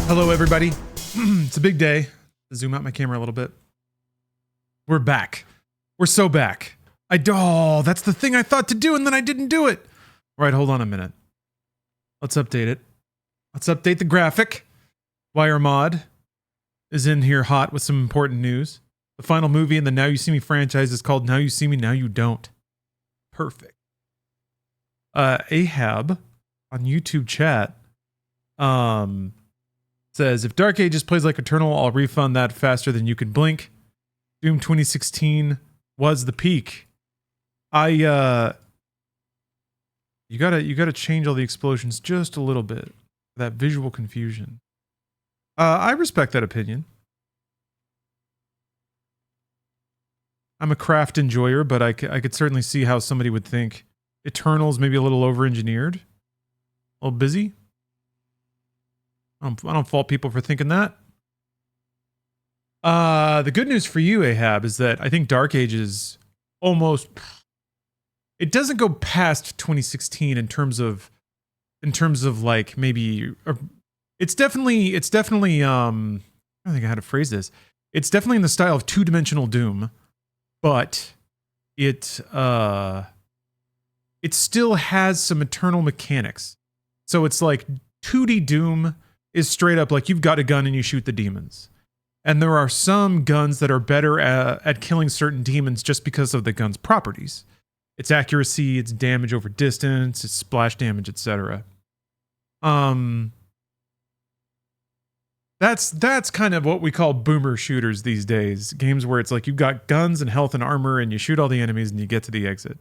Hello, everybody. It's a big day. Zoom out my camera a little bit. We're back. We're so back. Oh, that's the thing I thought to do, and then I didn't do it. All right, hold on a minute. Let's update it. Let's update the graphic. Wire Mod is in here hot with some important news. The final movie in the Now You See Me franchise is called Now You See Me, Now You Don't. Perfect. Ahab on YouTube chat says, if Dark Ages plays like Eternal, I'll refund that faster than you can blink. Doom 2016 was the peak. You gotta change all the explosions just a little bit. That visual confusion. I respect that opinion. I'm a craft enjoyer, but I could certainly see how somebody would think Eternal's maybe a little over-engineered. A little busy. I don't fault people for thinking that. The good news for you, Ahab, is that I think Dark Ages almost... It doesn't go past 2016 in terms of like maybe... It's definitely I don't think I had to phrase this. It's definitely in the style of two-dimensional Doom, but it still has some Eternal mechanics. So it's like 2D Doom is straight up like you've got a gun and you shoot the demons. And there are some guns that are better at killing certain demons just because of the gun's properties. Its accuracy, its damage over distance, its splash damage, etc. That's kind of what we call boomer shooters these days. Games where it's like you've got guns and health and armor and you shoot all the enemies and you get to the exit.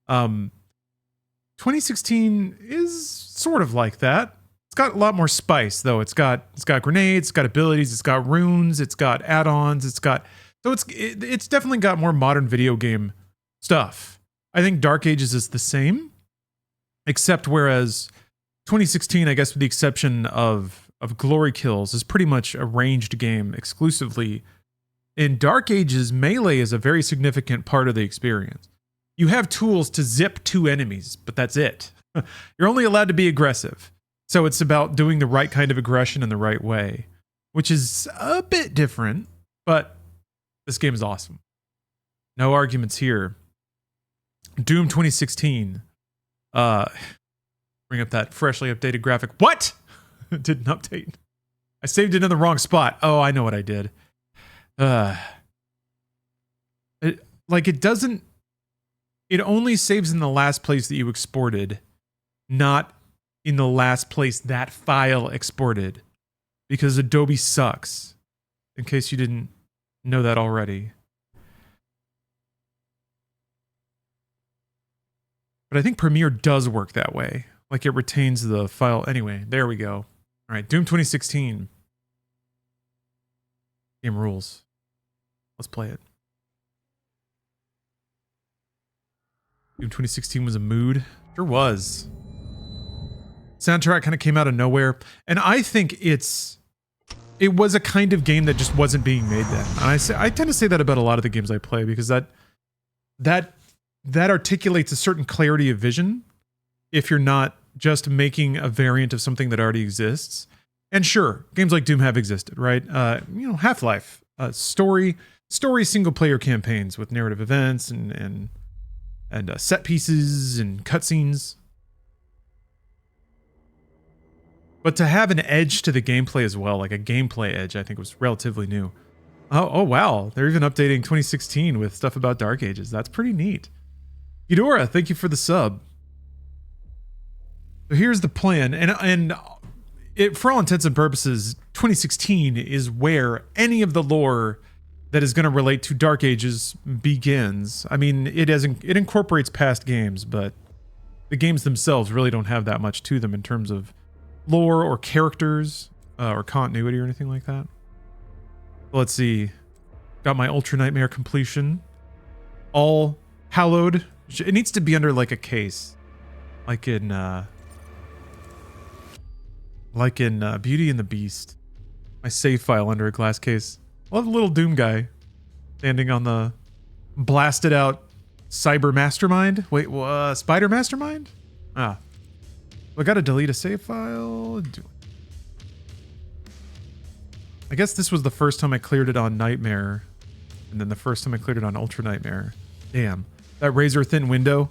2016 is sort of like that. It's got a lot more spice though. It's got grenades, it's got abilities, it's got runes, it's got add-ons, it's definitely got more modern video game stuff. I think Dark Ages is the same, except whereas 2016, I guess with the exception of Glory Kills, is pretty much a ranged game exclusively. In Dark Ages, melee is a very significant part of the experience. You have tools to zip two enemies, but that's it. You're only allowed to be aggressive. So it's about doing the right kind of aggression in the right way, which is a bit different, but this game is awesome. No arguments here. Doom 2016. Bring up that freshly updated graphic. What? It didn't update. I saved it in the wrong spot. Oh, I know what I did. It only saves in the last place that you exported, not in the last place that file exported, because Adobe sucks, in case you didn't know that already. But I think Premiere does work that way. Like it retains the file. Anyway, there we go. All right, Doom 2016. Game rules. Let's play it. Doom 2016 was a mood. Sure was. Soundtrack kind of came out of nowhere. And I think it was a kind of game that just wasn't being made then. And I tend to say that about a lot of the games I play, because that articulates a certain clarity of vision if you're not just making a variant of something that already exists. And sure, games like Doom have existed, right? Half-Life, story single-player campaigns with narrative events and set pieces and cutscenes. But to have an edge to the gameplay as well, like a gameplay edge, I think was relatively new. Oh wow, they're even updating 2016 with stuff about Dark Ages. That's pretty neat. Eudora, thank you for the sub. So here's the plan, and it, for all intents and purposes, 2016 is where any of the lore that is going to relate to Dark Ages begins. I mean, it incorporates past games, but the games themselves really don't have that much to them in terms of lore or characters or continuity or anything like that. Let's see. Got my Ultra Nightmare completion. All hallowed. It needs to be under like a case, like in Beauty and the Beast. My save file under a glass case. I love the little Doom guy standing on the blasted out cyber mastermind. Wait, spider mastermind? I gotta delete a save file. I guess this was the first time I cleared it on Nightmare. And then the first time I cleared it on Ultra Nightmare. Damn. That razor thin window.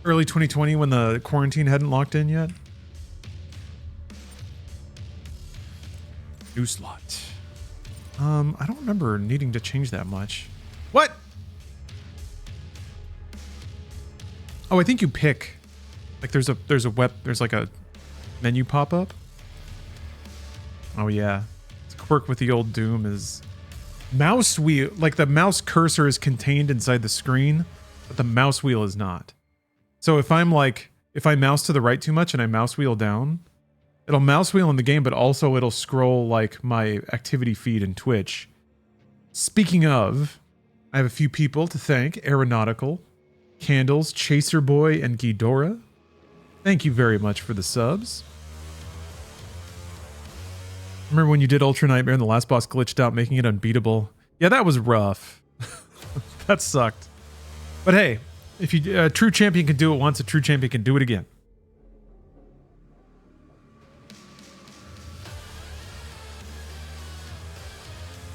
Early 2020 when the quarantine hadn't locked in yet. New slot. I don't remember needing to change that much. What? Oh, I think you pick. Like there's like a menu pop up. Oh yeah. It's a quirk with the old Doom is mouse wheel, like the mouse cursor is contained inside the screen, but the mouse wheel is not. So if I mouse to the right too much and I mouse wheel down, it'll mouse wheel in the game, but also it'll scroll like my activity feed in Twitch. Speaking of, I have a few people to thank. Aeronautical, Candles, Chaser Boy, and Ghidorah. Thank you very much for the subs. Remember when you did Ultra Nightmare and the last boss glitched out, making it unbeatable? Yeah, that was rough. That sucked. But hey, if a true champion can do it once, a true champion can do it again.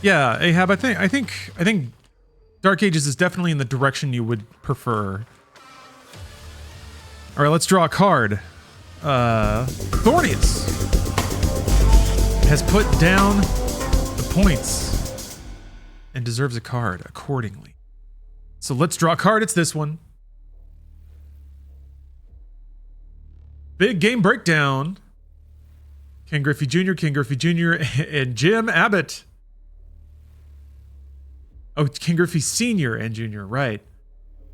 Yeah, Ahab, I think Dark Ages is definitely in the direction you would prefer. All right, let's draw a card. Thornius has put down the points and deserves a card accordingly. So let's draw a card. It's this one. Big Game Breakdown. Ken Griffey Jr., and Jim Abbott. Oh, Ken Griffey Sr. and Jr., right.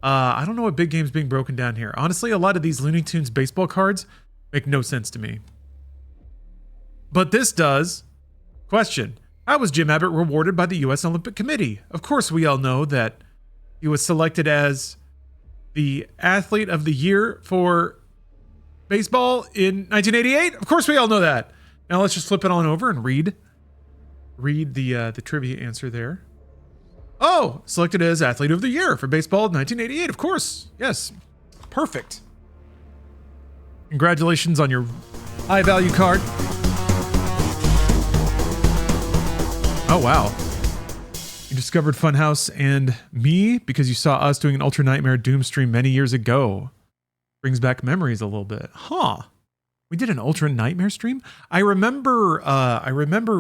I don't know what big game's being broken down here. Honestly, a lot of these Looney Tunes baseball cards make no sense to me. But this does. Question. How was Jim Abbott rewarded by the U.S. Olympic Committee? Of course, we all know that he was selected as the Athlete of the Year for baseball in 1988. Of course, we all know that. Now let's just flip it on over and read the trivia answer there. Oh, selected as Athlete of the Year for baseball in 1988. Of course. Yes. Perfect. Congratulations on your high value card. Oh, wow. You discovered Funhouse and me because you saw us doing an Ultra Nightmare Doom stream many years ago. Brings back memories a little bit. Huh. We did an Ultra Nightmare stream? I remember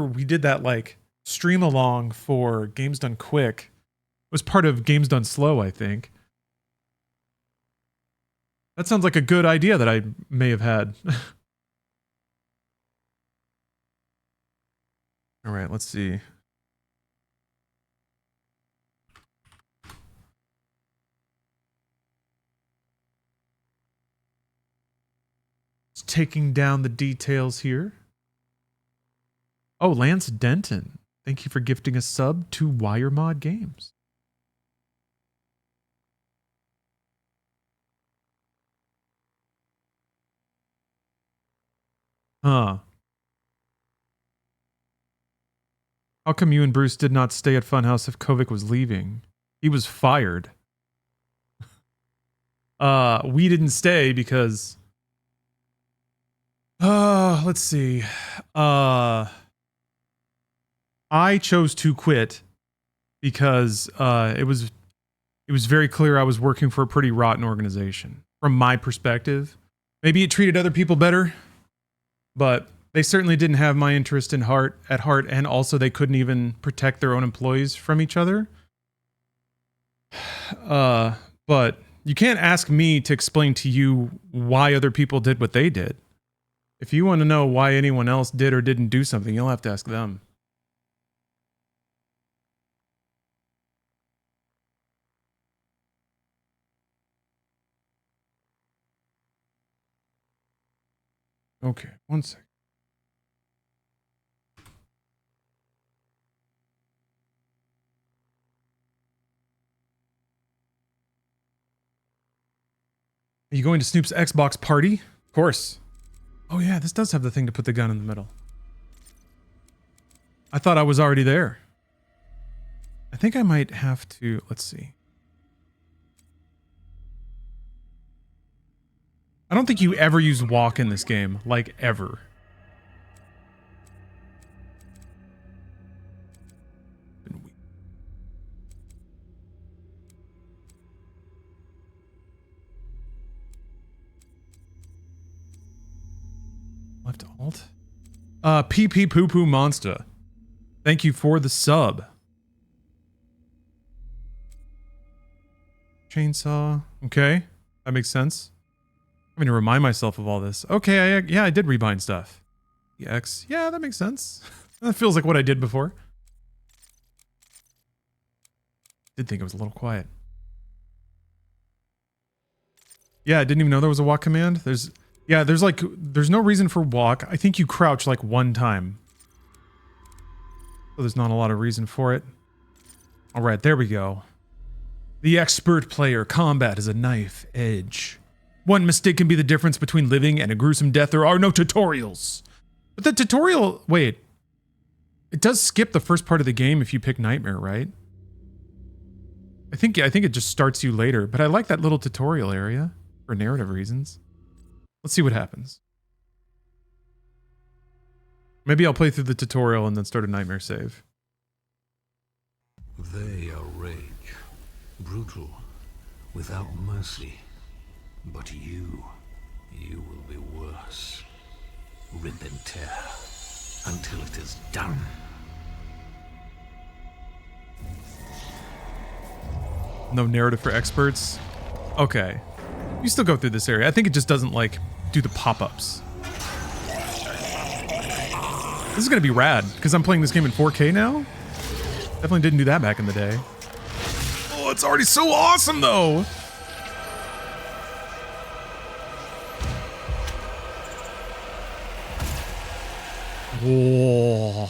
we did that like stream along for Games Done Quick. It was part of Games Done Slow, I think. That sounds like a good idea that I may have had. All right, let's see. Just taking down the details here. Oh, Lance Denton. Thank you for gifting a sub to WireMod Games. Huh. How come you and Bruce did not stay at Funhouse if Kovic was leaving? He was fired. We didn't stay because... let's see. I chose to quit because it was very clear I was working for a pretty rotten organization from my perspective. Maybe it treated other people better, but they certainly didn't have my interest at heart, and also they couldn't even protect their own employees from each other. But you can't ask me to explain to you why other people did what they did. If you want to know why anyone else did or didn't do something, you'll have to ask them. Okay, one sec. Are you going to Snoop's Xbox party? Of course. Oh yeah, this does have the thing to put the gun in the middle. I thought I was already there. I think I might have to, let's see. I don't think you ever use walk in this game, like ever. Left alt. Pee Pee Poo Poo Monster. Thank you for the sub. Chainsaw. Okay. That makes sense. I'm going to remind myself of all this. Okay, yeah, I did rebind stuff. EX. Yeah, that makes sense. That feels like what I did before. Did think it was a little quiet. Yeah, I didn't even know there was a walk command. There's no reason for walk. I think you crouch like one time. So there's not a lot of reason for it. All right, there we go. The expert player. Combat is a knife edge. One mistake can be the difference between living and a gruesome death. There are no tutorials. But the tutorial, wait. It does skip the first part of the game if you pick Nightmare, right? I think it just starts you later, but I like that little tutorial area for narrative reasons. Let's see what happens. Maybe I'll play through the tutorial and then start a Nightmare save. They are rage, brutal, without mercy. But you will be worse. Rip and tear until it is done. No narrative for experts? Okay. You still go through this area. I think it just doesn't, like, do the pop-ups. This is gonna be rad, because I'm playing this game in 4K now? Definitely didn't do that back in the day. Oh, it's already so awesome, though! Whoa.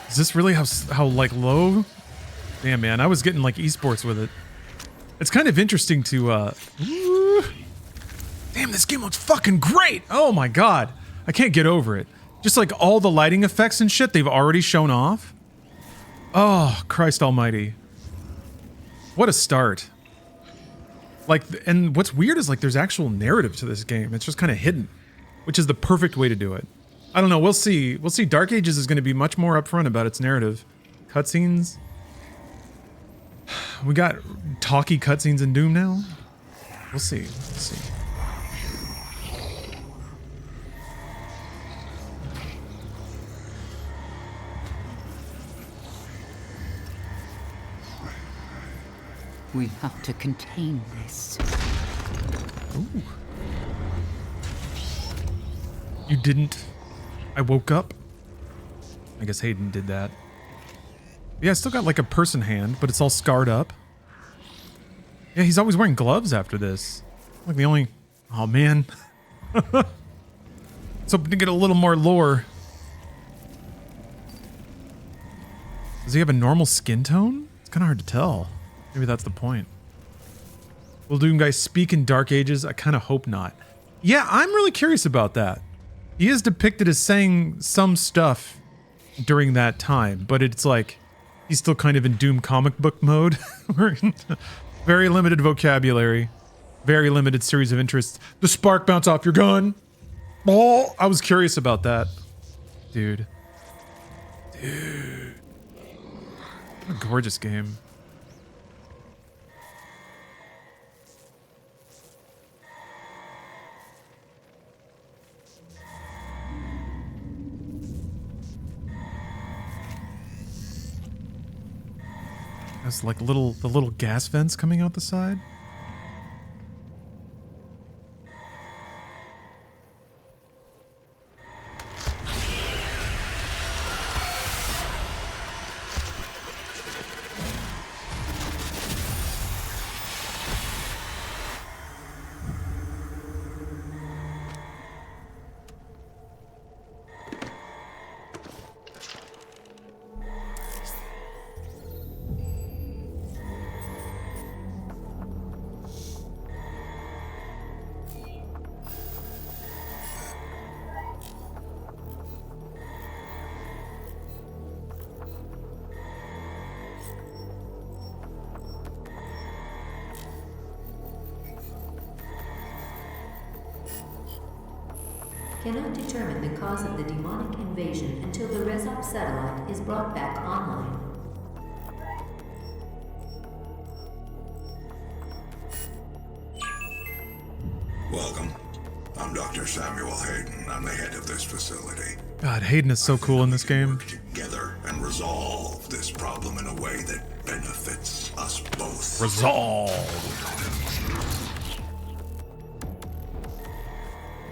Is this really how like low? Damn, man, I was getting like esports with it. It's kind of interesting to damn, this game looks fucking great. Oh my god. I can't get over it. Just like all the lighting effects and shit they've already shown off. Oh, Christ almighty. What a start. Like, and what's weird is like there's actual narrative to this game. It's just kind of hidden, which is the perfect way to do it. I don't know. We'll see. We'll see. Dark Ages is going to be much more upfront about its narrative. Cutscenes. We got talky cutscenes in Doom now. We'll see. We'll see. We have to contain this. Ooh. You didn't. I woke up. I guess Hayden did that. Yeah, I still got like a person hand, but it's all scarred up. Yeah, he's always wearing gloves after this. Like the only... Oh, man. Let's hope to get a little more lore. Does he have a normal skin tone? It's kind of hard to tell. Maybe that's the point. Will Doom guys speak in Dark Ages? I kind of hope not. Yeah, I'm really curious about that. He is depicted as saying some stuff during that time, but it's like he's still kind of in Doom comic book mode. Very limited vocabulary, very limited series of interests. The spark bounce off your gun. Oh, I was curious about that. Dude. Dude. What a gorgeous game. There's like the little gas vents coming out the side. Cannot determine the cause of the demonic invasion until the Resop satellite is brought back online. Dr. Samuel Hayden. I'm the head of this facility. God, Hayden is so cool in this game. Work together and resolve this problem in a way that benefits us both. Resolve.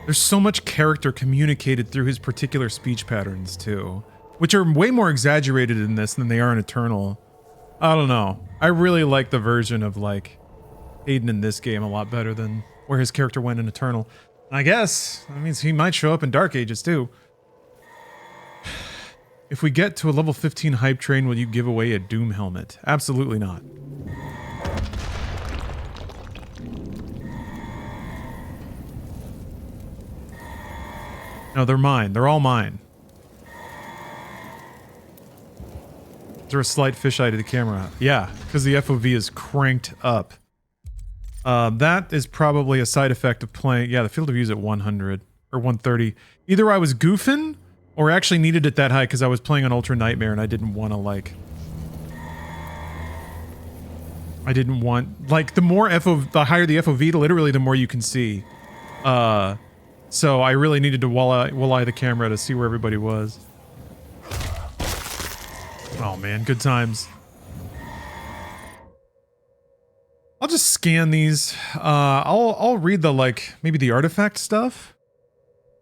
There's so much character communicated through his particular speech patterns too, which are way more exaggerated in this than they are in Eternal. I don't know. I really like the version of like Hayden in this game a lot better than where his character went in Eternal. And I guess that means he might show up in Dark Ages too. If we get to a level 15 hype train, will you give away a Doom helmet? Absolutely not. No, they're mine. They're all mine. Is there a slight fisheye to the camera? Yeah, because the FOV is cranked up. That is probably a side effect of playing... Yeah, the field of view is at 100 or 130. Either I was goofing or actually needed it that high because I was playing on Ultra Nightmare and I didn't want to like... I didn't want... Like, the more the higher the FOV, literally the more you can see. So I really needed to walleye the camera to see where everybody was. Oh man, good times. I'll just scan these. I'll read the like maybe the artifact stuff.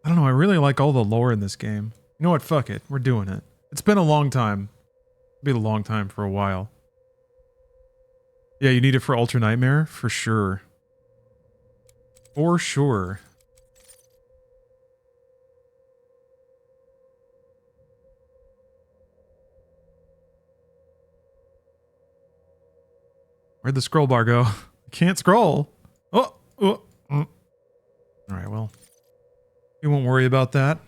I don't know. I really like all the lore in this game. You know what? Fuck it. We're doing it. It's been a long time. It'll be a long time for a while. Yeah, you need it for Ultra Nightmare for sure. For sure. Where'd the scroll bar go? I can't scroll. Oh. All right, well. You won't worry about that.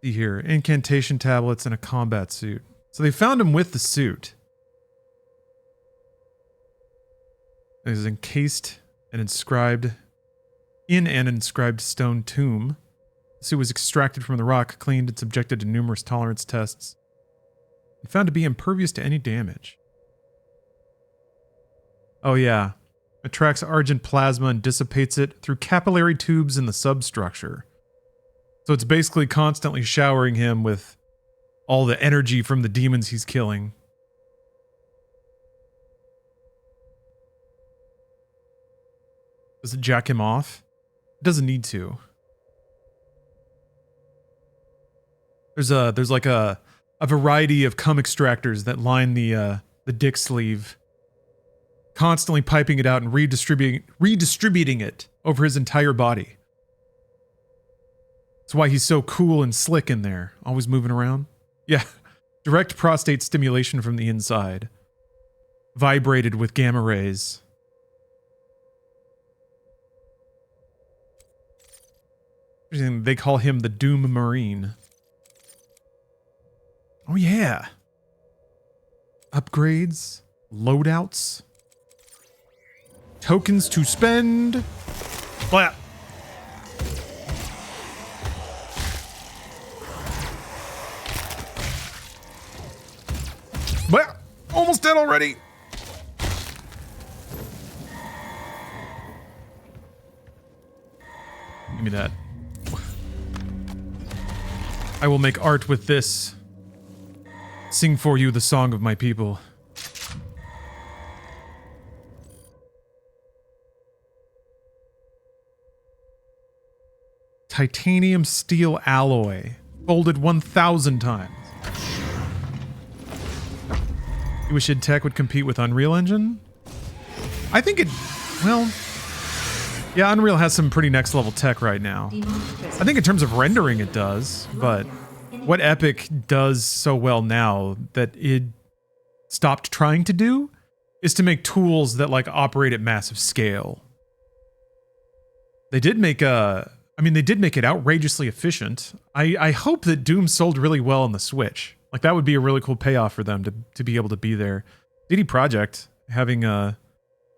See here. Incantation tablets and a combat suit. So they found him with the suit. It is encased and inscribed in an inscribed stone tomb. The suit was extracted from the rock, cleaned, and subjected to numerous tolerance tests. And found to be impervious to any damage. Oh yeah, attracts Argent plasma and dissipates it through capillary tubes in the substructure. So it's basically constantly showering him with all the energy from the demons he's killing. Does it jack him off? It doesn't need to. There's like a variety of cum extractors that line the dick sleeve, constantly piping it out and redistributing it over his entire body. That's why he's so cool and slick in there, always moving around. Yeah, direct prostate stimulation from the inside, vibrated with gamma rays. They call him the Doom Marine. Oh yeah. Upgrades, loadouts, tokens to spend. Blah. Blah. Almost dead already. Give me that. I will make art with this. Sing for you the song of my people. Titanium steel alloy, folded 1,000 times. You wish id Tech would compete with Unreal Engine? I think it, well, yeah, Unreal has some pretty next level tech right now. I think in terms of rendering it does, but what Epic does so well now that it stopped trying to do is to make tools that like operate at massive scale. They did make they did make it outrageously efficient. I hope that Doom sold really well on the Switch. Like that would be a really cool payoff for them to be able to be there. CD Projekt having kind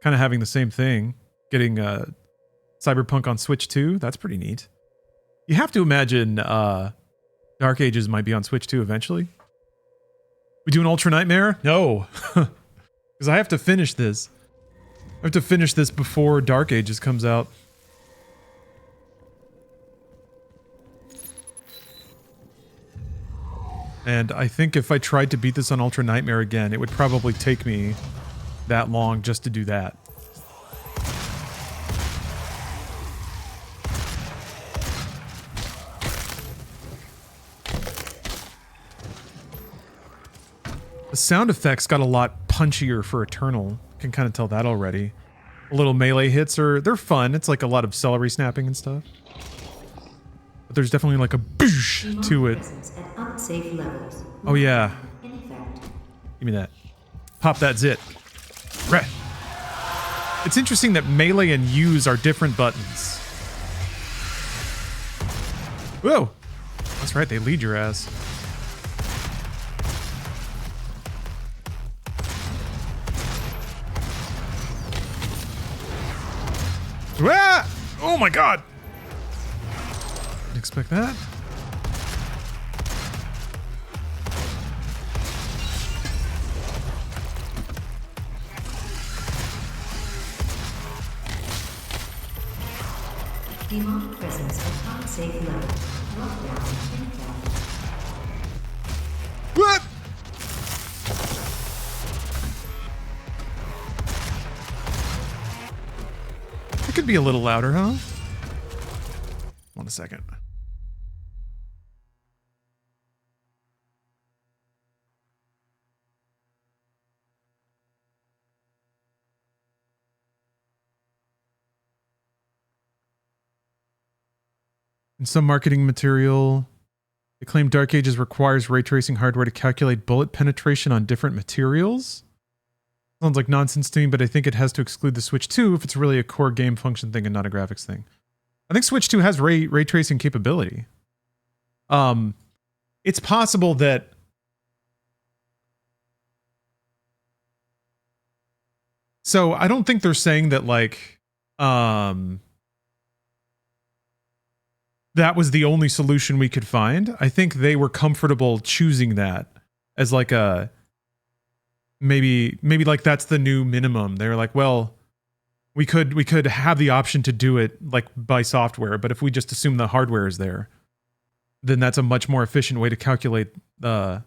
of having the same thing, getting Cyberpunk on Switch 2, that's pretty neat. You have to imagine Dark Ages might be on Switch 2 eventually. We do an Ultra Nightmare? No. Because I have to finish this. I have to finish this before Dark Ages comes out. And I think if I tried to beat this on Ultra Nightmare again, it would probably take me that long just to do that. The sound effects got a lot punchier for Eternal. Can kind of tell that already. The little melee hits they're fun. It's like a lot of celery snapping and stuff. But there's definitely like a boosh to it. Oh yeah. Give me that. Pop that zit. Right. It's interesting that melee and use are different buttons. Whoa. That's right, they lead your ass. Ah! Oh my god! Didn't expect that. Demonic presence at unsafe level. Lockdown in effect. What? It could be a little louder, huh? One second. In some marketing material, they claim Dark Ages requires ray tracing hardware to calculate bullet penetration on different materials. Sounds like nonsense to me, but I think it has to exclude the Switch 2 if it's really a core game function thing and not a graphics thing. I think Switch 2 has ray tracing capability. It's possible that so I don't think they're saying that like that was the only solution we could find. I think they were comfortable choosing that as like a maybe like that's the new minimum. They're like, well, we could have the option to do it like by software, but if we just assume the hardware is there, then that's a much more efficient way to calculate so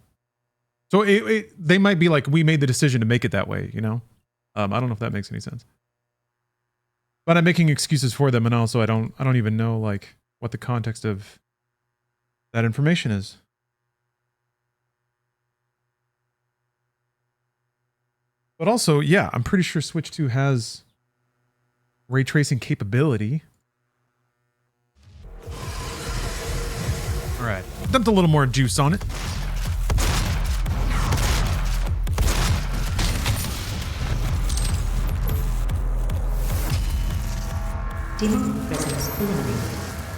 they might be like, we made the decision to make it that way, you know? I don't know if that makes any sense. But I'm making excuses for them, and also I don't even know like what the context of that information is. But also, yeah, I'm pretty sure Switch 2 has ray tracing capability. All right, dumped a little more juice on it. Demonic presence eliminated.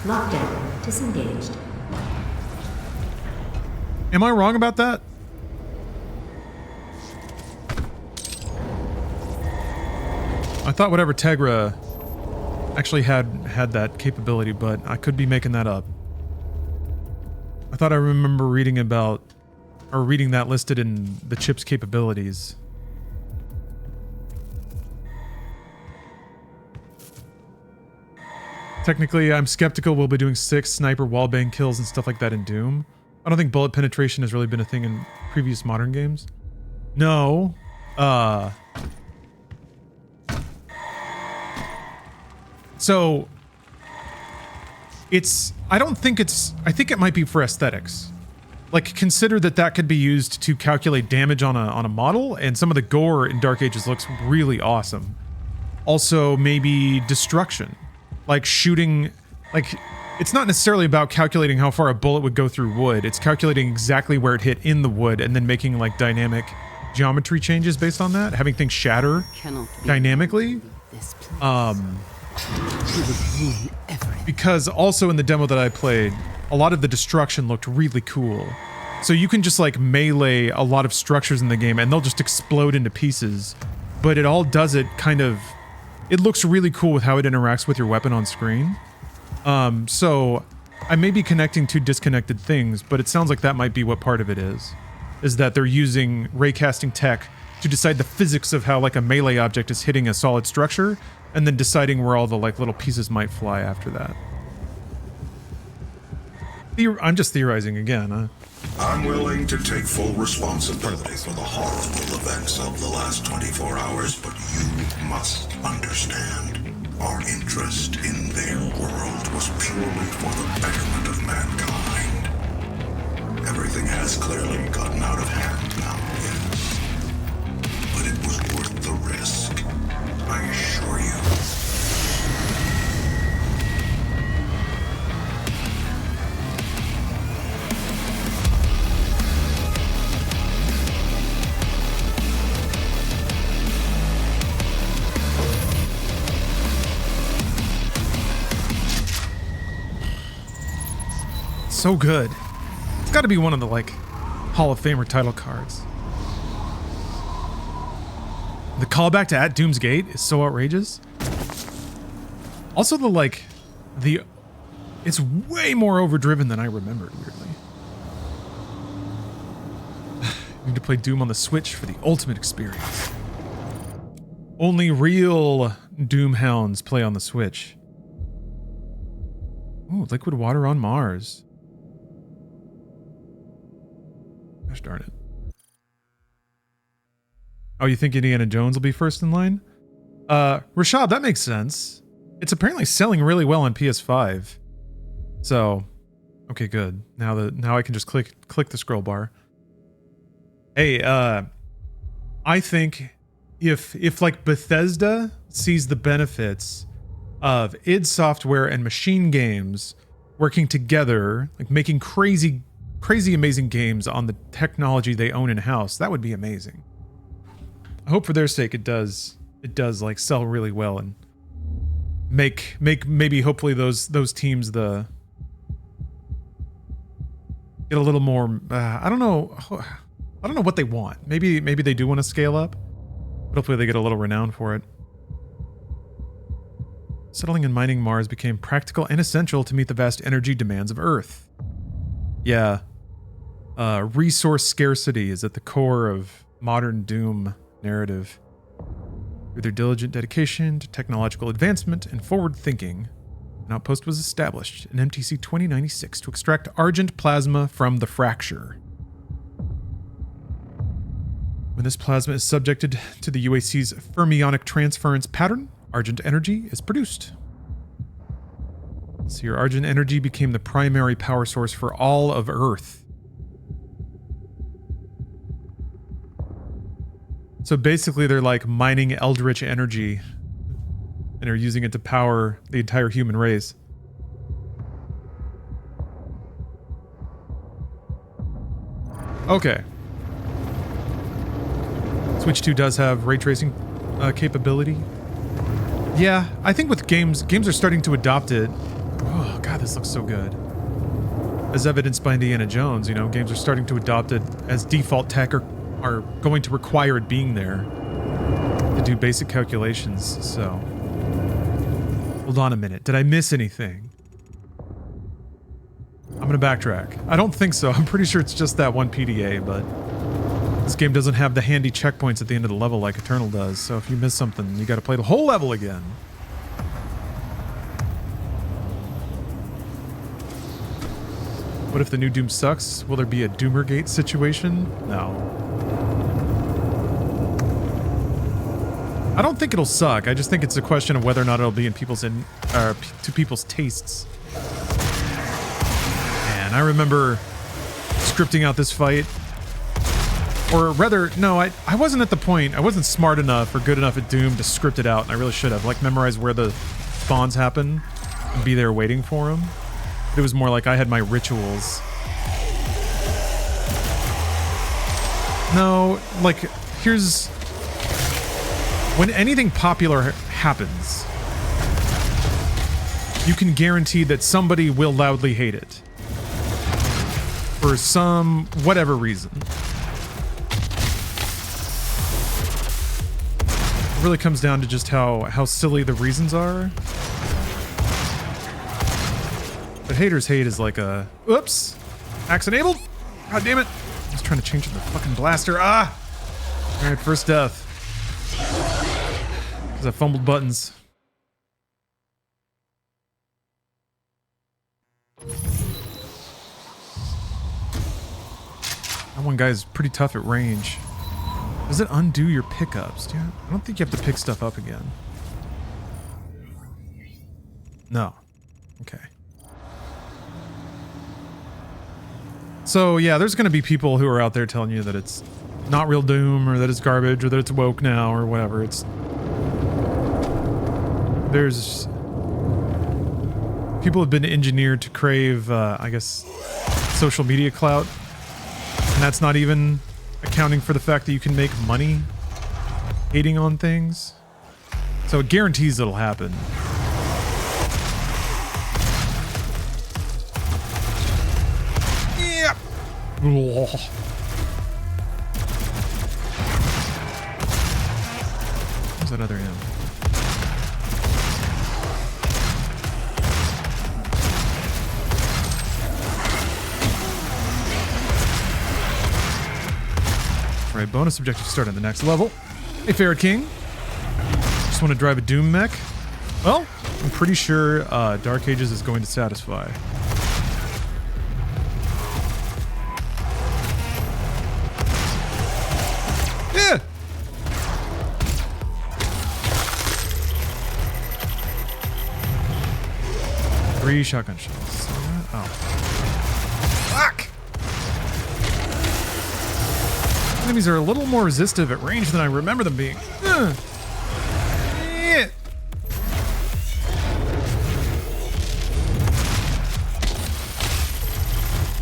Lockdown disengaged. Am I wrong about that? I thought whatever Tegra actually had that capability, but I could be making that up. I thought I remember reading that listed in the chip's capabilities. Technically, I'm skeptical we'll be doing 6 sniper wallbang kills and stuff like that in Doom. I don't think bullet penetration has really been a thing in previous modern games. No. So I think it might be for aesthetics. Like, consider that could be used to calculate damage on a model, and some of the gore in Dark Ages looks really awesome. Also, maybe destruction. Like shooting, like, it's not necessarily about calculating how far a bullet would go through wood. It's calculating exactly where it hit in the wood and then making like dynamic geometry changes based on that, having things shatter dynamically. Because also in the demo that I played, a lot of the destruction looked really cool. So you can just like melee a lot of structures in the game and they'll just explode into pieces. But it all does it kind of, it looks really cool with how it interacts with your weapon on screen. So I may be connecting two disconnected things, but it sounds like that might be what part of it is that they're using raycasting tech to decide the physics of how like a melee object is hitting a solid structure, and then deciding where all the like little pieces might fly after that. I'm just theorizing again. Huh? I'm willing to take full responsibility for the horrible events of the last 24 hours, but you must understand. Our interest in their world was purely for the betterment of mankind. Everything has clearly gotten out of hand now, yes. But it was worth the risk, I assure you. So good. It's got to be one of the like Hall of Famer title cards. The callback to At Doom's Gate is so outrageous. Also it's way more overdriven than I remembered, weirdly. Need to play Doom on the Switch for the ultimate experience. Only real Doom hounds play on the Switch. Ooh, liquid water on Mars. Gosh darn it. Oh, you think Indiana Jones will be first in line? Rashad, that makes sense. It's apparently selling really well on PS5. So, okay, good. Now I can just click the scroll bar. Hey, I think if like Bethesda sees the benefits of id Software and Machine Games working together, like making crazy amazing games on the technology they own in-house, that would be amazing. I hope for their sake it does like sell really well and make maybe hopefully those teams get a little more I don't know what they want. Maybe they do want to scale up, but hopefully they get a little renown for it. Settling and mining Mars became practical and essential to meet the vast energy demands of Earth. Yeah. Resource scarcity is at the core of modern Doom narrative. Through their diligent dedication to technological advancement and forward thinking, an outpost was established in MTC 2096 to extract Argent plasma from the fracture. When this plasma is subjected to the UAC's fermionic transference pattern, Argent energy is produced. So your Argent energy became the primary power source for all of Earth. So basically they're like mining eldritch energy and are using it to power the entire human race. Okay. Switch 2 does have ray tracing capability. Yeah, I think with games are starting to adopt it. Oh god, this looks so good. As evidenced by Indiana Jones, games are starting to adopt it as default tech or are going to require it being there to do basic calculations, so. Hold on a minute, did I miss anything? I'm gonna backtrack. I don't think so, I'm pretty sure it's just that one PDA, but this game doesn't have the handy checkpoints at the end of the level like Eternal does, so if you miss something, you gotta play the whole level again. What if the new Doom sucks? Will there be a Doomergate situation? No. I don't think it'll suck. I just think it's a question of whether or not it'll be in to people's tastes. And I remember scripting out this fight. Or rather, no, I wasn't at the point. I wasn't smart enough or good enough at Doom to script it out, and I really should have. Like, memorize where the spawns happen and be there waiting for them. It was more like I had my rituals. No, like, here's... When anything popular happens, you can guarantee that somebody will loudly hate it. For some, whatever reason. It really comes down to just how silly the reasons are. But haters hate is like a... Oops! Axe enabled? God damn it! I was trying to change the fucking blaster. Ah! Alright, first death. Because I fumbled buttons. one guy is pretty tough at range. Does it undo your pickups? I don't think you have to pick stuff up again. No. Okay. So yeah, there's going to be people who are out there telling you that it's not real Doom, or that it's garbage, or that it's woke now, or whatever. There's people have been engineered to crave, I guess, social media clout, and that's not even accounting for the fact that you can make money hating on things. So it guarantees it'll happen. Yep. Where's that other end? Right, bonus objective start on the next level. Hey, Ferret King. Just want to drive a Doom mech? Well, I'm pretty sure Dark Ages is going to satisfy. Yeah! 3 shotgun shells. Oh. Fuck! Enemies are a little more resistive at range than I remember them being. Yeah.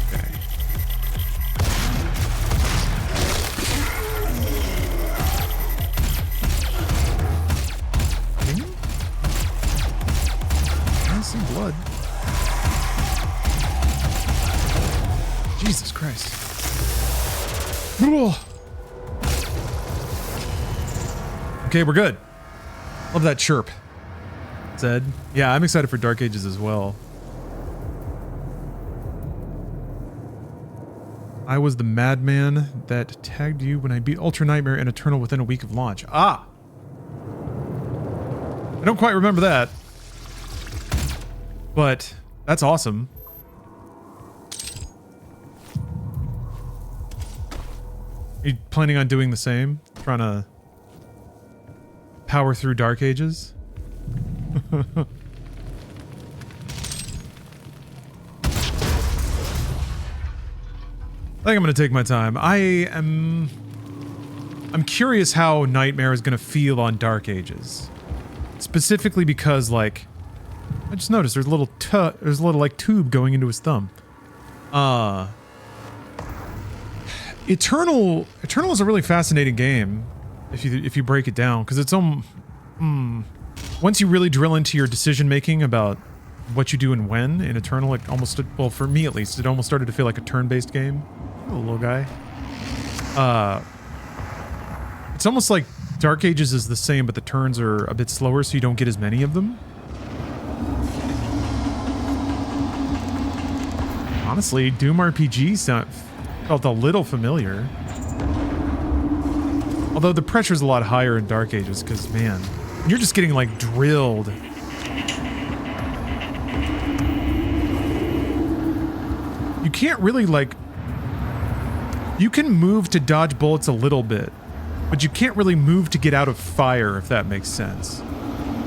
Okay. I see blood. Jesus Christ. Ugh. Okay, we're good. Love that chirp. Zed. Yeah, I'm excited for Dark Ages as well. I was the madman that tagged you when I beat Ultra Nightmare and Eternal within a week of launch. Ah! I don't quite remember that. But that's awesome. Are you planning on doing the same? Trying to power through Dark Ages? I think I'm going to take my time. I'm curious how Nightmare is going to feel on Dark Ages. Specifically because, like, I just noticed there's a little like tube going into his thumb. Eternal is a really fascinating game if you break it down, because it's once you really drill into your decision making about what you do and when in Eternal, it almost, well, for me at least, it almost started to feel like a turn-based game. Oh, little guy. It's almost like Dark Ages is the same, but the turns are a bit slower, so you don't get as many of them. Honestly, Doom RPG felt a little familiar. Although the pressure's a lot higher in Dark Ages, because, man, you're just getting, like, drilled. You can't really, like... You can move to dodge bullets a little bit, but you can't really move to get out of fire, if that makes sense.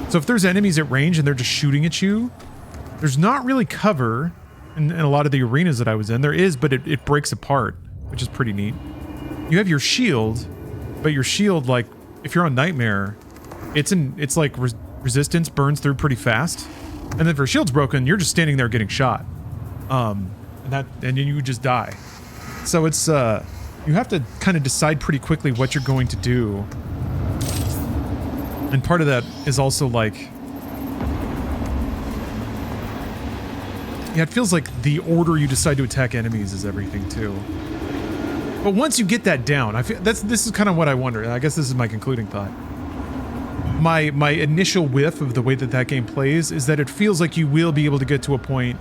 So if there's enemies at range and they're just shooting at you, there's not really cover in a lot of the arenas that I was in. There is, but it breaks apart, which is pretty neat. You have your shield, but your shield, like, if you're on Nightmare, it's like resistance burns through pretty fast. And then if your shield's broken, you're just standing there getting shot. And then you just die. So it's, you have to kind of decide pretty quickly what you're going to do. And part of that is also like, yeah, it feels like the order you decide to attack enemies is everything too. But once you get that down, I feel this is kind of what I wonder. And I guess this is my concluding thought. My initial whiff of the way that game plays is that it feels like you will be able to get to a point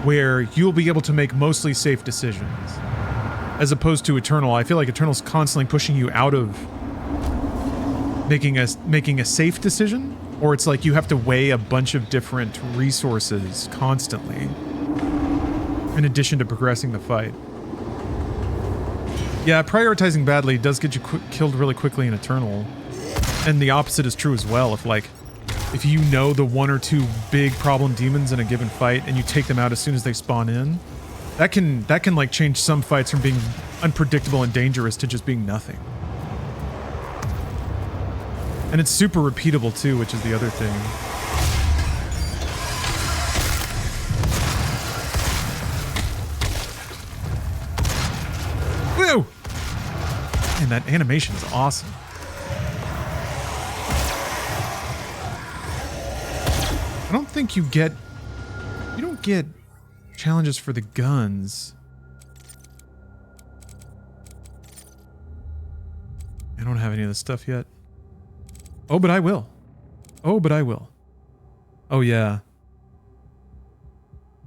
where you'll be able to make mostly safe decisions. As opposed to Eternal, I feel like Eternal's constantly pushing you out of making a safe decision, or it's like you have to weigh a bunch of different resources constantly in addition to progressing the fight. Yeah, prioritizing badly does get you killed really quickly in Eternal. And the opposite is true as well. If you know the 1 or 2 big problem demons in a given fight and you take them out as soon as they spawn in, that can like change some fights from being unpredictable and dangerous to just being nothing. And it's super repeatable too, which is the other thing. Woo! Man, that animation is awesome. I don't think you don't get challenges for the guns. I don't have any of this stuff yet. Oh, but I will. Oh, but I will. Oh, yeah.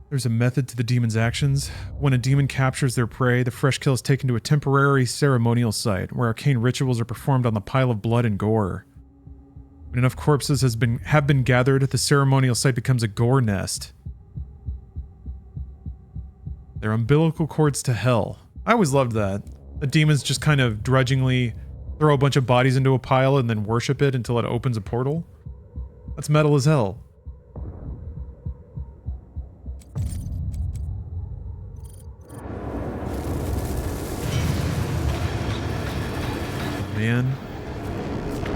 There's a method to the demon's actions. When a demon captures their prey, the fresh kill is taken to a temporary ceremonial site where arcane rituals are performed on the pile of blood and gore. When enough corpses have been gathered, the ceremonial site becomes a gore nest. They're umbilical cords to hell. I always loved that. The demons just kind of drudgingly throw a bunch of bodies into a pile and then worship it until it opens a portal. That's metal as hell. Man.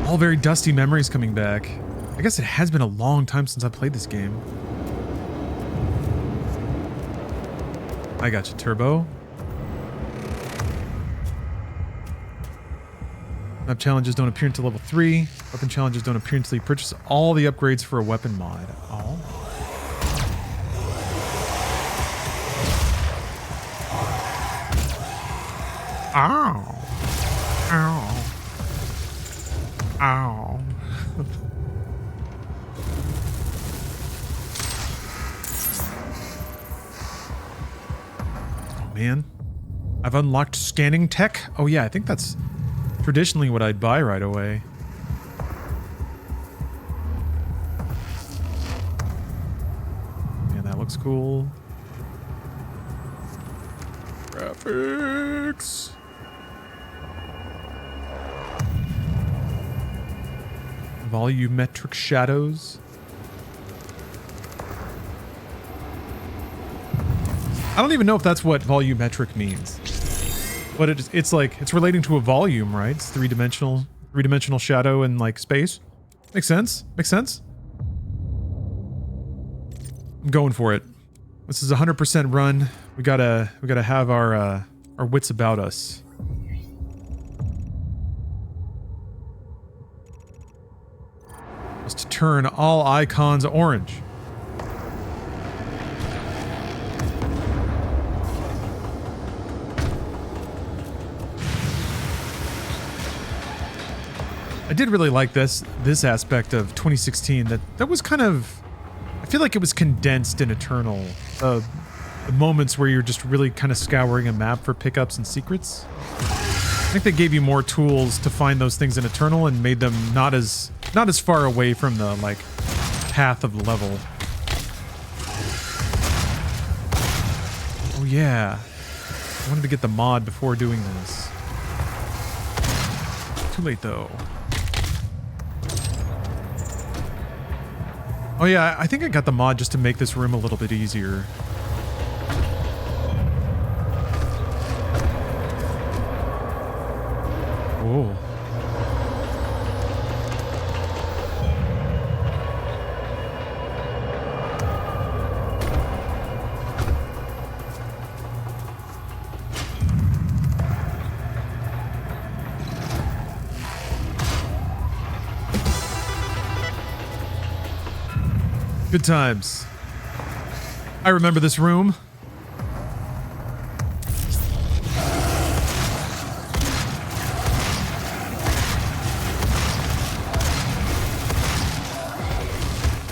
All very dusty memories coming back. I guess it has been a long time since I played this game. I got you, Turbo. Map challenges don't appear until level 3. Weapon challenges don't appear until you purchase all the upgrades for a weapon mod. Oh. Ow. Ow. Ow. Oh man. I've unlocked scanning tech. Oh yeah, I think that's traditionally what I'd buy right away. Man, that looks cool. Graphics. Volumetric shadows. I don't even know if that's what volumetric means. But it's like, it's relating to a volume, right? It's three-dimensional shadow in like space. Makes sense? Makes sense? I'm going for it. This is 100% run. We gotta have our wits about us. To turn all icons orange. I did really like this aspect of 2016 that was kind of, I feel like it was condensed in Eternal. The moments where you're just really kind of scouring a map for pickups and secrets. I think they gave you more tools to find those things in Eternal and made them not as far away from the like path of the level. Oh yeah. I wanted to get the mod before doing this. Too late though. Oh yeah, I think I got the mod just to make this room a little bit easier. Whoa. Good times. I remember this room.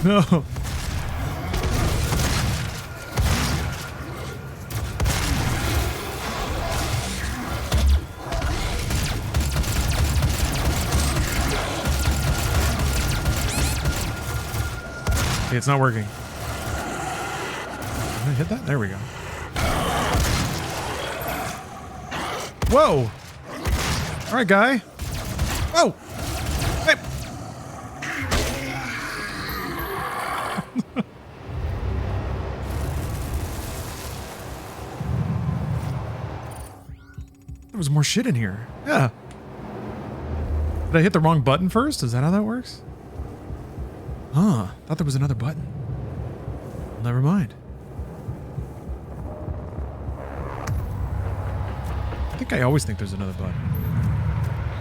No. Okay, it's not working. Did I hit that? There we go. Whoa! All right, guy. Oh! Hey! There was more shit in here. Yeah. Did I hit the wrong button first? Is that how that works? Huh. Thought there was another button. Well, never mind. I think I always think there's another button.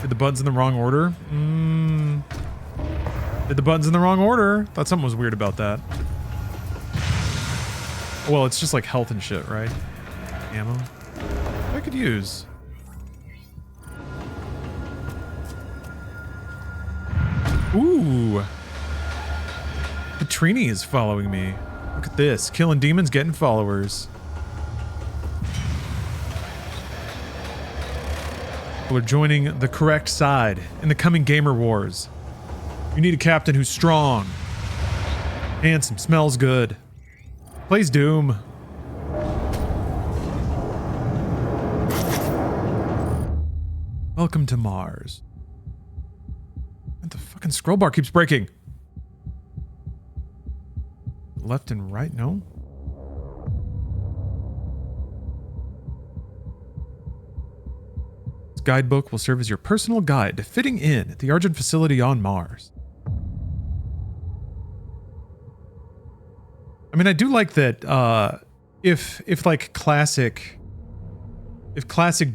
Did the buttons in the wrong order? Did the buttons in the wrong order? Thought something was weird about that. Well, it's just like health and shit, right? Ammo. I could use. Ooh. Petrini is following me. Look at this. Killing demons, getting followers. People are joining the correct side in the coming gamer wars. You need a captain who's strong, handsome, smells good, plays Doom. Welcome to Mars. And the fucking scroll bar keeps breaking. Left and right? No. This guidebook will serve as your personal guide to fitting in at the Argent facility on Mars. I mean, I do like that. If classic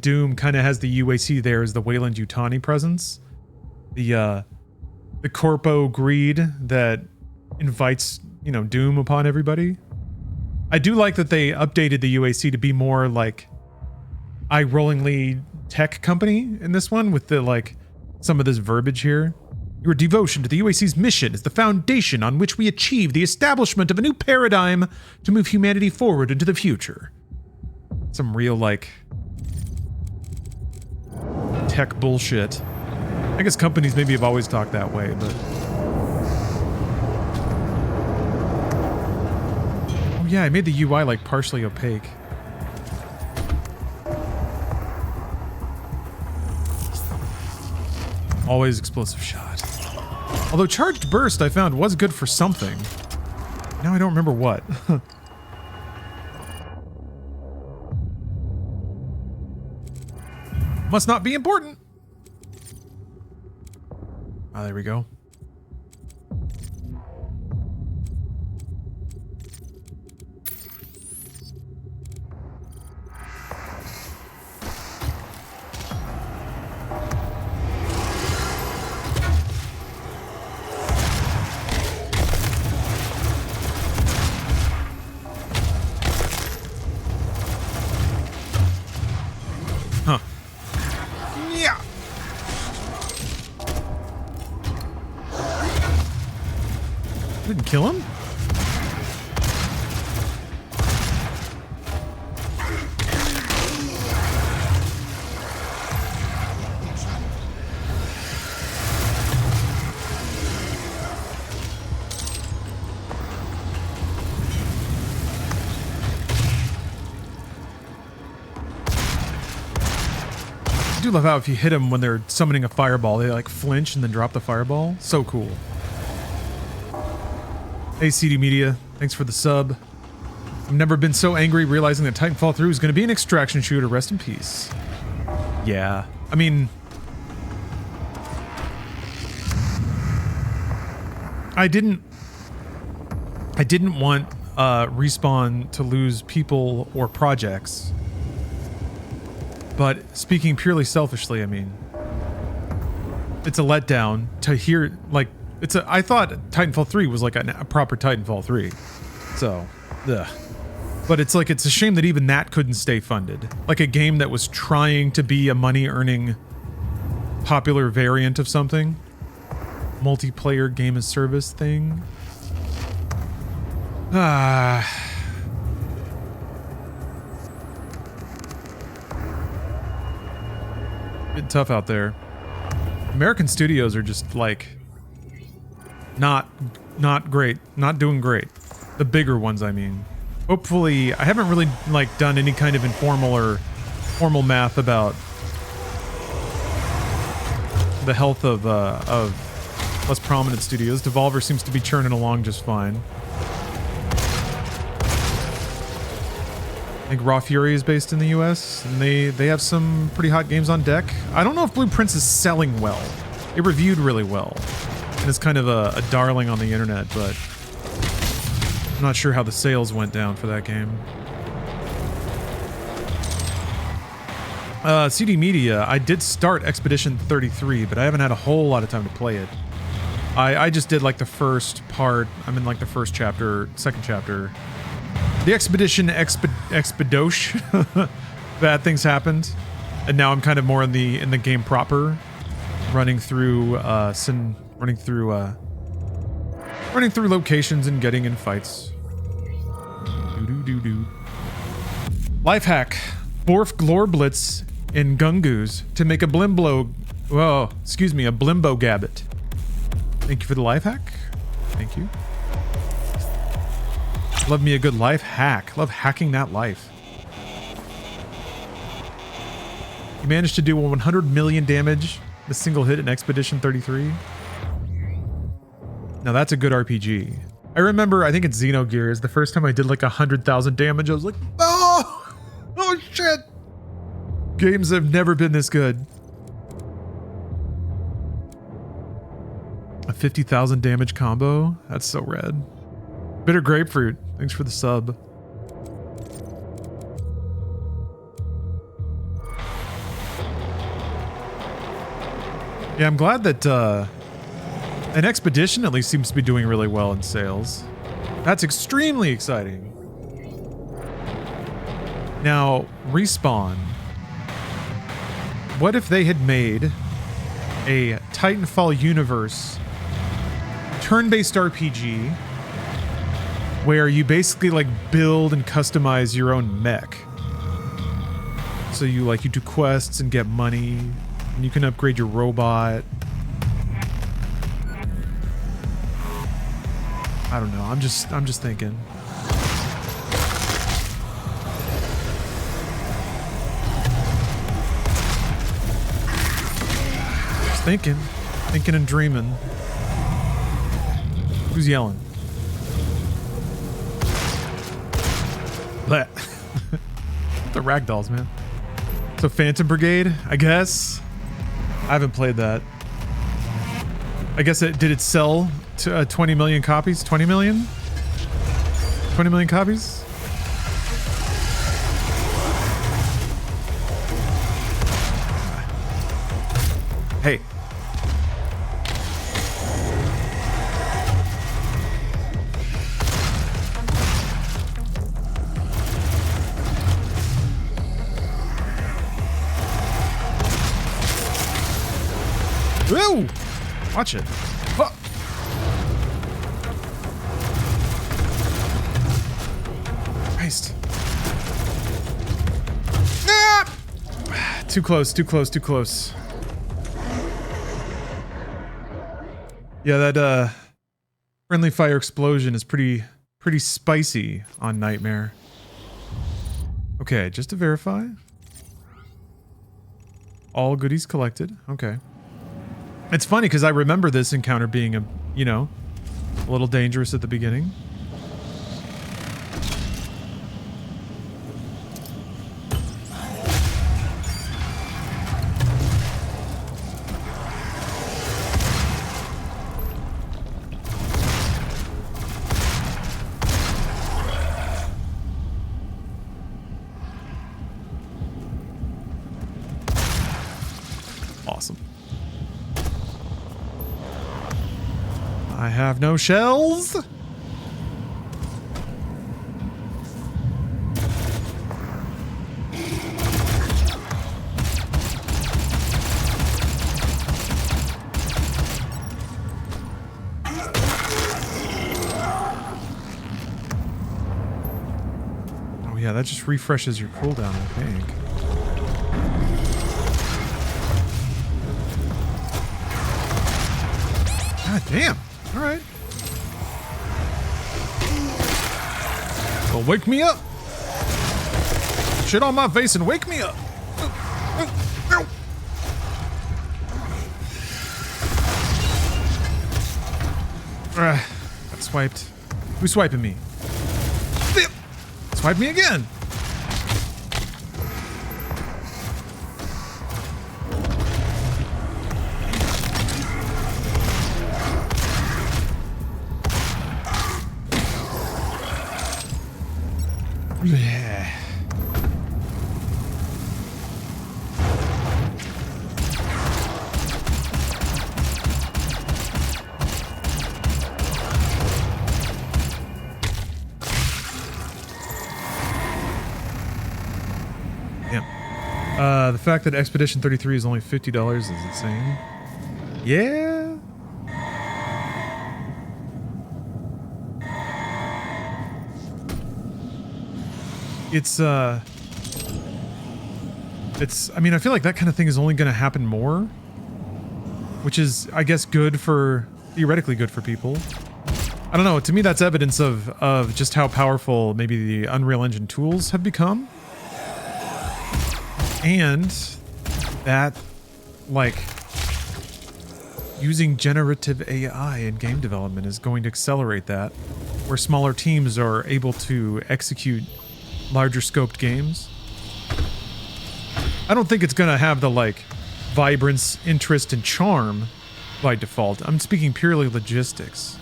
Doom kind of has the UAC there as the Wayland Yutani presence, the corpo greed that invites, you know, doom upon everybody. I do like that they updated the UAC to be more like eye-rollingly tech company in this one with the like some of this verbiage here. Your devotion to the UAC's mission is the foundation on which we achieve the establishment of a new paradigm to move humanity forward into the future. Some real like tech bullshit. I guess companies maybe have always talked that way, but oh yeah, I made the UI like partially opaque. Always explosive shot. Although charged burst I found was good for something. Now I don't remember what. Must not be important. Ah, there we go. Didn't kill him? I do love how if you hit them when they're summoning a fireball, they like flinch and then drop the fireball. So cool. Hey CD Media, thanks for the sub. I've never been so angry realizing that Titanfall 3 was going to be an extraction shooter. Rest in peace. Yeah, I mean, I didn't want Respawn to lose people or projects. But speaking purely selfishly, I mean, it's a letdown to hear like. I thought Titanfall 3 was like a proper Titanfall 3. So, ugh. But it's like, it's a shame that even that couldn't stay funded. Like a game that was trying to be a money-earning popular variant of something. Multiplayer game as service thing. Bit tough out there. American studios are just like... Not great. Not doing great. The bigger ones, I mean. Hopefully, I haven't really, like, done any kind of informal or formal math about the health of less prominent studios. Devolver seems to be churning along just fine. I think Raw Fury is based in the US, and they have some pretty hot games on deck. I don't know if Blue Prince is selling well. It reviewed really well, and it's kind of a darling on the internet, but I'm not sure how the sales went down for that game. CD Media, I did start Expedition 33, but I haven't had a whole lot of time to play it. I just did like the first part. I'm in like the first chapter, second chapter. The Expedition Expedosh. Bad things happened, and now I'm kind of more in the game proper, running through locations and getting in fights. Life hack: Borf Glorblitz in Gungoos to make a Blimbo. Whoa, excuse me, a Blimbo Gabbit. Thank you for the life hack. Thank you. Love me a good life hack. Love hacking that life. You managed to do 100 million damage in a single hit in Expedition 33. Now that's a good RPG. I remember, I think it's Xenogears, the first time I did like 100,000 damage, I was like, oh shit. Games have never been this good. A 50,000 damage combo? That's so rad. Bitter Grapefruit, thanks for the sub. Yeah, I'm glad that an Expedition at least seems to be doing really well in sales. That's extremely exciting. Now, Respawn. What if they had made a Titanfall universe turn-based RPG where you basically like build and customize your own mech? So you do quests and get money, and you can upgrade your robot. I don't know. I'm just thinking. Just thinking and dreaming. Who's yelling? Bleh. The ragdolls, man. So Phantom Brigade, I guess. I haven't played that. I guess did it sell to 20 million copies? 20 million? 20 million copies? Hey. Whoa! Watch it. Fuck. Christ. Ah! Too close, too close, too close. Yeah, that friendly fire explosion is pretty spicy on Nightmare. Okay, just to verify. All goodies collected. Okay. It's funny because I remember this encounter being a little dangerous at the beginning. Awesome. I have no shells. Oh yeah, that just refreshes your cooldown, I think. God damn. All right. Well, wake me up. Shit on my face and wake me up. Got swiped. Who's swiping me? Swipe me again. Yeah. The fact that Expedition 33 is only $50 is insane. Yeah. I mean, I feel like that kind of thing is only going to happen more, which is, I guess, theoretically good for people. I don't know. To me, that's evidence of just how powerful maybe the Unreal Engine tools have become. And that, like, using generative AI in game development is going to accelerate that, where smaller teams are able to execute larger scoped games. I don't think it's going to have the, like, vibrance, interest, and charm by default. I'm speaking purely logistics.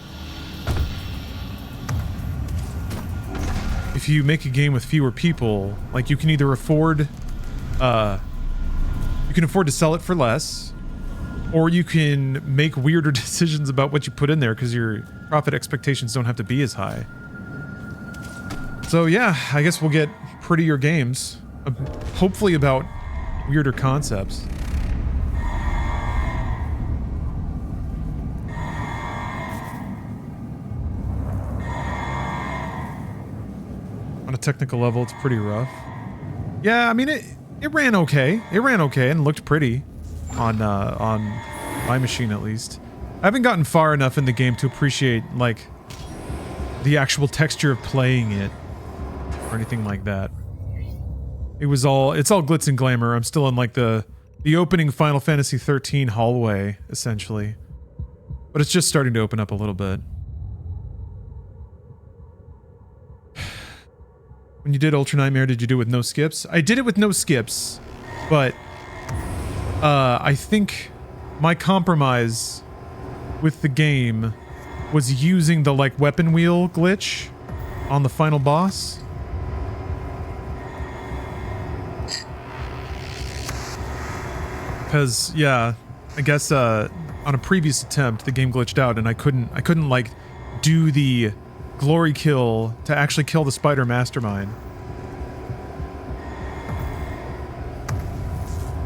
If you make a game with fewer people, like, you can either afford to sell it for less, or you can make weirder decisions about what you put in there because your profit expectations don't have to be as high. So yeah, I guess we'll get prettier games, hopefully about weirder concepts. On a technical level, it's pretty rough. Yeah, I mean, it ran okay. It ran okay and looked pretty on my machine, at least. I haven't gotten far enough in the game to appreciate, like, the actual texture of playing it or anything like that. It's all glitz and glamour. I'm still in, like, the opening Final Fantasy 13 hallway, essentially. But it's just starting to open up a little bit. When you did Ultra Nightmare, did you do it with no skips? I did it with no skips, but I think my compromise with the game was using the, like, weapon wheel glitch on the final boss. Because, yeah, I guess on a previous attempt, the game glitched out and I couldn't like do the glory kill to actually kill the spider mastermind.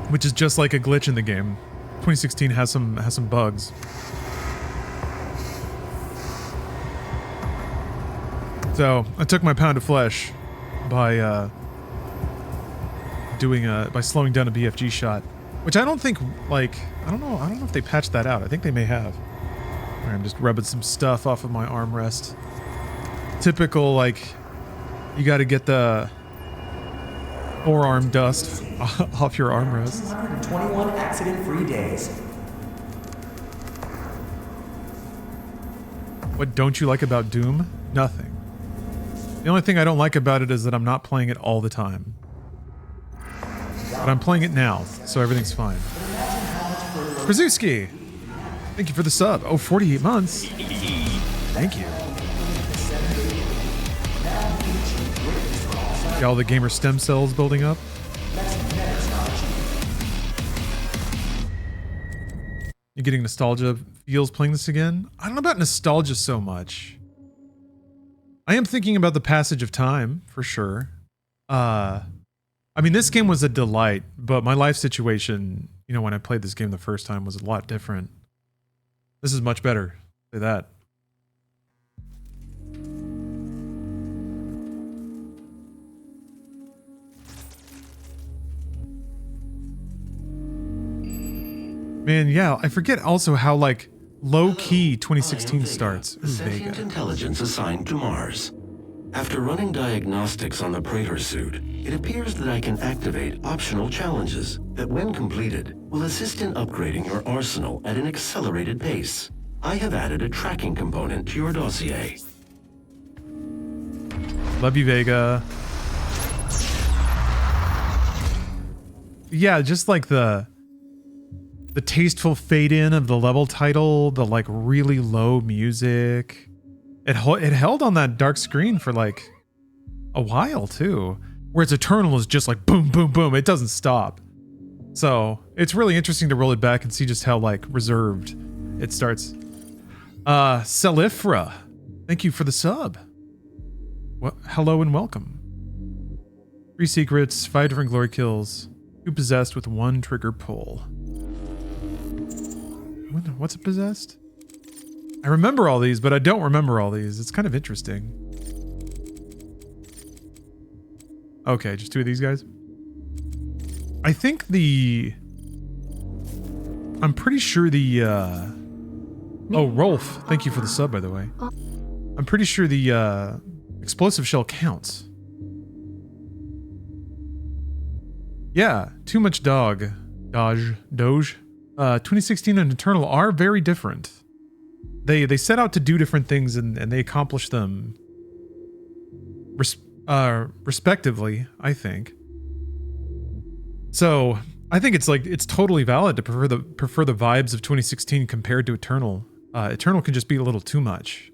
Which is just like a glitch in the game. 2016 has some bugs. So I took my pound of flesh by slowing down a BFG shot, which I don't think, like, I don't know if they patched that out. I think they may have. Right, I'm just rubbing some stuff off of my armrest. Typical, like, you got to get the forearm dust off your armrest. 221 accident-free days. What don't you like about Doom? Nothing. The only thing I don't like about it is that I'm not playing it all the time. But I'm playing it now, so everything's fine. Krasuski! Thank you for the sub. Oh, 48 months. Thank you. Got all the gamer stem cells building up. You getting nostalgia feels playing this again? I don't know about nostalgia so much. I am thinking about the passage of time, for sure. I mean, this game was a delight, but my life situation, you know, when I played this game the first time was a lot different. This is much better. Say that. Man, yeah, I forget also how, like, low-key 2016 starts. The sentient intelligence assigned to Mars. After running diagnostics on the Praetor suit, it appears that I can activate optional challenges that, when completed, will assist in upgrading your arsenal at an accelerated pace. I have added a tracking component to your dossier. Love you, Vega. Yeah, just like the tasteful fade in of the level title, the like really low music. It held on that dark screen for like a while too. Whereas Eternal is just like boom, boom, boom. It doesn't stop. So it's really interesting to roll it back and see just how like reserved it starts. Celifra, thank you for the sub. Well, hello and welcome. 3 secrets, 5 different glory kills, 2 possessed with 1 trigger pull. What's it possessed? I remember all these, but I don't remember all these. It's kind of interesting. Okay, just 2 of these guys. I think I'm pretty sure oh, Rolf, thank you for the sub, by the way. I'm pretty sure the explosive shell counts. Yeah, too much Doge. 2016 and Eternal are very different. They set out to do different things and they accomplish them respectively, I think. So I think it's totally valid to prefer the vibes of 2016 compared to Eternal. Eternal can just be a little too much.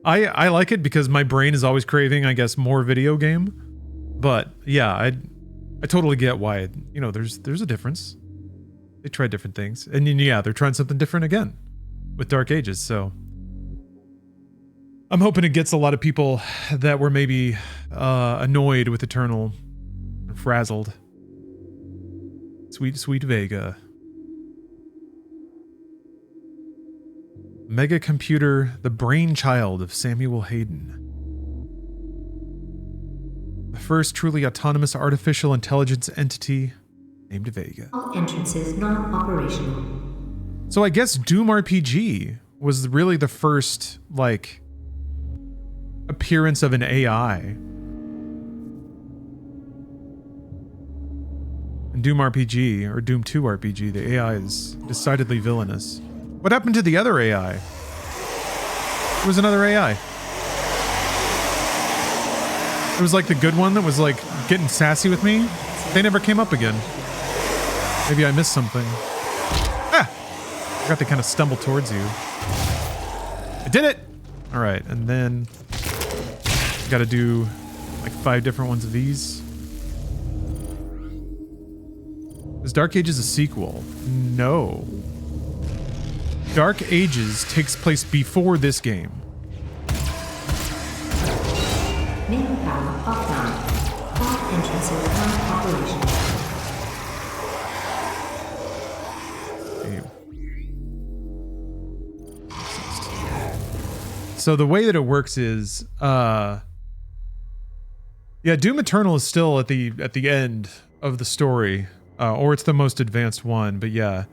I like it because my brain is always craving, I guess, more video game. But yeah, I totally get why there's a difference. They tried different things, and yeah, they're trying something different again with Dark Ages. So I'm hoping it gets a lot of people that were maybe annoyed with Eternal and frazzled. Sweet, sweet Vega. Mega computer, the brainchild of Samuel Hayden. The first truly autonomous artificial intelligence entity named Vega. All entrances not operational. So I guess Doom RPG was really the first, like, appearance of an AI. In Doom RPG, or Doom 2 RPG, the AI is decidedly villainous. What happened to the other AI? There was another AI. It was like the good one that was like getting sassy with me. They never came up again. Maybe I missed something. Ah! I forgot to kind of stumble towards you. I did it! Alright, and then gotta do like 5 different ones of these. Is Dark Ages a sequel? No. Dark Ages takes place before this game. Main power offline. All entrances not operational. So the way that it works is, yeah, Doom Eternal is still at the end of the story, or it's the most advanced one. But yeah,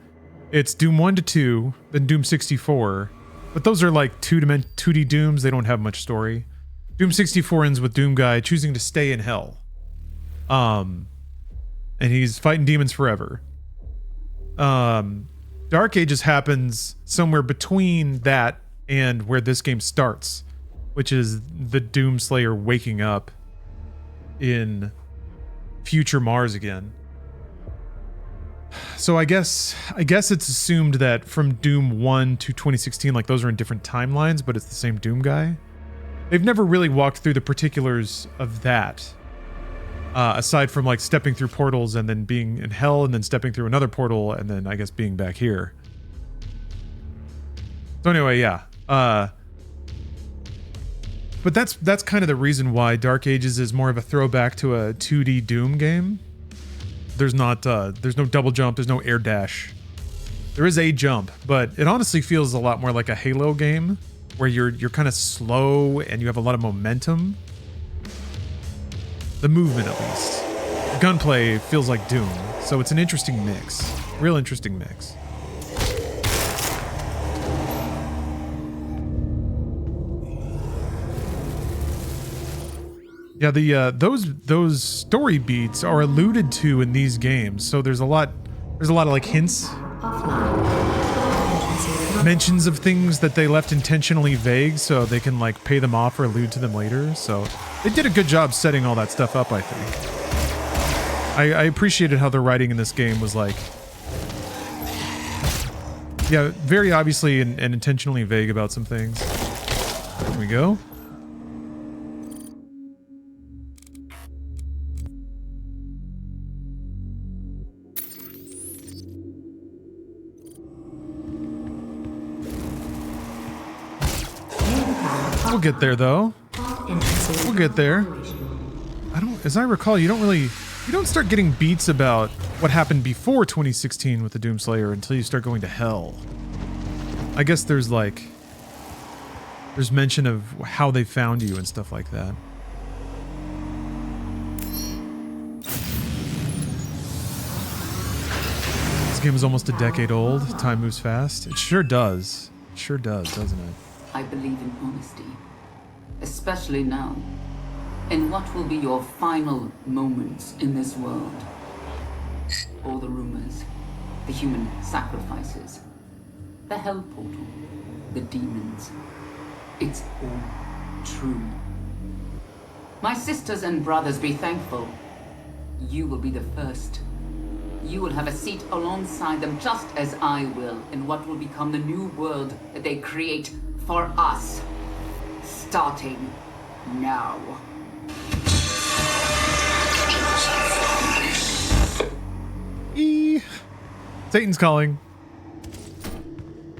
it's Doom 1 to 2, then Doom 64. But those are like 2D Dooms. They don't have much story. Doom 64 ends with Doom Guy choosing to stay in hell, and he's fighting demons forever. Dark Ages happens somewhere between that and where this game starts, which is the Doomslayer waking up in future Mars again. So I guess it's assumed that from Doom 1 to 2016, like those are in different timelines, but it's the same Doom guy. They've never really walked through the particulars of that, aside from like stepping through portals and then being in hell and then stepping through another portal and then I guess being back here. So anyway, yeah. But that's kind of the reason why Dark Ages is more of a throwback to a 2D Doom game. There's no double jump, there's no air dash. There is a jump, but it honestly feels a lot more like a Halo game where you're kind of slow and you have a lot of momentum. The movement, at least. The gunplay feels like Doom, so it's an interesting mix. Real interesting mix. Yeah, those story beats are alluded to in these games, so there's a lot of like hints. mentions of things that they left intentionally vague so they can like pay them off or allude to them later. So they did a good job setting all that stuff up, I think. I appreciated how the writing in this game was like, yeah, very obviously and intentionally vague about some things. There we go. We'll get there though. We'll get there. As I recall, you don't start getting beats about what happened before 2016 with the Doomslayer until you start going to hell. I guess there's mention of how they found you and stuff like that. This game is almost a decade old. Time moves fast. It sure does. It sure does, doesn't it? I believe in honesty, especially now, in what will be your final moments in this world. All the rumors, the human sacrifices, the hell portal, the demons. It's all true. My sisters and brothers, be thankful. You will be the first. You will have a seat alongside them, just as I will, in what will become the new world that they create for us, starting now. Satan's calling.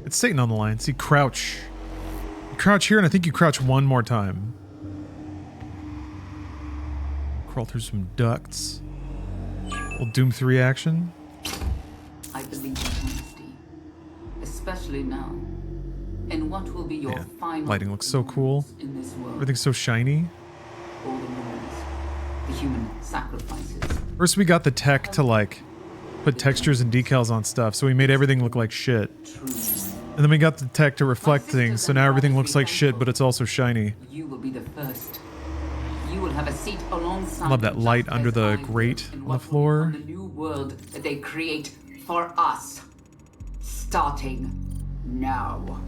It's Satan on the line. See, crouch. You crouch here, and I think you crouch one more time. Crawl through some ducts. Little Doom 3 action. I believe in honesty, especially now. And what will be your final lighting looks so cool. In this world. Everything's so shiny. All the rumors, the human sacrifices. First we got the tech to like put textures and decals on stuff, so we made everything look like shit. And then we got the tech to reflect things, so now everything looks like shit, but it's also shiny. You will be the first. You will have a seat alongside. I love that light under the grate on the floor. The new world that they create for us, starting now.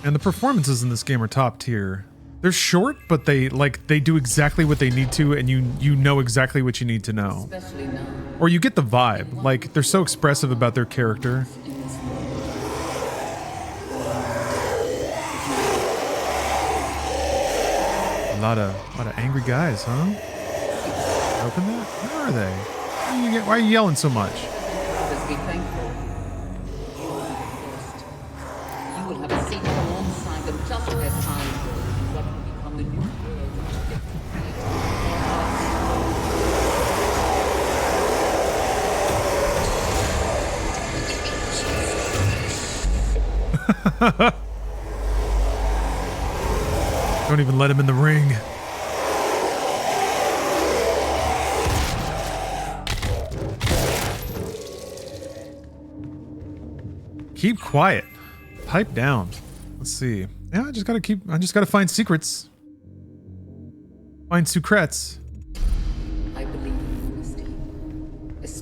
And the performances in this game are top tier. They're short, but they do exactly what they need to, and you know exactly what you need to know. Especially now. Or you get the vibe. Like, they're so expressive about their character. A lot of angry guys, huh? Open that? Where are they? Why are you yelling so much? Just be thankful. You will be the first. You will have a seat alongside them, just as I will. What will become the new world that they create. Don't even let him in the ring. Keep quiet. Pipe down. Let's see. Yeah, I just gotta find secrets. Find secrets. I believe in honesty.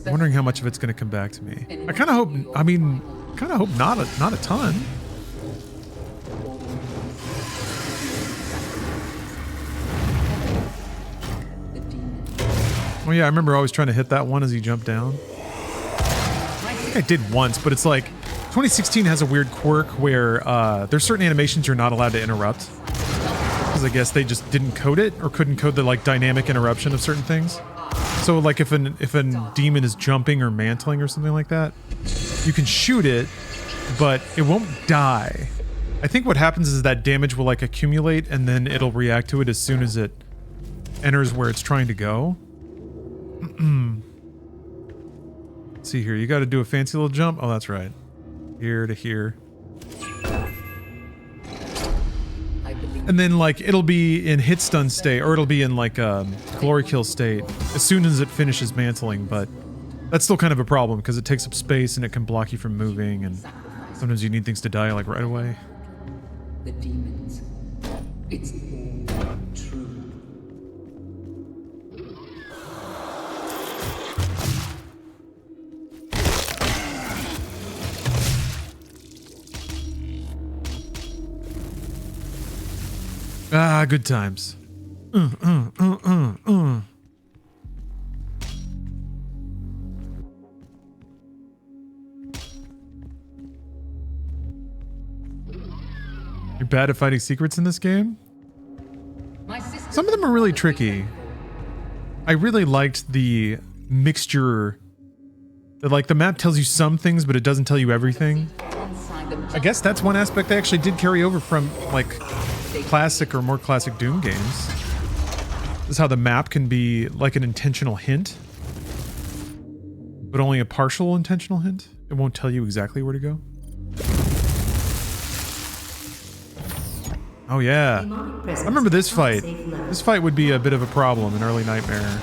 I'm wondering how much of it's gonna come back to me. I kinda hope not a ton. Oh yeah, I remember always trying to hit that one as he jumped down. I think I did once, but it's like 2016 has a weird quirk where there's certain animations you're not allowed to interrupt. Because I guess they just didn't code it or couldn't code the like dynamic interruption of certain things. So like if a demon is jumping or mantling or something like that, you can shoot it, but it won't die. I think what happens is that damage will like accumulate and then it'll react to it as soon as it enters where it's trying to go. Let's see here, you got to do a fancy little jump. Oh, that's right. Here to here. And then like it'll be in hit stun state, or it'll be in like glory kill state as soon as it finishes mantling, but that's still kind of a problem because it takes up space and it can block you from moving, and sometimes you need things to die like right away. The demons. It's all true. Ah, good times. You're bad at finding secrets in this game? Some of them are really tricky. I really liked the mixture that, like, the map tells you some things, but it doesn't tell you everything. I guess that's one aspect they actually did carry over from, like, classic or more classic Doom games. This is how the map can be like an intentional hint, but only a partial intentional hint. It won't tell you exactly where to go. Oh yeah, I remember this fight. This fight would be a bit of a problem in early Nightmare.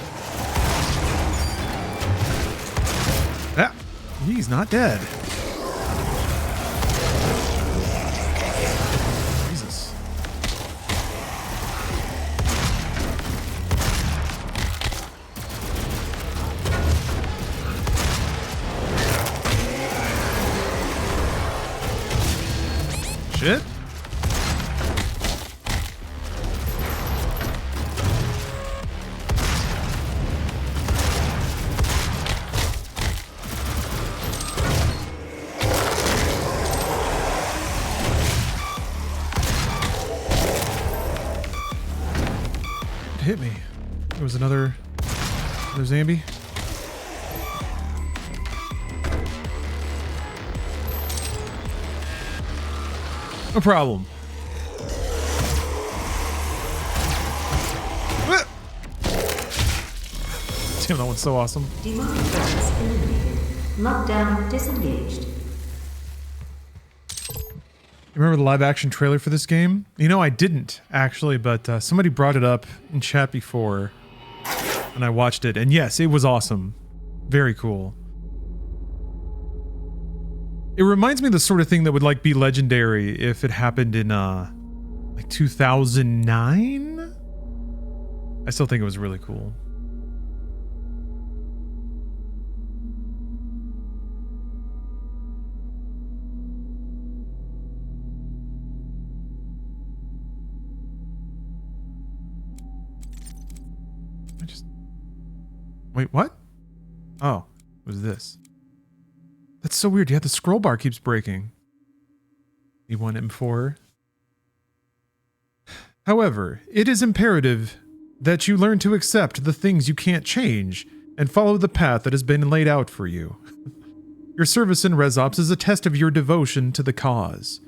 Ah, he's not dead. Jesus. Shit. Hit me. There was another zombie. No problem. Damn, that one's so awesome. Demonic presence eliminated. Lockdown disengaged. Remember the live action trailer for this game? You know, I didn't actually, but somebody brought it up in chat before and I watched it. And yes, it was awesome. Very cool. It reminds me of the sort of thing that would like be legendary if it happened in like 2009. I still think it was really cool. Wait, what? Oh, it was this. That's so weird. Yeah, the scroll bar keeps breaking. E1, M4. However, it is imperative that you learn to accept the things you can't change and follow the path that has been laid out for you. Your service in ResOps is a test of your devotion to the cause.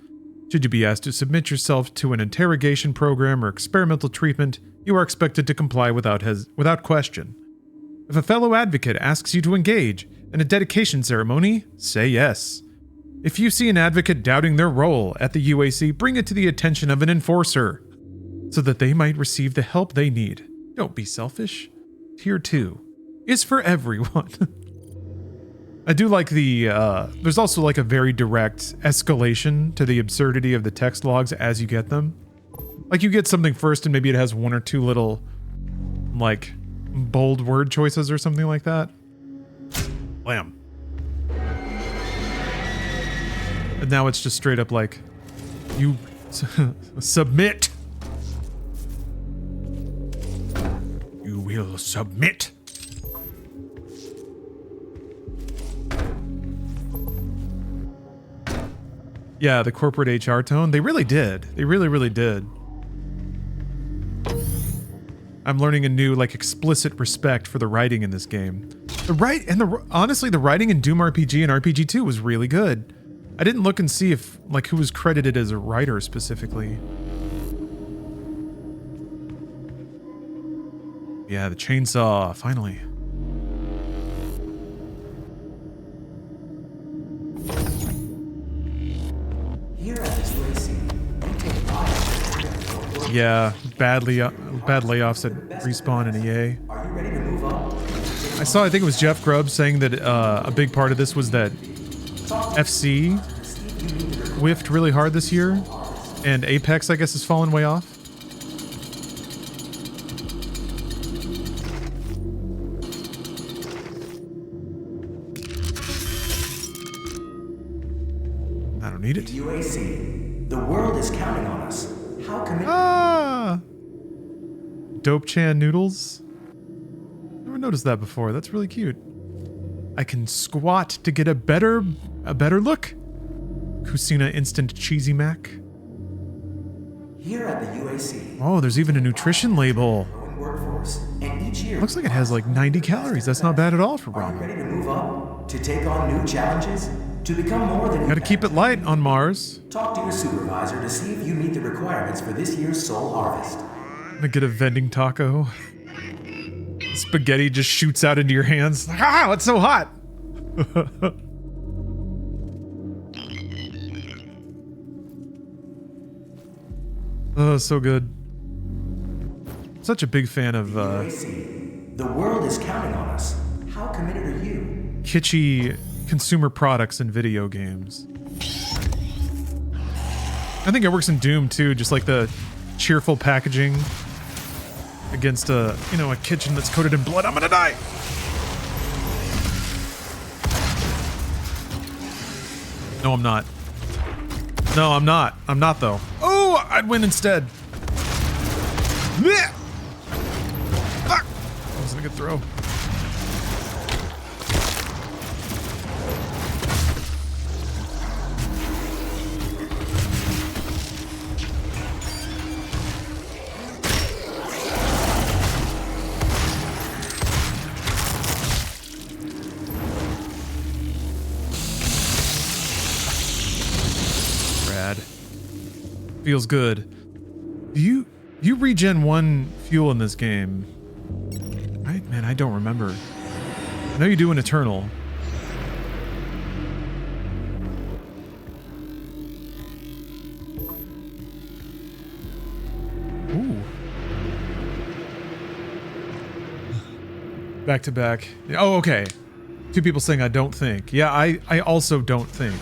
Should you be asked to submit yourself to an interrogation program or experimental treatment, you are expected to comply without question. If a fellow advocate asks you to engage in a dedication ceremony, say yes. If you see an advocate doubting their role at the UAC, bring it to the attention of an enforcer so that they might receive the help they need. Don't be selfish. Tier 2 is for everyone. I do like the, there's also like a very direct escalation to the absurdity of the text logs as you get them. Like you get something first and maybe it has one or two little, like, bold word choices or something like that. Blam. And now it's just straight up like, you submit. You will submit. Yeah, the corporate HR tone, they really did. They really, really did. I'm learning a new, like, explicit respect for the writing in this game. Honestly, the writing in Doom RPG and RPG 2 was really good. I didn't look and see if, like, who was credited as a writer specifically. Yeah, the chainsaw, finally. Here at this racing, we take pride. Yeah, bad layoffs at Respawn and EA. Are you ready to move on? I think it was Jeff Grubb saying that a big part of this was that FC whiffed really hard this year, and Apex, I guess, has fallen way off. I don't need it. UAC, the world is counting on us. how committed... Ah! Dope Chan noodles. Never noticed that before. That's really cute. I can squat to get a better look. Kusina Instant Cheesy Mac. Here at the UAC... Oh, there's even a nutrition label. growing workforce, and each year... Looks like it has like 90 calories. That's not bad at all for Are you ramen. ready to move up? To take on new challenges? To become more than... Gotta keep it light on Mars. Talk to your supervisor to see if you meet the requirements for this year's Soul Harvest. I'm gonna get a vending taco. Spaghetti just shoots out into your hands. Like, ah, it's so hot. Oh, so good. Such a big fan of UAC, the world is counting on us. How committed are you? kitschy consumer products and video games. I think it works in Doom too, just like the cheerful packaging against a kitchen that's coated in blood. I'm gonna die. No, I'm not. No, I'm not. I'm not though. Oh, I'd win instead. Blech! Fuck! That wasn't a good throw. Feels good. You regen 1 fuel in this game. Man, I don't remember. I know you do in Eternal. Ooh. Back to back. Oh, okay. 2 people saying I don't think. Yeah, I also don't think.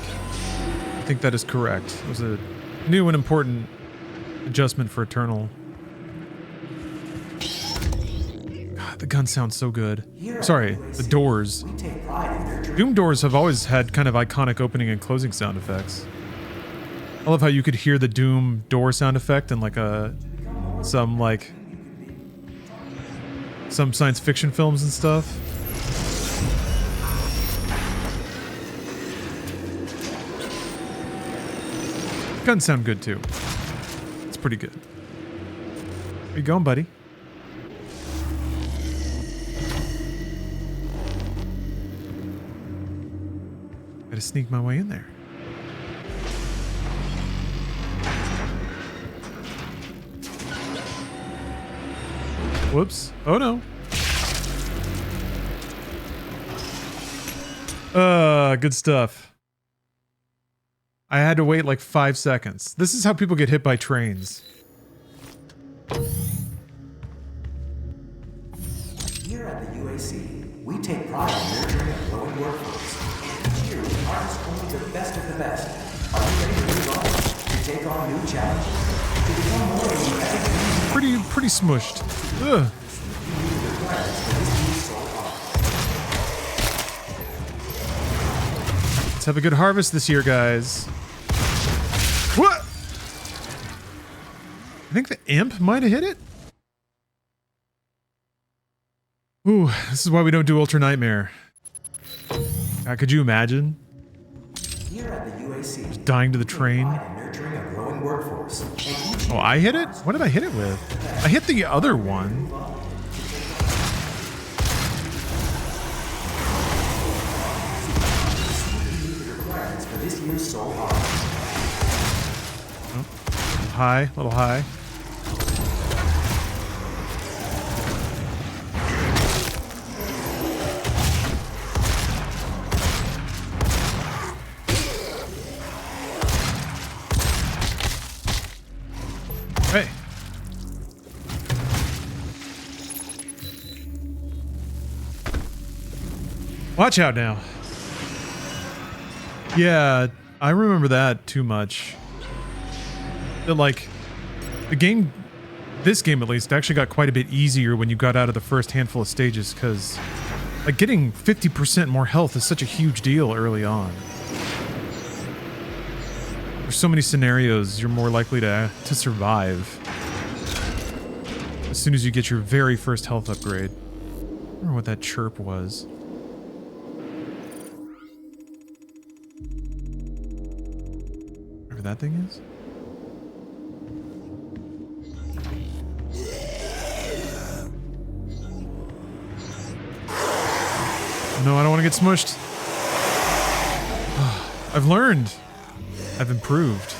I think that is correct. It was a new and important adjustment for Eternal. God, the gun sounds so good. Sorry, the doors. Doom doors have always had kind of iconic opening and closing sound effects. I love how you could hear the Doom door sound effect in like some science fiction films and stuff. Guns sound good too. It's pretty good. Where you going, buddy? Gotta sneak my way in there. Whoops. Oh no. Good stuff. I had to wait like 5 seconds. This is how people get hit by trains. Here at the UAC, we take pride in nurturing a growing workforce. Each year, we harvest only the best of the best. Are you ready to move on? To take on new challenges? To become more than you ever dreamed? Pretty smushed. Ugh. Let's have a good harvest this year, guys. What? I think the imp might have hit it. Ooh, this is why we don't do Ultra Nightmare. God, could you imagine? Here at the UAC, just dying to the train. nurturing a growing workforce. Oh, I hit it? What did I hit it with? I hit the other one. For this year's Soul Harvest. High, little high. Hey. Watch out now. Yeah, I remember that too much. That like this game at least actually got quite a bit easier when you got out of the first handful of stages, because like getting 50% more health is such a huge deal early on. There's so many scenarios you're more likely to survive as soon as you get your very first health upgrade. I don't remember what that chirp was. Whatever that thing is. No, I don't want to get smushed. I've learned. I've improved.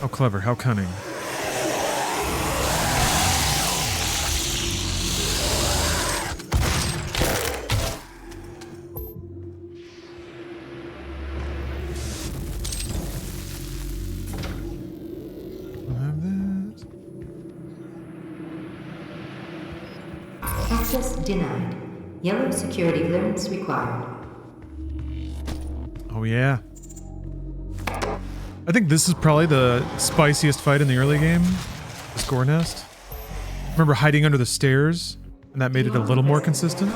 How clever, how cunning. Access denied. Yellow security clearance required. Oh yeah. I think this is probably the spiciest fight in the early game. The score nest. Remember hiding under the stairs? And that made it a little more consistent?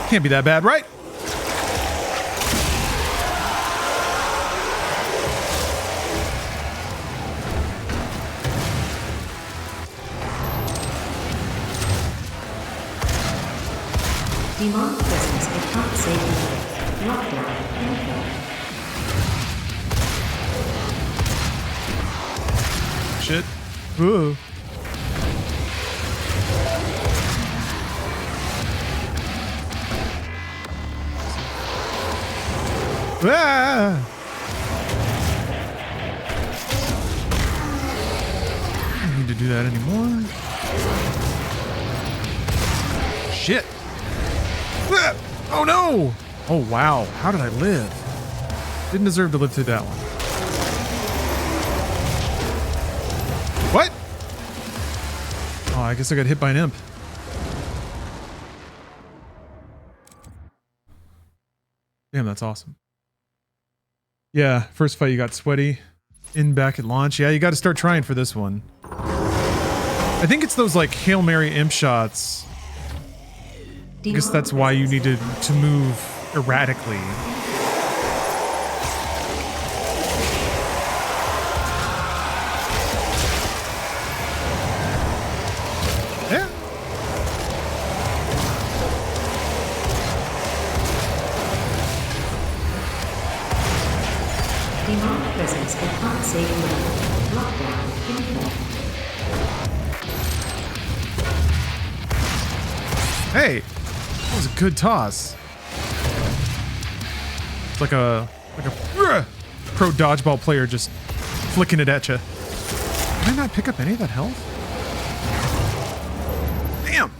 Can't be that bad, right? Demonic presence is not safe. Lockdown. Info. Shit. Ooh. Ah! I don't need to do that anymore. Shit. Ah! Oh no! Oh wow, how did I live? Didn't deserve to live through that one. What? Oh, I guess I got hit by an imp. Damn, that's awesome. Yeah, first fight you got sweaty. In back at launch. Yeah, you got to start trying for this one. I think it's those like Hail Mary imp shots. I guess that's why you need to move erratically. Yeah. Demonic presence at unsafe level. Lockdown. Info. Hey, that was a good toss. It's like a pro dodgeball player just flicking it at you. Did I not pick up any of that health? Damn.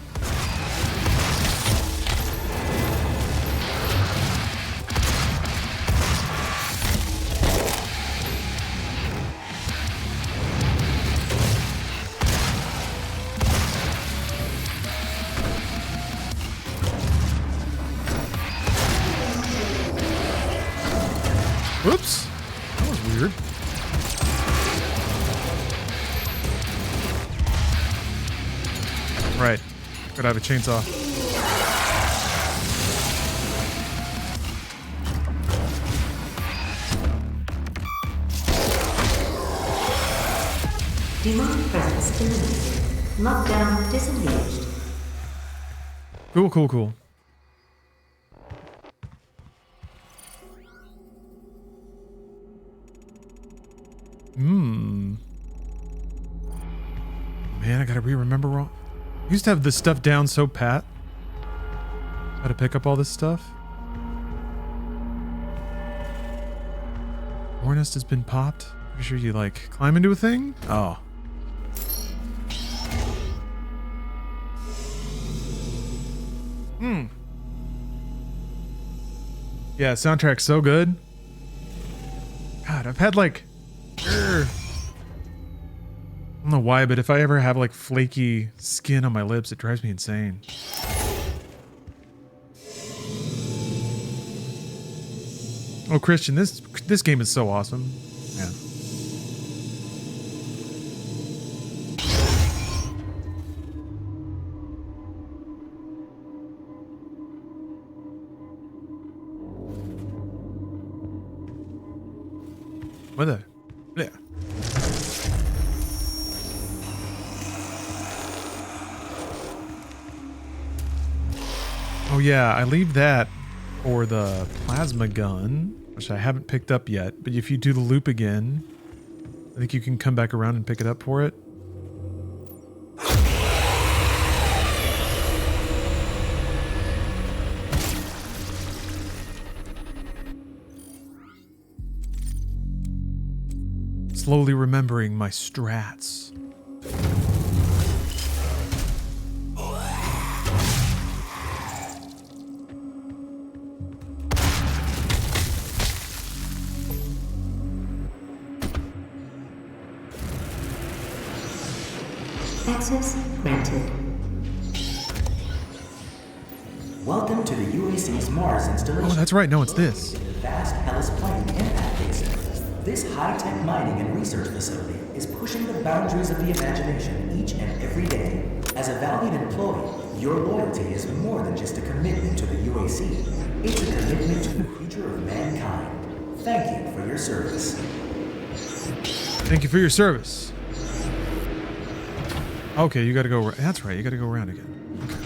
Whoops. That was weird. Right. Gotta have a chainsaw. Demonic presence eliminated. Lockdown disengaged. Cool, cool, cool. Man, I gotta re-remember wrong. I used to have this stuff down so pat. How to pick up all this stuff. Hornest has been popped. Pretty sure you like climb into a thing? Oh. Yeah, soundtrack's so good. God, I've had like I don't know why, but if I ever have like flaky skin on my lips, it drives me insane. Oh, Christian, this game is so awesome. Yeah. What the? Yeah. Oh yeah, I leave that for the plasma gun, which I haven't picked up yet. But if you do the loop again, I think you can come back around and pick it up for it. Slowly remembering my strats. Access granted. Welcome to the UAC's Mars installation. Oh, that's right. No, it's this. In the vast Hellas Plain impact basin. This high-tech mining and research facility is pushing the boundaries of the imagination each and every day. As a valued employee, your loyalty is more than just a commitment to the UAC. It's a commitment to the future of mankind. Thank you for your service. Thank you for your service. Okay, you gotta go. That's right. You gotta go around again. Okay.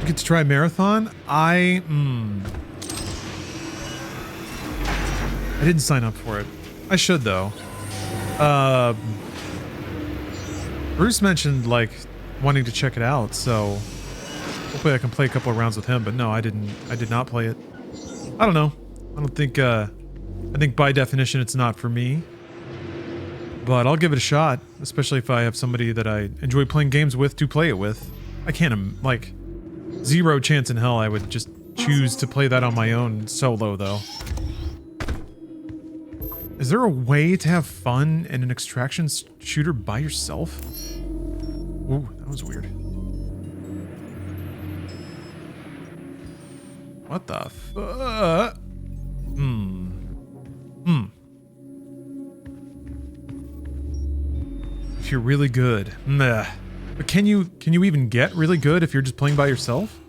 You get to try marathon. I didn't sign up for it. I should though. Bruce mentioned like wanting to check it out, so hopefully I can play a couple of rounds with him. But no, I didn't. I did not play it. I don't know. I don't think. I think by definition it's not for me. But I'll give it a shot, especially if I have somebody that I enjoy playing games with to play it with. I can't, like, zero chance in hell I would just choose to play that on my own solo, though. Is there a way to have fun in an extraction shooter by yourself? Ooh, that was weird. What the fuck? If you're really good. Meh. But can you even get really good if you're just playing by yourself?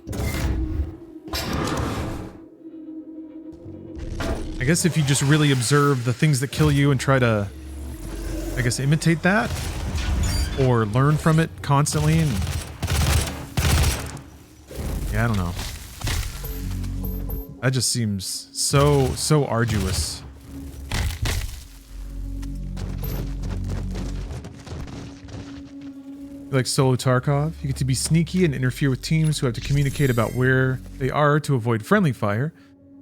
I guess if you just really observe the things that kill you and try to, I guess, imitate that or learn from it constantly. And yeah, I don't know. That just seems so arduous. Like Solo Tarkov, you get to be sneaky and interfere with teams who have to communicate about where they are to avoid friendly fire.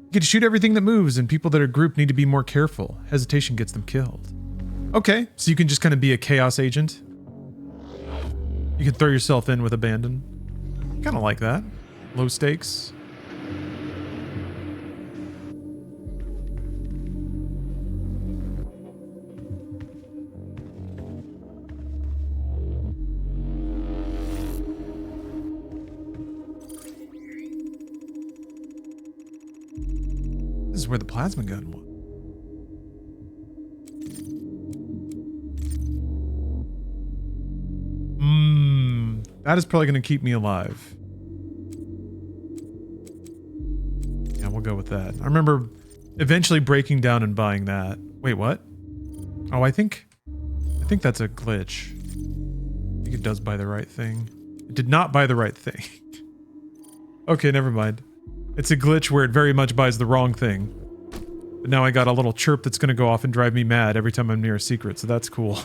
You get to shoot everything that moves, and people that are grouped need to be more careful. Hesitation gets them killed. Okay, so you can just kind of be a chaos agent. You can throw yourself in with abandon. Kind of like that. Low stakes. This is where the plasma gun was. That is probably going to keep me alive. Yeah, we'll go with that. I remember eventually breaking down and buying that. Wait, what? Oh, I think that's a glitch. I think it does buy the right thing. It did not buy the right thing. Okay, never mind. It's a glitch where it very much buys the wrong thing. But now I got a little chirp that's going to go off and drive me mad every time I'm near a secret, so that's cool.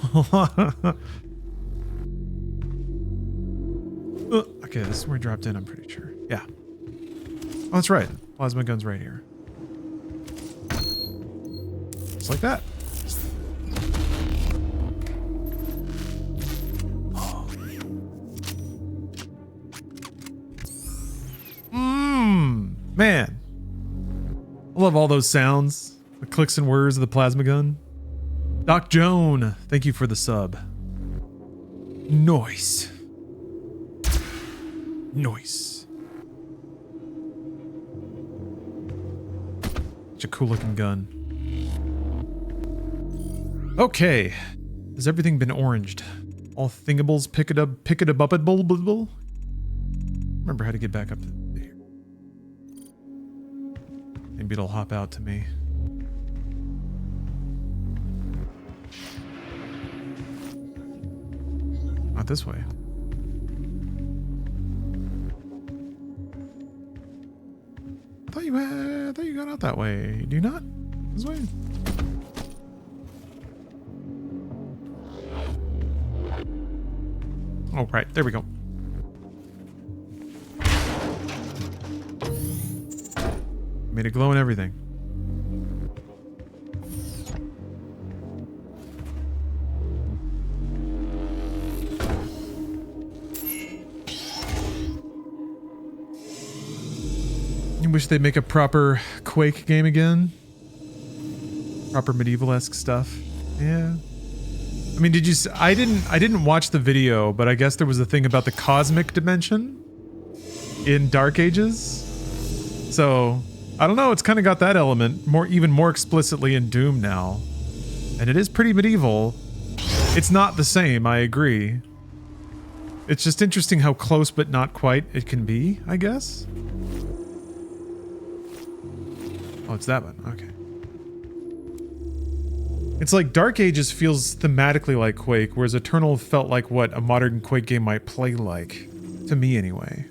Okay, this is where I dropped in, I'm pretty sure. Yeah. Oh, that's right. Plasma gun's right here. Just like that. Man. I love all those sounds. The clicks and whirs of the plasma gun. Doc Joan, thank you for the sub. Nice. Nice. Such a cool looking gun. Okay. Has everything been oranged? All thingables, pick it up, bubbable. Remember how to get back up here. And maybe it'll hop out to me. Not this way. I thought you got out that way. Do you not? This way? Oh, right. There we go. Made it glow and everything. You wish they'd make a proper Quake game again? Proper medieval-esque stuff. Yeah. I mean, I didn't watch the video, but I guess there was a thing about the cosmic dimension in Dark Ages. So, I don't know, it's kind of got that element even more explicitly in Doom now. And it is pretty medieval. It's not the same, I agree. It's just interesting how close but not quite it can be, I guess. Oh, it's that one. Okay. It's like Dark Ages feels thematically like Quake, whereas Eternal felt like what a modern Quake game might play like. To me, anyway.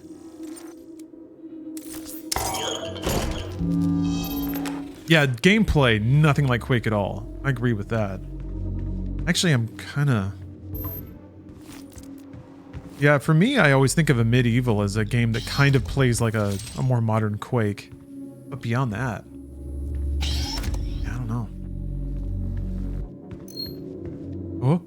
Yeah, gameplay, nothing like Quake at all. I agree with that. Actually, I'm kind of... Yeah, for me, I always think of a Medieval as a game that kind of plays like a more modern Quake. But beyond that... Yeah, I don't know. Oh?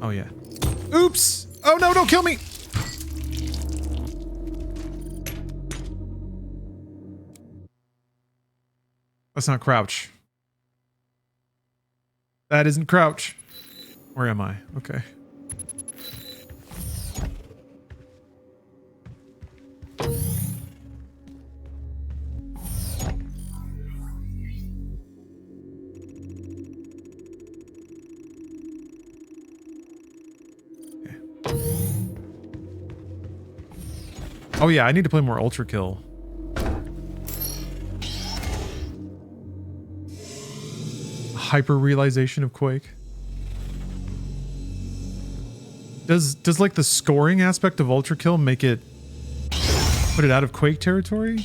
Oh, yeah. Oops! Oh, no, don't kill me! That's not crouch. That isn't crouch. Where am I? Okay. Oh yeah, I need to play more Ultra Kill. Hyper realization of Quake. Does like the scoring aspect of Ultra Kill make it put it out of Quake territory?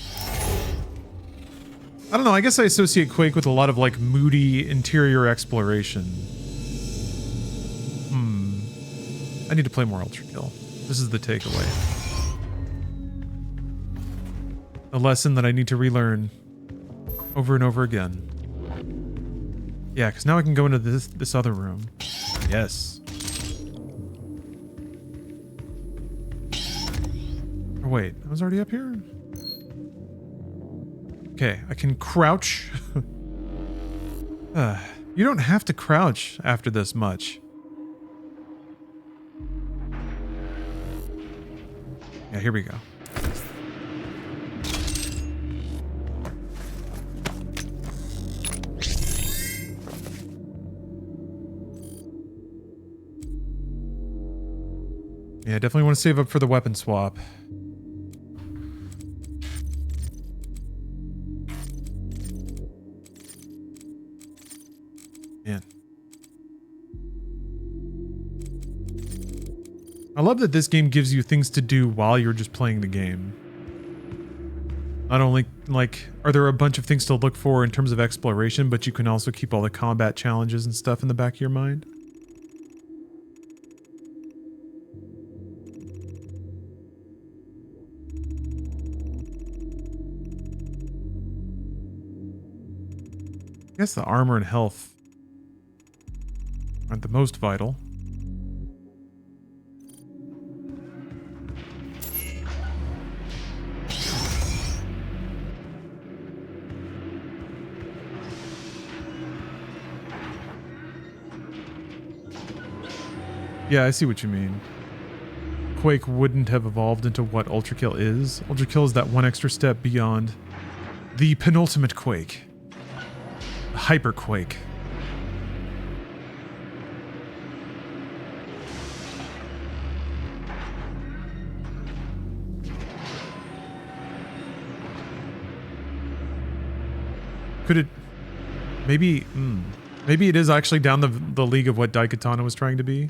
I don't know, I guess I associate Quake with a lot of like moody interior exploration. I need to play more Ultra Kill. This is the takeaway. A lesson that I need to relearn over and over again. Yeah, because now I can go into this other room. Yes. Oh, wait, I was already up here? Okay, I can crouch. You don't have to crouch after this much. Yeah, here we go. Yeah, definitely want to save up for the weapon swap. Man. I love that this game gives you things to do while you're just playing the game. Not only, like, are there a bunch of things to look for in terms of exploration, but you can also keep all the combat challenges and stuff in the back of your mind. I guess the armor and health aren't the most vital. Yeah, I see what you mean. Quake wouldn't have evolved into what Ultra Kill is. Ultra Kill is that one extra step beyond the penultimate Quake. Hyper Quake. Could it... Maybe... maybe it is actually down the league of what Daikatana was trying to be.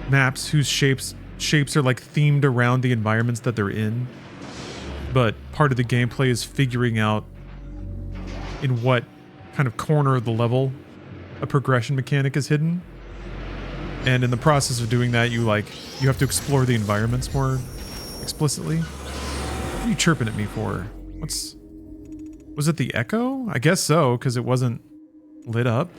Maps whose shapes are like themed around the environments that they're in. But part of the gameplay is figuring out in what kind of corner of the level a progression mechanic is hidden. And in the process of doing that, you have to explore the environments more explicitly. What are you chirping at me for? Was it the echo? I guess so, because it wasn't lit up.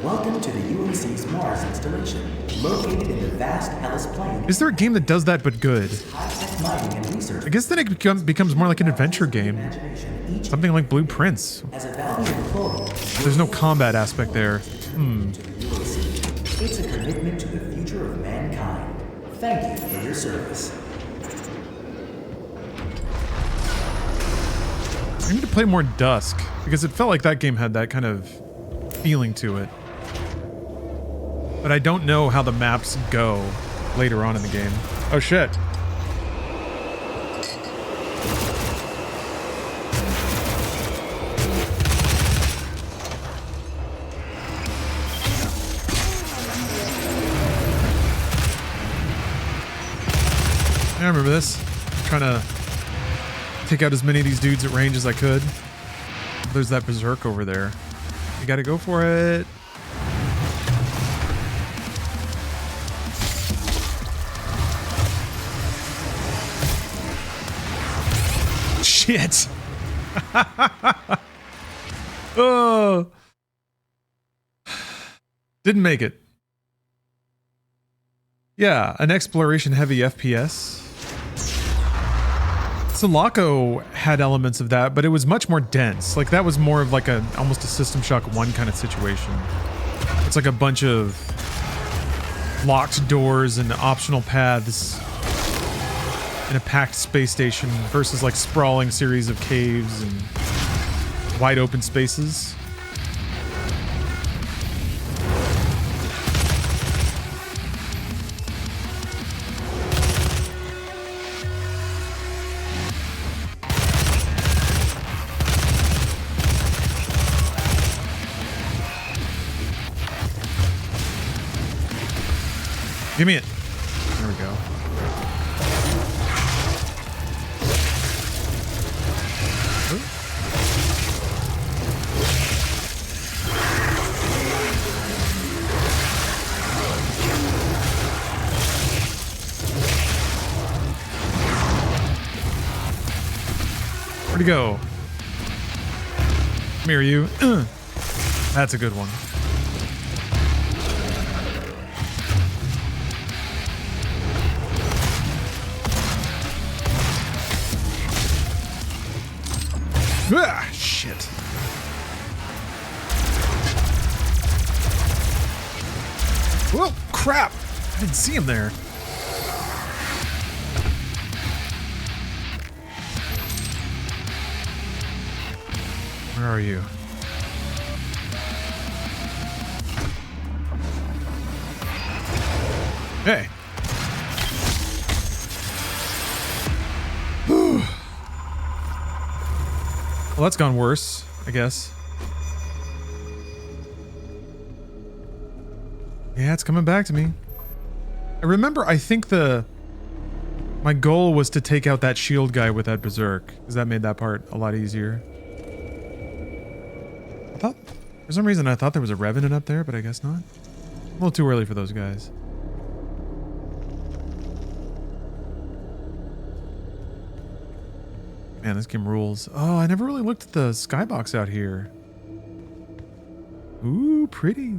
Welcome to the UAC's Mars installation, located in the vast Hellas Plain. Is there a game that does that but good? High-tech mining and research. I guess then it becomes more like an adventure game. Something like Blue Prince. As a valued employee, There's no combat aspect there. it's a commitment to the future of mankind. Thank you for your service. I need to play more Dusk, because it felt like that game had that kind of feeling to it. But I don't know how the maps go later on in the game. Oh shit. I remember this. Trying to take out as many of these dudes at range as I could. There's that berserk over there. You gotta go for it. Shit. Oh. Didn't make it. Yeah, an exploration heavy FPS. Sulaco had elements of that, but it was much more dense. Like that was more of like almost a System Shock 1 kind of situation. It's like a bunch of locked doors and optional paths in a packed space station versus like sprawling series of caves and wide open spaces. Give me it. There we go. Where'd he go? Come here, you. That's a good one. Ah, shit. Whoa, crap. I didn't see him there. Where are you? Hey. Well, that's gone worse, I guess. Yeah, it's coming back to me. I remember, I think my goal was to take out that shield guy with that berserk, because that made that part a lot easier. For some reason I thought there was a revenant up there, but I guess not. A little too early for those guys. Man, this game rules. Oh, I never really looked at the skybox out here. Ooh, pretty.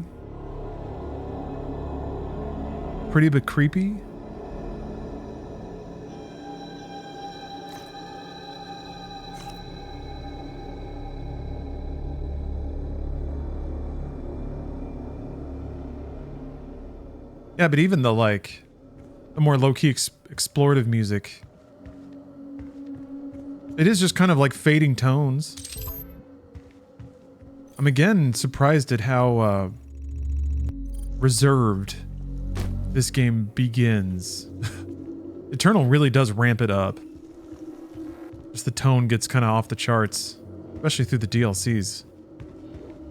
Pretty but creepy. Yeah, but even the more low-key explorative music, it is just kind of like fading tones. I'm again surprised at how reserved this game begins. Eternal really does ramp it up. Just the tone gets kind of off the charts, especially through the DLCs.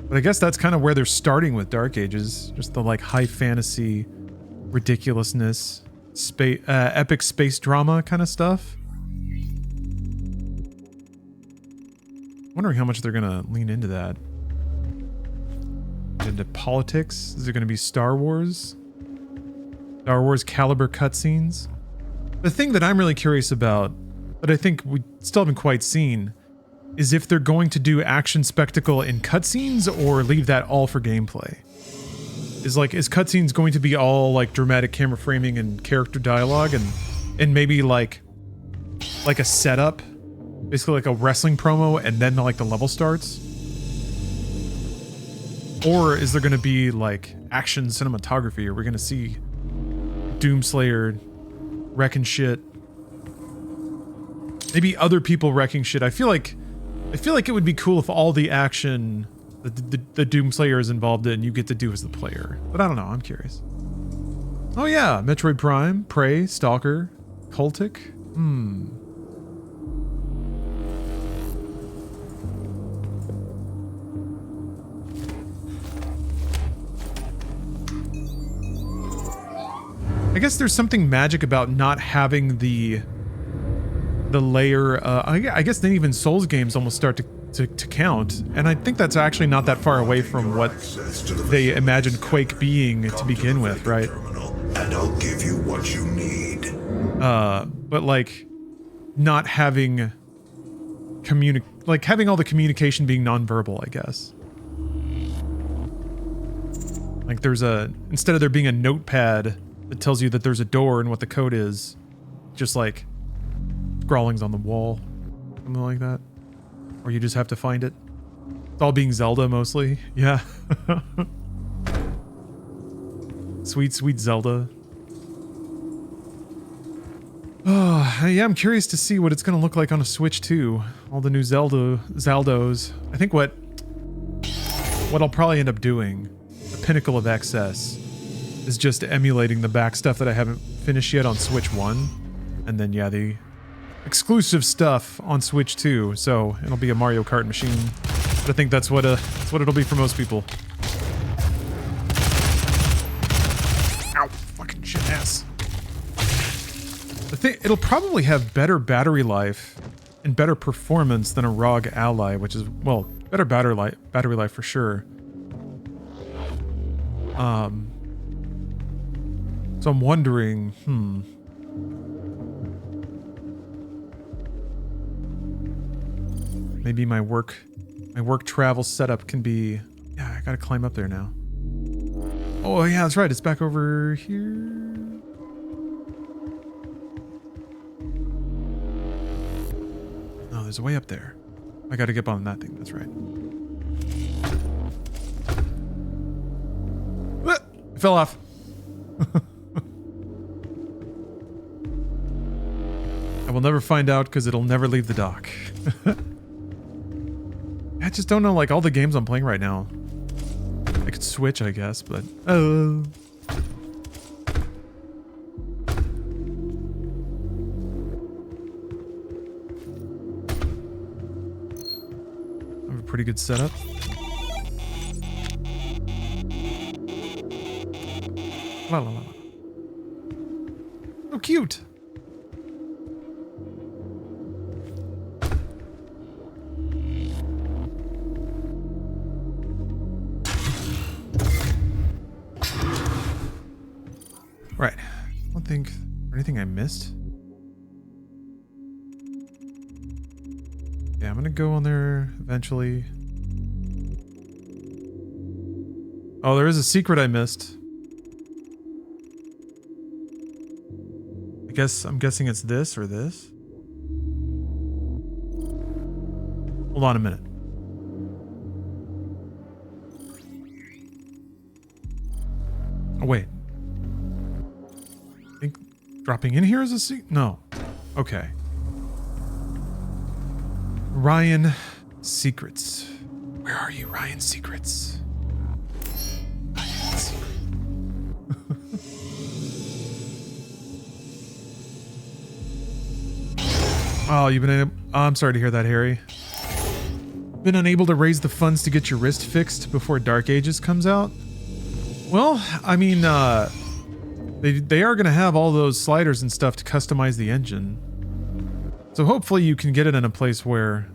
But I guess that's kind of where they're starting with Dark Ages. Just the like high fantasy ridiculousness, epic space drama kind of stuff. Wondering how much they're gonna lean into that. Into politics? Is it gonna be Star Wars? Star Wars caliber cutscenes? The thing that I'm really curious about, that I think we still haven't quite seen, is if they're going to do action spectacle in cutscenes or leave that all for gameplay. Is cutscenes going to be all like dramatic camera framing and character dialogue and maybe like a setup? Basically like a wrestling promo and then like the level starts? Or is there going to be like action cinematography? Are we going to see Doomslayer wrecking shit? Maybe other people wrecking shit. I feel like it would be cool if all the action the Doomslayer is involved in you get to do as the player. But I don't know, I'm curious. Oh yeah, Metroid Prime, Prey, Stalker, Cultic. I guess there's something magic about not having the layer. I guess then even Souls games almost start to count, and I think that's actually not that far away from what they imagined Quake being to begin with, right? And I'll give you what you need. But like not having having all the communication being nonverbal, I guess. Like instead of there being a notepad that tells you that there's a door and what the code is, just like scrawlings on the wall, something like that. Or you just have to find it. It's all being Zelda mostly. Yeah. Sweet, sweet Zelda. Oh, yeah, I'm curious to see what it's going to look like on a Switch too. All the new Zaldos. I think what I'll probably end up doing, the pinnacle of excess, is just emulating the back stuff that I haven't finished yet on Switch 1. And then, yeah, the exclusive stuff on Switch 2. So it'll be a Mario Kart machine. But I think that's what it'll be for most people. Ow, fucking shit ass. It'll probably have better battery life and better performance than a ROG Ally, which is, well, better battery life for sure. So I'm wondering, maybe my work travel setup can be, yeah, I gotta climb up there now. Oh yeah, that's right, it's back over here. No, there's a way up there. I gotta get on that thing, that's right. It fell off. I will never find out because it'll never leave the dock. I just don't know, like, all the games I'm playing right now. I could switch, I guess, but... I have a pretty good setup. La la la. Oh, cute! Right. I don't think anything I missed. Yeah, I'm gonna go on there eventually. Oh, there is a secret I missed. I'm guessing it's this or this. Hold on a minute. Oh, wait. I think dropping in here is a secret? No. Okay. Ryan Secrets. Where are you, Ryan Secrets? Ryan Secrets. Oh, I'm sorry to hear that, Harry. Been unable to raise the funds to get your wrist fixed before Dark Ages comes out? Well, I mean, they are going to have all those sliders and stuff to customize the engine. So hopefully you can get it in a place where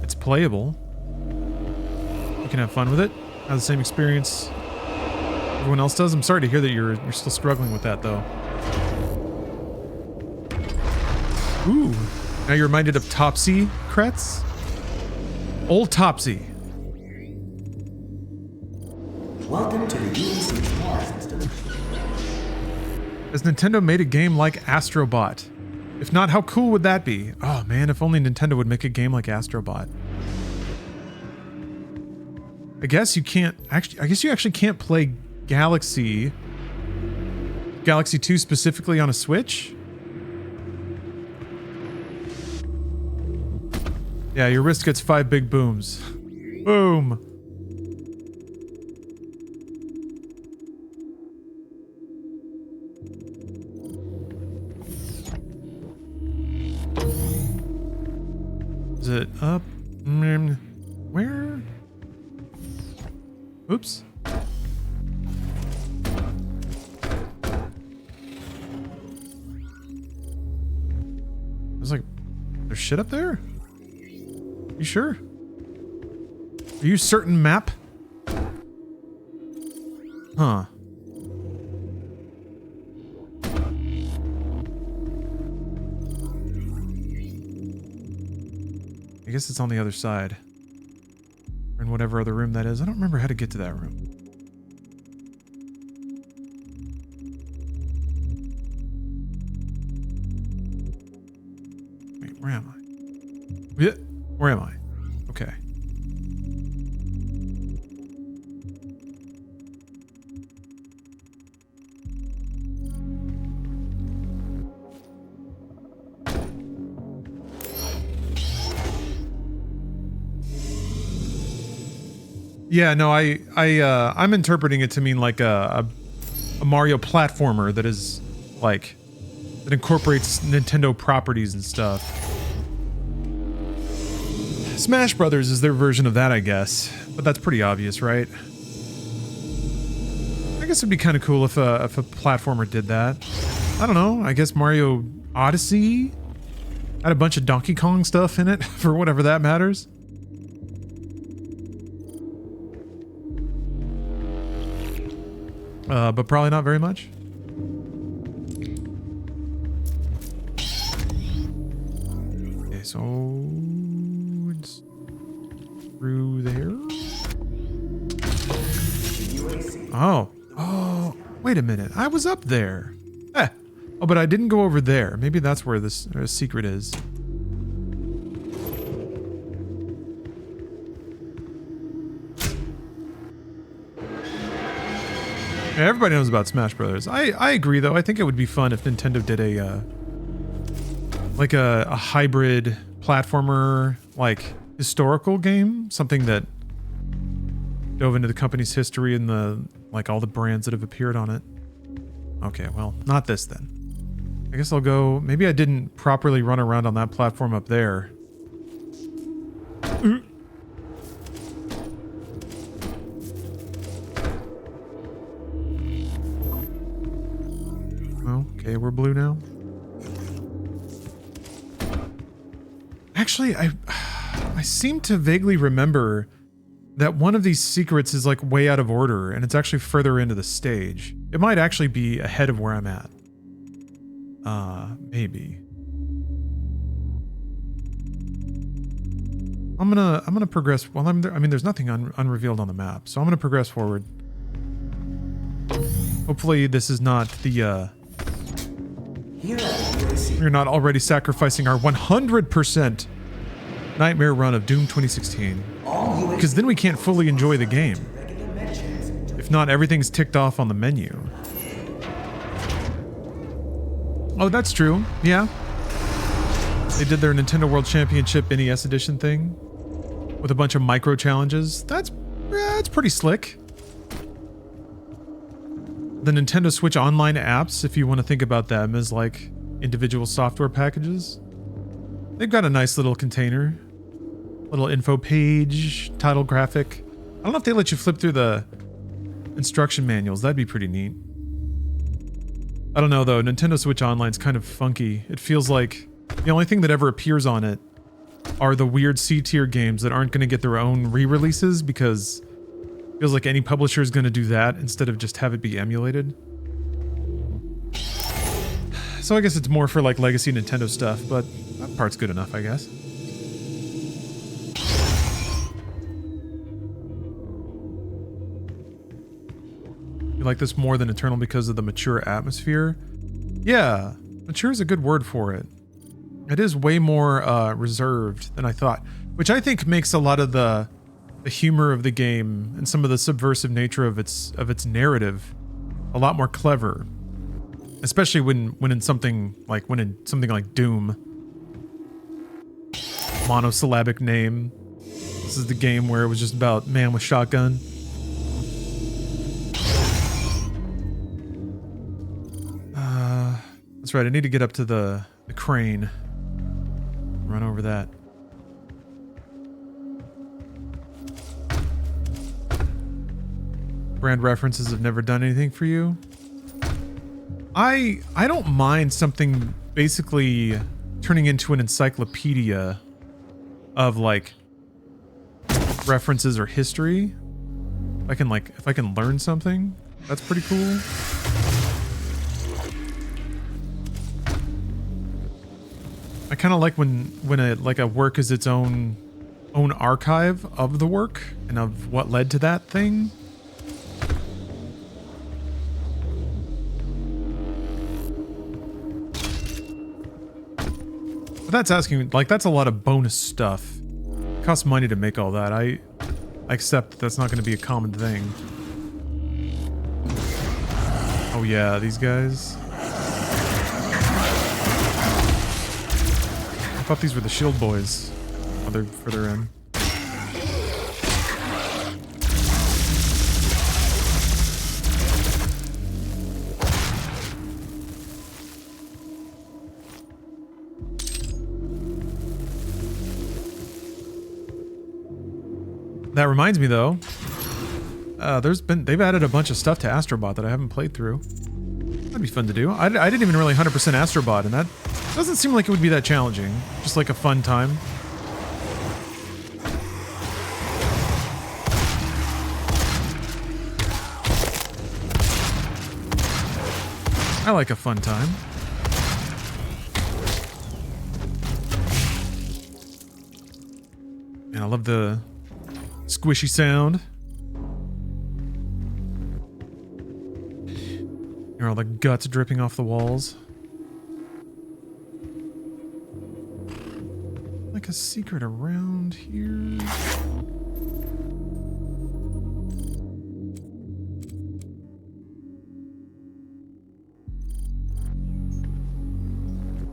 it's playable. You can have fun with it. Have the same experience everyone else does. I'm sorry to hear that you're still struggling with that, though. Ooh, now you're reminded of Topsy, Kretz? Old Topsy. Welcome to the UAC Mars system. Has Nintendo made a game like Astrobot? If not, how cool would that be? Oh man, if only Nintendo would make a game like Astrobot. I guess you actually can't play Galaxy 2 specifically on a Switch? Yeah, your wrist gets 5 big booms. Boom. Is it up? Where? Oops. There's shit up there? You sure? Are you certain, map? Huh. I guess it's on the other side. Or in whatever other room that is. I don't remember how to get to that room. Wait, where am I? Yeah. Where am I? Okay. Yeah, no, I'm interpreting it to mean like a Mario platformer that is like that incorporates Nintendo properties and stuff. Smash Brothers is their version of that, I guess, but that's pretty obvious, right? I guess it'd be kind of cool if a platformer did that. I don't know. I guess Mario Odyssey had a bunch of Donkey Kong stuff in it for whatever that matters. But probably not very much. Okay, so it's through there. Oh, wait a minute. I was up there. Oh, but I didn't go over there. Maybe that's where this secret is. Everybody knows about Smash Brothers. I agree, though. I think it would be fun if Nintendo did a hybrid platformer, like historical game, something that dove into the company's history and all the brands that have appeared on it. Okay, well, not this then. I guess I'll go. Maybe I didn't properly run around on that platform up there. Okay, we're blue now. Actually, I seem to vaguely remember that one of these secrets is like way out of order and it's actually further into the stage. It might actually be ahead of where I'm at. Maybe. I'm gonna progress. Well, I'm there. I mean, there's nothing unrevealed on the map, so I'm gonna progress forward. Hopefully this is not the we're not already sacrificing our 100% nightmare run of Doom 2016. Because then we can't fully enjoy the game. If not, everything's ticked off on the menu. Oh, that's true. Yeah. They did their Nintendo World Championship NES edition thing with a bunch of micro challenges. That's pretty slick. The Nintendo Switch Online apps, if you want to think about them as like individual software packages, They've got a nice little container. Little info page, title graphic. I don't know if they let you flip through the instruction manuals. That'd be pretty neat. I don't know though, Nintendo Switch Online's kind of funky. It feels like the only thing that ever appears on it are the weird C-tier games that aren't going to get their own re-releases because it feels like any publisher is going to do that instead of just have it be emulated. So I guess it's more for like legacy Nintendo stuff, but that part's good enough, I guess. You like this more than Eternal because of the mature atmosphere? Yeah, mature is a good word for it. It is way more reserved than I thought, which I think makes a lot of the humor of the game and some of the subversive nature of its narrative a lot more clever. Especially when in something like Doom. Monosyllabic name. This is the game where it was just about man with shotgun. That's right, I need to get up to the crane. Run over that. Brand references have never done anything for you. I don't mind something basically turning into an encyclopedia of like references or history. If I can learn something, that's pretty cool. I kind of like when a work is its own archive of the work and of what led to that thing. But that's asking, like, that's a lot of bonus stuff. It costs money to make all that. I accept that that's not going to be a common thing. Oh yeah, these guys. I thought these were the shield boys. Oh, they're further in. That reminds me though, they've added a bunch of stuff to Astrobot that I haven't played through. That'd be fun to do. I didn't even really 100% Astrobot, and that doesn't seem like it would be that challenging. Just like a fun time. I like a fun time. And I love the squishy sound. Here are all the guts dripping off the walls. Like a secret around here.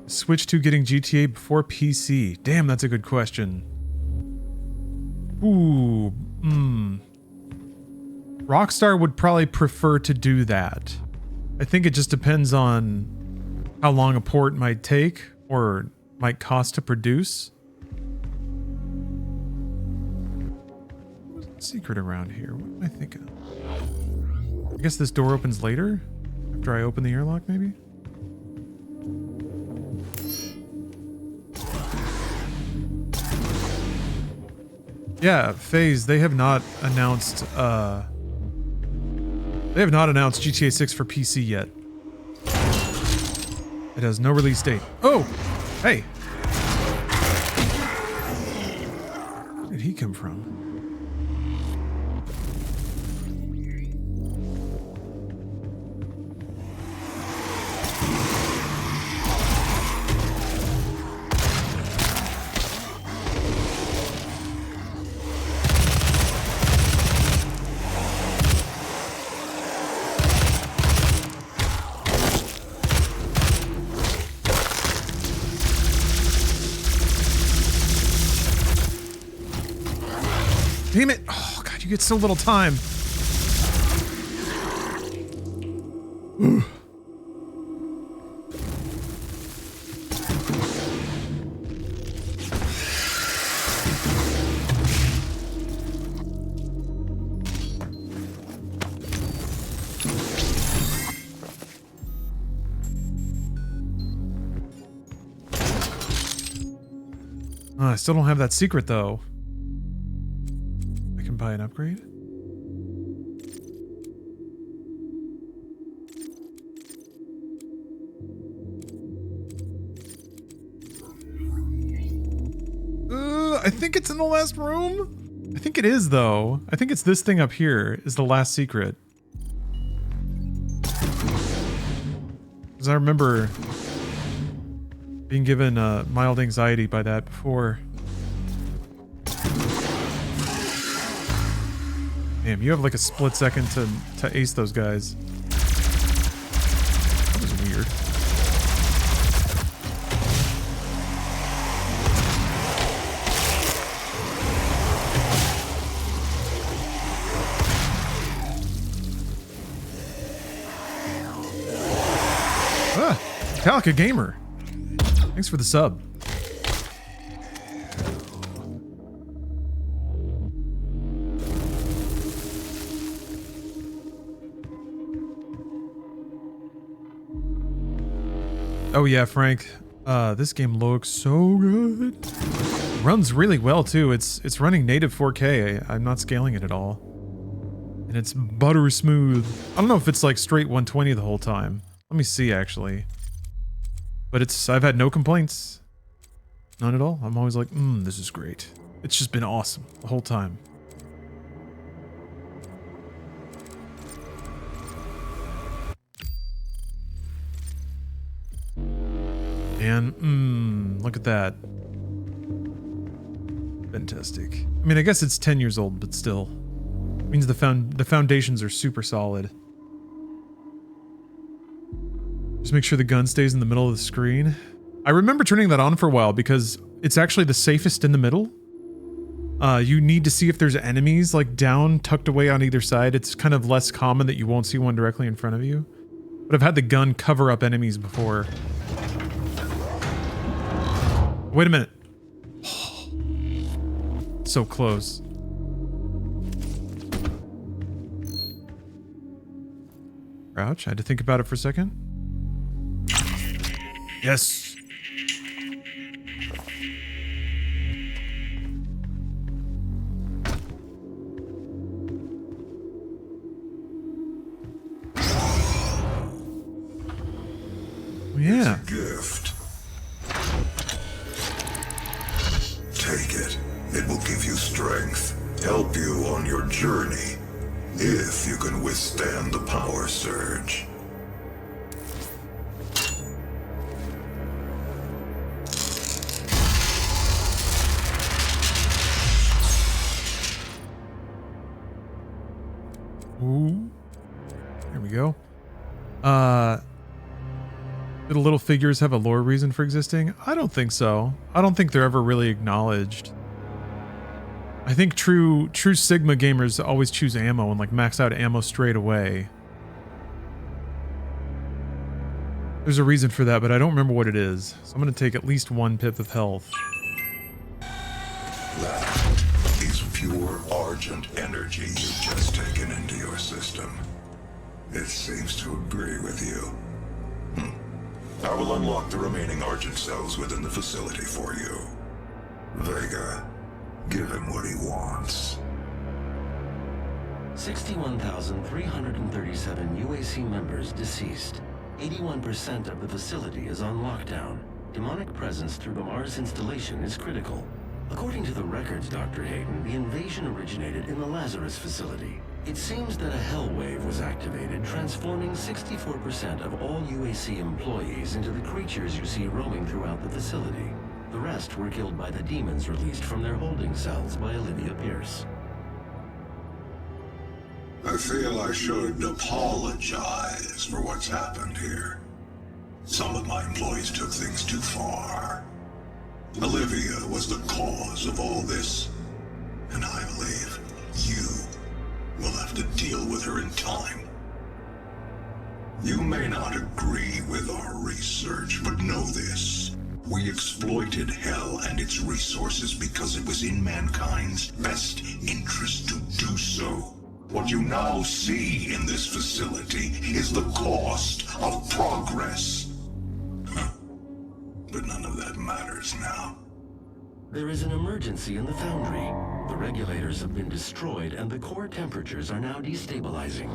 Switch to getting GTA before PC. Damn, that's a good question. Ooh, Rockstar would probably prefer to do that. I think it just depends on how long a port might take or might cost to produce. What's the secret around here? What am I thinking? I guess this door opens later? After I open the airlock, maybe? Yeah, FaZe, they have not announced GTA 6 for PC yet. It has no release date. Oh! Hey! Where did he come from? Damn it! Oh god, you get so little time. I still don't have that secret, though. I can buy an upgrade? I think it's in the last room? I think it is, though. I think it's this thing up here is the last secret. Because I remember being given mild anxiety by that before. Damn, you have like a split second to ace those guys. That was weird. Metallica Gamer. Thanks for the sub. Oh yeah, Frank. This game looks so good. Runs really well too. It's running native 4K. I'm not scaling it at all. And it's butter smooth. I don't know if it's like straight 120 the whole time. Let me see actually. But I've had no complaints. None at all. I'm always like, this is great. It's just been awesome the whole time. And, look at that. Fantastic. I mean, I guess it's 10 years old, but still. It means the foundations are super solid. Just make sure the gun stays in the middle of the screen. I remember turning that on for a while because it's actually the safest in the middle. You need to see if there's enemies like down, tucked away on either side. It's kind of less common that you won't see one directly in front of you. But I've had the gun cover up enemies before. Wait a minute. So close. Crouch. I had to think about it for a second. Yes. Yeah. It's a gift. Take it. It will give you strength, help you on your journey, if you can withstand the power surge. Ooh. There we go. Do the little figures have a lore reason for existing? I don't think so. I don't think they're ever really acknowledged. I think true Sigma gamers always choose ammo and like max out ammo straight away. There's a reason for that, but I don't remember what it is. So I'm going to take at least 1 pip of health. That is pure Argent energy you've just taken into your system. It seems to agree with you. I will unlock the remaining Argent cells within the facility for you. Vega, give him what he wants. 61,337 UAC members deceased. 81% of the facility is on lockdown. Demonic presence through the Mars installation is critical. According to the records, Dr. Hayden, the invasion originated in the Lazarus facility. It seems that a hell wave was activated, transforming 64% of all UAC employees into the creatures you see roaming throughout the facility. The rest were killed by the demons released from their holding cells by Olivia Pierce. I feel I should apologize for what's happened here. Some of my employees took things too far. Olivia was the cause of all this, and I believe you will have to deal with her in time. You may not agree with our research, but know this. We exploited Hell and its resources because it was in mankind's best interest to do so. What you now see in this facility is the cost of progress. But none of that matters now. There is an emergency in the foundry. The regulators have been destroyed and the core temperatures are now destabilizing.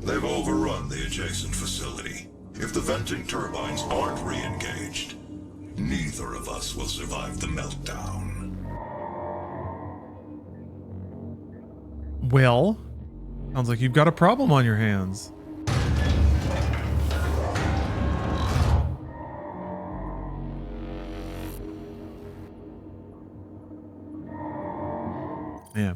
They've overrun the adjacent facility. If the venting turbines aren't re-engaged, neither of us will survive the meltdown. Well, sounds like you've got a problem on your hands. Yeah.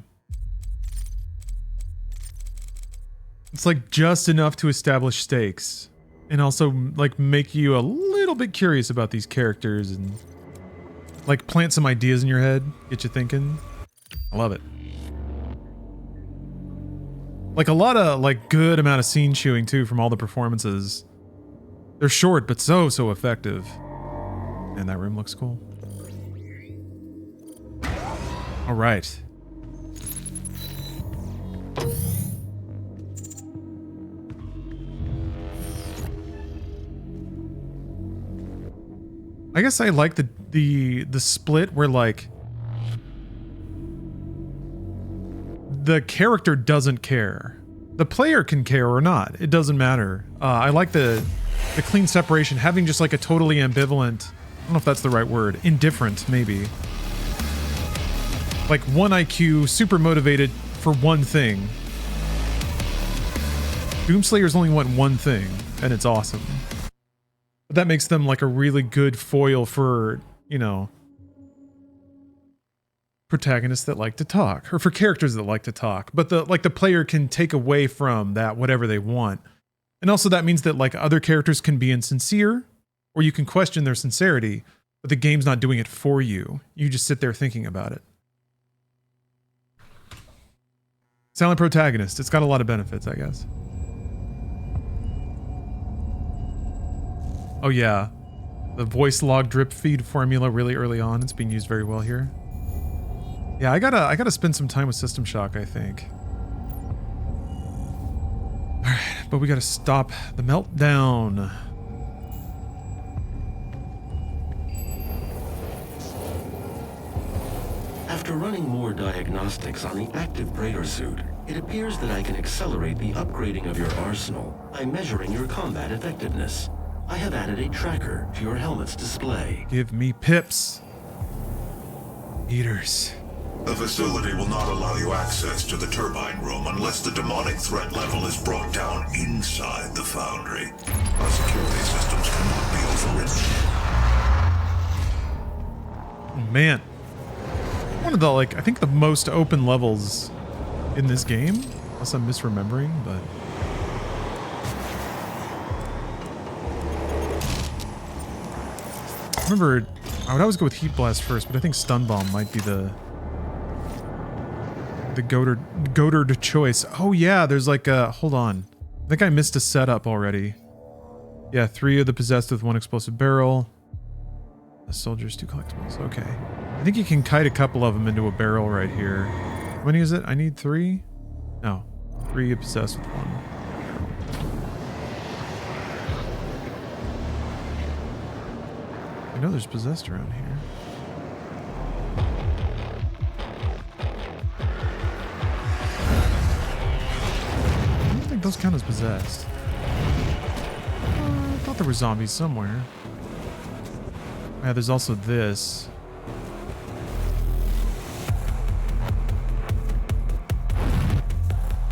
It's like just enough to establish stakes and also like make you a little bit curious about these characters and like plant some ideas in your head, get you thinking. I love it. Like a lot of like good amount of scene chewing too from all the performances. They're short but so effective. And that room looks cool. All right. I guess I like the split where like the character doesn't care. The player can care or not. It doesn't matter. I like the clean separation, having just like a totally ambivalent, I don't know if that's the right word, indifferent maybe. Like one IQ, super motivated for one thing. Doomslayers only want one thing, and it's awesome. But that makes them like a really good foil for, you know, protagonists that like to talk, or for characters that like to talk. But the player can take away from that whatever they want. And also that means that like other characters can be insincere, or you can question their sincerity, but the game's not doing it for you. You just sit there thinking about it. Silent protagonist. It's got a lot of benefits, I guess. Oh yeah, the voice log drip feed formula really early on. It's being used very well here. Yeah, I gotta spend some time with System Shock, I think. All right, but we gotta stop the meltdown. After running more diagnostics on the active Praetor suit, it appears that I can accelerate the upgrading of your arsenal by measuring your combat effectiveness. I have added a tracker to your helmet's display. Give me pips. Eaters. The facility will not allow you access to the turbine room unless the demonic threat level is brought down inside the foundry. Our security systems cannot be overridden. Oh man. One of the, like, I think the most open levels in this game, unless I'm misremembering, but... I remember, I would always go with Heat Blast first, but I think Stun Bomb might be the goated choice. Oh yeah, there's like a, hold on. I think I missed a setup already. Yeah, 3 of the possessed with 1 explosive barrel. The soldiers, 2 collectibles, okay. I think you can kite a couple of them into a barrel right here. How many is it? I need 3? No, 3 possessed with 1. I know there's possessed around here. I don't think those count as possessed. I thought there were zombies somewhere. Yeah, there's also this.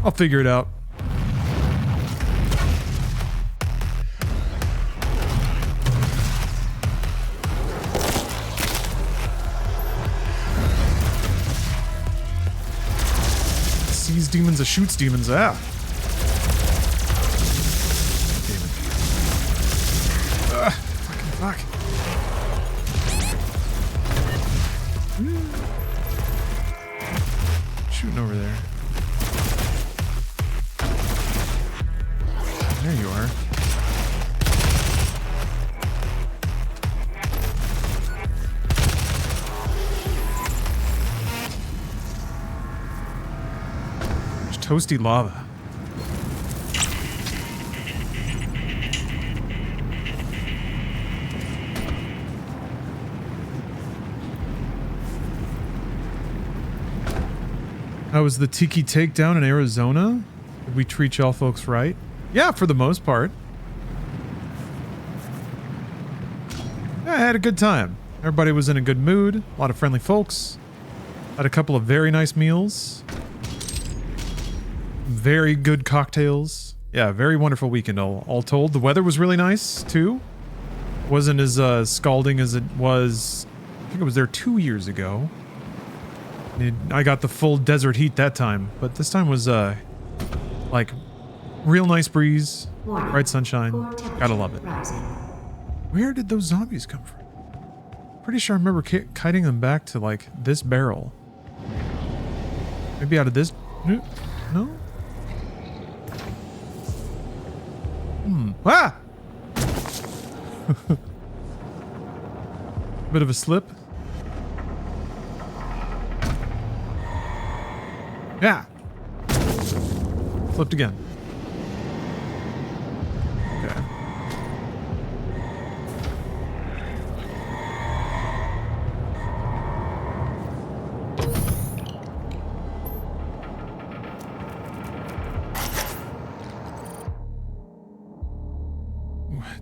I'll figure it out. Sees demons, shoots demons. Ah. Damn it. Fuck. Shooting over there. There you are. There's toasty lava. How was the Tiki takedown in Arizona? Did we treat y'all folks right? Yeah, for the most part. Yeah, I had a good time. Everybody was in a good mood. A lot of friendly folks. Had a couple of very nice meals. Very good cocktails. Yeah, very wonderful weekend all told. The weather was really nice, too. Wasn't as scalding as it was... I think it was there 2 years ago. I got the full desert heat that time, but this time was like real nice breeze, bright sunshine. Gotta love it. Where did those zombies come from? Pretty sure I remember kiting them back to like this barrel. Maybe out of this. No. Ah! Bit of a slip. Yeah. Flipped again. Okay.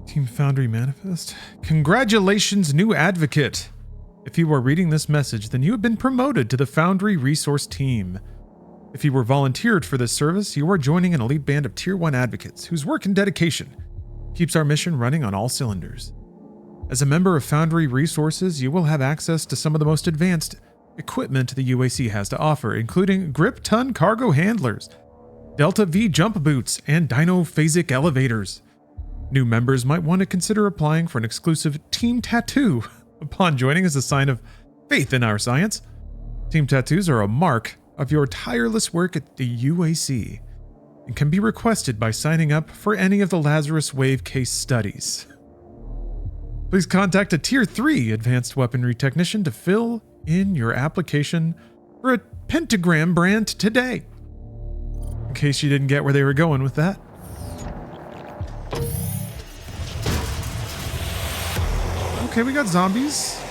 Team Foundry Manifest. Congratulations, new advocate. If you are reading this message, then you have been promoted to the Foundry Resource Team. If you were volunteered for this service, you are joining an elite band of Tier 1 advocates whose work and dedication keeps our mission running on all cylinders. As a member of Foundry Resources, you will have access to some of the most advanced equipment the UAC has to offer, including grip-ton cargo handlers, Delta V jump boots, and dinophasic elevators. New members might want to consider applying for an exclusive team tattoo upon joining as a sign of faith in our science. Team tattoos are a mark of your tireless work at the UAC and can be requested by signing up for any of the Lazarus Wave case studies. Please contact a Tier 3 Advanced Weaponry Technician to fill in your application for a pentagram brand today. In case you didn't get where they were going with that. Okay, we got zombies.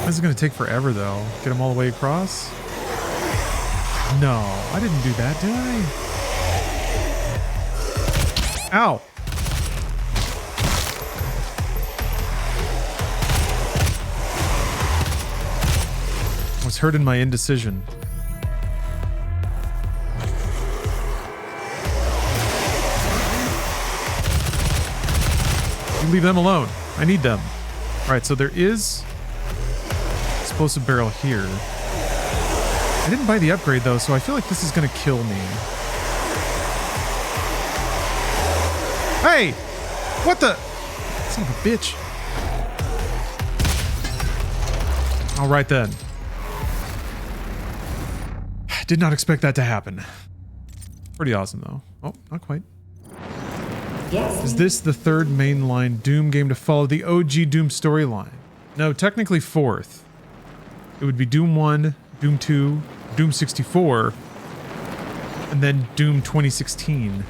This is going to take forever, though. Get them all the way across? No, I didn't do that, did I? Ow. I was hurt in my indecision. You leave them alone. I need them. All right, so there is explosive barrel here. I didn't buy the upgrade though, so I feel like this is gonna kill me. Hey! What the? Son of a bitch. All right then. Did not expect that to happen. Pretty awesome though. Oh, not quite. Is this the third mainline Doom game to follow the OG Doom storyline? No, technically fourth. It would be Doom 1, Doom 2, Doom 64, and then Doom 2016.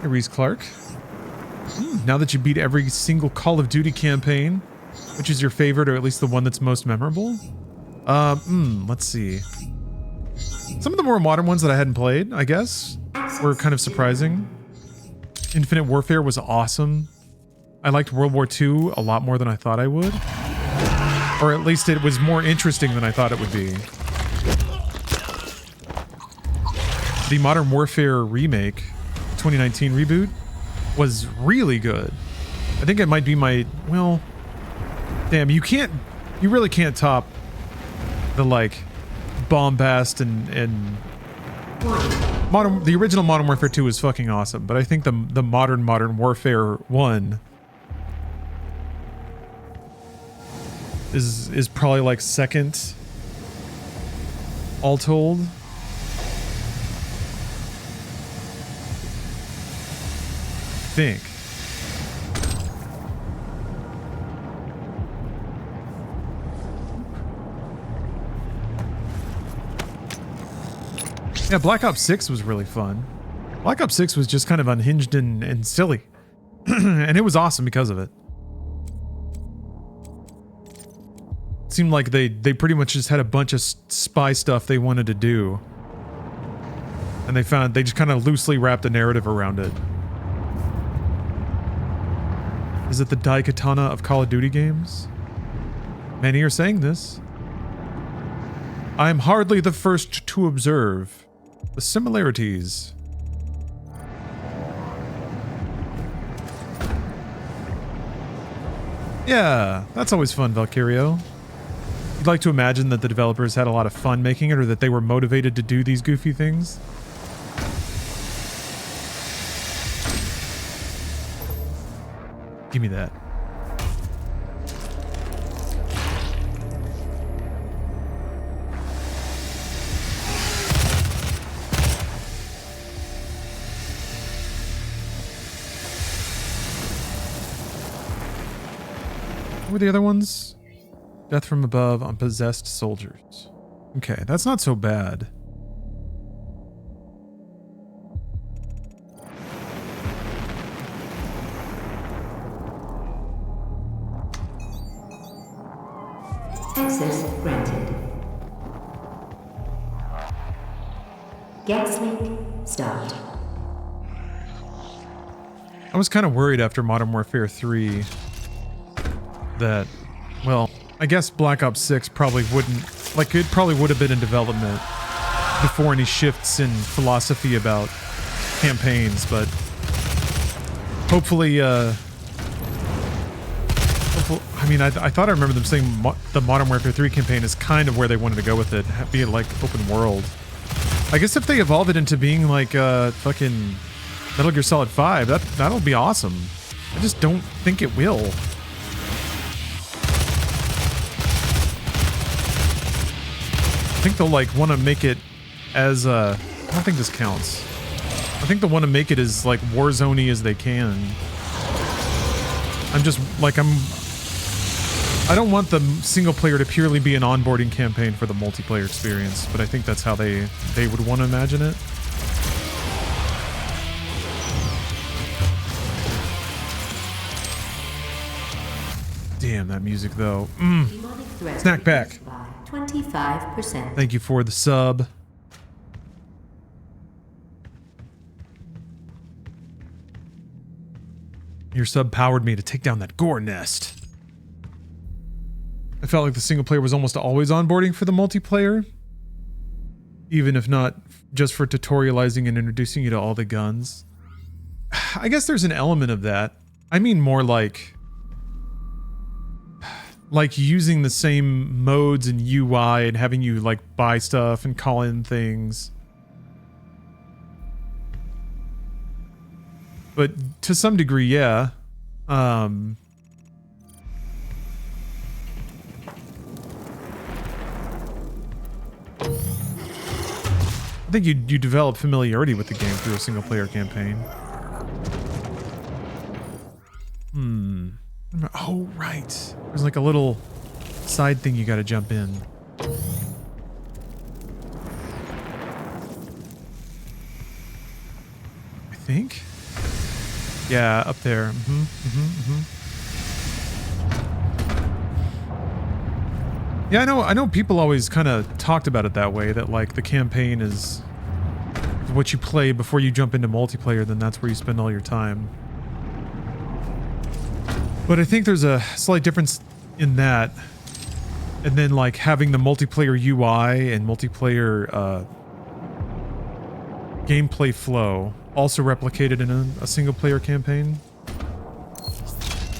Hey, Reese Clark. Now that you beat every single Call of Duty campaign, which is your favorite, or at least the one that's most memorable? Let's see. Some of the more modern ones that I hadn't played, I guess, were kind of surprising. Infinite Warfare was awesome. I liked World War II a lot more than I thought I would. Or at least it was more interesting than I thought it would be. The Modern Warfare remake, 2019 reboot, was really good. I think it might be my, well, damn, you really can't top the like bombast and the original Modern Warfare 2 is fucking awesome, but I think the Modern Warfare 1 is probably like second, all told. I think. Yeah, Black Ops 6 was really fun. Black Ops 6 was just kind of unhinged and silly. And it was awesome because of it. It seemed like they pretty much just had a bunch of spy stuff they wanted to do. And they just kind of loosely wrapped a narrative around it. Is it the Daikatana of Call of Duty games? Many are saying this. I am hardly the first to observe the similarities. Yeah, that's always fun, Valkyrio. You'd like to imagine that the developers had a lot of fun making it, or that they were motivated to do these goofy things. Give me that. What were the other ones? Death from above on possessed soldiers. Okay, that's not so bad. Access granted. Gas link stopped. I was kind of worried after Modern Warfare 3 that, well, I guess Black Ops 6 probably wouldn't, like, it probably would have been in development before any shifts in philosophy about campaigns, but hopefully, I mean, I thought I remember them saying the Modern Warfare 3 campaign is kind of where they wanted to go with it, be it like open world. I guess if they evolve it into being like fucking Metal Gear Solid 5, that'll be awesome. I just don't think it will. I think they'll like want to make it as I don't think this counts. I think they'll want to make it as like Warzone-y as they can. I'm just like I don't want the single player to purely be an onboarding campaign for the multiplayer experience, but I think that's how they would want to imagine it. Damn, that music though. Snack pack. 25%. Thank you for the sub. Your sub powered me to take down that gore nest. I felt like the single player was almost always onboarding for the multiplayer, even if not just for tutorializing and introducing you to all the guns. I guess there's an element of that. I mean more like using the same modes and UI and having you like buy stuff and call in things. But to some degree, yeah. I think you develop familiarity with the game through a single player campaign. Oh, right. There's like a little side thing you gotta jump in. I think? Yeah, up there. Yeah, I know people always kind of talked about it that way, that like the campaign is what you play before you jump into multiplayer, then that's where you spend all your time. But I think there's a slight difference in that, and then like having the multiplayer UI and multiplayer gameplay flow also replicated in a single player campaign.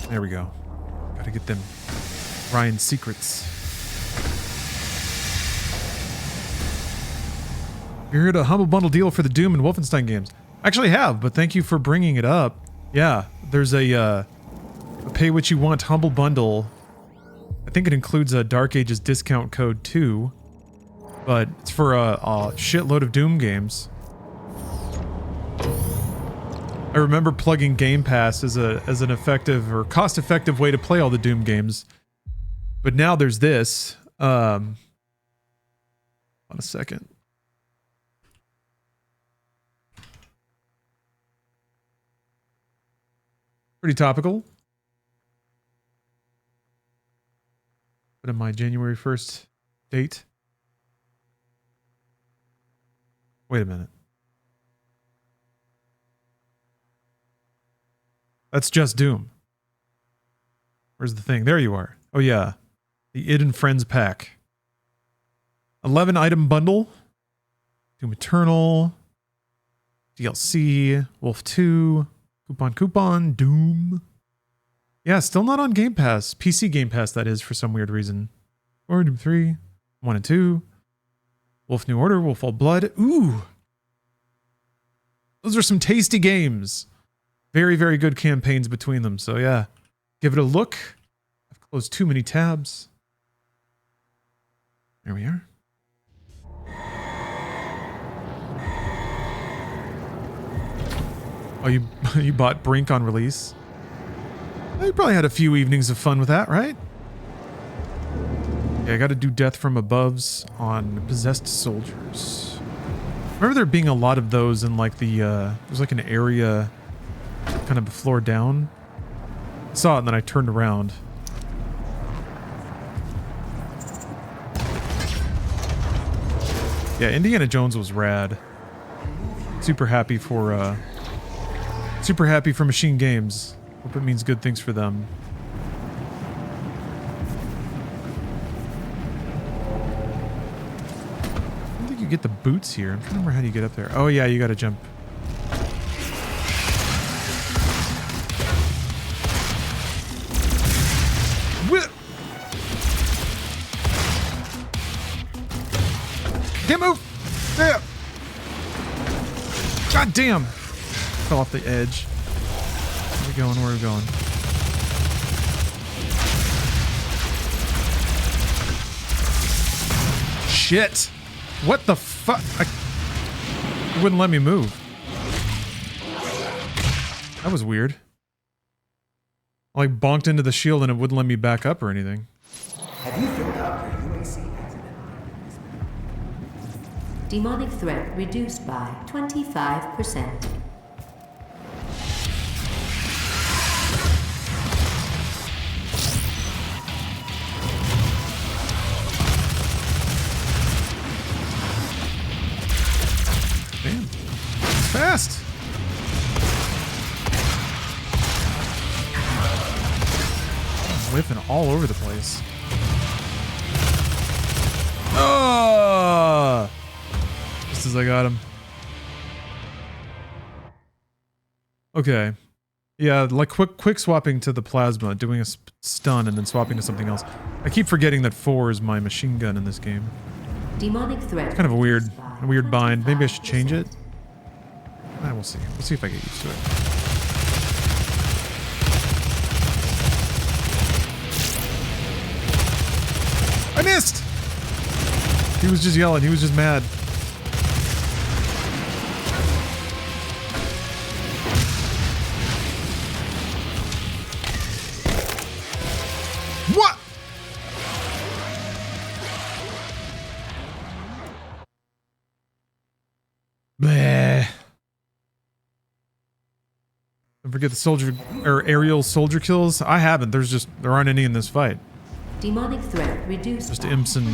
There we go. Gotta get them Ryan's secrets. You heard a Humble Bundle deal for the Doom and Wolfenstein games? I actually have, but thank you for bringing it up. Yeah, there's a pay what you want Humble Bundle. I think it includes a Dark Ages discount code too, but it's for a shitload of Doom games. I remember plugging Game Pass as an effective or cost-effective way to play all the Doom games, but now there's this. On a second. Pretty topical. Put in my January 1st date. Wait a minute. That's just Doom. Where's the thing? There you are. Oh yeah. The Id and Friends pack. 11 item bundle. Doom Eternal. DLC. Wolf 2. Coupon. Doom. Yeah, still not on Game Pass. PC Game Pass, that is, for some weird reason. Or Doom 3. 1 and 2. Wolf New Order. Wolf All Blood. Ooh. Those are some tasty games. Very, very good campaigns between them. So yeah, give it a look. I've closed too many tabs. There we are. Oh, you bought Brink on release? Well, you probably had a few evenings of fun with that, right? Yeah, I got to do Death from Aboves on Possessed Soldiers. Remember there being a lot of those in like the, there's like an area kind of a floor down. I saw it and then I turned around. Yeah, Indiana Jones was rad. Super happy for Machine Games. Hope it means good things for them. I don't think you get the boots here. I'm trying to remember how do you get up there. Oh yeah, you gotta jump. Can't move! There! God damn! Fell off the edge. Where are we going? Where are we going? Shit! What the fuck? It wouldn't let me move. That was weird. I like bonked into the shield and it wouldn't let me back up or anything. Have you filled out your UAC accident? Demonic threat reduced by 25%. Damn. It's fast. I'm whiffing all over the place. Oh! Just as I got him. Okay. Yeah, like quick swapping to the plasma, doing a stun and then swapping to something else. I keep forgetting that 4 is my machine gun in this game. Demonic threat. It's kind of a weird bind. Maybe I should change it. We'll see. We'll see if I get used to it. I missed! He was just yelling. He was just mad. What? Bleh. Don't forget the soldier or aerial soldier kills. I haven't. There aren't any in this fight. Demonic threat reduced. Just imps and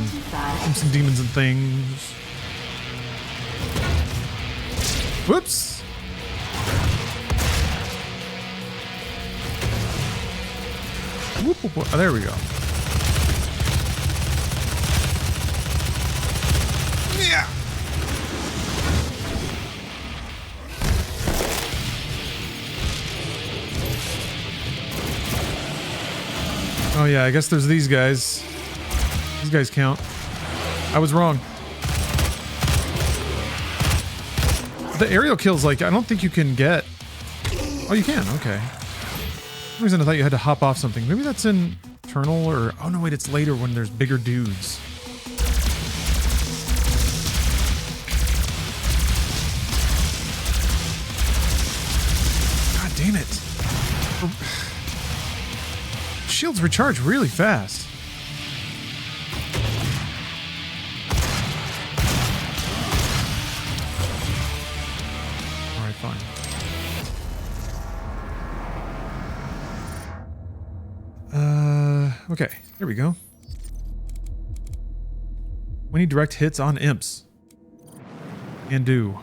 demons and things. Whoops. Whoop, whoop, whoop. Oh, there we go. Yeah. Oh yeah, I guess there's these guys. These guys count. I was wrong. The aerial kills, like, I don't think you can get... Oh, you can, okay. For some reason I thought you had to hop off something. Maybe that's in Eternal or... Oh no, wait, it's later when there's bigger dudes. God damn it. Shields recharge really fast. Alright, fine. Okay, here we go. We need direct hits on imps. And do.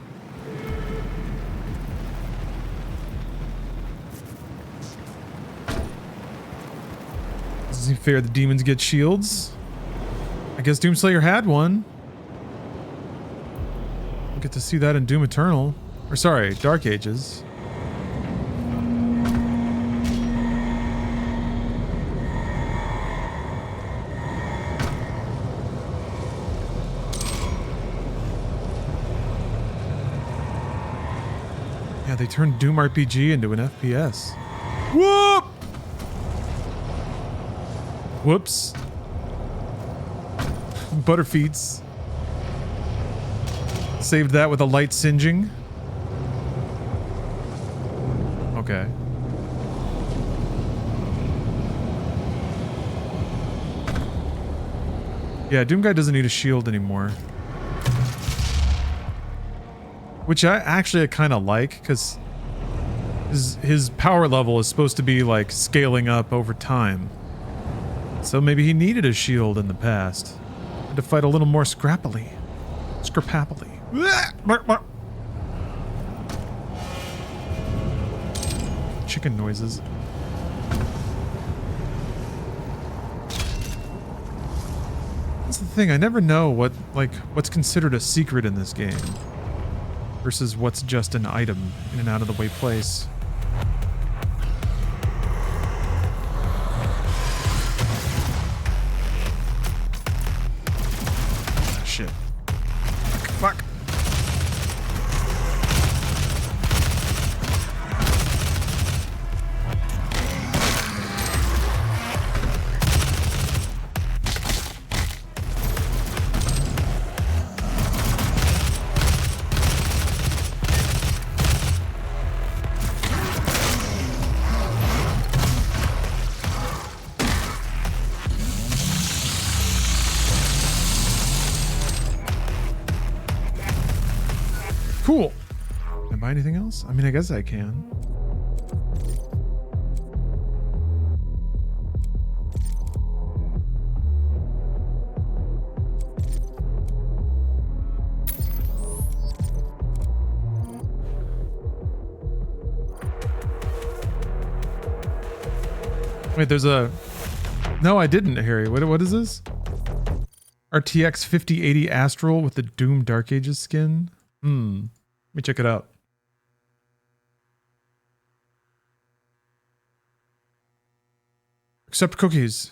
Doesn't seem fair the demons get shields. I guess Doomslayer had one. We'll get to see that in Doom Eternal. Or sorry, Dark Ages. Yeah, they turned Doom RPG into an FPS. Whoop! Whoops. Butterfeets. Saved that with a light singeing. Okay. Yeah, Doom Guy doesn't need a shield anymore. Which I kind of like, because his power level is supposed to be like scaling up over time. So maybe he needed a shield in the past. Had to fight a little more scrappily. Scrappily. Chicken noises. That's the thing, I never know what's considered a secret in this game versus what's just an item in an out of the way place. Shit. Fuck. Cool. Can I buy anything else? I mean, I guess I can. Wait, there's a... No, I didn't, Harry. What is this? RTX 5080 Astral with the Doom Dark Ages skin? Let me check it out. Accept cookies.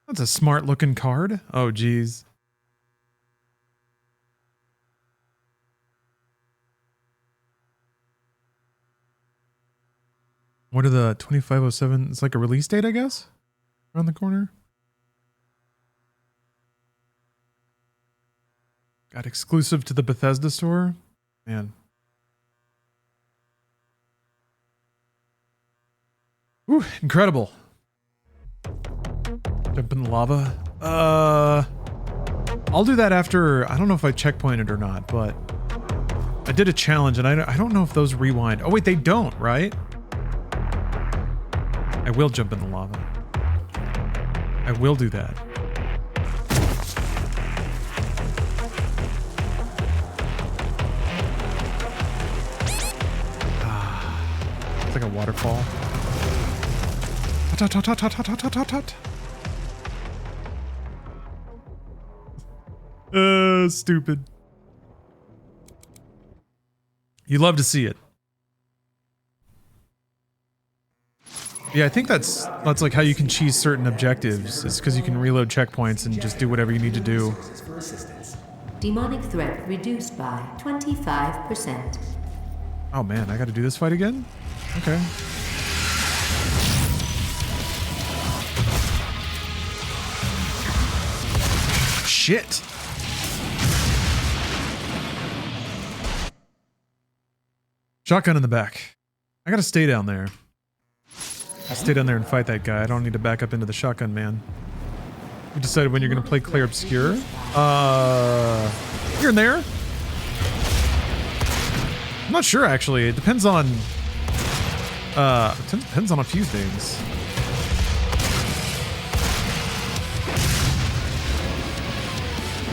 That's a smart looking card. Oh, geez. What are the 2507? It's like a release date, I guess? Around the corner. Got exclusive to the Bethesda store? Man. Whew, incredible. Jump in the lava. I'll do that after... I don't know if I checkpointed or not, but... I did a challenge, and I don't know if those rewind. Oh, wait, they don't, right? I will jump in the lava. I will do that. It's like a waterfall. Tut, tut, tut, tut, tut, tut, tut, tut. Stupid. You love to see it. Yeah, I think that's like how you can cheese certain objectives. It's because you can reload checkpoints and just do whatever you need to do. Demonic threat reduced by 25%. Oh man, I gotta do this fight again? Okay. Shit! Shotgun in the back. I gotta stay down there. I'll stay down there and fight that guy. I don't need to back up into the shotgun, man. You decided when you're gonna play Claire Obscure? Here and there. I'm not sure, actually. It depends on Depends on a few things.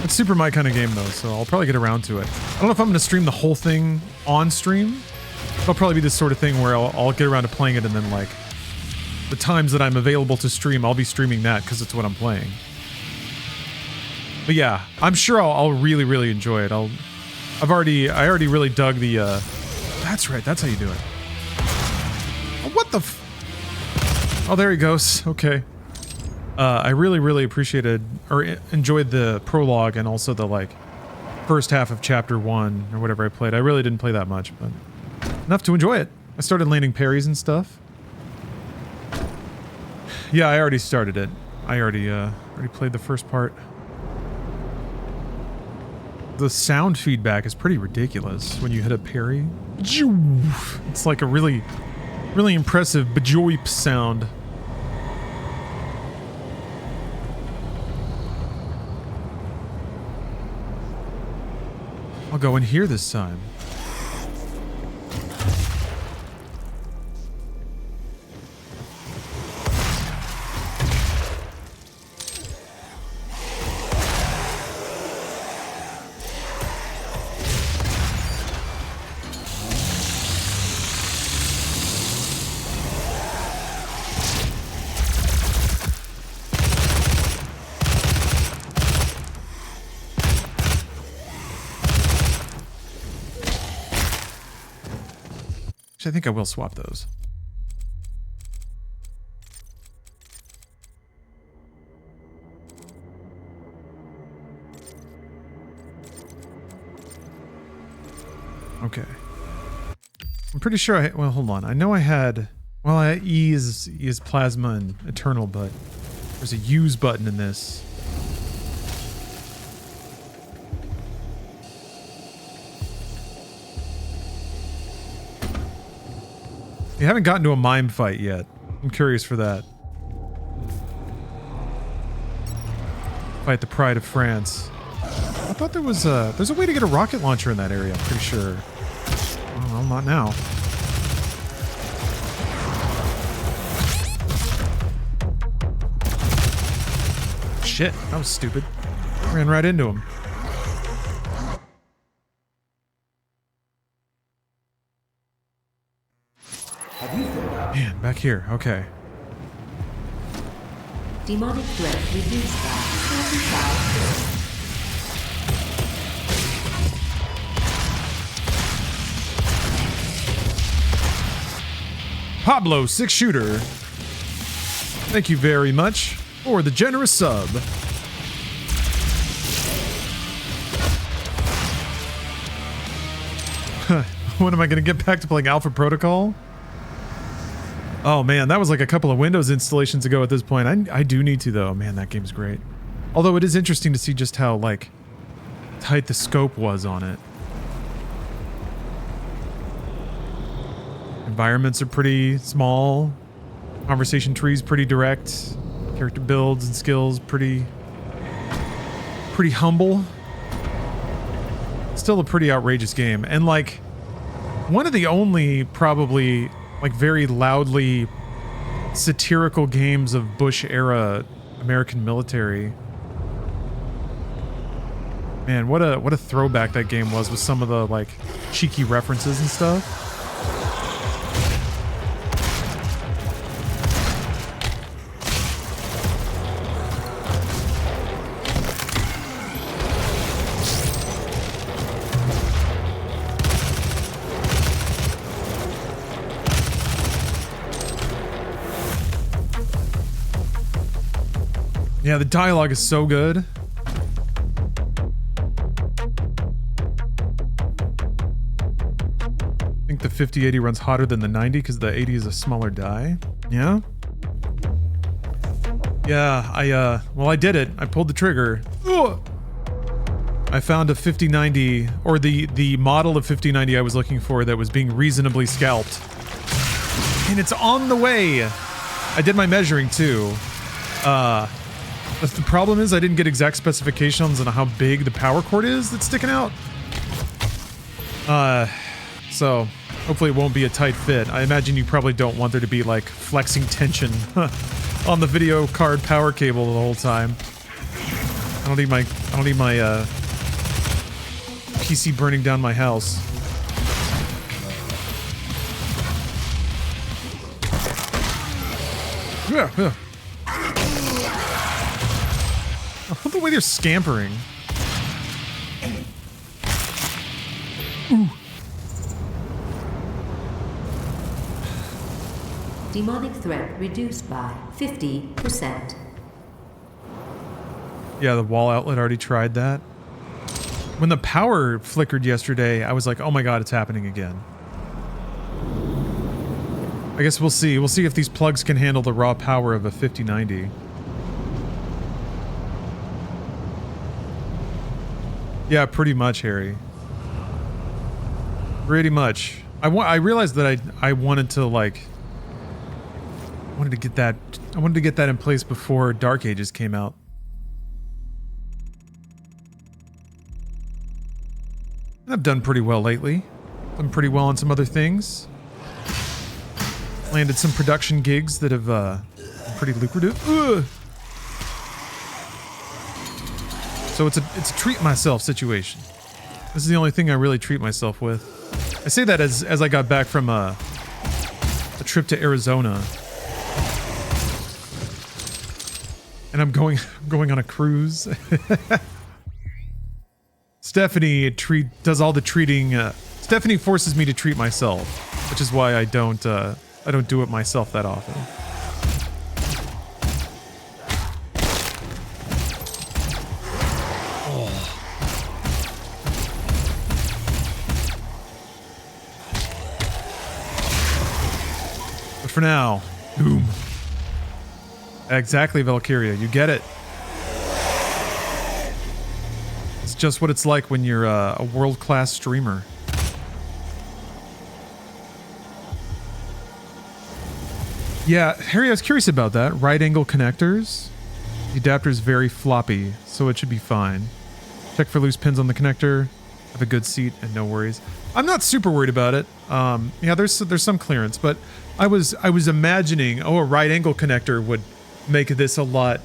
It's super my kind of game though, so I'll probably get around to it. I don't know if I'm going to stream the whole thing on stream. It'll probably be this sort of thing where I'll get around to playing it, and then like the times that I'm available to stream, I'll be streaming that because it's what I'm playing. But yeah, I'm sure I'll really, really enjoy it. I already really dug the, that's right, that's how you do it. Oh, what the oh, there he goes. Okay. I really, really appreciated or enjoyed the prologue and also the like first half of chapter 1 or whatever I played. I really didn't play that much, but enough to enjoy it. I started landing parries and stuff. Yeah, I already started it. I already played the first part. The sound feedback is pretty ridiculous when you hit a parry. It's like a really, really impressive bajoip sound. I'll go in here this time. I think I will swap those. Okay. I'm pretty sure well, hold on. I know I had, well, E is plasma and eternal, but there's a use button in this. You haven't gotten to a mime fight yet. I'm curious for that. Fight the Pride of France. I thought there's a way to get a rocket launcher in that area, I'm pretty sure. Well, not now. Shit, that was stupid. Ran right into him. Man, back here. Okay. Demonic threat reduced by 45%. Pablo, 6-shooter. Thank you very much for the generous sub. When am I going to get back to playing Alpha Protocol? Oh man, that was like a couple of Windows installations ago at this point. I do need to though. Man, that game's great. Although it is interesting to see just how like tight the scope was on it. Environments are pretty small. Conversation trees pretty direct. Character builds and skills pretty humble. Still a pretty outrageous game. And like one of the only probably like very loudly satirical games of Bush era American military. Man, what a throwback that game was with some of the like cheeky references and stuff. Yeah, the dialogue is so good. I think the 5080 runs hotter than the 90 because the 80 is a smaller die. Yeah? Yeah, well, I did it. I pulled the trigger. Ugh. I found a 5090, or the model of 5090 I was looking for that was being reasonably scalped. And it's on the way. I did my measuring too. The problem is I didn't get exact specifications on how big the power cord is that's sticking out. So Hopefully it won't be a tight fit. I imagine you probably don't want there to be like flexing tension on the video card power cable the whole time. I don't need my PC burning down my house. Yeah, yeah. I love the way they're scampering. Ooh. Demonic threat reduced by 50%. Yeah, the wall outlet already tried that. When the power flickered yesterday, I was like, oh my god, it's happening again. I guess we'll see. We'll see if these plugs can handle the raw power of a 5090. Yeah, pretty much, Harry. Pretty much. I realized that I wanted to like I wanted to get that in place before Dark Ages came out. And I've done pretty well lately. Done pretty well on some other things. Landed some production gigs that have been pretty lucrative. Ugh. So it's a treat myself situation. This is the only thing I really treat myself with. I say that as I got back from a trip to Arizona. And I'm going on a cruise. Stephanie does all the treating. Stephanie forces me to treat myself, which is why I don't do it myself that often. Oh. But for now, boom. Exactly, Valkyria. You get it. It's just what it's like when you're a world-class streamer. Yeah, Harry, I was curious about that. Right angle connectors. The adapter is very floppy, so it should be fine. Check for loose pins on the connector. Have a good seat and no worries. I'm not super worried about it. Yeah, there's some clearance, but I was imagining, a right angle connector would make this a lot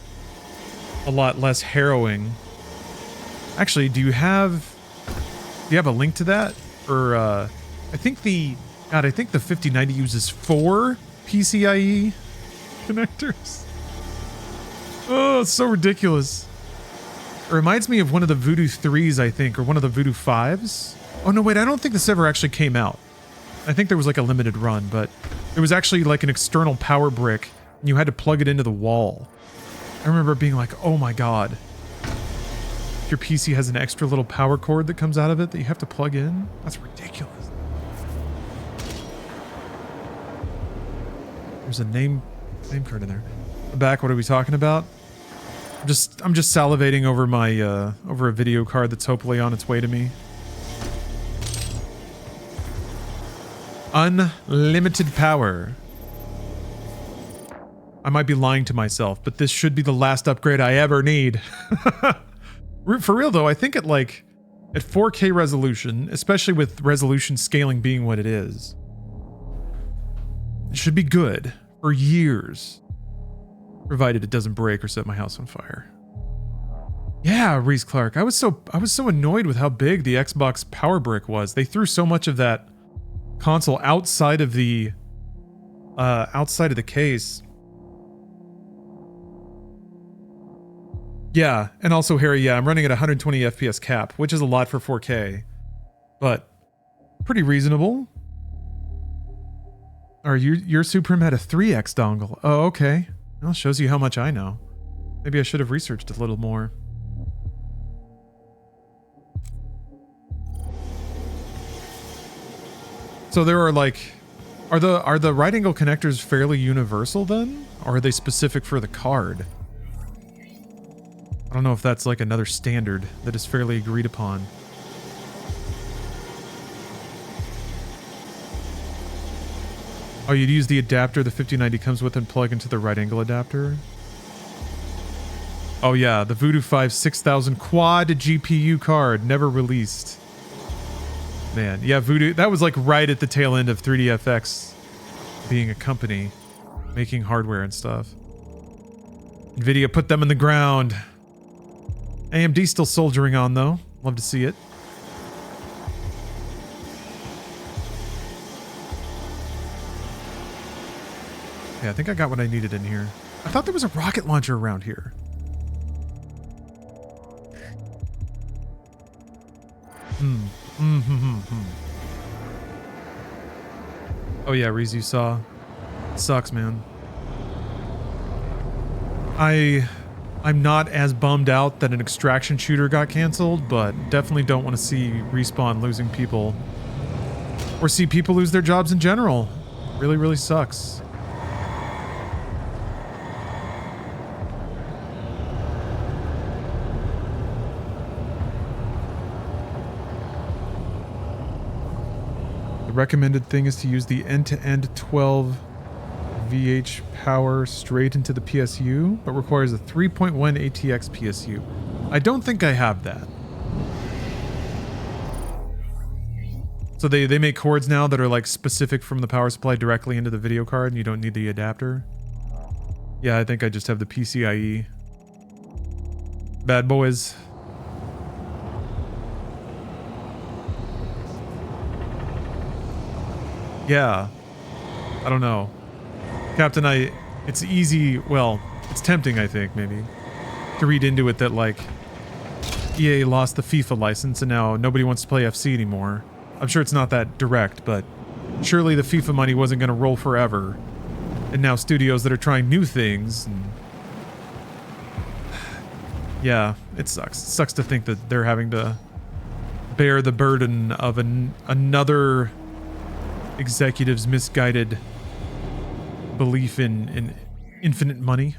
less harrowing. Actually, do you have a link to that? Or I think the 5090 uses 4 PCIe connectors. Oh, it's so ridiculous. It reminds me of one of the Voodoo 3s, I think, or one of the Voodoo 5s. Oh no, wait, I don't think this ever actually came out. I think there was like a limited run, but there was actually like an external power brick and you had to plug it into the wall. I remember being like, oh my god. Your PC has an extra little power cord that comes out of it that you have to plug in? That's ridiculous. There's a name card in there. Back, what are we talking about? I'm just salivating over my over a video card that's hopefully on its way to me. Unlimited power. I might be lying to myself, but this should be the last upgrade I ever need. For real though, I think at 4K resolution, especially with resolution scaling being what it is, it should be good for years, provided it doesn't break or set my house on fire. Yeah, Reese Clark, I was so annoyed with how big the Xbox power brick was. They threw so much of that console outside of the case. Yeah, and also Harry, yeah, I'm running at 120 FPS cap, which is a lot for 4K, but pretty reasonable. Or your Supreme had a 3X dongle. Oh, okay. Well, shows you how much I know. Maybe I should have researched a little more. So there are are the right angle connectors fairly universal then? Or are they specific for the card? I don't know if that's like another standard that is fairly agreed upon. Oh, you'd use the adapter the 5090 comes with and plug into the right angle adapter? Oh yeah, the Voodoo 5 6000 quad GPU card, never released. Man, yeah, Voodoo, that was like right at the tail end of 3DFX being a company making hardware and stuff. Nvidia put them in the ground. AMD still soldiering on though. Love to see it. Yeah, I think I got what I needed in here. I thought there was a rocket launcher around here. Oh yeah, Reese, you saw. Sucks, man. I'm not as bummed out that an extraction shooter got canceled, but definitely don't want to see Respawn losing people. Or see people lose their jobs in general. Really, really sucks. The recommended thing is to use the end-to-end 12 VH power straight into the PSU, but requires a 3.1 ATX PSU. I don't think I have that. So they make cords now that are like specific from the power supply directly into the video card and you don't need the adapter. Yeah, I think I just have the PCIe. Bad boys. Yeah. I don't know. Captain, it's easy, well, it's tempting, I think, maybe, to read into it that, like, EA lost the FIFA license and now nobody wants to play FC anymore. I'm sure it's not that direct, but surely the FIFA money wasn't going to roll forever. And now studios that are trying new things, and yeah, it sucks. It sucks to think that they're having to bear the burden of another executive's misguided belief in infinite money.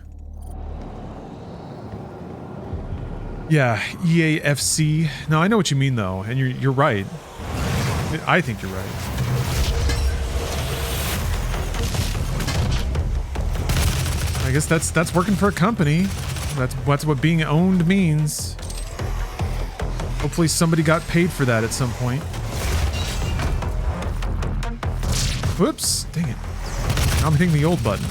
Yeah, EAFC. No, I know what you mean though, and you're right. I think you're right. I guess that's working for a company. That's what being owned means. Hopefully somebody got paid for that at some point. Whoops, dang it. Now I'm hitting the old button.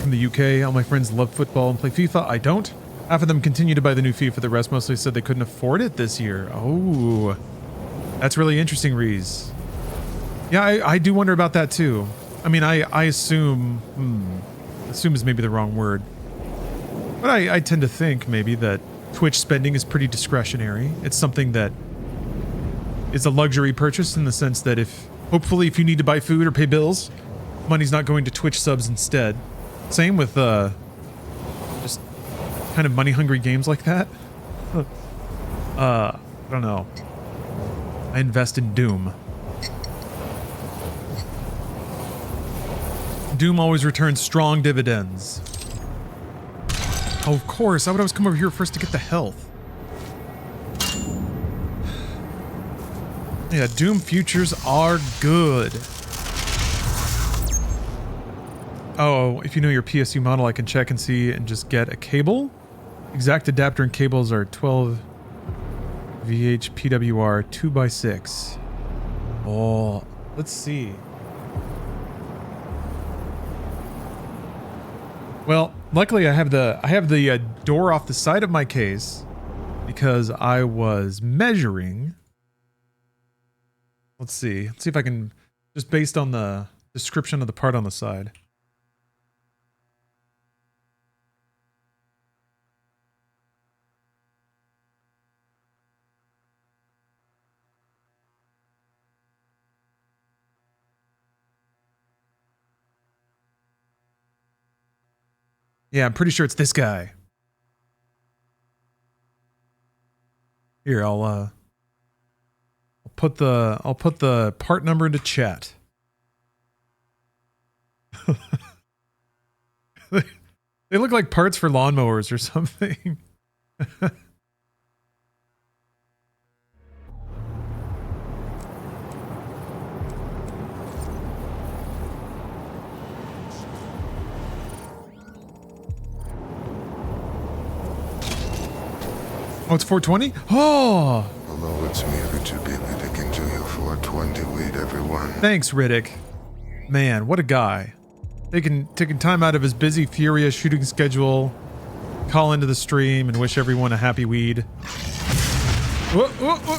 From the UK, all my friends love football and play FIFA. I don't. Half of them continue to buy the new FIFA. The rest mostly said they couldn't afford it this year. Oh, that's really interesting, Reese. Yeah, I do wonder about that too. I mean, I assume, assume is maybe the wrong word, but I tend to think maybe that Twitch spending is pretty discretionary. It's something that is a luxury purchase in the sense that hopefully if you need to buy food or pay bills, money's not going to Twitch subs instead. Same with just kind of money-hungry games like that. I don't know. I invest in Doom. Doom always returns strong dividends. Oh, of course. I would always come over here first to get the health. Yeah, Doom futures are good. Oh, if you know your PSU model, I can check and see and just get a cable. Exact adapter and cables are 12 VH PWR 2x6. Oh, let's see. Well, luckily I have the door off the side of my case because I was measuring. Let's see if I can, just based on the description of the part on the side. Yeah, I'm pretty sure it's this guy. Here, I'll put the part number into chat. They look like parts for lawnmowers or something. Oh, it's 420? Oh! Although it's me, Richard be Riddick, enjoy your 420 weed, everyone. Thanks, Riddick. Man, what a guy. Taking time out of his busy, furious shooting schedule, call into the stream and wish everyone a happy weed. Whoa, whoa, whoa.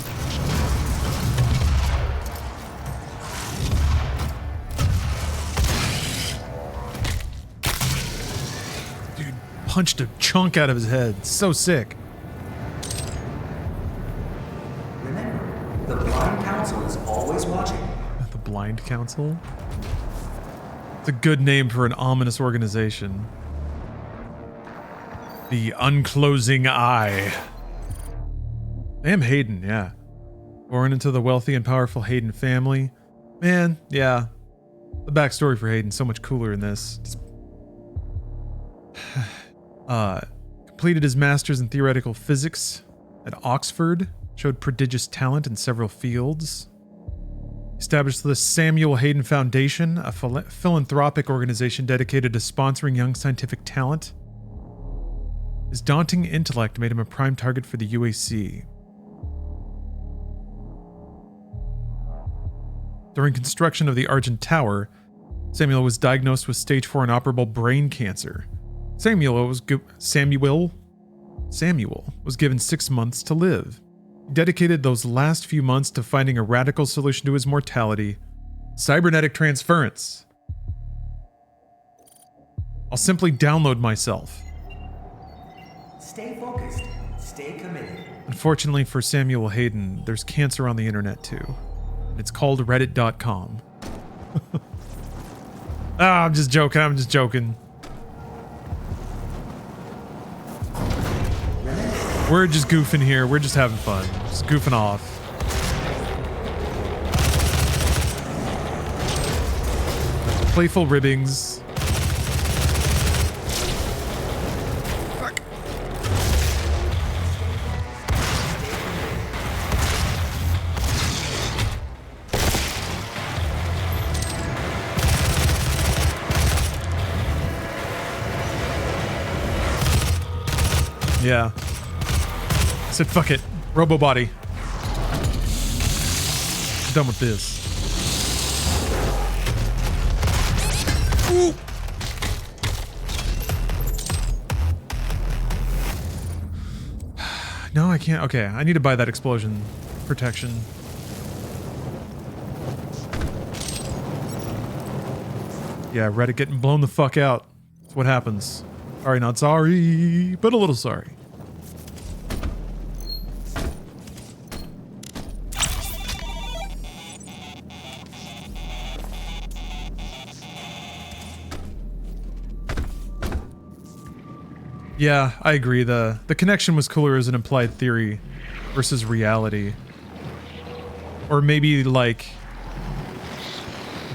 Dude punched a chunk out of his head. So sick. Remember, the Blind Council is always watching. The Blind Council? It's a good name for an ominous organization. The Unclosing Eye. Damn, Hayden, yeah. Born into the wealthy and powerful Hayden family. Man, yeah. The backstory for Hayden, so much cooler in this. Completed his master's in theoretical physics at Oxford. Showed prodigious talent in several fields. Established the Samuel Hayden Foundation, a philanthropic organization dedicated to sponsoring young scientific talent. His daunting intellect made him a prime target for the UAC. During construction of the Argent Tower, Samuel was diagnosed with stage 4 inoperable brain cancer. Samuel was given 6 months to live. He dedicated those last few months to finding a radical solution to his mortality: cybernetic transference. I'll simply download myself. Stay focused. Stay committed. Unfortunately for Samuel Hayden, there's cancer on the internet too. It's called reddit.com. I'm just joking. We're just goofing here. We're just having fun. Just goofing off. Playful ribbings. Fuck. Yeah. I said, fuck it. Robo body. I'm done with this. Ooh. No, I can't. Okay, I need to buy that explosion protection. Yeah, Reddit getting blown the fuck out. That's what happens. Sorry, not sorry, but a little sorry. Yeah, I agree. The connection was cooler as an implied theory versus reality. Or maybe like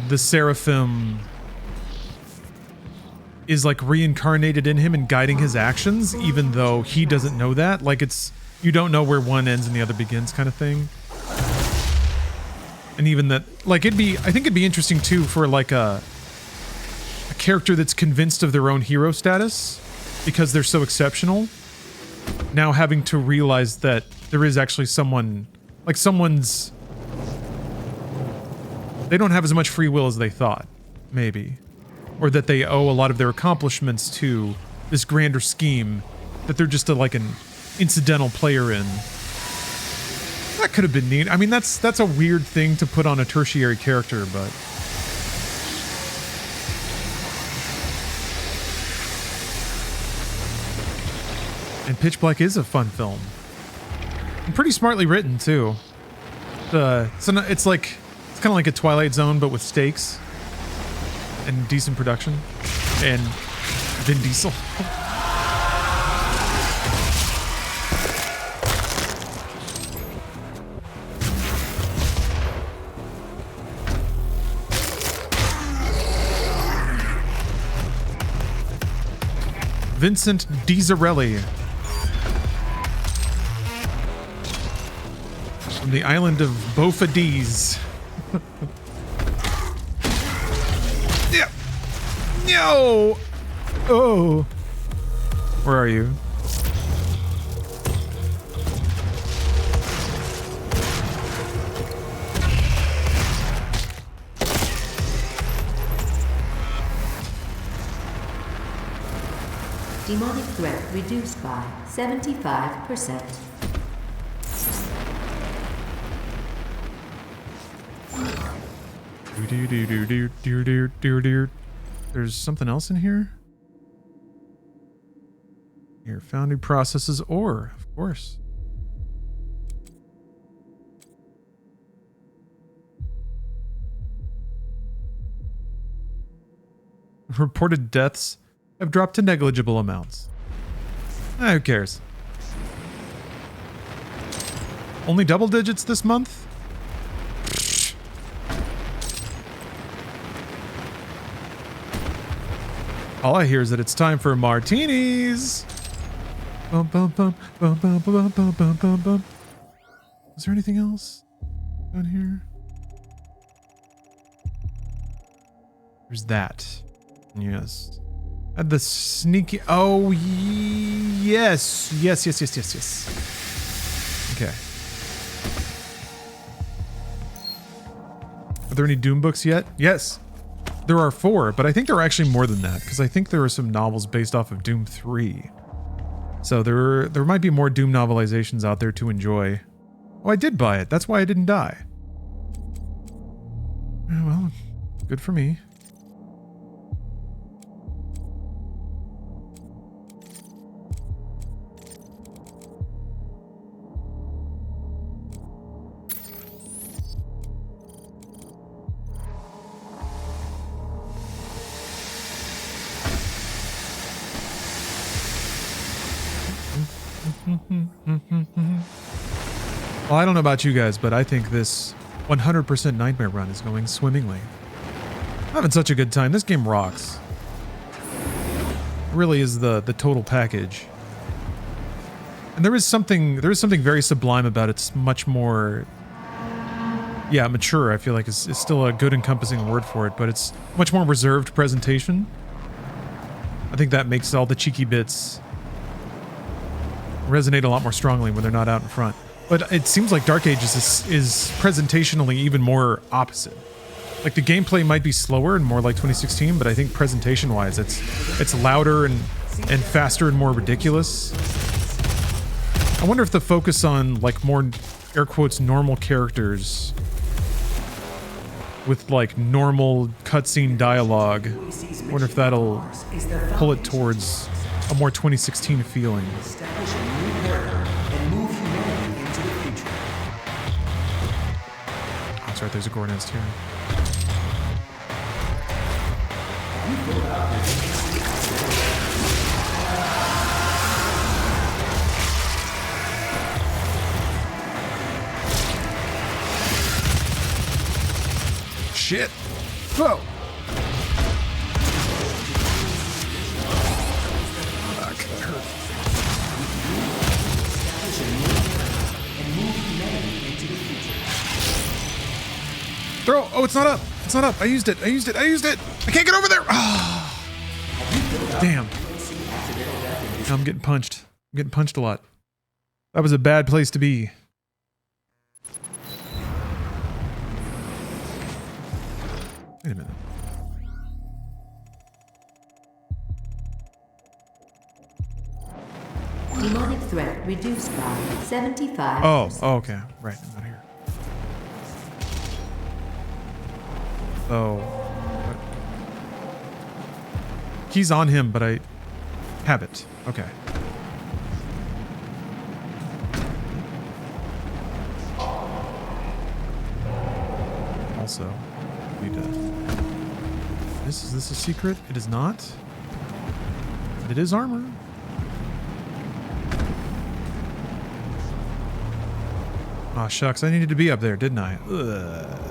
the Seraphim is like reincarnated in him and guiding his actions, even though he doesn't know that. Like it's, you don't know where one ends and the other begins kind of thing. And even that, like I think it'd be interesting too for like a character that's convinced of their own hero status because they're so exceptional, now having to realize that there is actually someone, like someone's, they don't have as much free will as they thought, maybe. Or that they owe a lot of their accomplishments to this grander scheme that they're just like an incidental player in. That could have been neat. I mean, that's a weird thing to put on a tertiary character, but... And Pitch Black is a fun film. And pretty smartly written, too. It's kind of like a Twilight Zone, but with stakes. And decent production. And Vin Diesel. Vincent Dizzarelli. From the island of Bofadiz. Yeah. No. Oh. Where are you? Demonic threat reduced by 75%. There's something else in here? Here, foundry processes ore, of course. Reported deaths have dropped to negligible amounts. Who cares? Only double digits this month? All I hear is that it's time for martinis. Bum, bum, bum, bum, bum, bum, bum, bum, bum, bum. Is there anything else down here? There's that. Yes. And the sneaky. Oh, yes. Yes. Okay. Are there any Doom books yet? Yes. There are 4, but I think there are actually more than that, because I think there are some novels based off of Doom 3. So there might be more Doom novelizations out there to enjoy. Oh, I did buy it. That's why I didn't die. Well, good for me. Well, I don't know about you guys, but I think this 100% Nightmare run is going swimmingly. I'm having such a good time. This game rocks. It really is the total package. And there is something very sublime about it. It's much more, yeah, mature. I feel like it's still a good encompassing word for it, but it's much more reserved presentation. I think that makes all the cheeky bits resonate a lot more strongly when they're not out in front. But it seems like Dark Ages is presentationally even more opposite. Like the gameplay might be slower and more like 2016, but I think presentation-wise, it's louder and faster and more ridiculous. I wonder if the focus on like more air quotes normal characters with like normal cutscene dialogue, I wonder if that'll pull it towards a more 2016 feeling. That's right, there's a gore nest here. Shit! Whoa! Fuck, that hurt. Throw! Oh, it's not up! It's not up! I used it! I can't get over there! Oh. Damn. Now I'm getting punched. I'm getting punched a lot. That was a bad place to be. Wait a minute. Demonic threat reduced by 75%. Oh, okay. Right, I'm not here. Oh. He's on him, but I have it. Okay. Also, need to... Is this a secret? It is not. But it is armor. Aw, shucks. I needed to be up there, didn't I? Ugh.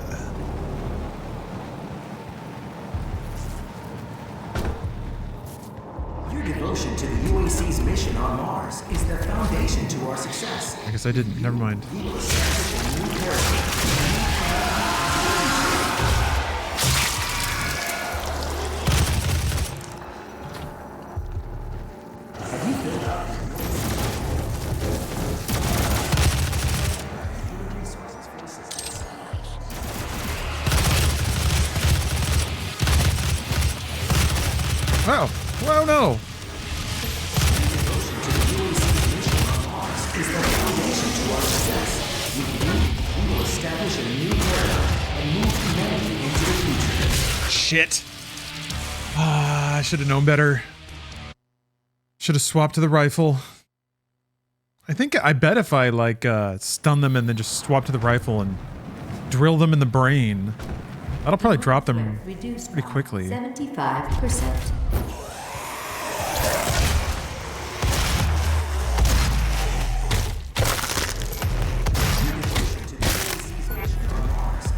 Your devotion to the UAC's mission on Mars is the foundation to our success. I guess I didn't. Never mind. We will establish a new paradigm. Wow. Wow, no. is the foundation to our success. With you, we will establish a new paradigm and move humanity into the future. Shit. I should have known better. Should have swapped to the rifle. I bet if I like stun them and then just swap to the rifle and drill them in the brain, that'll probably drop them pretty quickly. 75%.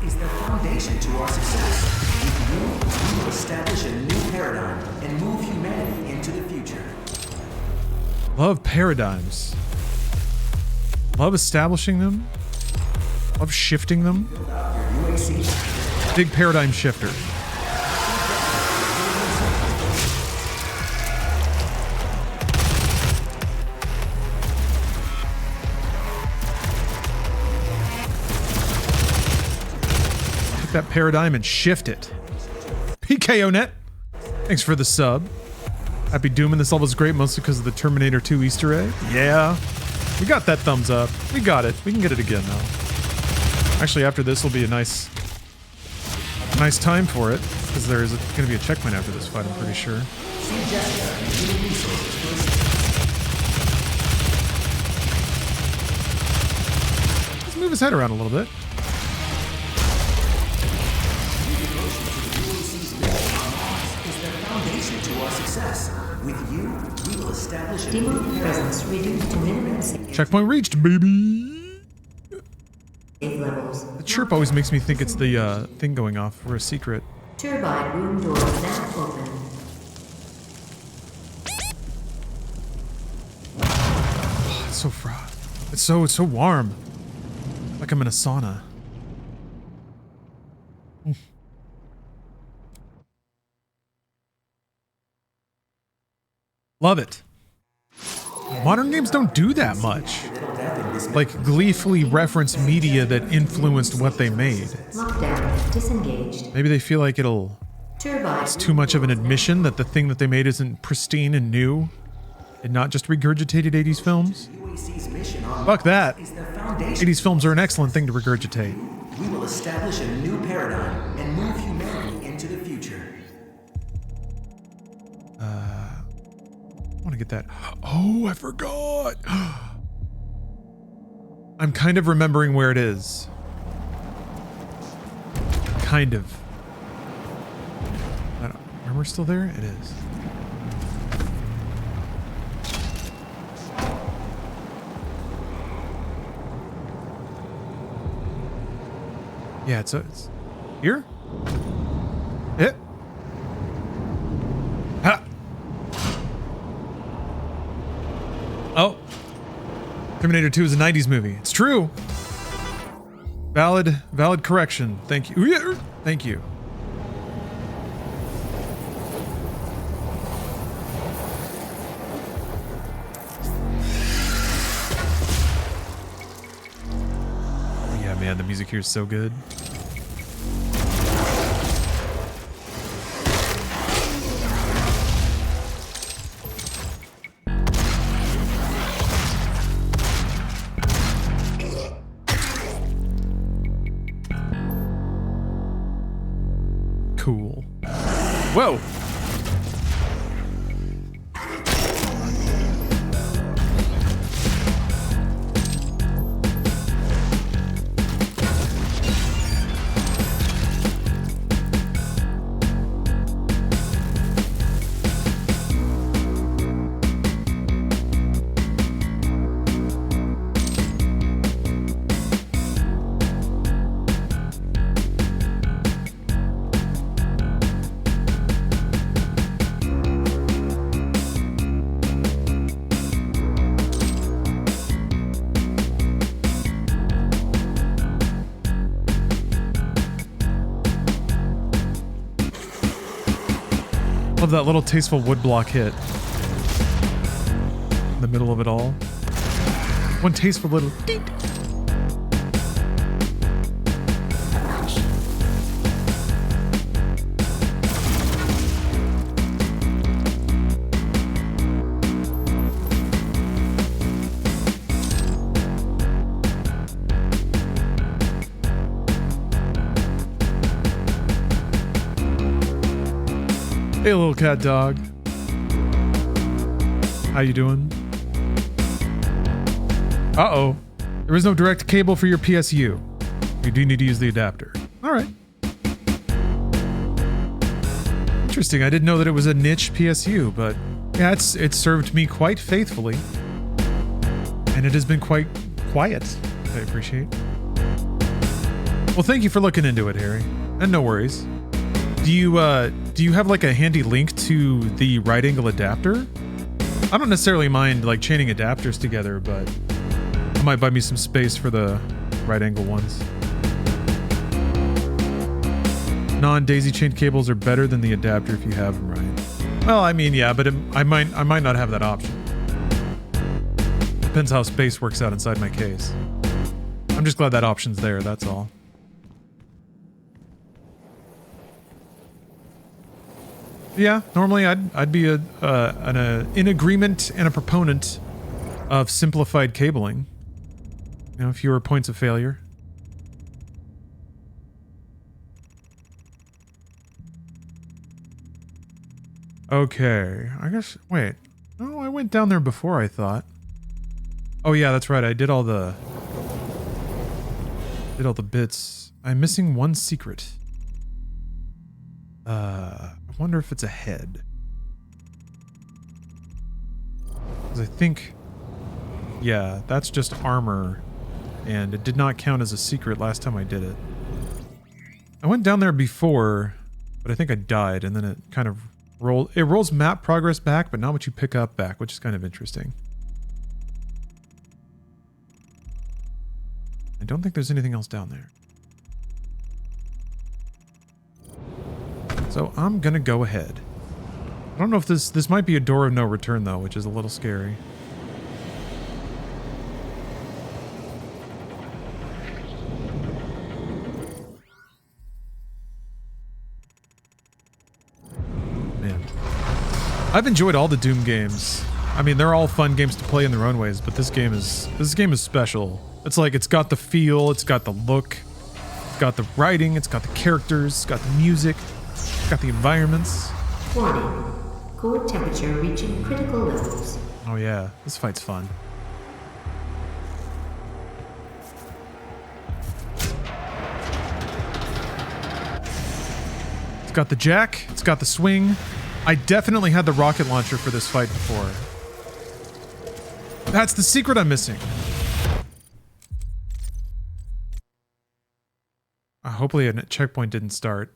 Is the foundation to our success. With you, we will establish a new paradigm and move humanity into the future. Love paradigms. Love establishing them. Love shifting them. Big paradigm shifter. Take that paradigm and shift it. PKONet. Thanks for the sub. Happy Doom, this level is great mostly because of the Terminator 2 Easter egg. Yeah. We got that thumbs up. We got it. We can get it again now. Actually, after this will be a nice time for it, because there is going to be a checkpoint after this fight, I'm pretty sure. Let's move his head around a little bit. To our success. With you, we will establish a Demonic presence reduced to minimum Checkpoint reached, baby! save levels. The chirp always makes me think it's the thing going off for a secret. Turbine room doors now open. It's so it's so warm. Like I'm in a sauna. Love it. Modern games don't do that much. Like gleefully reference media that influenced what they made. Lockdown disengaged. Maybe they feel like Turbine. it's too much of an admission that the thing that they made isn't pristine and new and not just regurgitated 80s films. Fuck that. 80s films are an excellent thing to regurgitate. We will establish a new paradigm and move humanity into the future. I want to get that. Oh, I forgot. I'm kind of remembering where it is. Kind of. Are we still there? It is. Yeah, it's here. Hit. Ha. Oh. Terminator 2 is a 90s movie. It's true. Valid correction. Thank you. Thank you. Yeah, man, the music here is so good. Cool. Whoa. Love that little tasteful woodblock hit. In the middle of it all. One tasteful little deet. Hey, little cat dog. How you doing? Uh-oh. There is no direct cable for your PSU. You do need to use the adapter. All right. Interesting. I didn't know that it was a niche PSU, but yeah, it's served me quite faithfully. And it has been quite quiet. I appreciate. Well, thank you for looking into it, Harry. And no worries. Do you have like a handy link to the right angle adapter? I don't necessarily mind like chaining adapters together, but I might buy me some space for the right angle ones. Non-daisy chained cables are better than the adapter if you have them right. Well, I mean, yeah, but I might not have that option. Depends how space works out inside my case. I'm just glad that option's there, that's all. Yeah, normally I'd be in agreement and a proponent of simplified cabling. You know, fewer points of failure. Okay, I guess, wait. Oh, I went down there before, I thought. Oh yeah, that's right, I did all the bits. I'm missing one secret. I wonder if it's a head. Because I think, yeah, that's just armor, and it did not count as a secret last time I did it. I went down there before, but I think I died, and then it kind of rolls map progress back, but not what you pick up back, which is kind of interesting. I don't think there's anything else down there. So I'm gonna go ahead. I don't know if this might be a door of no return though, which is a little scary. Man. I've enjoyed all the Doom games. I mean, they're all fun games to play in their own ways, but this game is special. It's like, it's got the feel, it's got the look, it's got the writing, it's got the characters, it's got the music, it's got the environments. Warning. Core temperature reaching critical levels. Oh yeah, this fight's fun. It's got the jack, it's got the swing. I definitely had the rocket launcher for this fight before. That's the secret I'm missing. Hopefully a checkpoint didn't start.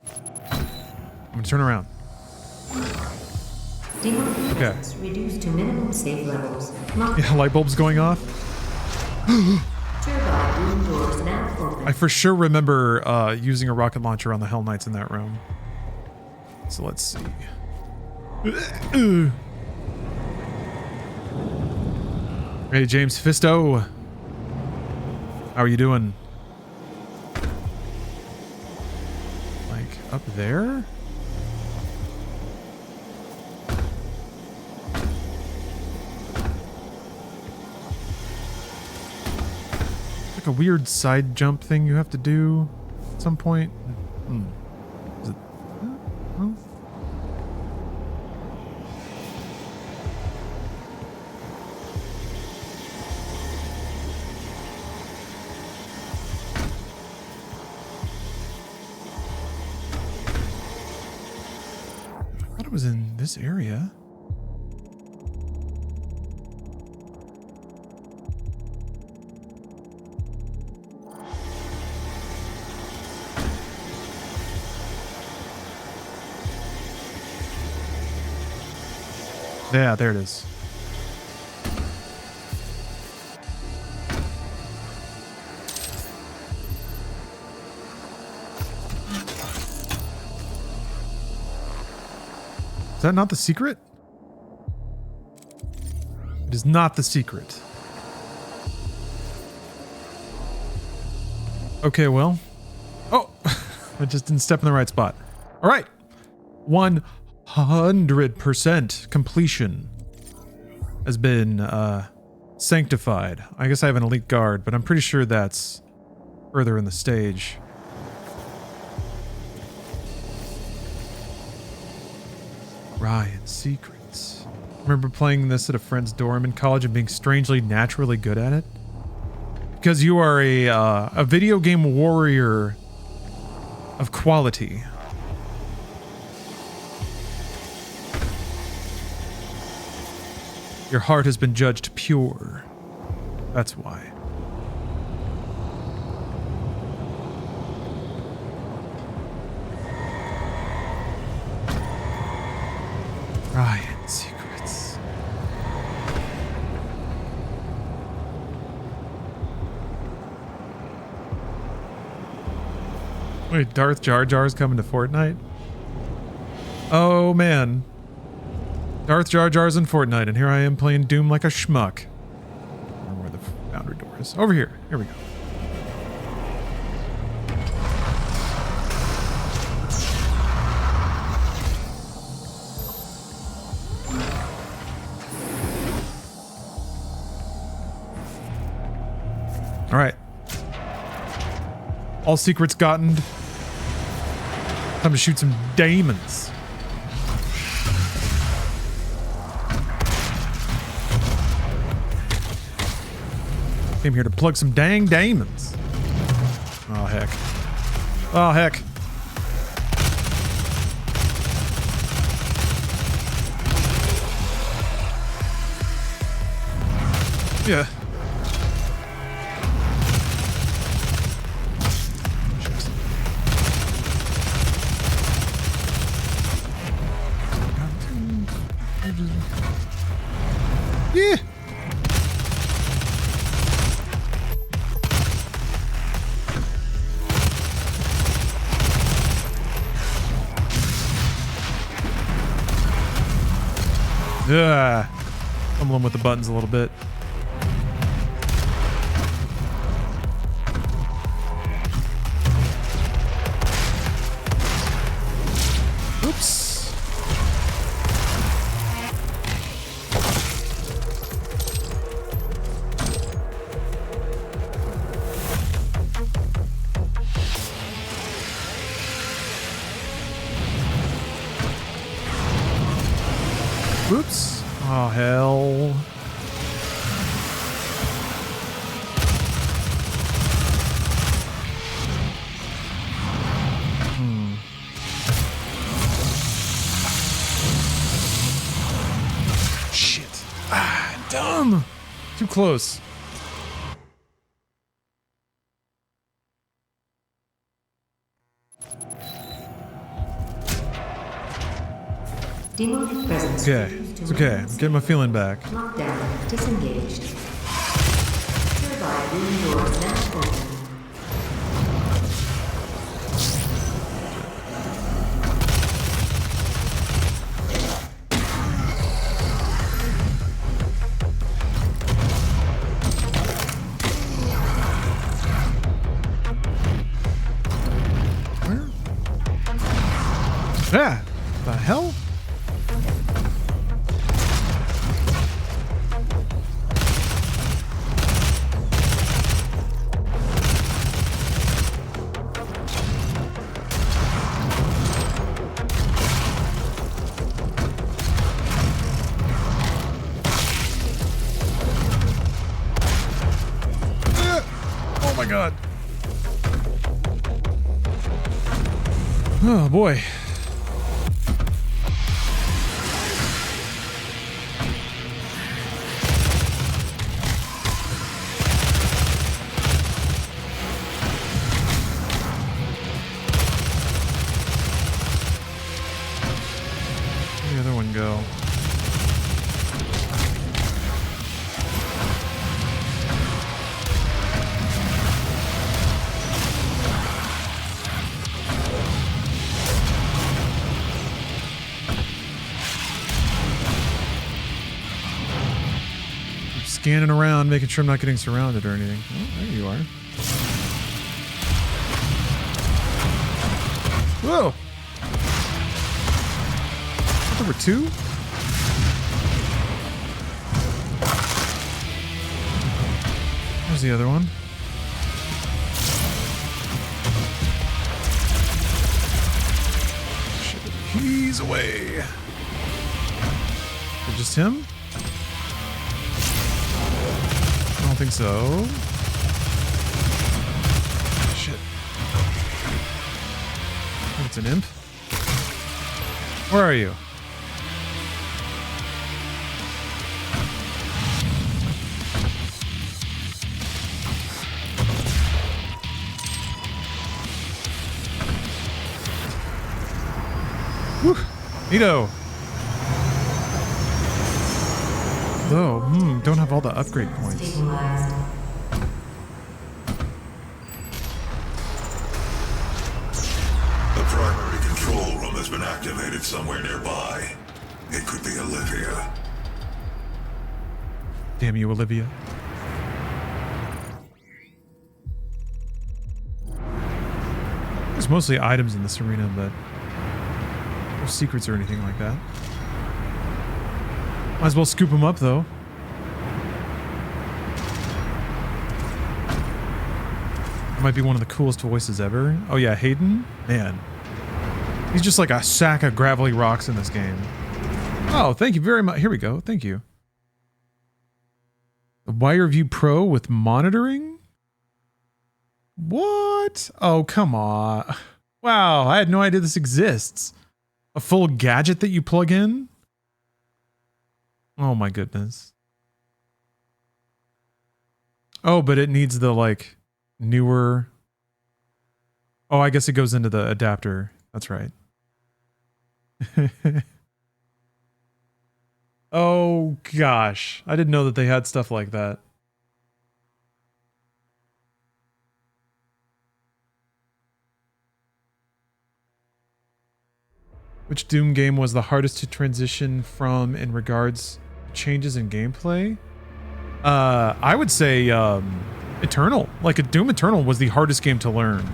I'm gonna turn around. Okay. Reduced to minimum safe levels. Yeah, light bulbs going off. Turbine room doors now open. I for sure remember using a rocket launcher on the Hell Knights in that room. So let's see. Hey, James Fisto. How are you doing? Like, up there? Like a weird side jump thing you have to do at some point. Is it? Oh. I thought it was in this area. Yeah, there it is. Is that not the secret? It is not the secret. Okay, well. Oh, I just didn't step in the right spot. All right. 100% completion has been sanctified. I guess I have an elite guard, but I'm pretty sure that's further in the stage. Ryan's Secrets. Remember playing this at a friend's dorm in college and being strangely naturally good at it? Because you are a video game warrior of quality. Your heart has been judged pure. That's why. Ryan's Secrets. Wait, Darth Jar Jar's coming to Fortnite? Oh man. Darth Jar Jar's in Fortnite, and here I am playing Doom like a schmuck. I don't know where the foundry door is. Over here. Here we go. All right. All secrets gotten. Time to shoot some demons. Came here to plug some dang demons. Oh, heck. Oh, heck. Yeah. Yeah. Yeah. Fumbling with the buttons a little bit. Oops. Oops. Oh, hell. Shit. Ah, dumb. Too close. Demonic presence. Okay. It's okay. I'm getting my feeling back. Lockdown disengaged. Hereby room doors now open. Where? Yeah. The hell? Oh my god. Oh boy. Where'd the other one go? Scanning around, making sure I'm not getting surrounded or anything. Oh, there you are. Whoa! Number 2? There's the other one. Shit, he's away. Just him? I don't think so. Shit. I think it's an imp. Where are you? Whew. Neato. Though, don't have all the upgrade points. Stabilized. The primary control room has been activated somewhere nearby. It could be Olivia. Damn you, Olivia. There's mostly items in this arena, but no secrets or anything like that. Might as well scoop them up, though. Might be one of the coolest voices ever. Oh yeah, Hayden? Man. He's just like a sack of gravelly rocks in this game. Oh, thank you very much. Here we go. Thank you. The WireView Pro with monitoring? What? Oh, come on. Wow, I had no idea this exists. A full gadget that you plug in? Oh my goodness. Oh, but it needs the like newer. Oh, I guess it goes into the adapter. That's right. Oh gosh. I didn't know that they had stuff like that. Which Doom game was the hardest to transition from in regards to changes in gameplay? I would say Eternal. Like a Doom Eternal was the hardest game to learn.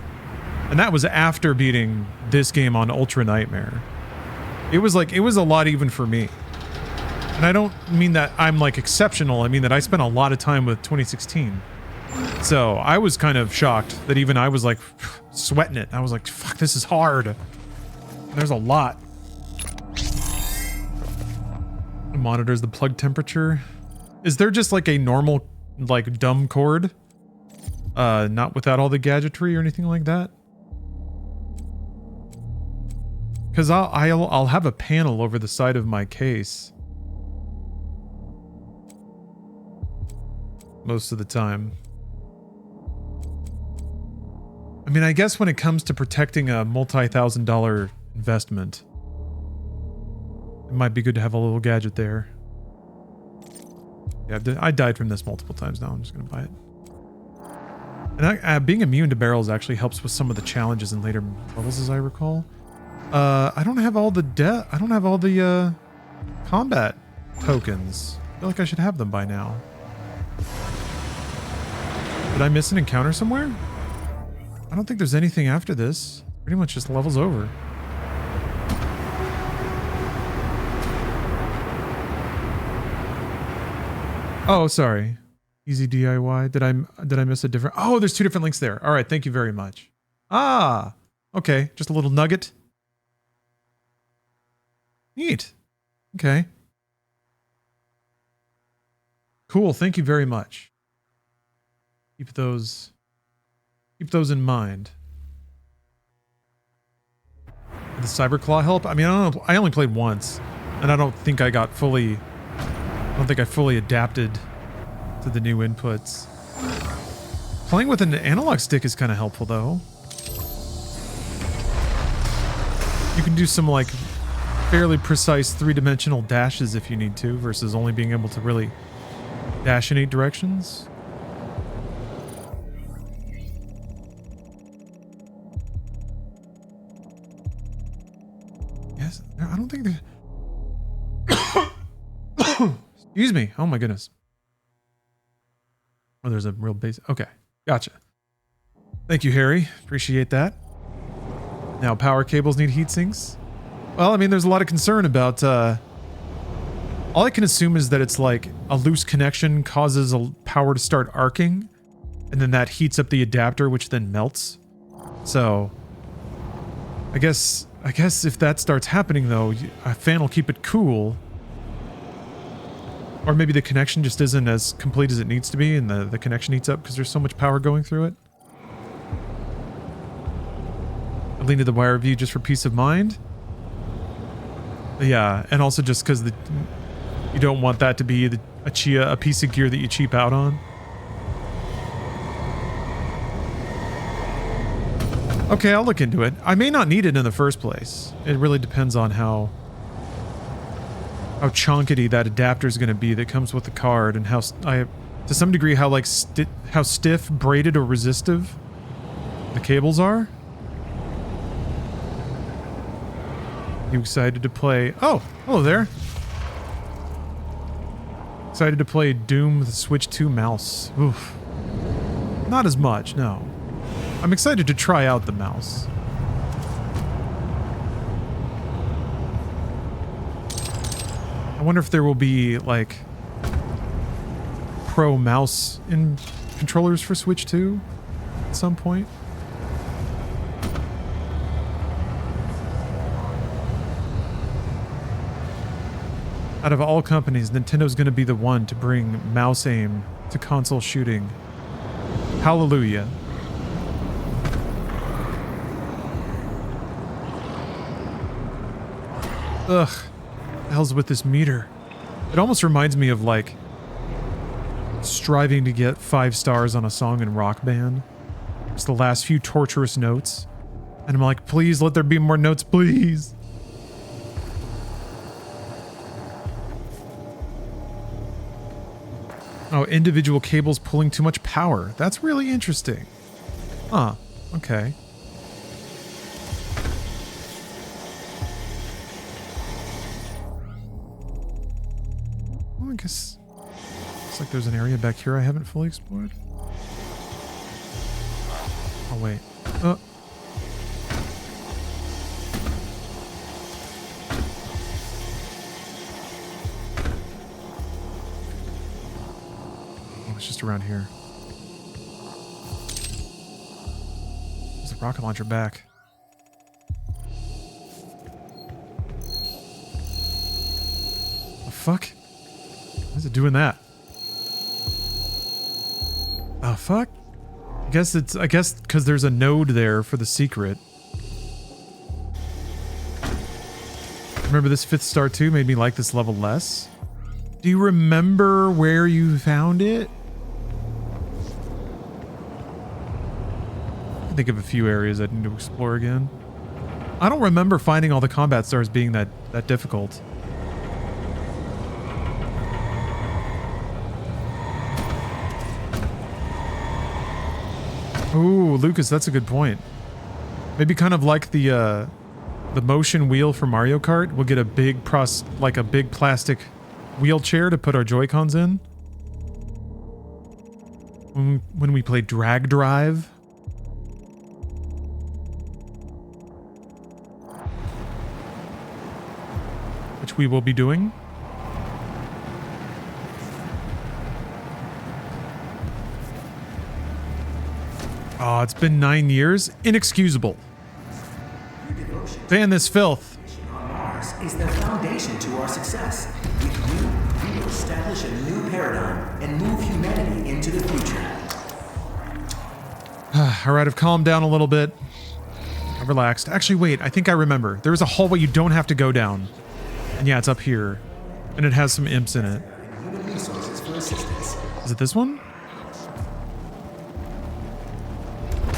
And that was after beating this game on Ultra Nightmare. It was a lot even for me. And I don't mean that I'm like exceptional. I mean that I spent a lot of time with 2016. So I was kind of shocked that even I was like sweating it. I was like, fuck, this is hard. There's a lot. It monitors the plug temperature. Is there just like a normal, like dumb cord? Not without all the gadgetry or anything like that? Because I'll have a panel over the side of my case. Most of the time. I mean, I guess when it comes to protecting a multi-$1,000 investment, it might be good to have a little gadget there. Yeah, I died from this multiple times now. I'm just going to buy it. And being immune to barrels actually helps with some of the challenges in later levels, as I recall. I don't have all the combat tokens. I feel like I should have them by now. Did I miss an encounter somewhere? I don't think there's anything after this. Pretty much just levels over. Oh, sorry. Easy DIY. Did I miss a different? Oh, there's two different links there. All right, thank you very much. Ah, okay. Just a little nugget. Neat. Okay. Cool. Thank you very much. Keep those in mind. Did the Cyberclaw help? I mean, I don't know. I only played once, and I don't think I fully adapted to the new inputs. Playing with an analog stick is kind of helpful, though. You can do some like fairly precise three-dimensional dashes if you need to, versus only being able to really dash in 8 directions. Yes, I don't think there's... Excuse me. Oh my goodness. Oh, there's a real base. Okay, gotcha. Thank you, Harry. Appreciate that. Now, power cables need heat sinks. Well, I mean, there's a lot of concern about... all I can assume is that it's like a loose connection causes a power to start arcing, and then that heats up the adapter, which then melts. So, I guess if that starts happening, though, a fan will keep it cool. Or maybe the connection just isn't as complete as it needs to be and the connection eats up because there's so much power going through it. I lean to the wire view just for peace of mind. Yeah, and also just because you don't want that to be a piece of gear that you cheap out on. Okay, I'll look into it. I may not need it in the first place. It really depends on how chunkety that adapter is going to be that comes with the card, and how to some degree how like how stiff, braided, or resistive the cables are. You excited to play? Oh, hello there. Excited to play Doom with the Switch 2 mouse. Oof. Not as much, no. I'm excited to try out the mouse. I wonder if there will be, like, pro mouse in controllers for Switch 2 at some point. Out of all companies, Nintendo's going to be the one to bring mouse aim to console shooting. Hallelujah. Ugh. What the hell's with this meter? It almost reminds me of, like, striving to get 5 stars on a song in Rock Band. Just the last few torturous notes. And I'm like, please let there be more notes, please. Oh, individual cables pulling too much power. That's really interesting. Huh. Okay. Well, I guess looks like there's an area back here I haven't fully explored. Oh, wait. It's just around here. There's a rocket launcher back. The fuck? Why is it doing that? Oh fuck? I guess because there's a node there for the secret. Remember this 5th star too made me like this level less? Do you remember where you found it? I can think of a few areas I need to explore again. I don't remember finding all the combat stars being that difficult. Ooh, Lucas, that's a good point. Maybe kind of like the motion wheel for Mario Kart. We'll get a big plastic wheelchair to put our Joy-Cons in. When we play Drag Drive. Which we will be doing. Oh, it's been 9 years. Inexcusable. Ban this filth. On Mars is the foundation to our success. With you, we will establish a new paradigm and move humanity into the future. All right, I've calmed down a little bit. I've relaxed. Actually, wait, I think I remember. There is a hallway you don't have to go down. And yeah, it's up here. And it has some imps in it. Human resources for assistance. Is it this one?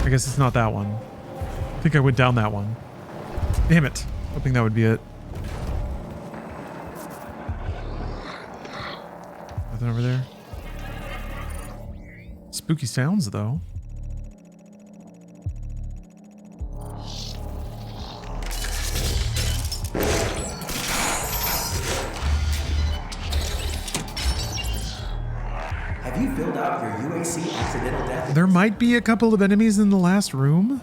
I guess it's not that one. I think I went down that one. Damn it. Hoping that would be it. Nothing over there. Spooky sounds, though. Have you filled out your UAC accidental death? There might be a couple of enemies in the last room.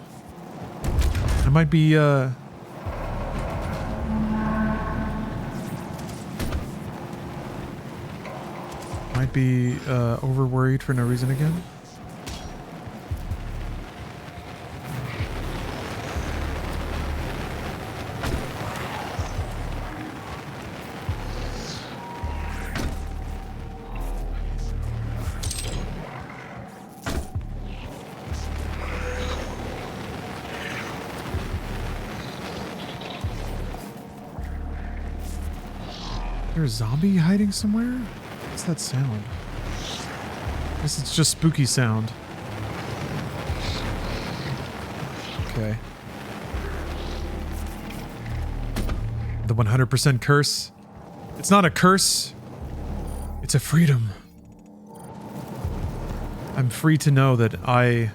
There might be, over worried for no reason again. there a zombie hiding somewhere? What's that sound? I guess it's just spooky sound. Okay. The 100% curse. It's not a curse. It's a freedom. I'm free to know that I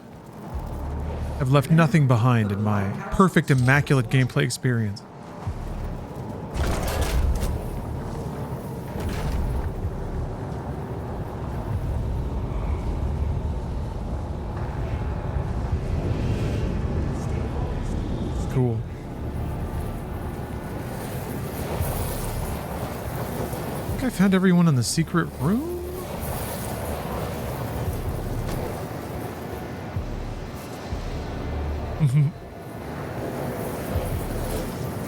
have left nothing behind in my perfect, immaculate gameplay experience. Cool. I think I found everyone in the secret room.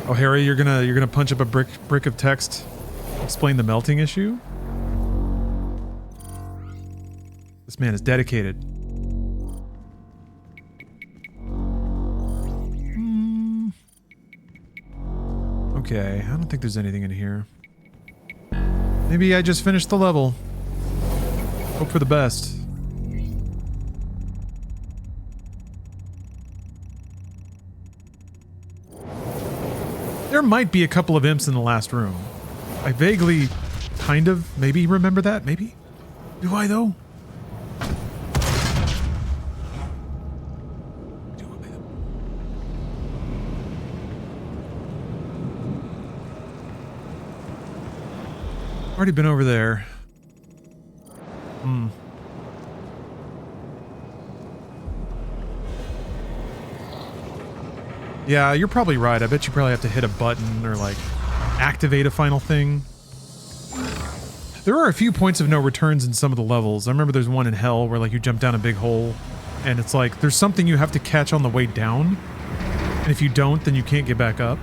Oh, Harry, you're gonna punch up a brick of text, explain the melting issue. This man is dedicated. Okay, I don't think there's anything in here. Maybe I just finished the level. Hope for the best. There might be a couple of imps in the last room. I vaguely, kind of, maybe remember that, maybe? Do I, though? Already been over there. Yeah, you're probably right. I bet you probably have to hit a button or like activate a final thing. There are a few points of no returns in some of the levels. I remember there's one in hell where like you jump down a big hole and it's like there's something you have to catch on the way down. And if you don't, then you can't get back up.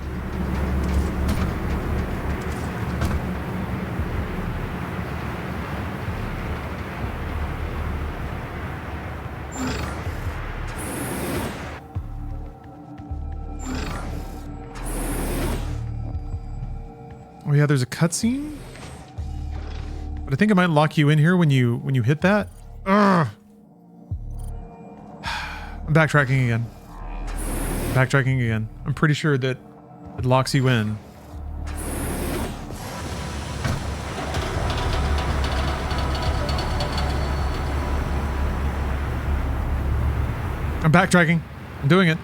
Oh yeah, there's a cutscene, but I think it might lock you in here when you hit that. Ugh. I'm backtracking again. I'm pretty sure that it locks you in. I'm backtracking. I'm doing it.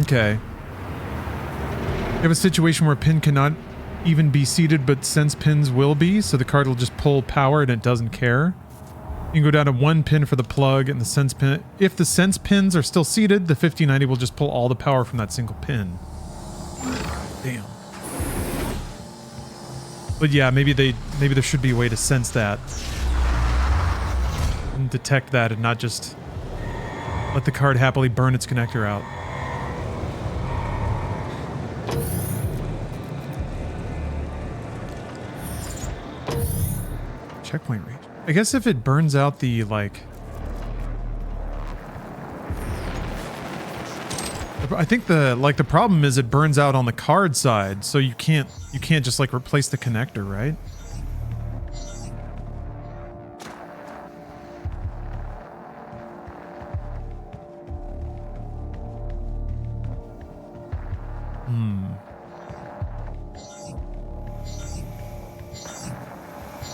Okay. You have a situation where a pin cannot even be seated, but sense pins will be, so the card will just pull power and it doesn't care. You can go down to one pin for the plug and the sense pin. If the sense pins are still seated, the 5090 will just pull all the power from that single pin. Damn. But yeah, maybe there should be a way to sense that and detect that and not just let the card happily burn its connector out. Checkpoint reach. I guess if it burns out the like, I think the problem is it burns out on the card side, so you can't just like replace the connector, right?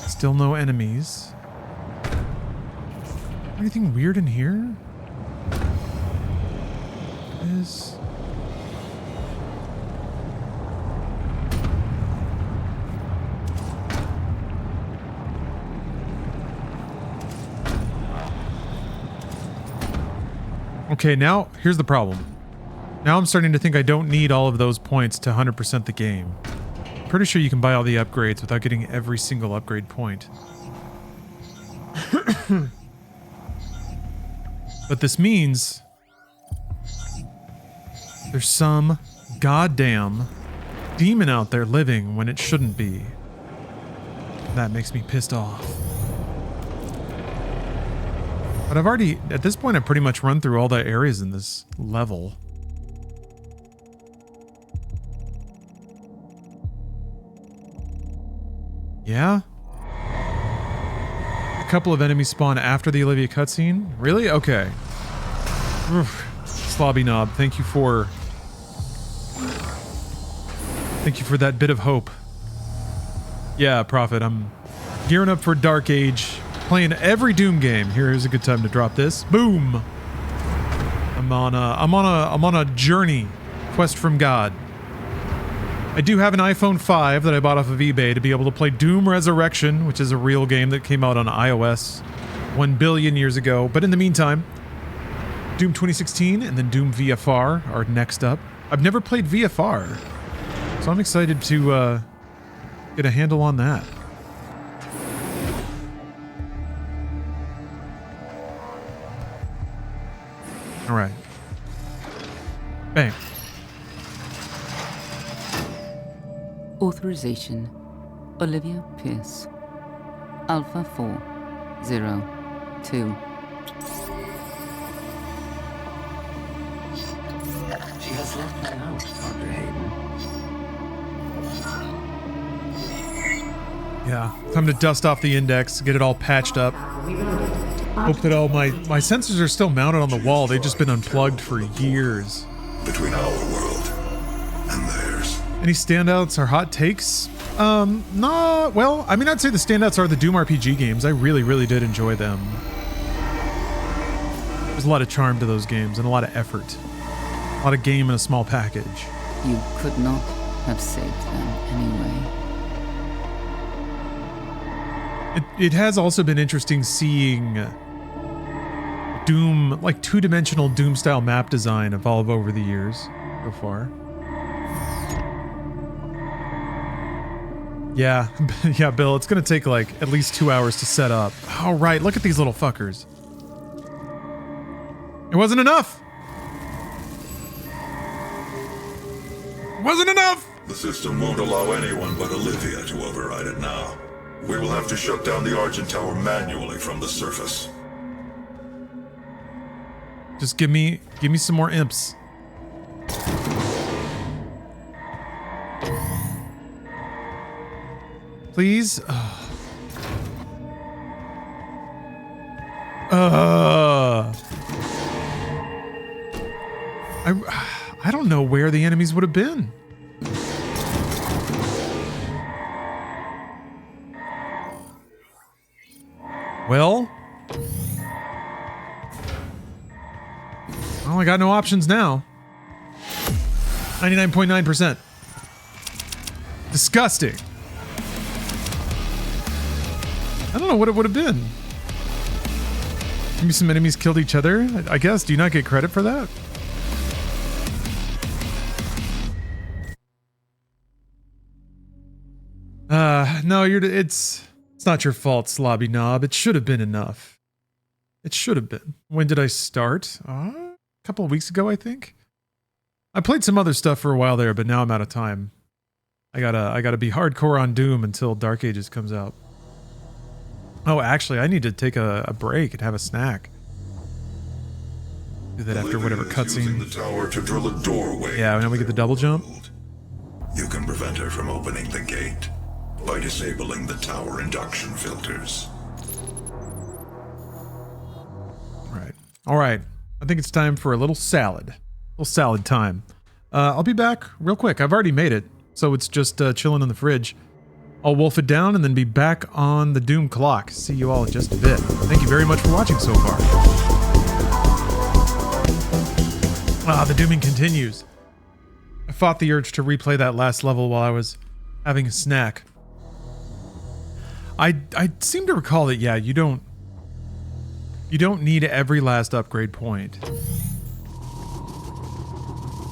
Still no enemies. Anything weird in here? Is okay, now here's the problem. Now I'm starting to think I don't need all of those points to 100% the game. Pretty sure you can buy all the upgrades without getting every single upgrade point. But this means there's some goddamn demon out there living when it shouldn't be. That makes me pissed off. But I've already, at this point, I've pretty much run through all the areas in this level. Yeah? A couple of enemies spawn after the Olivia cutscene? Really? Okay. Oof. Slobby Knob, thank you for that bit of hope. Yeah, Prophet, I'm gearing up for Dark Age, playing every Doom game. Here's a good time to drop this. Boom! I'm on a journey, quest from God. I do have an iPhone 5 that I bought off of eBay to be able to play Doom Resurrection, which is a real game that came out on iOS 1 billion years ago. But in the meantime, Doom 2016 and then Doom VFR are next up. I've never played VFR, so I'm excited to get a handle on that. All right. Bang. Authorization. Olivia Pierce. Alpha 402. She has left my house, Dr. Hayden. Yeah, time to dust off the index, get it all patched up. Hope that all my sensors are still mounted on the wall. They've just been unplugged for years. Between our world and theirs. Any standouts or hot takes? No, well, I mean, I'd say the standouts are the Doom RPG games. I really, really did enjoy them. There's a lot of charm to those games and a lot of effort. A lot of game in a small package. You could not have saved them anyway. It has also been interesting seeing Doom, like two-dimensional Doom-style map design evolve over the years so far. Yeah, yeah, Bill, it's gonna take like at least 2 hours to set up. Oh, right, look at these little fuckers. It wasn't enough! It wasn't enough! The system won't allow anyone but Olivia to override it now. We will have to shut down the Argent Tower manually from the surface. Just give me some more imps. Please? I don't know where the enemies would have been. Well, I got no options now. 99.9%. Disgusting. I don't know what it would have been. Maybe some enemies killed each other, I guess. Do you not get credit for that? No, it's not your fault, Slobby Knob. It should have been enough. It should have been. When did I start? A couple of weeks ago, I think. I played some other stuff for a while there, but now I'm out of time. I gotta be hardcore on Doom until Dark Ages comes out. Oh, actually, I need to take a break and have a snack. Do that after whatever cutscene. The tower to drill a doorway. Yeah, now we get the double jump. You can prevent her from opening the gate by disabling the tower induction filters. All right. I think it's time for a little salad. A little salad time. I'll be back real quick. I've already made it, so it's just chilling in the fridge. I'll wolf it down and then be back on the Doom clock. See you all in just a bit. Thank you very much for watching so far. The dooming continues. I fought the urge to replay that last level while I was having a snack. I seem to recall that, yeah, you don't need every last upgrade point.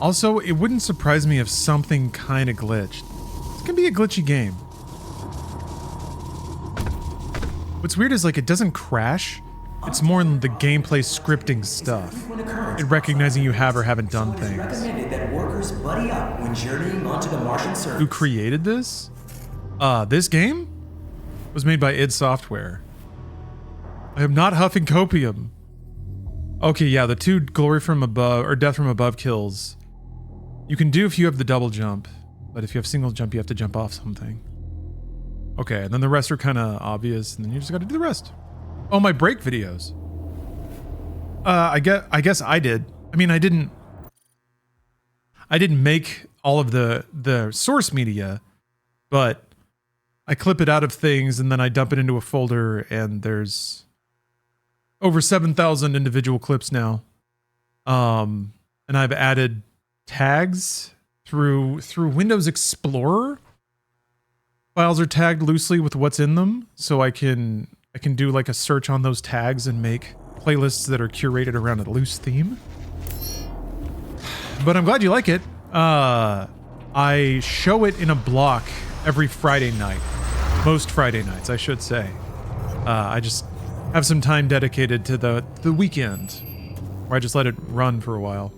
Also, it wouldn't surprise me if something kind of glitched. This can be a glitchy game. What's weird is, like, it doesn't crash. It's more in the gameplay scripting stuff. It recognizing you have or haven't done things. Recommended that workers buddy up when journeying onto the Martian surface. Who created this? This game was made by id Software. I am not huffing copium. Okay, yeah, the two glory from above or death from above kills you can do if you have the double jump, but if you have single jump, you have to jump off something. Okay, and then the rest are kind of obvious, and then you just got to do the rest. Oh, my break videos. I guess I did. I mean, I didn't make all of the source media, but I clip it out of things and then I dump it into a folder, and there's over 7,000 individual clips now. And I've added tags through Windows Explorer. Files are tagged loosely with what's in them, so I can do like a search on those tags and make playlists that are curated around a loose theme. But I'm glad you like it. I show it in a block every Friday night. Most Friday nights, I should say. I just have some time dedicated to the weekend, where I just let it run for a while.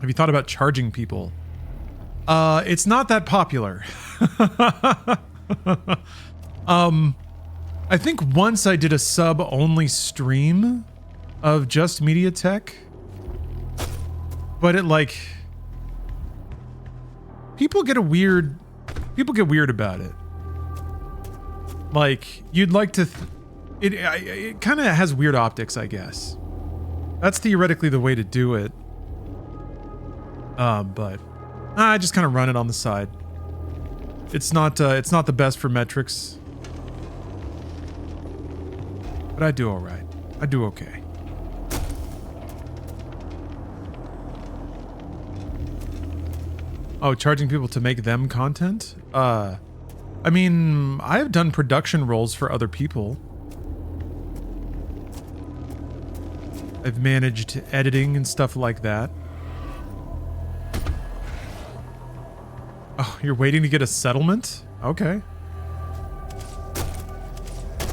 Have you thought about charging people? It's not that popular. I think once I did a sub-only stream of just Media Tech, but it like people get weird about it. Like, you'd like to it kind of has weird optics, I guess. That's theoretically the way to do it. But I just kind of run it on the side. It's not the best for metrics, but I do all right. I do okay. Oh, charging people to make them content? I mean, I've done production roles for other people. I've managed editing and stuff like that. Oh, you're waiting to get a settlement? Okay.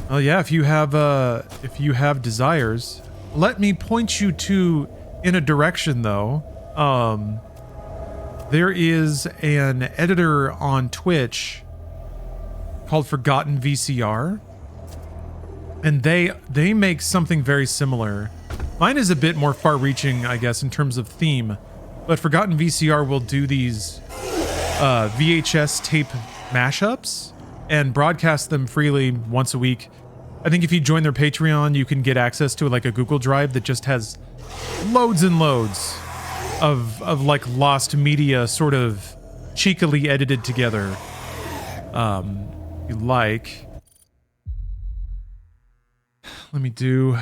Oh yeah, if you have desires, let me point you in a direction though. There is an editor on Twitch called Forgotten VCR, and they make something very similar. Mine is a bit more far-reaching, I guess, in terms of theme, but Forgotten VCR will do these VHS tape mashups and broadcast them freely once a week. I think if you join their Patreon, you can get access to like a Google Drive that just has loads and loads of like lost media sort of cheekily edited together. You like, let me do,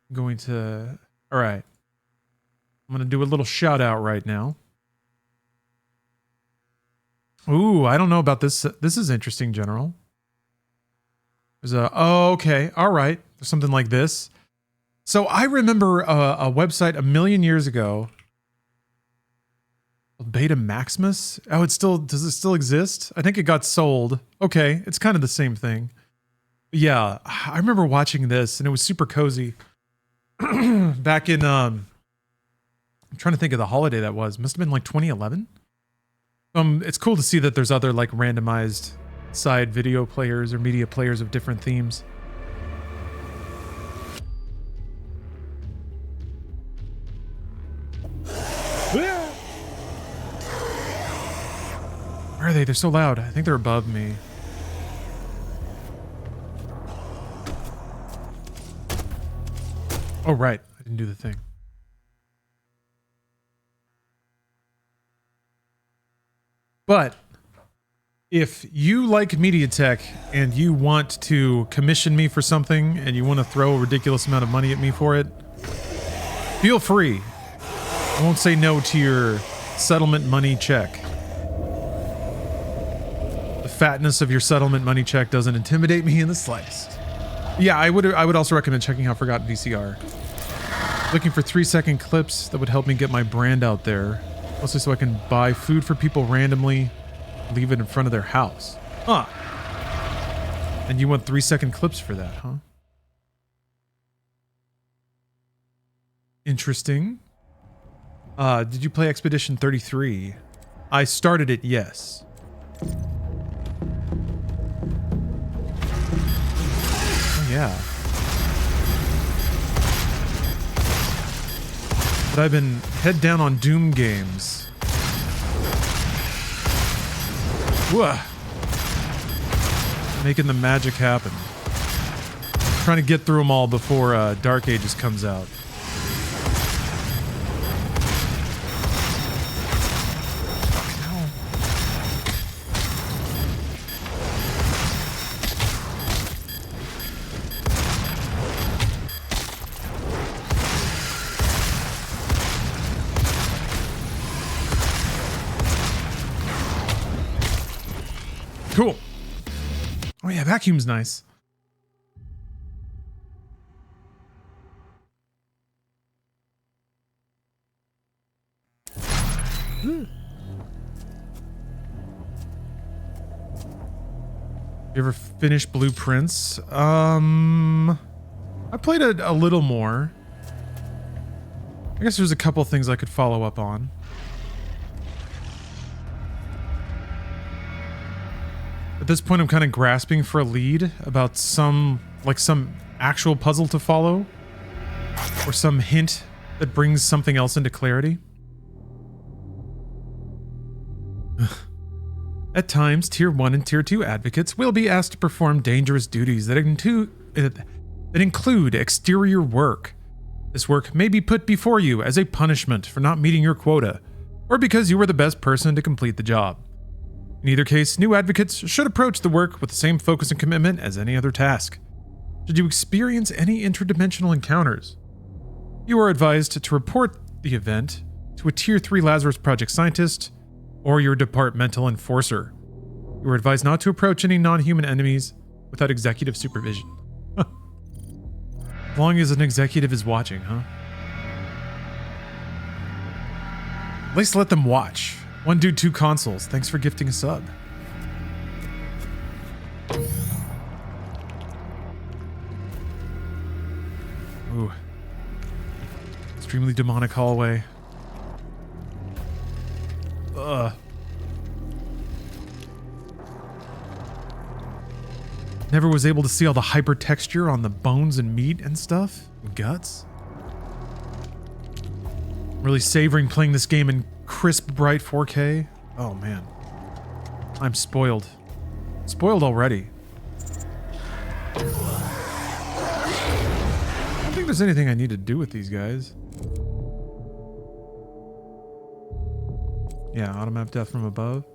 I'm going to, all right. I'm going to do a little shout out right now. Ooh, I don't know about this. This is interesting, General. There's oh, okay. All right. There's something like this. So I remember a website a million years ago. Beta Maximus? Oh, does it still exist? I think it got sold. Okay. It's kind of the same thing. But yeah. I remember watching this and it was super cozy. Back in, I'm trying to think of the holiday that was. Must have been like 2011. It's cool to see that there's other like randomized side video players or media players of different themes. Where are they? They're so loud. I think they're above me. Oh, right. I didn't do the thing. But if you like Media Tech and you want to commission me for something and you want to throw a ridiculous amount of money at me for it, feel free. I won't say no to your settlement money check. The fatness of your settlement money check doesn't intimidate me in the slightest. Yeah, I would also recommend checking out Forgotten VCR. Looking for 3-second clips that would help me get my brand out there. Mostly so I can buy food for people randomly, leave it in front of their house. Huh. And you want 3-second clips for that, huh? Interesting. Did you play Expedition 33? I started it, yes. Oh, yeah. But I've been head down on Doom games. Whoa. Making the magic happen. Trying to get through them all before Dark Ages comes out. Cool. Oh yeah, vacuum's nice. You ever finish Blueprints? I played it a little more. I guess there's a couple things I could follow up on. At this point, I'm kind of grasping for a lead about some actual puzzle to follow, or some hint that brings something else into clarity. At times, Tier 1 and Tier 2 advocates will be asked to perform dangerous duties that include exterior work. This work may be put before you as a punishment for not meeting your quota, or because you were the best person to complete the job. In either case, new advocates should approach the work with the same focus and commitment as any other task. Should you experience any interdimensional encounters, you are advised to report the event to a Tier 3 Lazarus Project scientist or your departmental enforcer. You are advised not to approach any non-human enemies without executive supervision. As long as an executive is watching, huh? At least let them watch. One dude, 2 consoles. Thanks for gifting a sub. Ooh. Extremely demonic hallway. Ugh. Never was able to see all the hyper texture on the bones and meat and stuff. And guts. Really savoring playing this game in crisp, bright 4K. Oh man. I'm spoiled. Spoiled already. I don't think there's anything I need to do with these guys. Yeah, automatic death from above.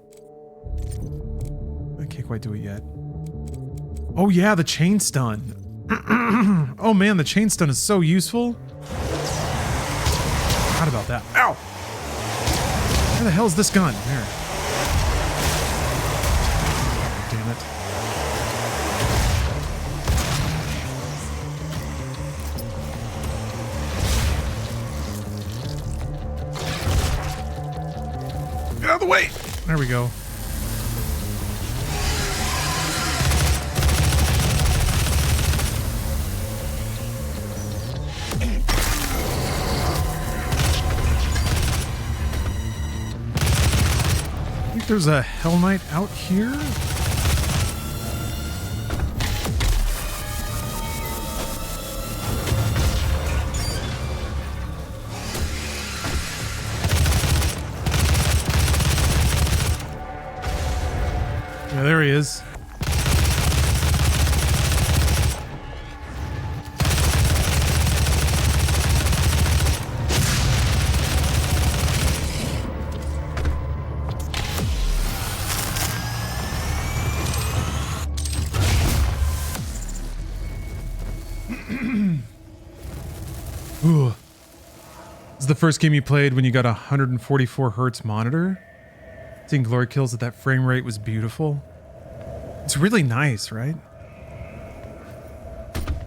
I can't quite do it yet. Oh yeah, the chain stun. Oh man, the chain stun is so useful. Forgot about that. Ow! Where the hell is this gun? There. Damn it. Get out of the way! There we go. There's a Hell Knight out here. Yeah, there he is. Ooh. This is the first game you played when you got a 144 hertz monitor. Seeing glory kills at that frame rate was beautiful. It's really nice, right?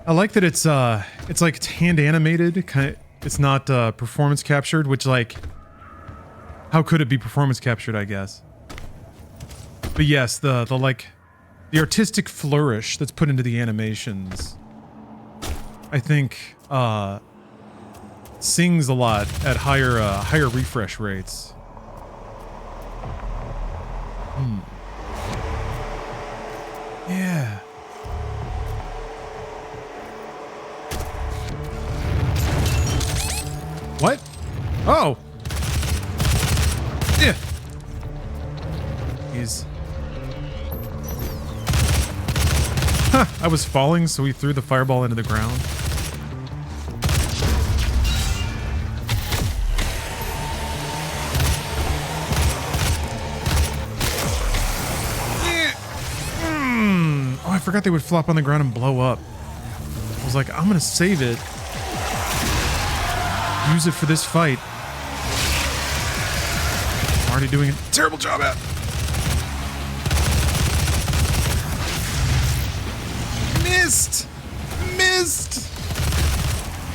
I like that it's like hand animated. It's not performance captured, which like, how could it be performance captured? I guess. But yes, the artistic flourish that's put into the animations, I think, sings a lot at higher refresh rates. Yeah. What? Oh. Yeah. He's I was falling, so he threw the fireball into the ground. Oh, I forgot they would flop on the ground and blow up. I was like, I'm gonna save it. Use it for this fight. I'm already doing a terrible job at. Missed! Missed!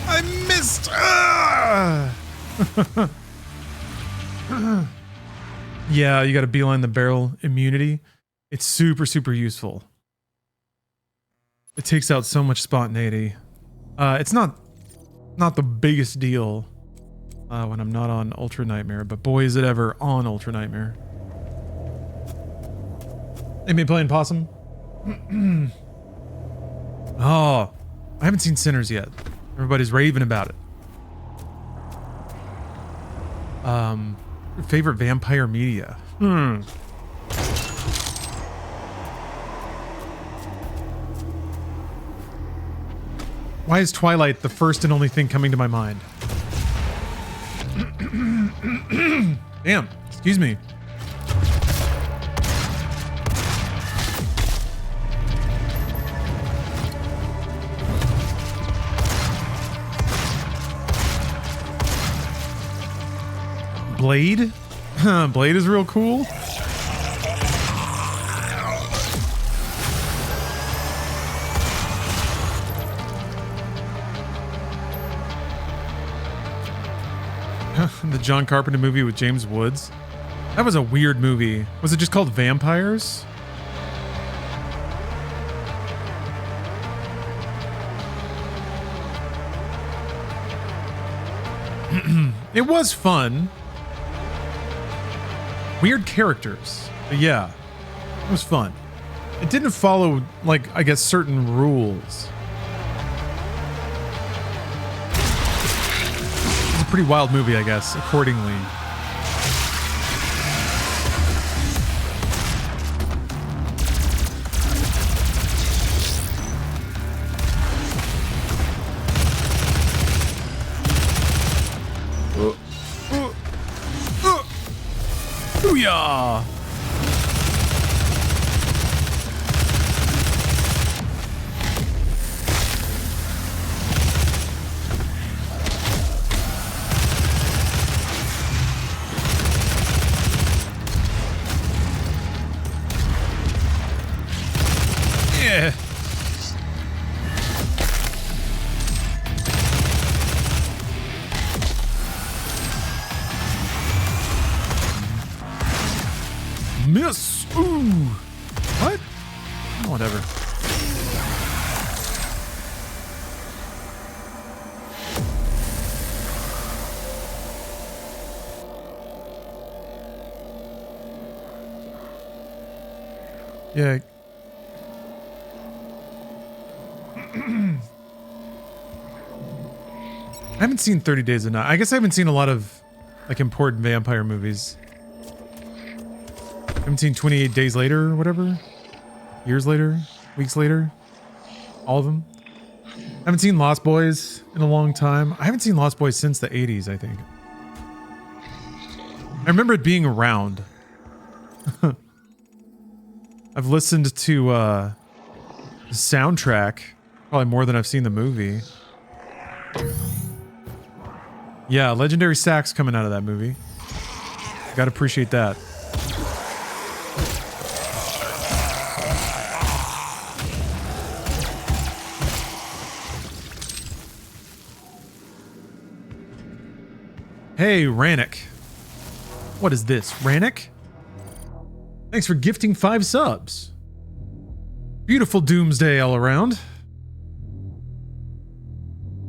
I missed! Ah! Yeah, you gotta beeline the barrel immunity. It's super, super useful. It takes out so much spontaneity. It's not the biggest deal when I'm not on Ultra Nightmare, but boy is it ever on Ultra Nightmare. Anybody playing Possum? Oh, I haven't seen Sinners yet. Everybody's raving about it. Favorite vampire media? Why is Twilight the first and only thing coming to my mind? Damn, excuse me. Blade? Blade is real cool. The John Carpenter movie with James Woods. That was a weird movie. Was it just called Vampires? It was fun. Weird characters. But yeah, it was fun. It didn't follow, like, I guess, certain rules. It's a pretty wild movie, I guess, accordingly. Booyah! Yeah. Miss. Ooh. What? Oh, whatever. Yeah. I haven't seen 30 Days of Night. I guess I haven't seen a lot of like important vampire movies. I haven't seen 28 Days Later or whatever. Years later, weeks later. All of them. I haven't seen Lost Boys in a long time. I haven't seen Lost Boys since the 80s, I think. I remember it being around. I've listened to the soundtrack probably more than I've seen the movie. Yeah, legendary sax coming out of that movie. Gotta appreciate that. Hey, Rannick. What is this, Rannick? Thanks for gifting 5 subs. Beautiful doomsday all around.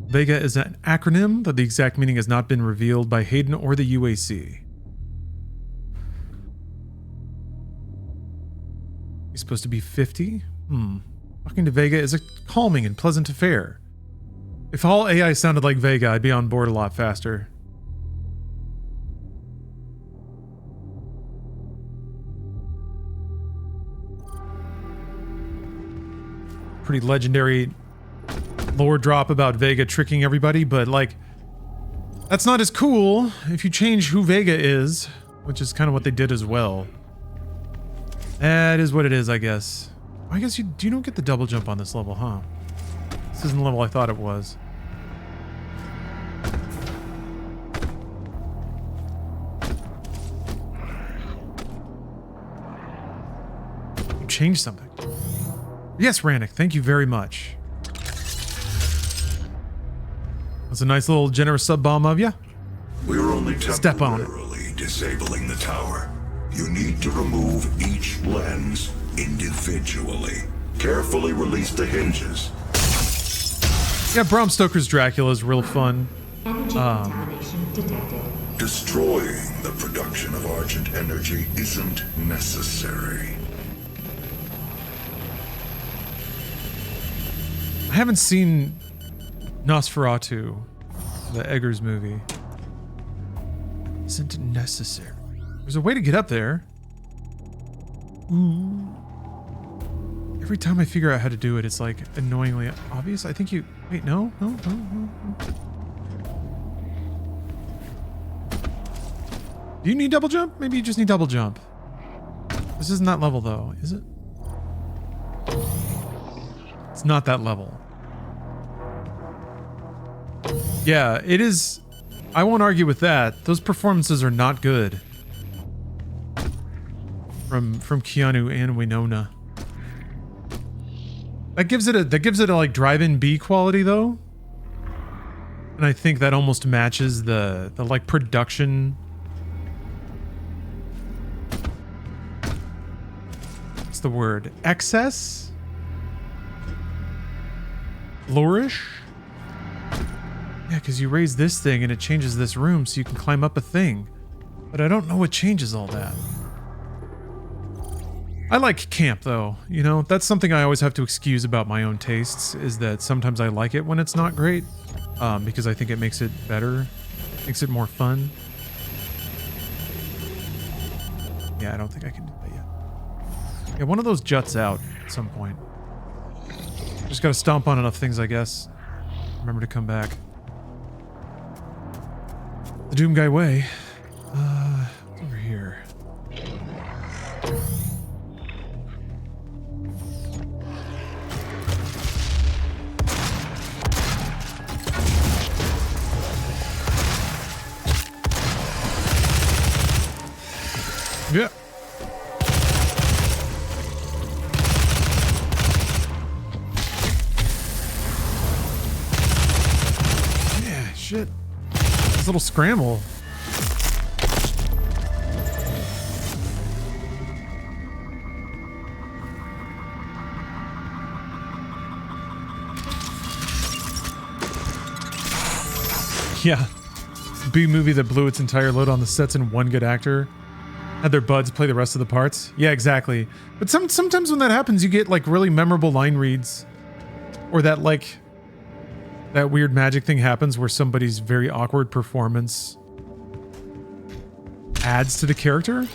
Vega is an acronym, though the exact meaning has not been revealed by Hayden or the UAC. He's supposed to be 50? Talking to Vega is a calming and pleasant affair. If all AI sounded like Vega, I'd be on board a lot faster. pretty legendary lore drop about Vega tricking everybody, but like, that's not as cool if you change who Vega is, which is kind of what they did as well. That is what it is, I guess. I guess you don't get the double jump on this level, huh? This isn't the level I thought it was. You changed something. Yes, Rannick, thank you very much. That's a nice little generous sub bomb of you. We're only Step on it. temporarily disabling the tower. You need to remove each lens individually. Carefully release the hinges. Yeah, Bram Stoker's Dracula is real fun. Energy contamination detected. Destroying the production of Argent energy isn't necessary. I haven't seen Nosferatu, the Eggers movie. Isn't necessary. There's a way to get up there. Ooh. Every time I figure out how to do it, it's like annoyingly obvious. I think you... Wait, no. Do you need double jump? Maybe you just need double jump. This isn't that level though, is it? It's not that level. Yeah, it is... I won't argue with that. Those performances are not good. From Keanu and Winona. That gives it a like drive-in B quality though. And I think that almost matches the like production. What's the word? Excess? Flourish? Yeah, because you raise this thing and it changes this room so you can climb up a thing. But I don't know what changes all that. I like camp though, you know, that's something I always have to excuse about my own tastes, is that sometimes I like it when it's not great, because I think it makes it better, makes it more fun. Yeah, I don't think I can do that yet. Yeah, one of those juts out at some point. Just gotta stomp on enough things, I guess. Remember to come back. The Doom Guy way. What's over here? Yeah. Yeah, shit. This little scramble. Yeah. B movie that blew its entire load on the sets and one good actor. Had their buds play the rest of the parts. Yeah, exactly. But sometimes when that happens, you get like really memorable line reads, or that like that weird magic thing happens where somebody's very awkward performance adds to the character.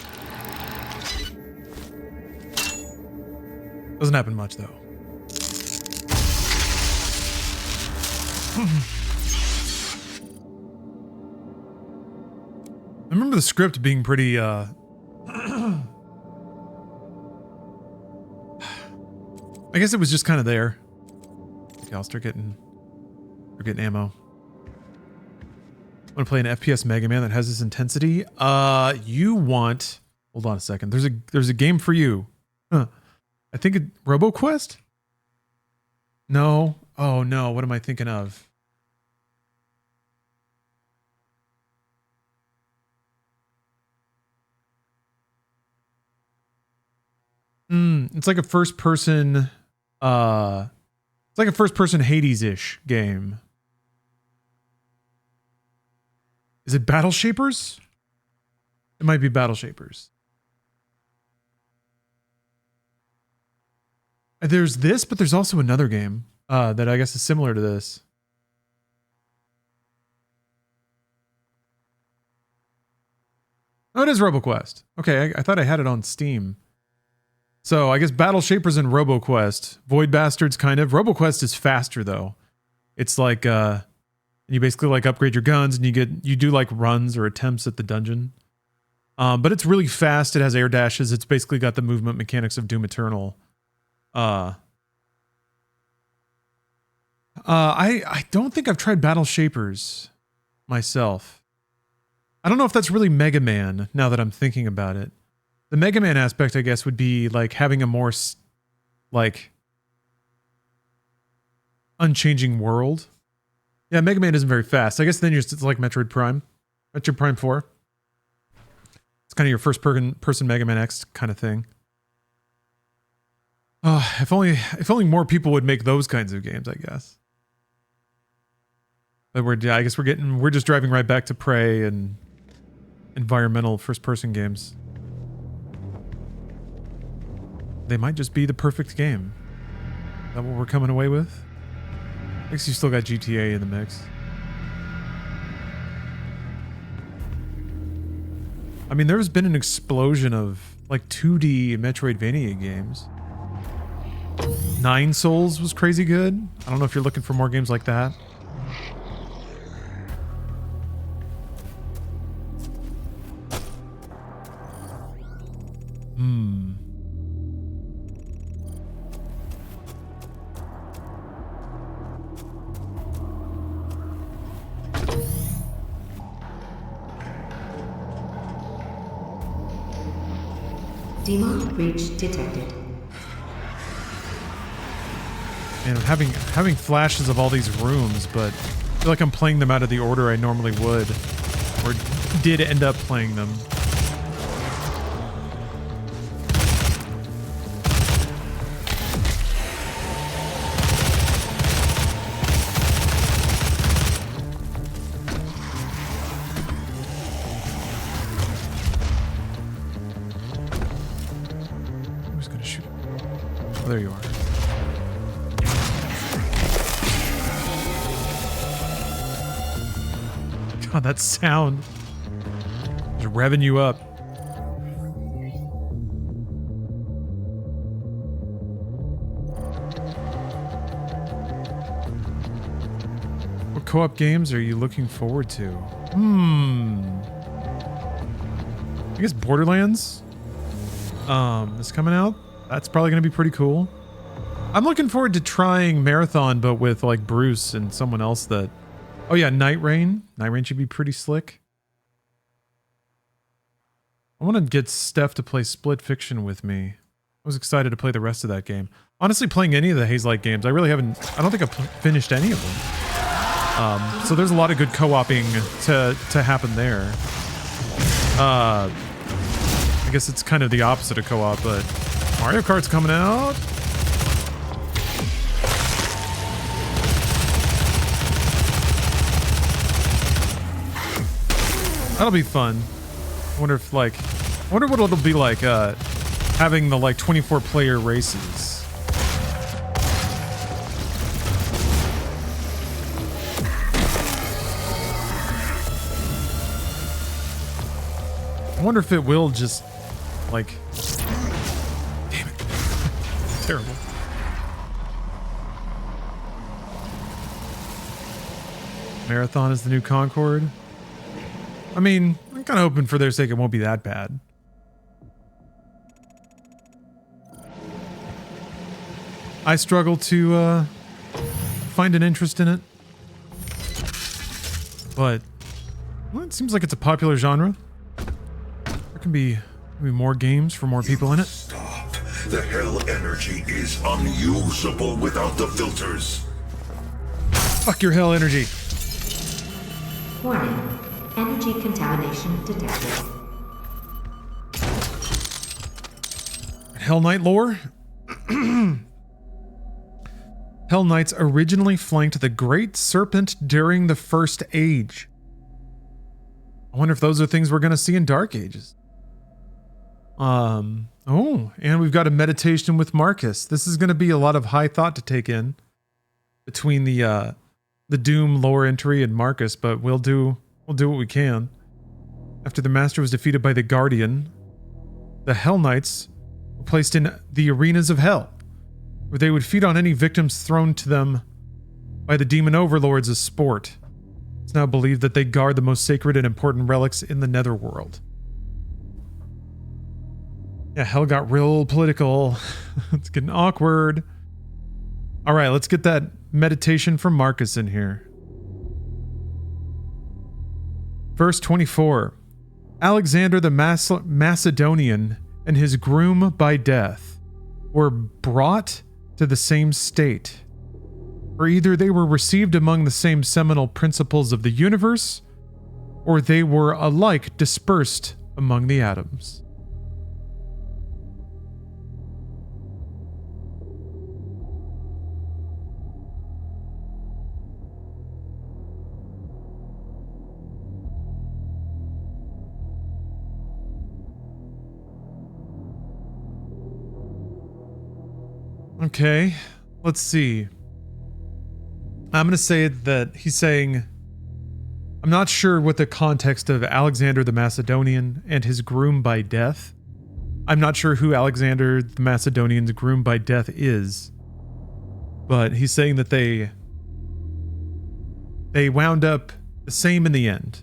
Doesn't happen much though. I remember the script being pretty I guess it was just kind of there. Okay, I'll start getting ammo. I want to play an FPS Mega Man that has this intensity. You want... Hold on a second. There's a game for you. Huh. I think RoboQuest? No. Oh no, what am I thinking of? It's like a first person Hades-ish game. Is it Battle Shapers? It might be Battle Shapers. There's this, but there's also another game that I guess is similar to this. Oh, it is RoboQuest. Okay, I thought I had it on Steam. So I guess Battle Shapers and RoboQuest. Void Bastards kind of. RoboQuest is faster though. It's like you basically like upgrade your guns and you do like runs or attempts at the dungeon. But it's really fast. It has air dashes. It's basically got the movement mechanics of Doom Eternal. I don't think I've tried Battle Shapers myself. I don't know if that's really Mega Man now that I'm thinking about it. The Mega Man aspect, I guess, would be like having a more like unchanging world. Yeah, Mega Man isn't very fast. I guess then it's like Metroid Prime. Metroid Prime 4. It's kind of your first person Mega Man X kind of thing. If only more people would make those kinds of games, I guess. But I guess we're just driving right back to Prey and environmental first person games. They might just be the perfect game. Is that what we're coming away with? I guess you still got GTA in the mix. I mean, there's been an explosion of like 2D Metroidvania games. Nine Souls was crazy good. I don't know if you're looking for more games like that. Demonic breach detected. And I'm having flashes of all these rooms, but I feel like I'm playing them out of the order I normally would, or did end up playing them. Who's gonna shoot? Oh, there you are. God, that sound. Just revving you up. What co-op games are you looking forward to? I guess Borderlands is coming out. That's probably going to be pretty cool. I'm looking forward to trying Marathon, but with like Bruce and someone else that... Oh yeah, Night Rain. Night Rain should be pretty slick. I want to get Steph to play Split Fiction with me. I was excited to play the rest of that game. Honestly, playing any of the Hazelight games, I really haven't... I don't think I've finished any of them. So there's a lot of good co-oping to happen there. I guess it's kind of the opposite of co-op, but Mario Kart's coming out. That'll be fun. I wonder if what it'll be like having the like 24 player races. I wonder if it will just like, damn it. Terrible. Marathon is the new Concord. I mean, I'm kind of hoping for their sake it won't be that bad. I struggle to find an interest in it. But well, it seems like it's a popular genre. There can be more games for more people in it. Stop. The hell energy is unusable without the filters. Fuck your hell energy. Warning. Energy contamination detected. Hell Knight lore? Hell Knights originally flanked the Great Serpent during the First Age. I wonder if those are things we're going to see in Dark Ages. Oh, and we've got a meditation with Marcus. This is going to be a lot of high thought to take in between the Doom lore entry and Marcus, but we'll do what we can. After the Master was defeated by the Guardian, the Hell Knights will placed in the arenas of hell, where they would feed on any victims thrown to them by the demon overlords as sport. It's now believed that they guard the most sacred and important relics in the netherworld. Yeah, hell got real political. It's getting awkward. All right, let's get that meditation from Marcus in here. Verse 24. Alexander the Macedonian and his groom by death were brought to the same state. Or either they were received among the same seminal principles of the universe, or they were alike dispersed among the atoms. Okay, let's see. I'm going to say that he's saying, I'm not sure what the context of Alexander the Macedonian and his groom by death. I'm not sure who Alexander the Macedonian's groom by death is. But he's saying that they wound up the same in the end.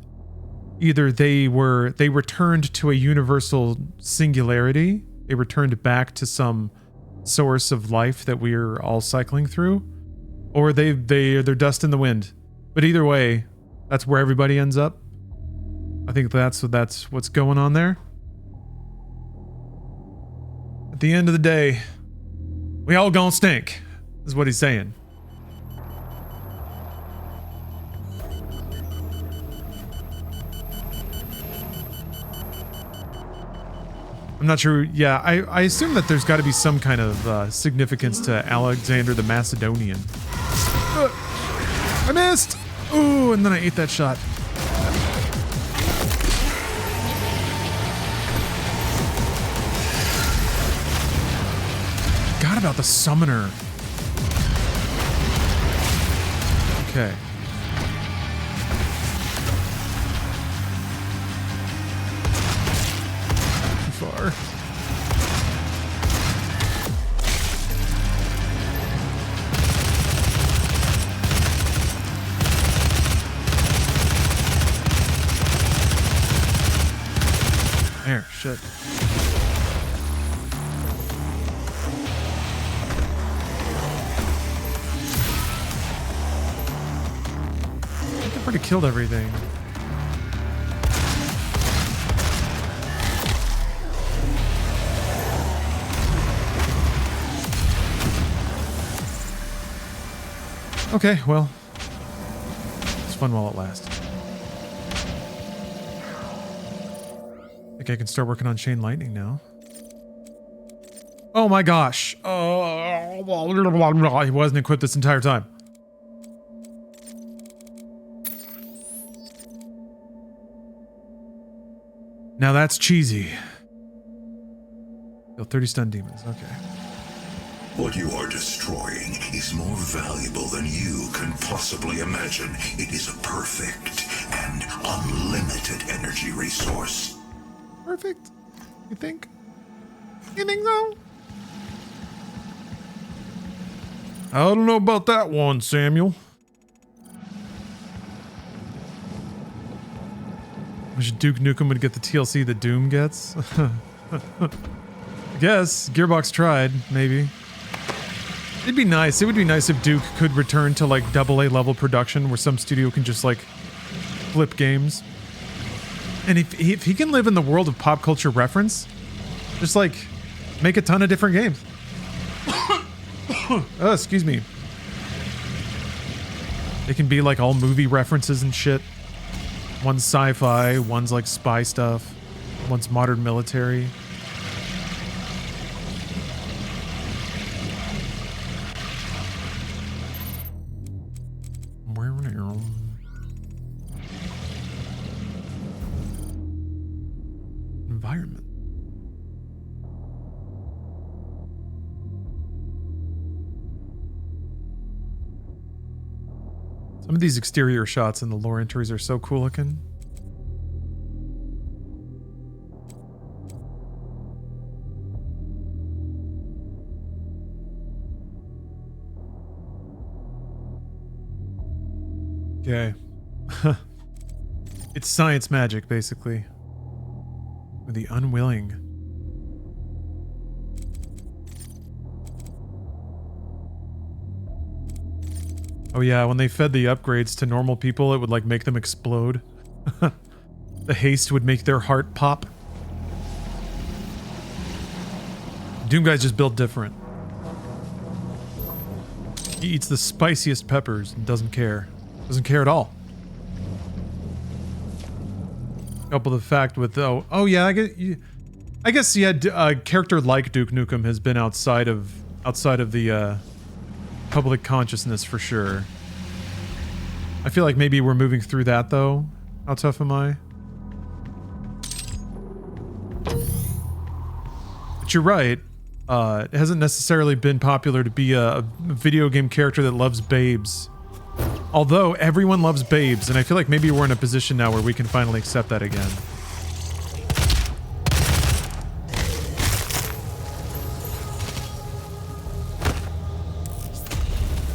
Either they returned to a universal singularity, they returned back to some source of life that we're all cycling through, or they're dust in the wind. But either way, that's where everybody ends up. I think that's what's going on there. At the end of the day, we all gonna stink, is what he's saying. I'm not sure. Yeah, I assume that there's got to be some kind of significance to Alexander the Macedonian. I missed! Ooh, and then I ate that shot. Forgot about the summoner. Okay. Far. There, shit. I think I've already killed everything. Okay, well, it's fun while it lasts. I think I can start working on Chain Lightning now. Oh my gosh. Oh, he wasn't equipped this entire time. Now that's cheesy. Kill 30 stun demons, okay. What you are destroying is more valuable than you can possibly imagine. It is a perfect and unlimited energy resource. Perfect? You think? You think so? I don't know about that one, Samuel. Wish Duke Nukem would get the TLC that Doom gets. I guess. Gearbox tried, maybe. It'd be nice. It would be nice if Duke could return to like AA level production where some studio can just like flip games. And if he can live in the world of pop culture reference, just like make a ton of different games. Oh, excuse me. They can be like all movie references and shit. One's sci-fi, one's like spy stuff, one's modern military. Environment. Some of these exterior shots in the lore entries are so cool looking. Okay. It's science magic, basically. With the unwilling. Oh yeah, when they fed the upgrades to normal people, it would like make them explode. The haste would make their heart pop. Doom guy's just built different. He eats the spiciest peppers and doesn't care. Doesn't care at all. Couple the fact with oh yeah, I guess yeah, a character like Duke Nukem has been outside of the public consciousness for sure. I feel like maybe we're moving through that though. How tough am I? But you're right. It hasn't necessarily been popular to be a video game character that loves babes. Although everyone loves babes, and I feel like maybe we're in a position now where we can finally accept that again.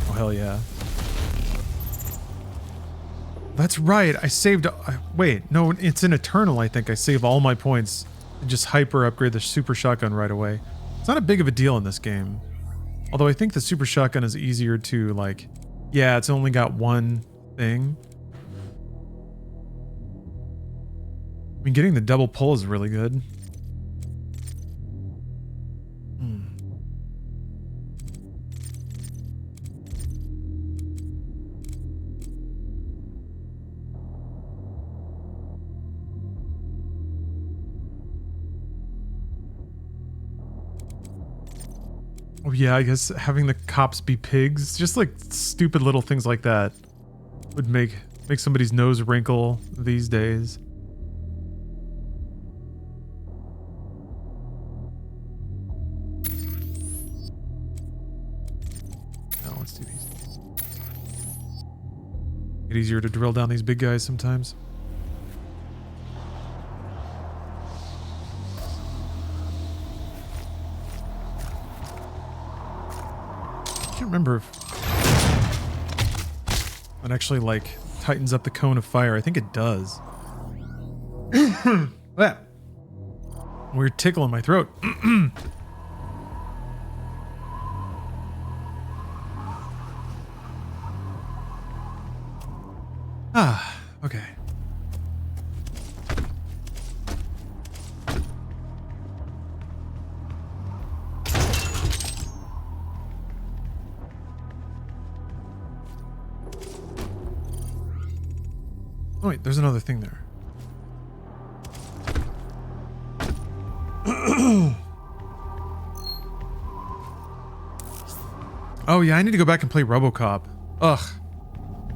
Oh, hell yeah. That's right, I saved... wait, no, it's in Eternal, I think. I save all my points and just hyper upgrade the super shotgun right away. It's not a big of a deal in this game. Although I think the super shotgun is easier to, like... Yeah, it's only got one thing. I mean, getting the double pull is really good. Oh yeah, I guess having the cops be pigs, just like stupid little things like that would make somebody's nose wrinkle these days. Now let's do these. Get easier to drill down these big guys sometimes. I can't remember if it actually like tightens up the cone of fire. I think it does. Yeah. Weird tickle in my throat. Okay. Oh wait, there's another thing there. Oh yeah, I need to go back and play RoboCop. Ugh.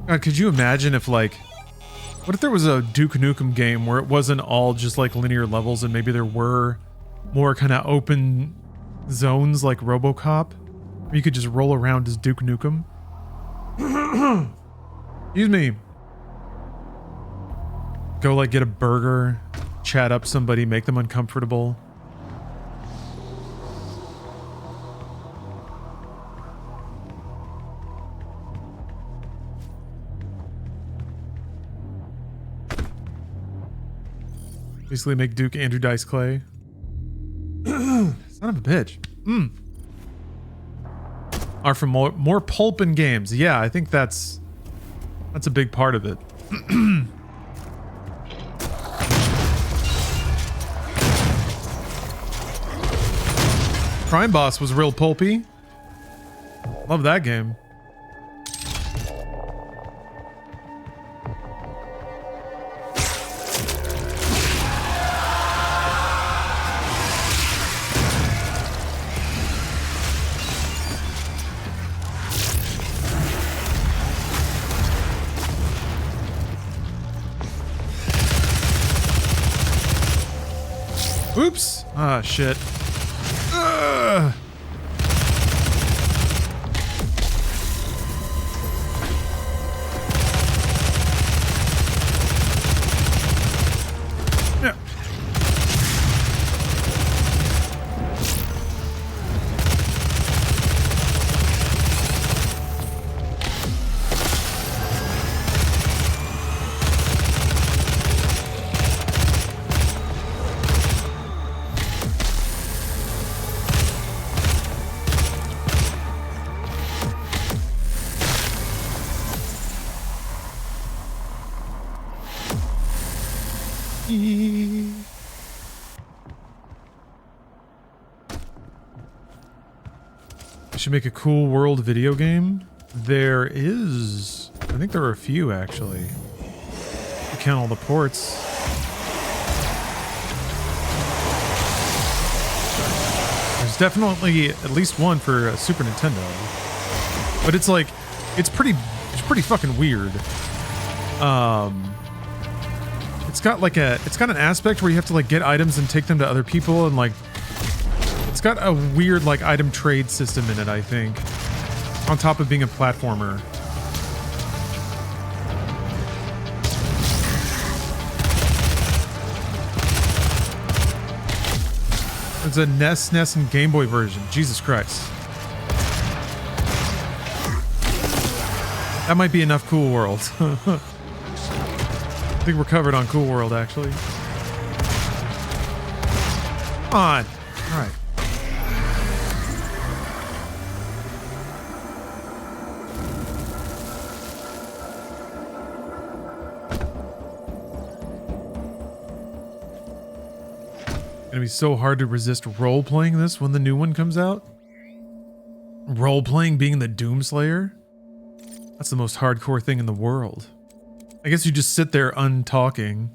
God, could you imagine if like... What if there was a Duke Nukem game where it wasn't all just like linear levels and maybe there were more kind of open zones like RoboCop? Where you could just roll around as Duke Nukem? Excuse me. Go like get a burger, chat up somebody, make them uncomfortable. Basically make Duke Andrew Dice Clay. Son of a bitch. Are from more pulp in games. Yeah, I think that's a big part of it. Crime Boss was real pulpy. Love that game. Oops. Ah, shit. Ugh. Yeah. I should make a cool world video game. There is... I think there are a few, actually. If you count all the ports. There's definitely at least one for Super Nintendo. But it's like... It's pretty fucking weird. It's got like it's got an aspect where you have to like get items and take them to other people, and like it's got a weird like item trade system in it, I think, on top of being a platformer. It's a NES, and Game Boy version. Jesus Christ. That might be enough Cool World. I think we're covered on Cool World, actually. Come on. All right. Gonna be so hard to resist role-playing this when the new one comes out. Role-playing being the Doomslayer? That's the most hardcore thing in the world. I guess you just sit there untalking,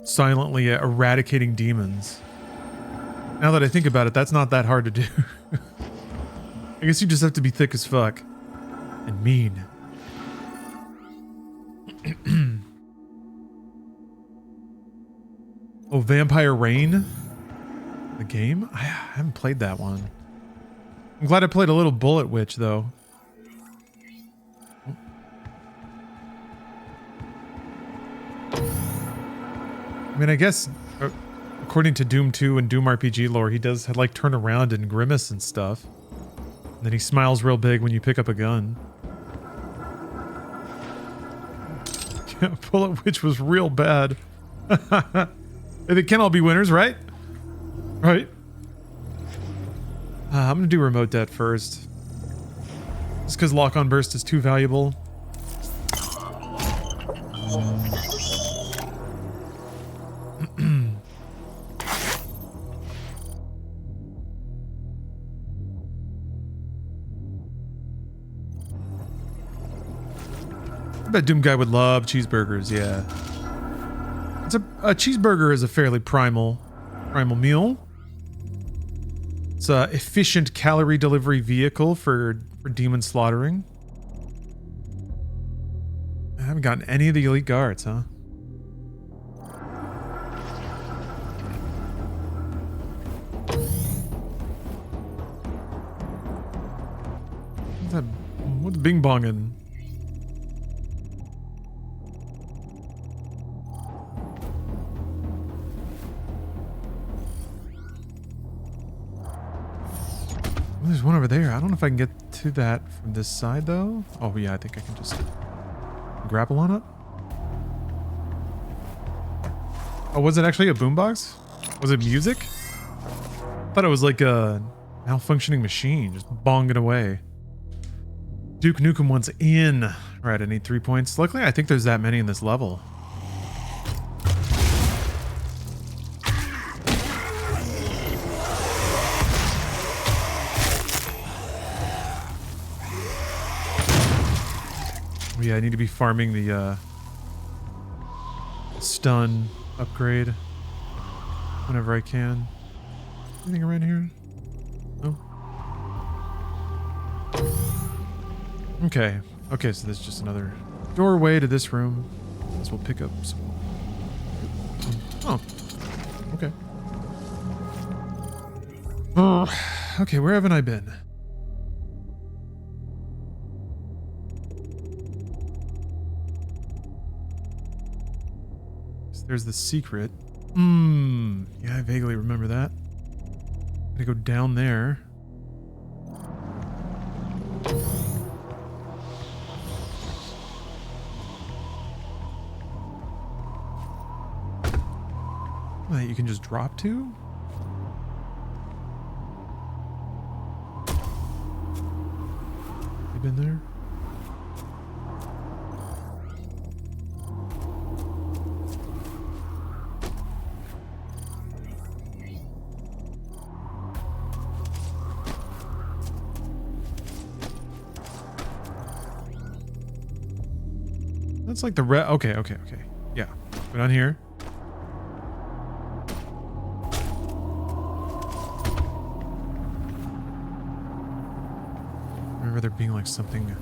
silently eradicating demons. Now that I think about it, that's not that hard to do. I guess you just have to be thick as fuck. And mean. Oh, Vampire Rain? The game? I haven't played that one. I'm glad I played a little Bullet Witch, though. I mean, I guess, according to Doom 2 and Doom RPG lore, he does like turn around and grimace and stuff. And then he smiles real big when you pick up a gun. Yeah, Bullet Witch was real bad. They can't all be winners, right? Right? I'm gonna do Remote Det first. Just because Lock-On Burst is too valuable. I bet Doom Guy would love cheeseburgers, yeah. It's a cheeseburger is a fairly primal meal. It's a efficient calorie delivery vehicle for demon slaughtering. I haven't gotten any of the elite guards, huh? What's bing bonging? There's one over there. I don't know if I can get to that from this side, though. Oh, yeah, I think I can just grapple on it. Oh, was it actually a boombox? Was it music? I thought it was like a malfunctioning machine, just bonging away. Duke Nukem one's in. Right, I need 3 points. Luckily, I think there's that many in this level. Yeah, I need to be farming the stun upgrade whenever I can. Anything around here? No? Okay. Okay, so there's just another doorway to this room. Guess we'll pick up some... Oh. Okay. Okay, where haven't I been? There's the secret. Yeah, I vaguely remember that. Gotta go down there. That you can just drop to? You been there? That's like the red. Okay. Yeah. Go down here. I remember there being like something.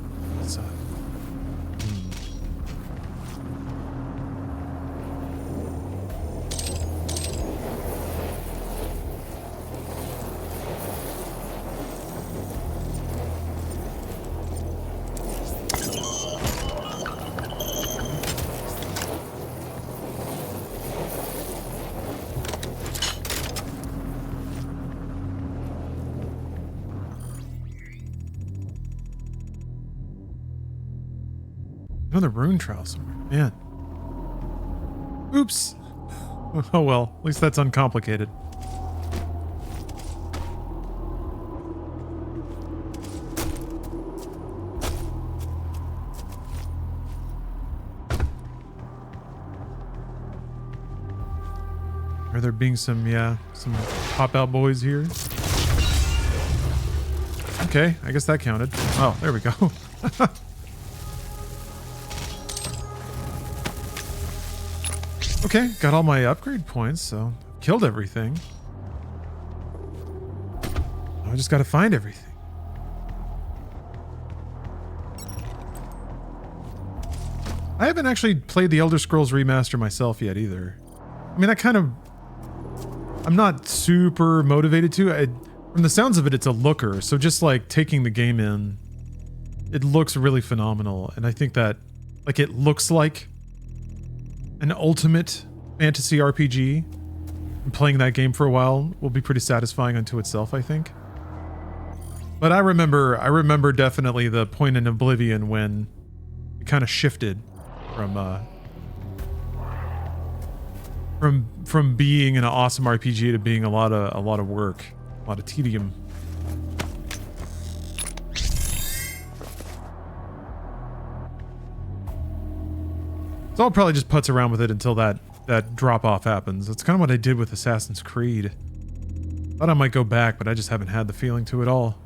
Another rune trial somewhere. Man. Oops. Oh well, at least that's uncomplicated. Are there being some pop-out boys here? Okay, I guess that counted. Oh, there we go. Okay, got all my upgrade points, so killed everything. I just gotta find everything. I haven't actually played the Elder Scrolls Remaster myself yet either. I mean, I'm not super motivated to. From the sounds of it, it's a looker, so just like taking the game in, it looks really phenomenal, and I think that like it looks like an ultimate fantasy RPG. And playing that game for a while will be pretty satisfying unto itself, I think. But I remember definitely the point in Oblivion when it kind of shifted from being an awesome RPG to being a lot of work, a lot of tedium. So I'll probably just putz around with it until that drop off happens. That's kind of what I did with Assassin's Creed. Thought I might go back, but I just haven't had the feeling to at all.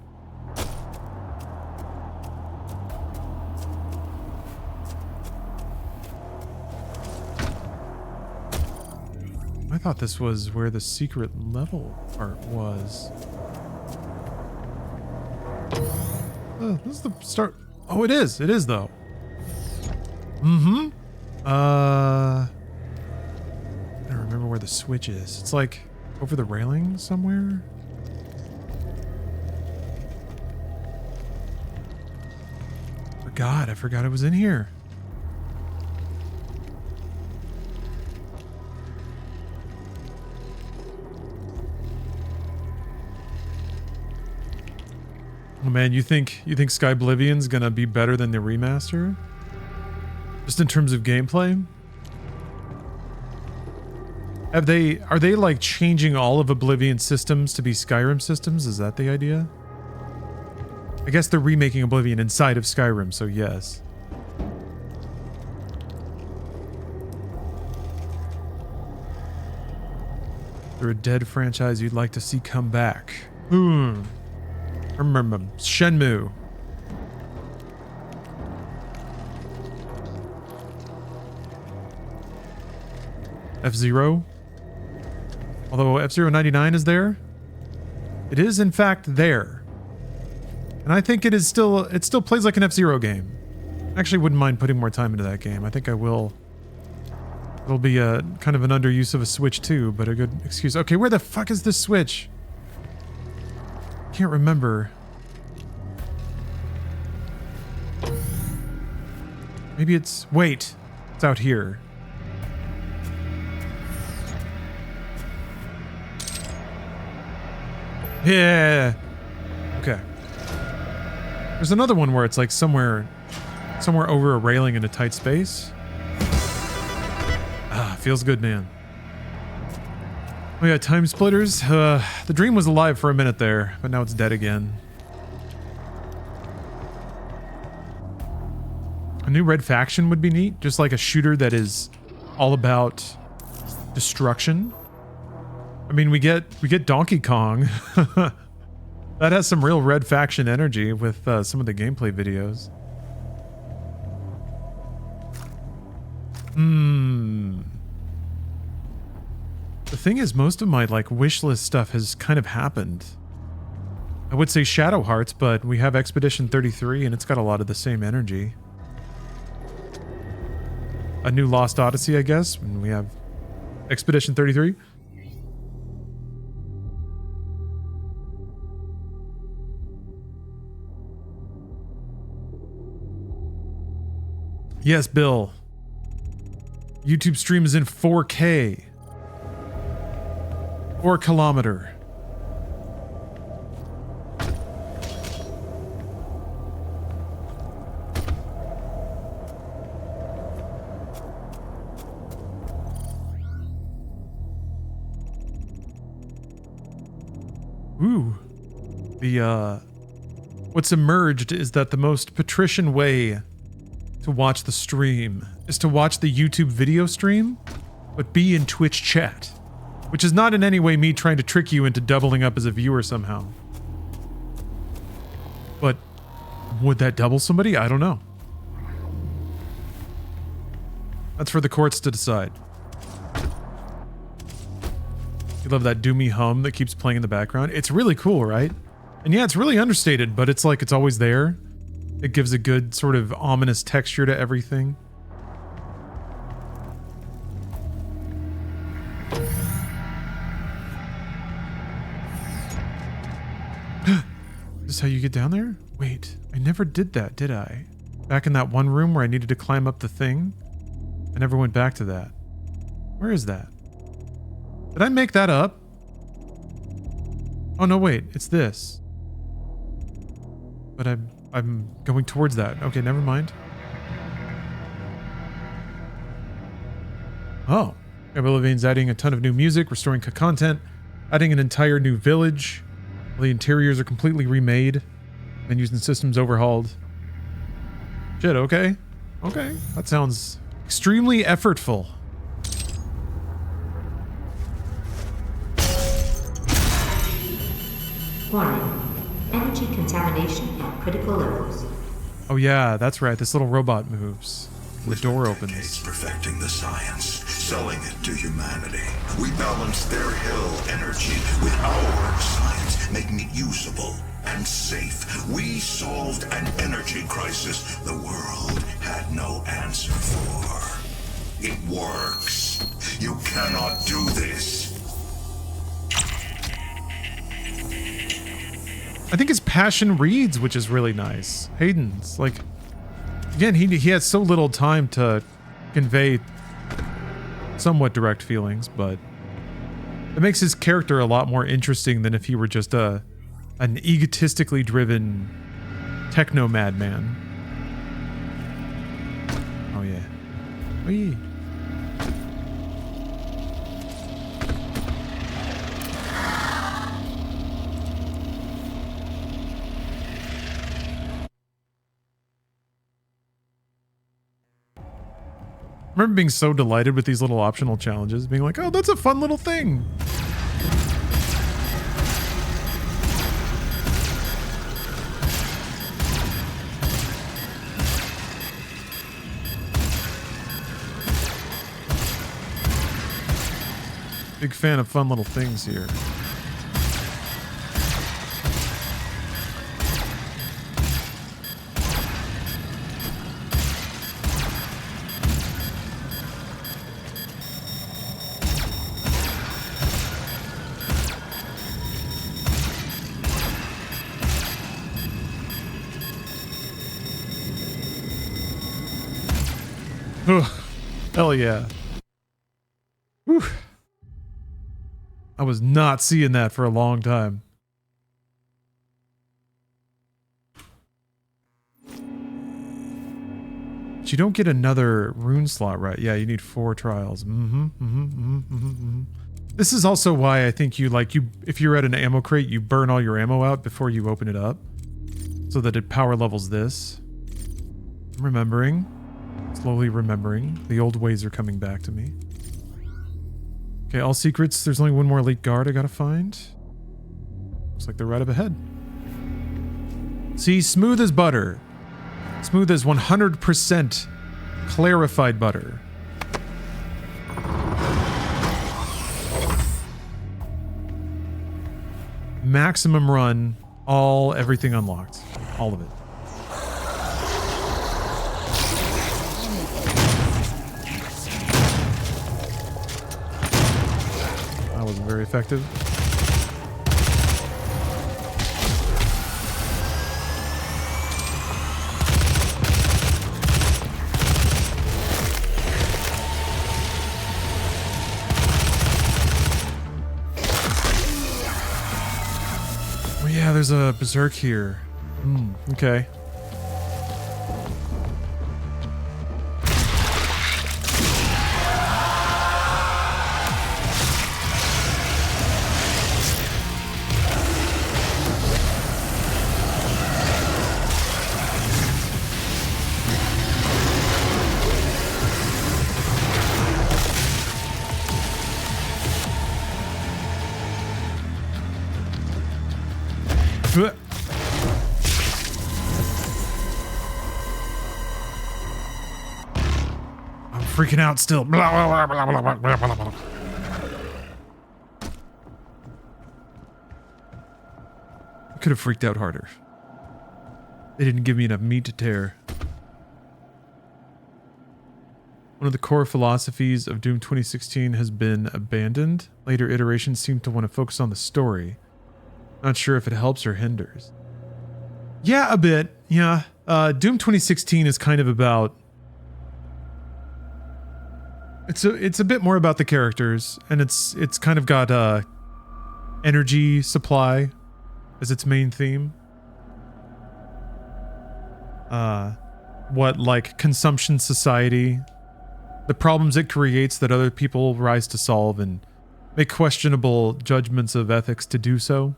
I thought this was where the secret level part was. This is the start. Oh, it is. It is though. Mm-hmm. I don't remember where the switch is. It's like over the railing somewhere. I forgot it was in here. Oh man, you think Sky Oblivion's gonna be better than the remaster? Just in terms of gameplay? Are they like changing all of Oblivion systems to be Skyrim systems? Is that the idea? I guess they're remaking Oblivion inside of Skyrim, so yes. Is there a dead franchise you'd like to see come back? I remember Shenmue. F-Zero. Although F-Zero 99 is there. It is in fact there. And I think it still plays like an F-Zero game. I actually wouldn't mind putting more time into that game. I think I will. It'll be a kind of an underuse of a Switch too, but a good excuse. Okay, where the fuck is this Switch? Can't remember. Maybe it's... Wait. It's out here. Yeah. Okay. There's another one where it's like somewhere over a railing in a tight space. Ah, feels good, man. Oh yeah, Time Splitters. The dream was alive for a minute there, but now it's dead again. A new red faction would be neat, just like a shooter that is all about destruction. I mean, we get Donkey Kong. That has some real red faction energy with some of the gameplay videos. The thing is, most of my like wish list stuff has kind of happened. I would say Shadow Hearts, but we have Expedition 33 and it's got a lot of the same energy. A new Lost Odyssey, I guess, and we have Expedition 33. Yes, Bill. YouTube stream is in 4K. 4 kilometer. Ooh. What's emerged is that the most patrician way to watch the stream is to watch the YouTube video stream, but be in Twitch chat. Which is not in any way me trying to trick you into doubling up as a viewer somehow. But would that double somebody? I don't know. That's for the courts to decide. You love that doomy hum that keeps playing in the background. It's really cool, right? And yeah, it's really understated, but it's like it's always there. It gives a good sort of ominous texture to everything. Is this how you get down there? Wait, I never did that, did I? Back in that one room where I needed to climb up the thing? I never went back to that. Where is that? Did I make that up? Oh no, wait, it's this. But I'm going towards that. Okay, never mind. Oh. Levine's adding a ton of new music, restoring content, adding an entire new village. The interiors are completely remade. Menus and systems overhauled. Shit, okay. Okay. That sounds extremely effortful. Warning. Energy contamination at critical levels. Oh yeah, that's right. This little robot moves. The door opens. Perfecting the science, selling it to humanity. We balanced their hell energy with our science, making it usable and safe. We solved an energy crisis the world had no answer for. It works. You cannot do this. I think his passion reads, which is really nice. Hayden's like, again, he has so little time to convey somewhat direct feelings, but it makes his character a lot more interesting than if he were just an egotistically driven techno madman. Oh yeah. Whee. I remember being so delighted with these little optional challenges, being like, oh, that's a fun little thing. Big fan of fun little things here. Hell yeah. Whew. I was not seeing that for a long time. But you don't get another rune slot, right? Yeah, you need 4 trials. This is also why I think if you're at an ammo crate, you burn all your ammo out before you open it up, so that it power levels this. I'm remembering. Slowly remembering. The old ways are coming back to me. Okay, all secrets. There's only one more elite guard I gotta find. Looks like they're right up ahead. See, smooth as butter. Smooth as 100% clarified butter. maximum run, everything unlocked. All of it. That wasn't very effective. Oh yeah, there's a berserk here. Okay. I'm freaking out still. I could have freaked out harder. They didn't give me enough meat to tear. One of the core philosophies of Doom 2016 has been abandoned. Later iterations seem to want to focus on the story. Not sure if it helps or hinders. Yeah, a bit. Yeah. Doom 2016 is kind of about... It's a bit more about the characters, and it's kind of got energy supply as its main theme. What, like, consumption society, the problems it creates that other people rise to solve and make questionable judgments of ethics to do so.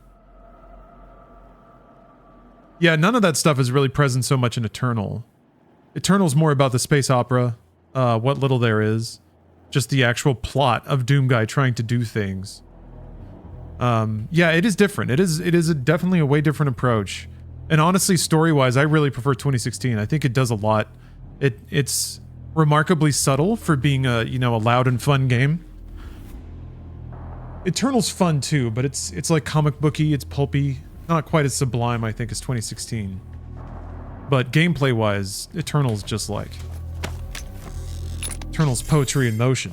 Yeah, none of that stuff is really present so much in Eternal. Eternal's more about the space opera, what little there is. Just the actual plot of Doom Guy trying to do things. Yeah, it is different. It is definitely a way different approach. And honestly, story-wise, I really prefer 2016. I think it does a lot. It's remarkably subtle for being a loud and fun game. Eternal's fun too, but it's like comic booky, it's pulpy. Not quite as sublime, I think, as 2016. But gameplay-wise, Eternal's just like... Eternal's poetry in motion.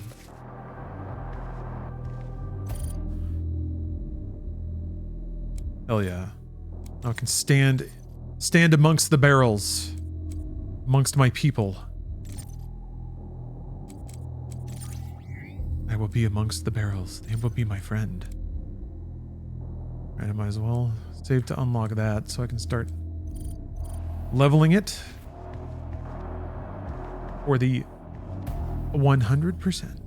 Hell yeah. Now I can stand amongst the barrels. Amongst my people. I will be amongst the barrels. They will be my friend. Alright, I might as well save to unlock that so I can start leveling it for the 100%.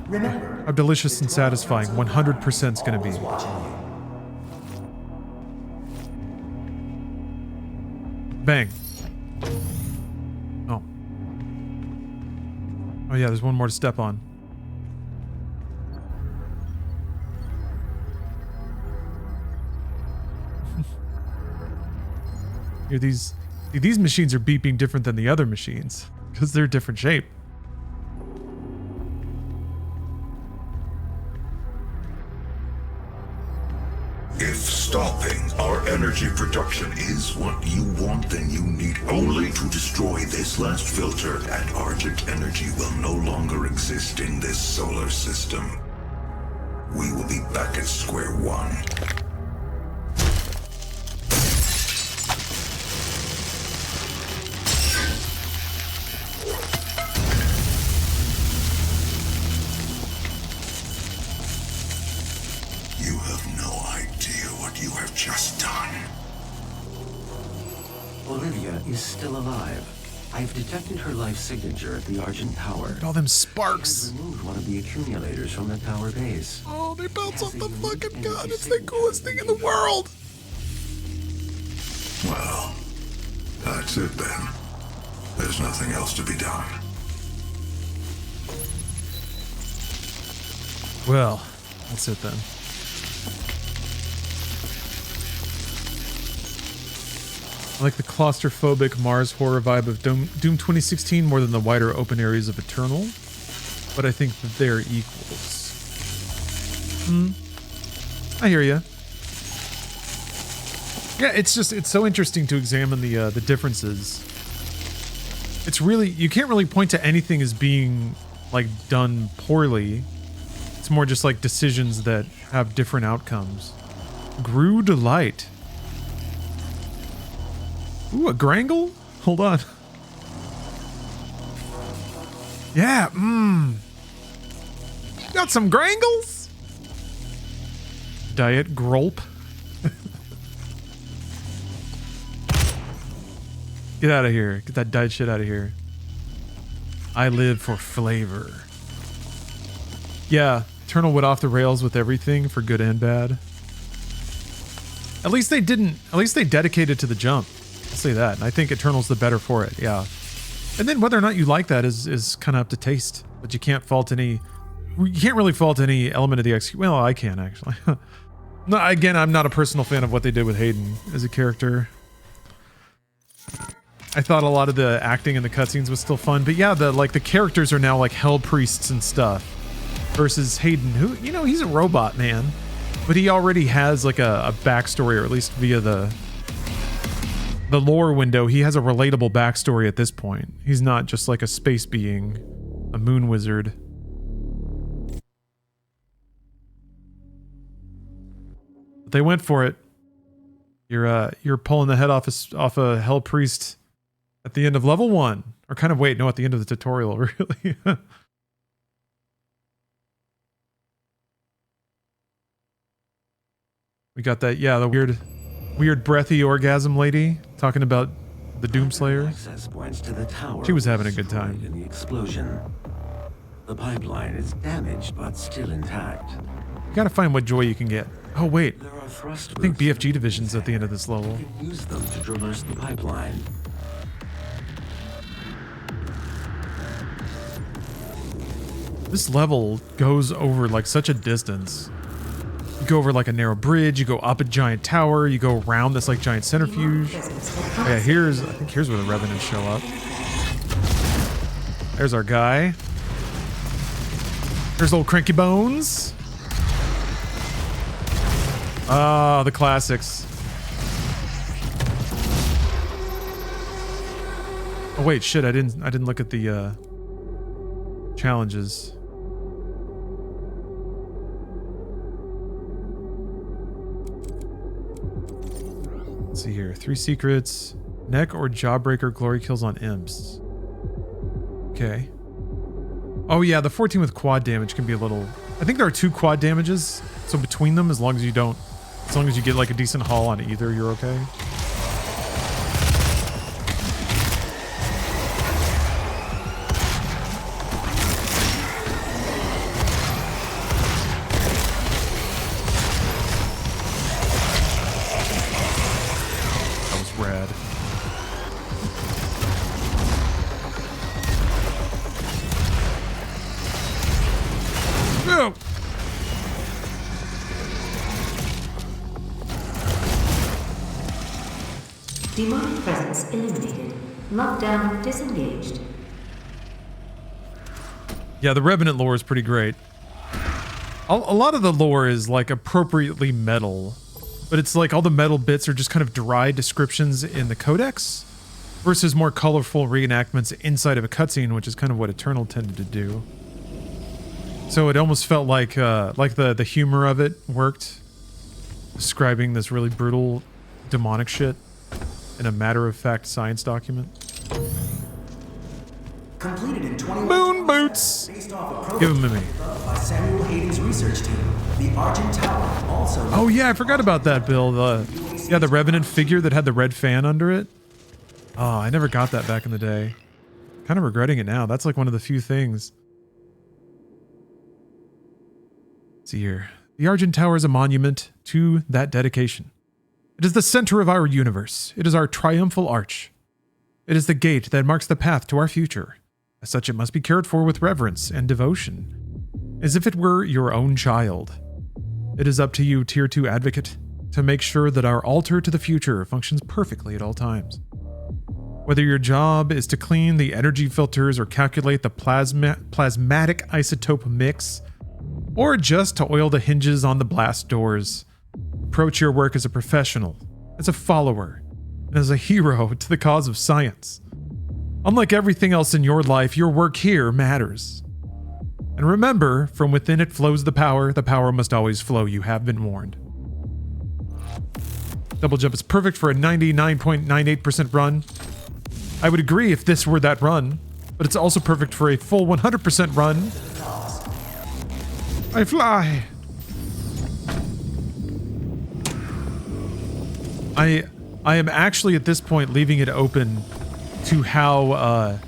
Remember, how delicious and satisfying 100% is going to be. Bang. Oh. Oh yeah, there's one more to step on. Here, these machines are beeping different than the other machines because they're different shape. If stopping our energy production is what you want, then you need only to destroy this last filter, and Argent energy will no longer exist in this solar system. We will be back at square one. You have no idea what you have just done. Olivia is still alive. I've detected her life signature at the Argent Tower. Look at all them sparks. And removed one of the accumulators from the tower base. Oh, they built up the fucking gun. It's the coolest thing in the world. Well, that's it then. There's nothing else to be done. Well, that's it then. I like the claustrophobic Mars horror vibe of Doom 2016 more than the wider open areas of Eternal, but I think that they're equals. I hear you. Yeah, it's so interesting to examine the differences. It's really, you can't really point to anything as being like done poorly. It's more just like decisions that have different outcomes. Grew delight. Ooh, a Grangle? Hold on. Yeah, got some Grangles? Diet Grolp. Get out of here. Get that diet shit out of here. I live for flavor. Yeah, Eternal went off the rails with everything for good and bad. At least they didn't. At least they dedicated to the jump. I'll say that. And I think Eternal's the better for it. Yeah. And then whether or not you like that is kind of up to taste. But you can't fault any. You can't really fault any element of the execution. Well, I can actually. No, again, I'm not a personal fan of what they did with Hayden as a character. I thought a lot of the acting and the cutscenes was still fun, but yeah, the characters are now like hell priests and stuff. Versus Hayden, who, you know, he's a robot, man. But he already has like a backstory, or at least via the lore window, he has a relatable backstory at this point. He's not just like a space being, a moon wizard. But they went for it. You're pulling the head off a hell priest at the end of level 1. Or kind of, wait, no, at the end of the tutorial, really. We got that, yeah, the weird breathy orgasm lady talking about the Doomslayer. Access points to the tower. She was having a good time. In the explosion. The pipeline is damaged but still intact. You gotta find what joy you can get. Oh wait, There are thrust I think routes BFG division's at the end of this level. You can use them to traverse the pipeline. This level goes over like such a distance. You go over like a narrow bridge, you go up a giant tower, you go around this like giant centrifuge. Yeah, I think here's where the Revenants show up. There's our guy. There's old Cranky Bones. Ah, the classics. Oh wait, shit, I didn't look at the challenges. Let's see here. 3 secrets. Neck or jawbreaker glory kills on imps. Okay. Oh yeah, the 14 with quad damage can be a little... I think there are 2 quad damages, so between them, as long as you get like a decent haul on either, you're okay. That was rad. No! Demonic presence eliminated. Lockdown disengaged. Yeah, the Revenant lore is pretty great. A lot of the lore is like appropriately metal, but it's like all the metal bits are just kind of dry descriptions in the codex versus more colorful reenactments inside of a cutscene, which is kind of what Eternal tended to do. So it almost felt like the humor of it worked, describing this really brutal demonic shit in a matter-of-fact science document. Completed in 21 Moon boots! based off a Give them to me. by Samuel Hayden's research team. The Argent Tower also... Oh yeah, I forgot about that, Bill. The Revenant figure that had the red fan under it. Oh, I never got that back in the day. Kind of regretting it now. That's like one of the few things. Let's see here. The Argent Tower is a monument to that dedication. It is the center of our universe. It is our triumphal arch. It is the gate that marks the path to our future. As such, it must be cared for with reverence and devotion, as if it were your own child. It is up to you, Tier 2 Advocate, to make sure that our altar to the future functions perfectly at all times. Whether your job is to clean the energy filters or calculate the plasmatic isotope mix, or just to oil the hinges on the blast doors, approach your work as a professional, as a follower, and as a hero to the cause of science. Unlike everything else in your life, your work here matters. And remember, from within it flows the power must always flow, you have been warned. Double jump is perfect for a 99.98% run. I would agree if this were that run, but it's also perfect for a full 100% run. I fly! I am actually at this point leaving it open to how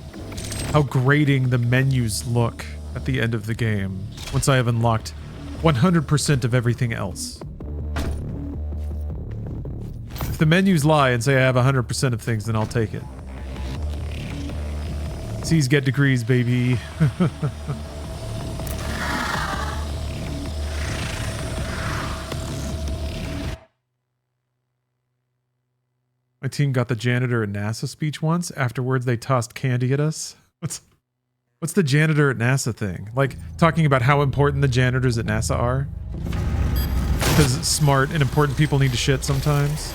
grating the menus look at the end of the game once I have unlocked 100% of everything else. If the menus lie and say I have 100% of things, then I'll take it. C's get degrees, baby. My team got the janitor at NASA speech once. Afterwards, they tossed candy at us. What's the janitor at NASA thing? Like, talking about how important the janitors at NASA are? Because smart and important people need to shit sometimes.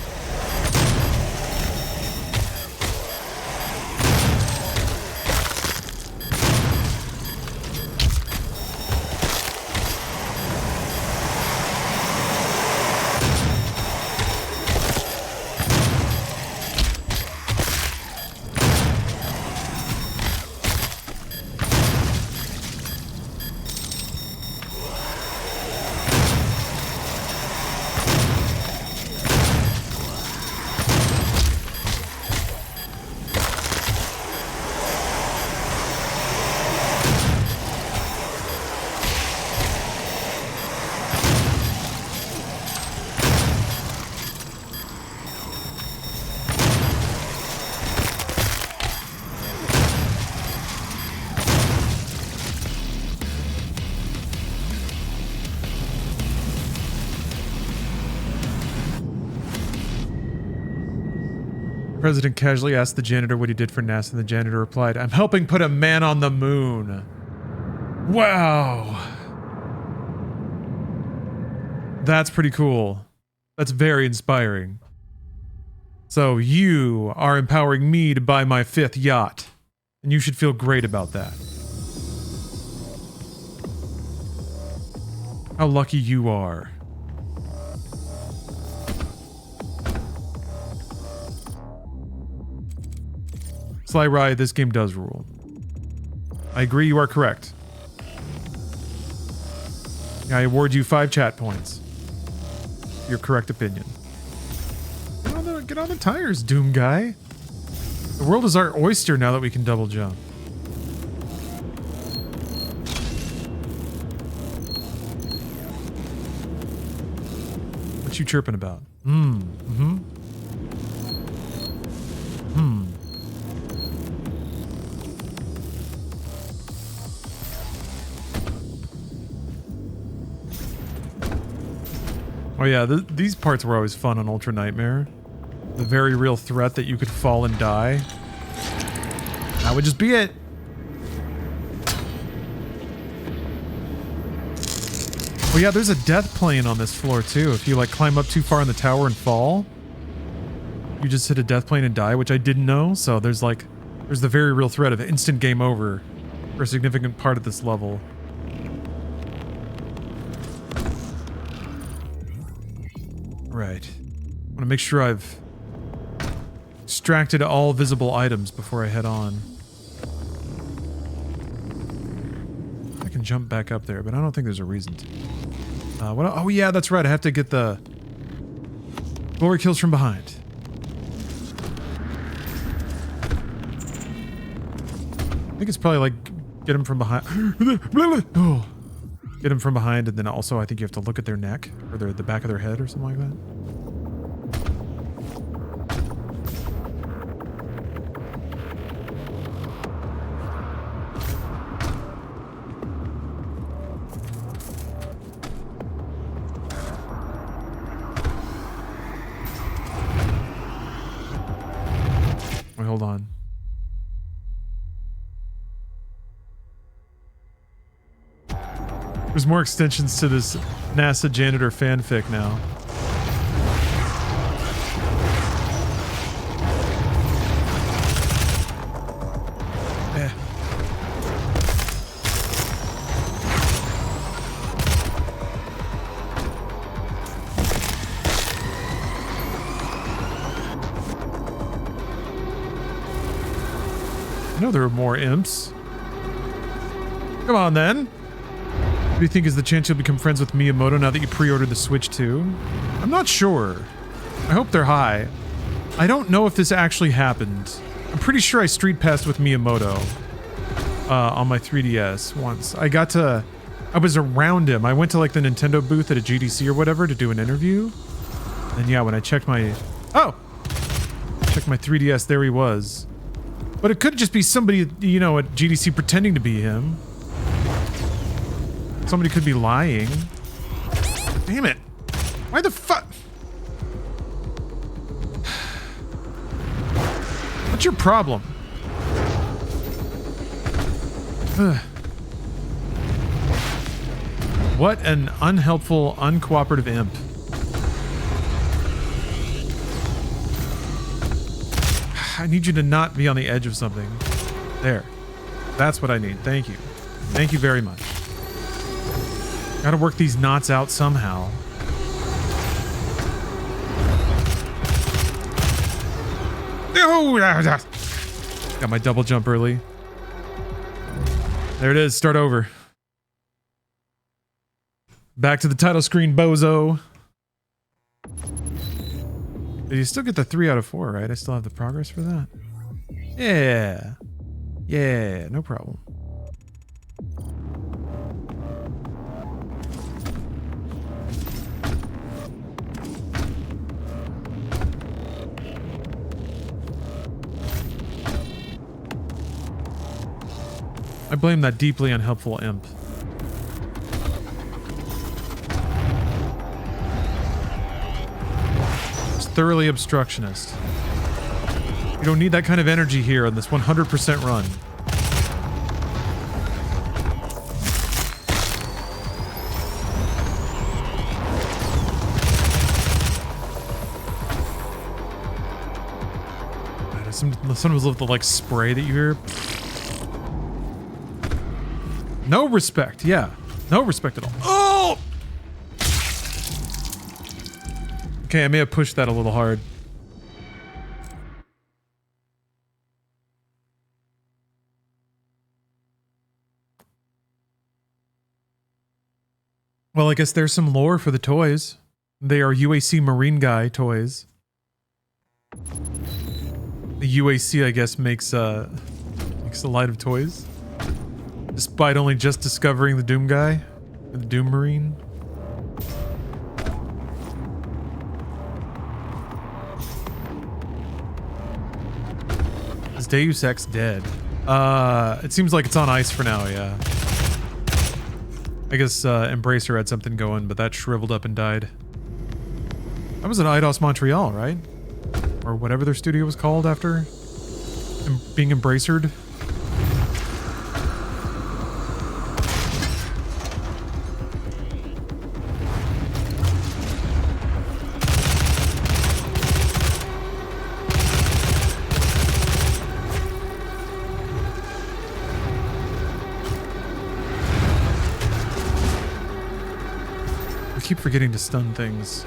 The president casually asked the janitor what he did for NASA, and the janitor replied, "I'm helping put a man on the moon." Wow. That's pretty cool. That's very inspiring. So you are empowering me to buy my 5th yacht, and you should feel great about that. How lucky you are. Sly Rye, this game does rule. I agree, you are correct. I award you 5 chat points. Your correct opinion. Get on the tires, Doom guy. The world is our oyster now that we can double jump. What you chirping about? Oh yeah, these parts were always fun on Ultra Nightmare. The very real threat that you could fall and die. That would just be it. Oh yeah, there's a death plane on this floor too. If you like climb up too far in the tower and fall, you just hit a death plane and die, which I didn't know. So there's the very real threat of instant game over for a significant part of this level. Right. I want to make sure I've extracted all visible items before I head on. I can jump back up there, but I don't think there's a reason to. Oh yeah, that's right. I have to get the glory kills from behind. I think it's probably like get him from behind. Oh. Get him from behind, and then also I think you have to look at their neck or the back of their head or something like that. Wait, hold on. There's more extensions to this NASA janitor fanfic now. know there are more imps. Come on, then. What do you think is the chance you'll become friends with Miyamoto now that you pre-ordered the Switch 2? I'm not sure. I hope they're high. I don't know if this actually happened. I'm pretty sure I street passed with Miyamoto on my 3DS once. I was around him. I went to like the Nintendo booth at a GDC or whatever to do an interview. And yeah, when I checked my... Oh! Checked my 3DS, there he was. But it could just be somebody, you know, at GDC pretending to be him. Somebody could be lying. Damn it. Why the fuck? What's your problem? Ugh. What an unhelpful, uncooperative imp. I need you to not be on the edge of something. There. That's what I need. Thank you. Thank you very much. Gotta work these knots out somehow. Got my double jump early. There it is. Start over. Back to the title screen, bozo. You still get the 3 out of 4, right? I still have the progress for that. Yeah. Yeah, no problem. I blame that deeply unhelpful imp. It's thoroughly obstructionist. You don't need that kind of energy here on this 100% run. Some of the like spray that you hear. No respect, yeah. No respect at all. Oh! Okay, I may have pushed that a little hard. Well, I guess there's some lore for the toys. They are UAC Marine Guy toys. The UAC, I guess, makes a line of toys. Despite only just discovering the Doom guy, or the Doom Marine. Is Deus Ex dead? It seems like it's on ice for now, yeah. I guess Embracer had something going, but that shriveled up and died. That was an Eidos Montreal, right? Or whatever their studio was called after being Embracered. I keep forgetting to stun things.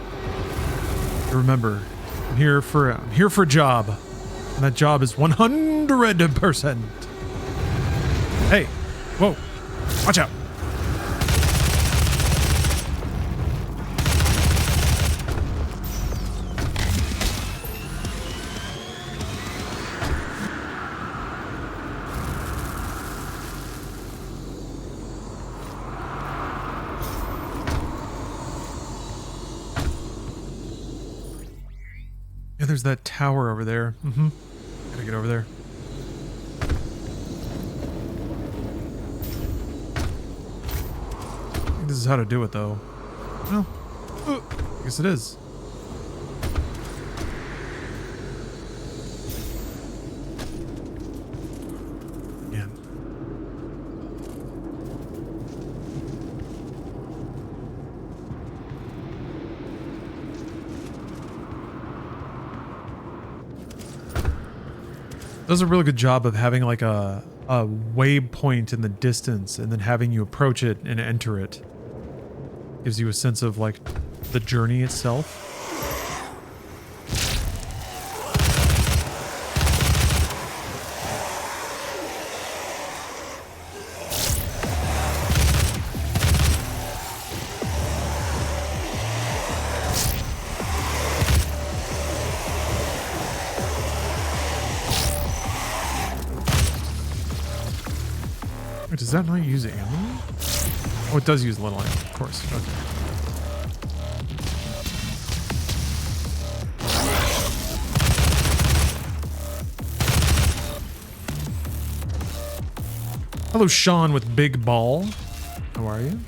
Remember, I'm here for a job, and that job is 100%. Hey, whoa, watch out! Yeah, there's that tower over there. Gotta get over there. I think this is how to do it, though. Well, I guess it is. Man. Does a really good job of having like a waypoint in the distance and then having you approach it and enter it. Gives you a sense of like the journey itself. that not use ammo? Oh, it does use little ammo, of course. Okay. Hello, Sean with Big Ball. How are you?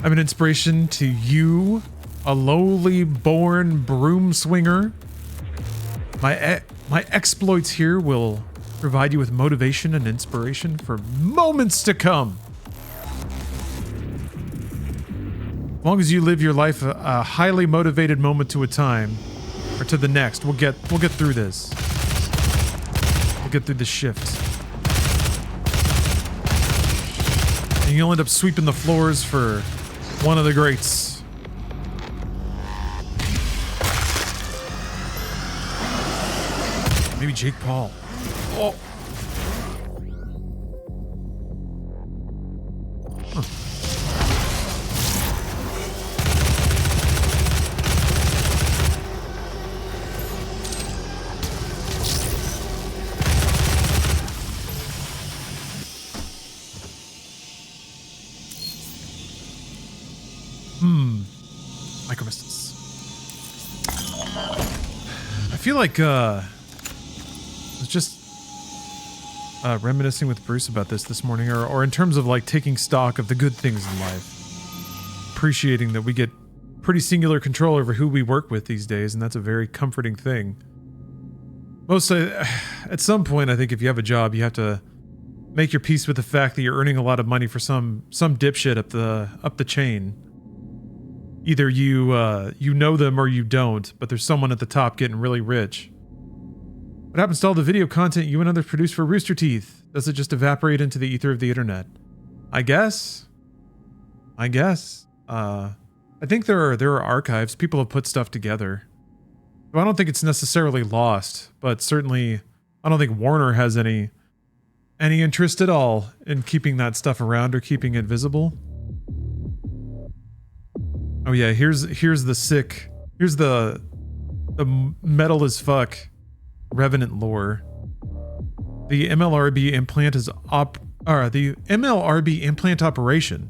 I'm an inspiration to you, a lowly born broom swinger. My exploits here will provide you with motivation and inspiration for moments to come. As long as you live your life a highly motivated moment to a time, or to the next, we'll get through this. We'll get through the shift. And you'll end up sweeping the floors for one of the greats. Maybe Jake Paul. Oh. Huh. Micromissiles. I feel like I was just reminiscing with Bruce about this morning, or in terms of like taking stock of the good things in life, appreciating that we get pretty singular control over who we work with these days, and that's a very comforting thing. At some point, I think if you have a job, you have to make your peace with the fact that you're earning a lot of money for some dipshit up the chain. Either you know them or you don't, but there's someone at the top getting really rich. What happens to all the video content you and others produce for Rooster Teeth? Does it just evaporate into the ether of the internet? I guess. I think there are archives. People have put stuff together. So I don't think it's necessarily lost, but certainly I don't think Warner has any interest at all in keeping that stuff around or keeping it visible. Oh yeah, here's the metal as fuck Revenant lore. The MLRB implant operation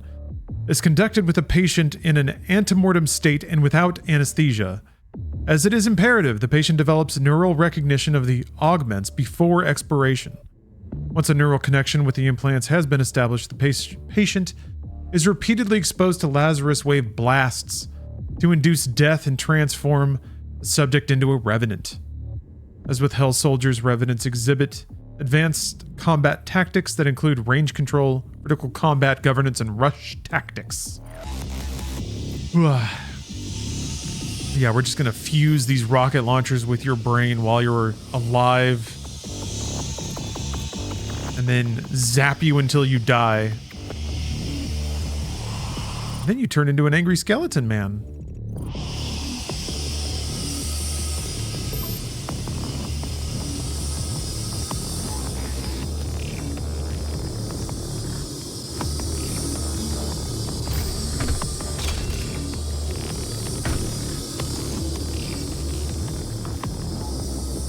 is conducted with a patient in an antemortem state and without anesthesia. As it is imperative, the patient develops neural recognition of the augments before expiration. Once a neural connection with the implants has been established, the patient is repeatedly exposed to Lazarus wave blasts to induce death and transform the subject into a revenant. As with Hell Soldiers, revenants exhibit advanced combat tactics that include range control, critical combat governance, and rush tactics. Yeah, we're just gonna fuse these rocket launchers with your brain while you're alive, and then zap you until you die. Then you turn into an angry skeleton man.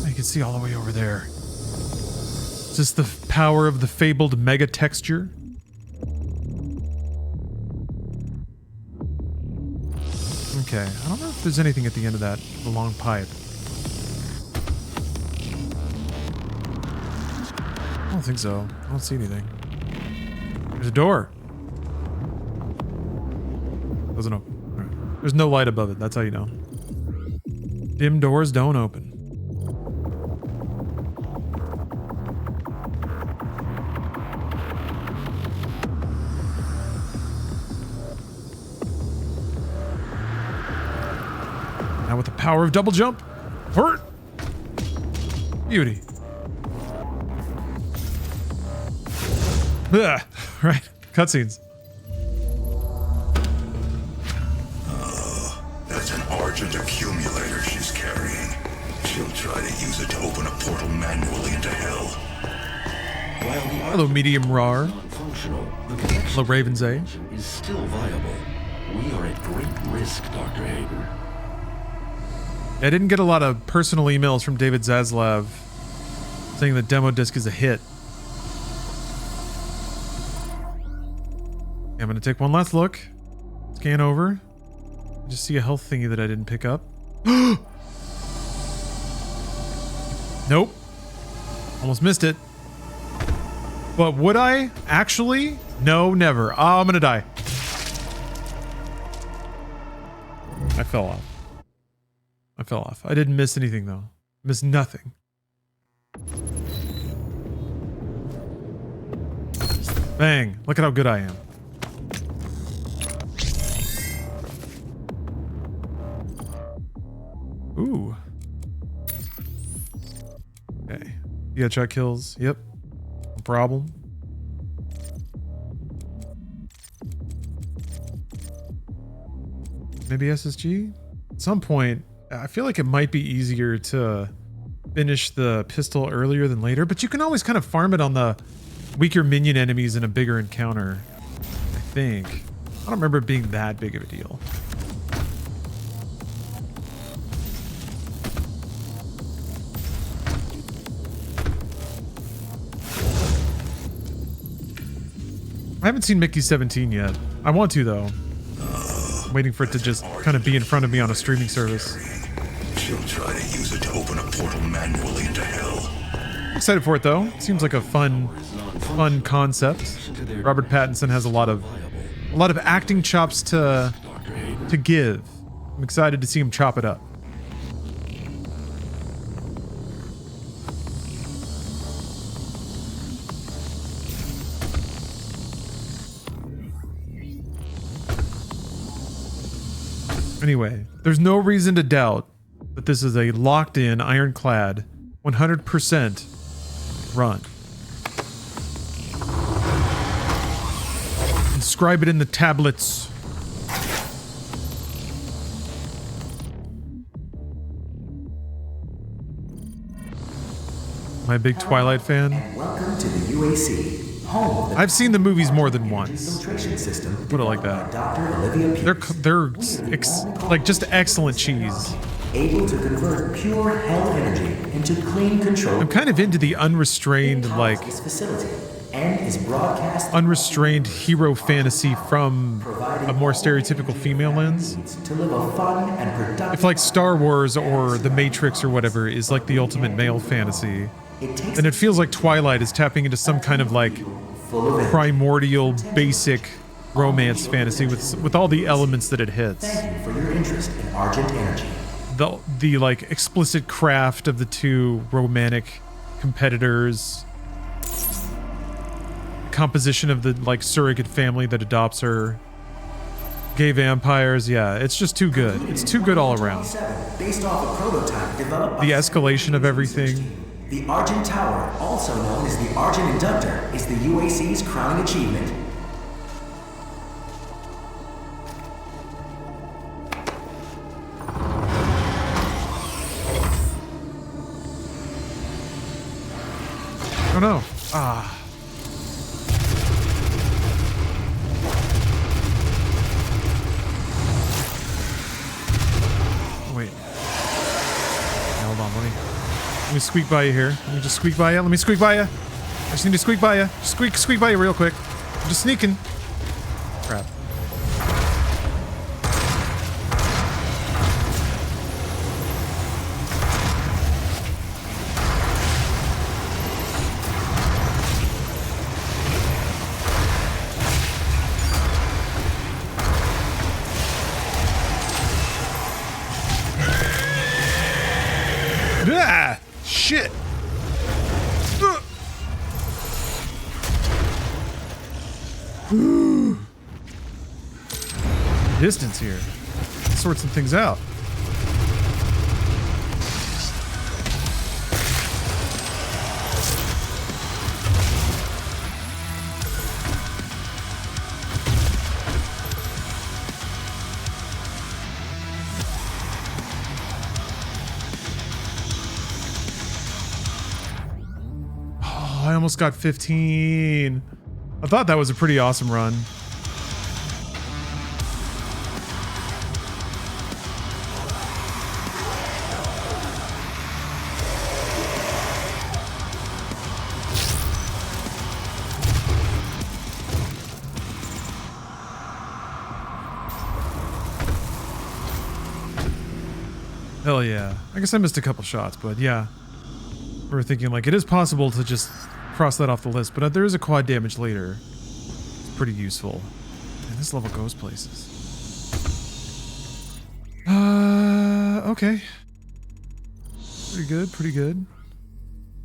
You can see all the way over there. Is this the power of the fabled mega texture? Okay, I don't know if there's anything at the end of that, the long pipe. I don't think so. I don't see anything. There's a door. Doesn't open. All right. There's no light above it, that's how you know. Dim doors don't open. Now with the power of double jump. Hurt. Beauty. Ugh. Right. Cutscenes. That's an Argent accumulator she's carrying. She'll try to use it to open a portal manually into hell. Hello, Medium Rar. Hello, Raven's A. Is still viable. We are at great risk, Dr. Hayden. I didn't get a lot of personal emails from David Zaslav saying the demo disc is a hit. I'm gonna take one last look. Scan over. Just see a health thingy that I didn't pick up. Nope. Almost missed it. But would I actually? No, never. Oh, I'm gonna die. I fell off. I fell off. I didn't miss anything though. Missed nothing. Bang. Look at how good I am. Ooh. Okay. You got shot kills. Yep. No problem. Maybe SSG? At some point, I feel like it might be easier to finish the pistol earlier than later, but you can always kind of farm it on the weaker minion enemies in a bigger encounter, I think. I don't remember it being that big of a deal. I haven't seen Mickey 17 yet. I want to though. I'm waiting for it to just kind of be in front of me on a streaming service. She'll try to use it to open a portal manually into hell. Excited for it though. Seems like a fun concept. Robert Pattinson has a lot of acting chops to give. I'm excited to see him chop it up. Anyway, there's no reason to doubt that this is a locked-in, ironclad, 100% run. Inscribe it in the tablets. Am I a big Twilight fan? Welcome to the UAC. Home of the I've seen the movies more than once. filtration system. Put it like that. Dr. Olivia Pierce, They're like just excellent cheese. able to convert pure hell energy into clean control. I'm kind of into the unrestrained, like, this facility and is broadcast unrestrained hero fantasy from a more stereotypical female lens. to live a fun and productive. If like Star Wars or The Matrix or whatever is like the ultimate male fantasy, then it feels like Twilight is tapping into some kind of like full of primordial, basic romance fantasy with all the elements that it hits. Thank you for your interest in Argent Energy. The like explicit craft of the two romantic competitors, composition of the like surrogate family that adopts her, gay vampires. Yeah, it's just too good. It's too good all around. Based off a prototype developed by The escalation of everything. The Argent Tower, also known as the Argent Inductor, is the UAC's crowning achievement. Oh no. Ah. Wait. Hold on, let me squeak by you here. Let me just squeak by you. Let me squeak by you. I just need to squeak by you. Just squeak by you real quick. I'm just sneaking. Crap. Ah! Shit! Distance here. Sort some things out. I almost got 15. I thought that was a pretty awesome run. Hell yeah. I guess I missed a couple shots, but yeah. We were thinking like it is possible to just cross that off the list, but there is a quad damage later. It's pretty useful. And this level goes places. Okay. Pretty good, pretty good.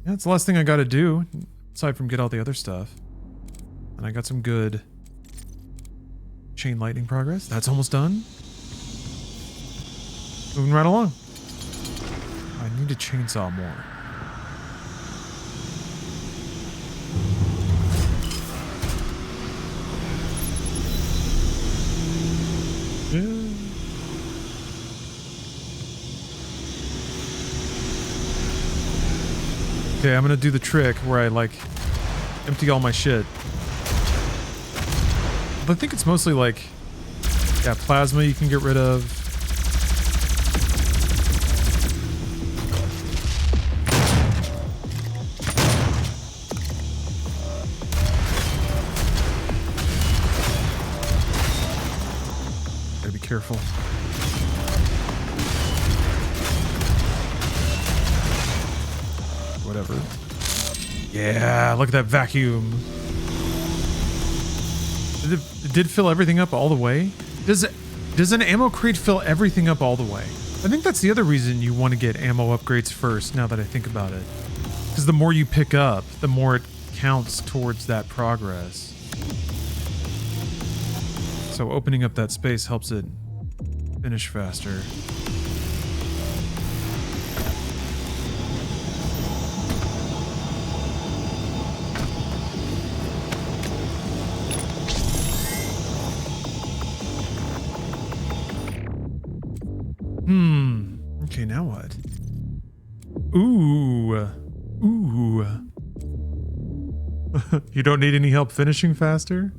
Yeah, it's the last thing I gotta do, aside from get all the other stuff. And I got some good chain lightning progress. That's almost done. Moving right along. I need to chainsaw more. Yeah. Okay, I'm gonna do the trick where I like empty all my shit. But I think it's mostly like, yeah, plasma you can get rid of. Gotta be careful. Whatever. Yeah, look at that vacuum. It did fill everything up all the way. Does an ammo crate fill everything up all the way? I think that's the other reason you want to get ammo upgrades first, now that I think about it. Because the more you pick up, the more it counts towards that progress. So opening up that space helps it finish faster. Okay, now what? Ooh. You don't need any help finishing faster?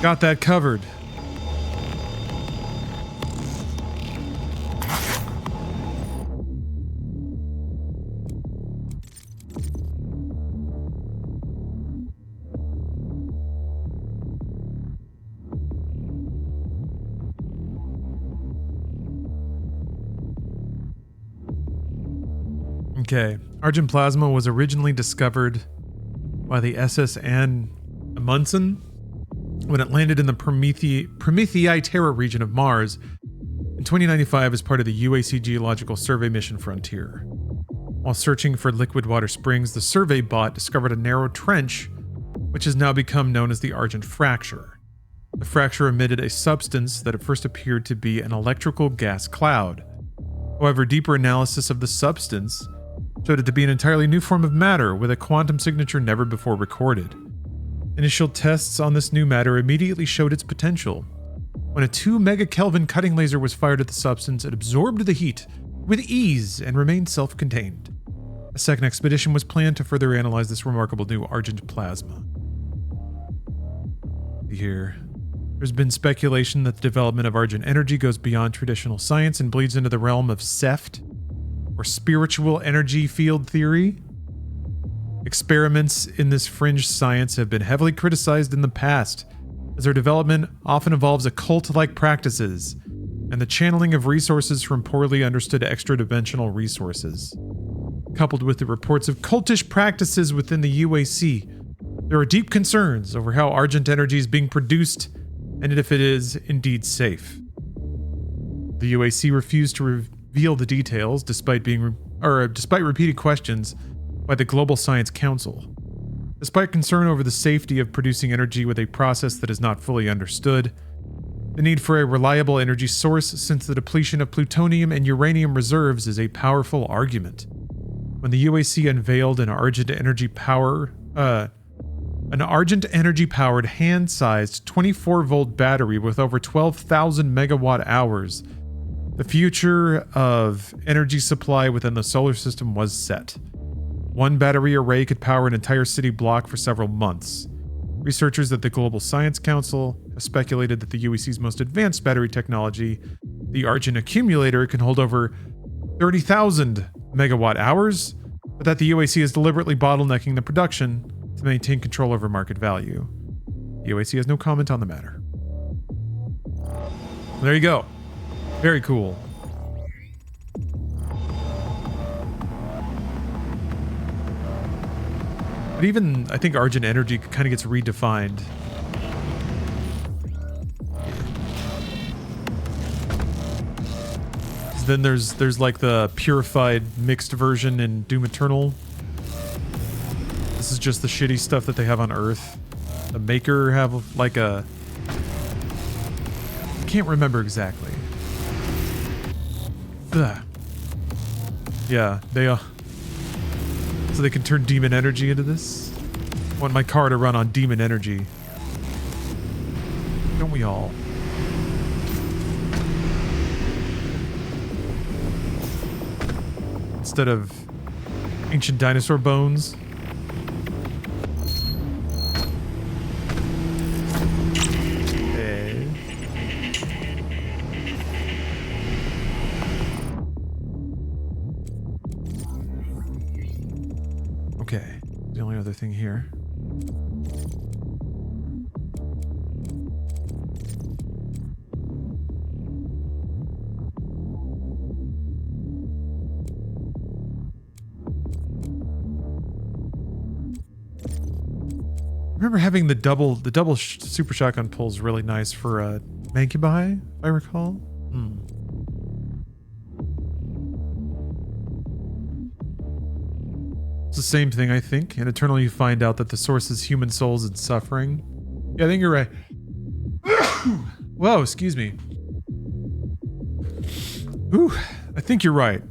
Got that covered. Okay, Argent plasma was originally discovered by the SS Anne Amundsen when it landed in the Prometheus Terra region of Mars in 2095 as part of the UAC Geological Survey mission Frontier. While searching for liquid water springs, the survey bot discovered a narrow trench, which has now become known as the Argent Fracture. The fracture emitted a substance that at first appeared to be an electrical gas cloud. However, deeper analysis of the substance showed it to be an entirely new form of matter with a quantum signature never before recorded. Initial tests on this new matter immediately showed its potential. When a 2 megakelvin cutting laser was fired at the substance, it absorbed the heat with ease and remained self-contained. A second expedition was planned to further analyze this remarkable new Argent plasma. Here, there's been speculation that the development of Argent energy goes beyond traditional science and bleeds into the realm of SEFT, or spiritual energy field theory. Experiments in this fringe science have been heavily criticized in the past, as their development often involves occult-like practices and the channeling of resources from poorly understood extra-dimensional resources. Coupled with the reports of cultish practices within the UAC, there are deep concerns over how Argent energy is being produced and if it is indeed safe. The UAC refused to reveal the details despite repeated questions by the Global Science Council. Despite concern over the safety of producing energy with a process that is not fully understood, the need for a reliable energy source since the depletion of plutonium and uranium reserves is a powerful argument. When the UAC unveiled an Argent energy powered hand-sized 24-volt battery with over 12,000 megawatt hours, the future of energy supply within the solar system was set. One battery array could power an entire city block for several months. Researchers at the Global Science Council have speculated that the UEC's most advanced battery technology, the Argent accumulator, can hold over 30,000 megawatt hours, but that the UAC is deliberately bottlenecking the production to maintain control over market value. The OAC has no comment on the matter. There you go. Very cool. But even, I think Argent Energy kind of gets redefined. Then there's like the purified mixed version in Doom Eternal. This is just the shitty stuff that they have on Earth. The Maker have like a... I can't remember exactly. Ugh. Yeah, they so they can turn demon energy into this. I want my car to run on demon energy. Don't we all? Instead of ancient dinosaur bones. Okay. Okay. The only other thing here. I remember having the double super shotgun pulls really nice for Mancubi, if I recall. It's the same thing, I think. In Eternal, you find out that the source is human souls and suffering. Yeah, I think you're right. Whoa, excuse me. Ooh, I think you're right.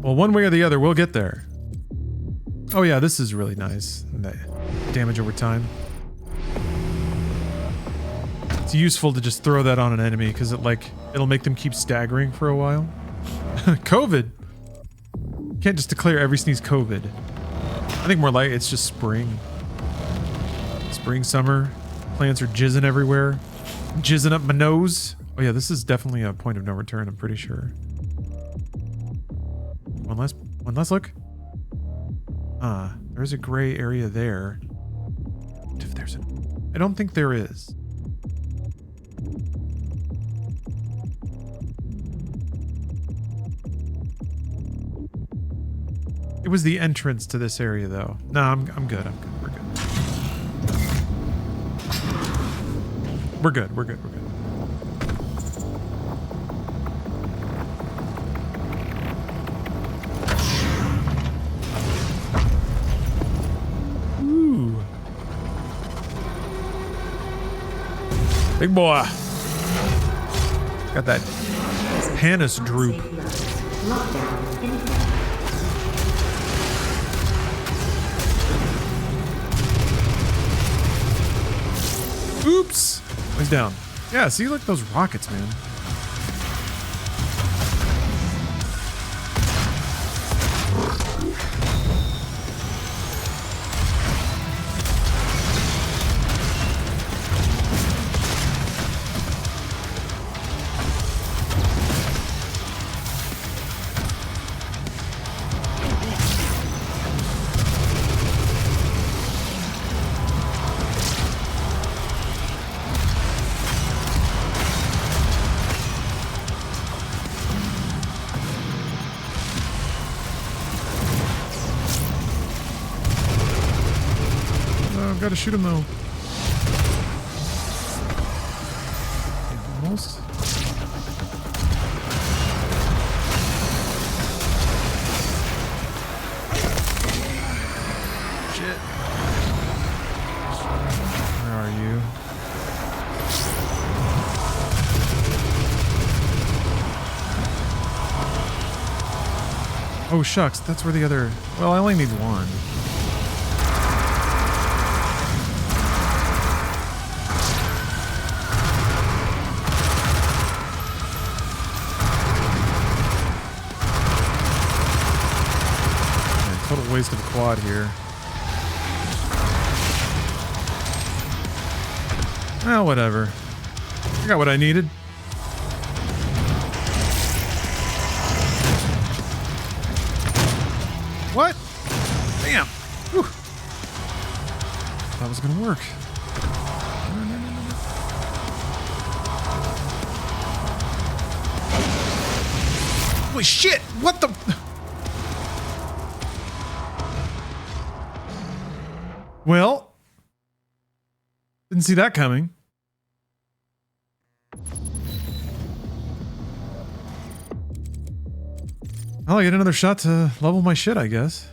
Well, one way or the other, we'll get there. Oh yeah, this is really nice. Damage over time. It's useful to just throw that on an enemy because it'll make them keep staggering for a while. COVID. Can't just declare every sneeze COVID. I think more like it's just spring. Spring, summer. Plants are jizzing everywhere. Jizzing up my nose. Oh yeah, this is definitely a point of no return, I'm pretty sure. One last look. There's a gray area there. If there's I don't think there is. It was the entrance to this area, though. No, I'm good. We're good. We're good. We're good. We're good. Ooh. Big boy. Got that Panis droop. Oops! He's down. Yeah, see, look at those rockets, man. Gotta shoot him though. Yeah, almost. Shit. Where are you? Oh shucks, that's where the other... Well, I only need one. Total waste of a quad here. Well, whatever. I got what I needed. What? Damn. Whew. was gonna work. Holy shit! What the? Well, didn't see that coming. Well, I get another shot to level my shit, I guess.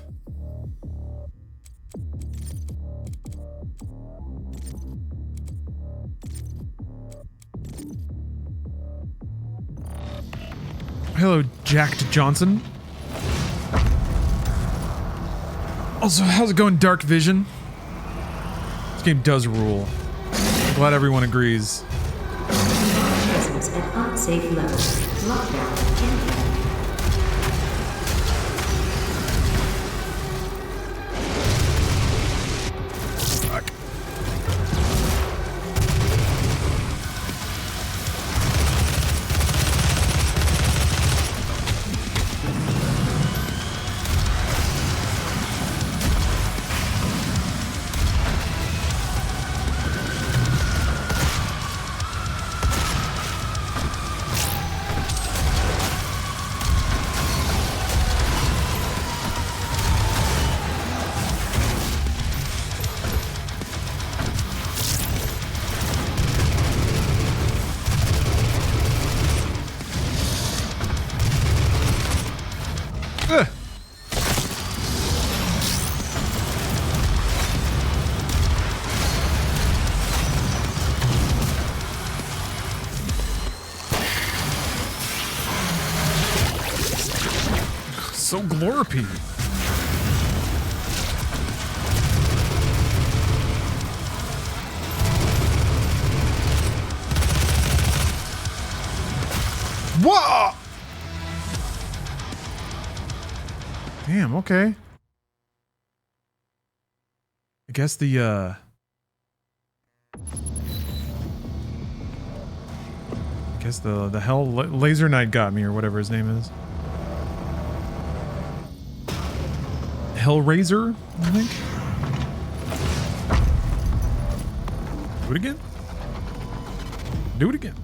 Hello, Jacked Johnson. Also, how's it going, Dark Vision? This game does rule. I'm glad everyone agrees. Presence at unsafe levels. Lockdown in. Fuck. So glorpy. Whoa! Damn, okay. I guess the hell laser knight got me, or whatever his name is. Hellraiser, I think. Do it again. Do it again.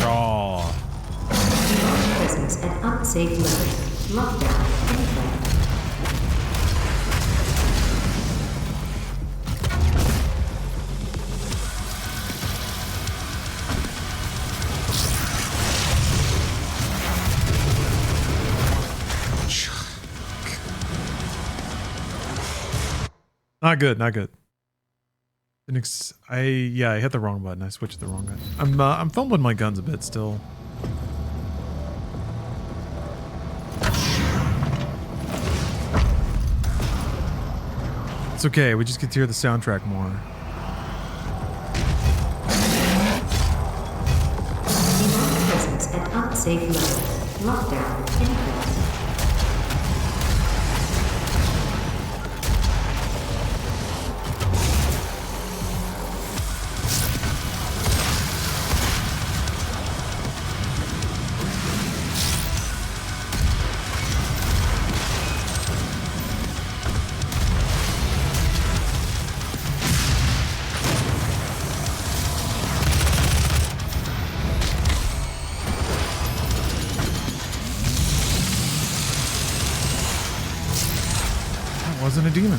Oh. Presence at unsafe levels. Lockdown in effect. Not good, not good. I hit the wrong button. I switched to the wrong gun. I'm fumbling my guns a bit still. It's okay. We just get to hear the soundtrack more. Demonic presence at unsafe levels. Lockdown in effect. Wasn't a demon.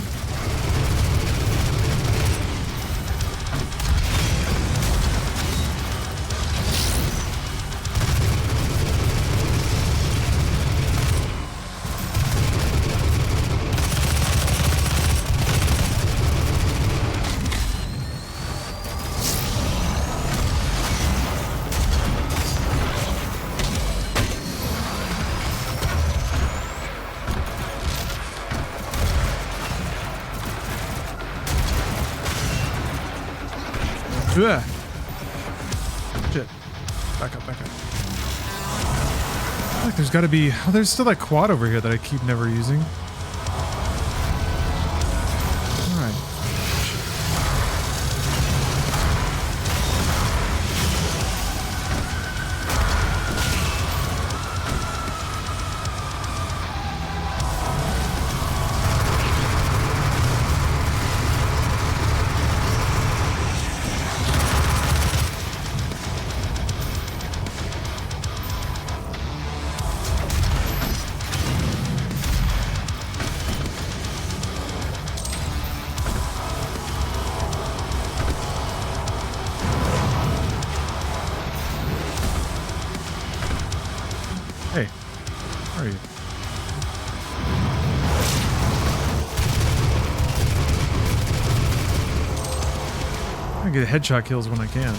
Ugh. Shit. Back up, back up. I feel like there's gotta be... Oh, there's still that quad over here that I keep never using. Alright. Hey, where are you? I get headshot kills when I can.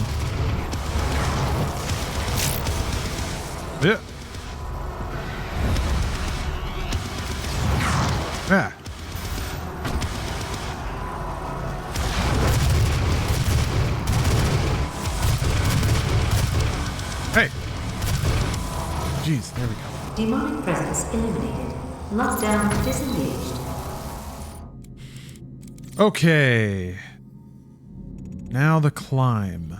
Yeah. Ah. Hey. Jeez, there we go. Demonic presence eliminated. Lockdown disengaged. Okay. Now the climb.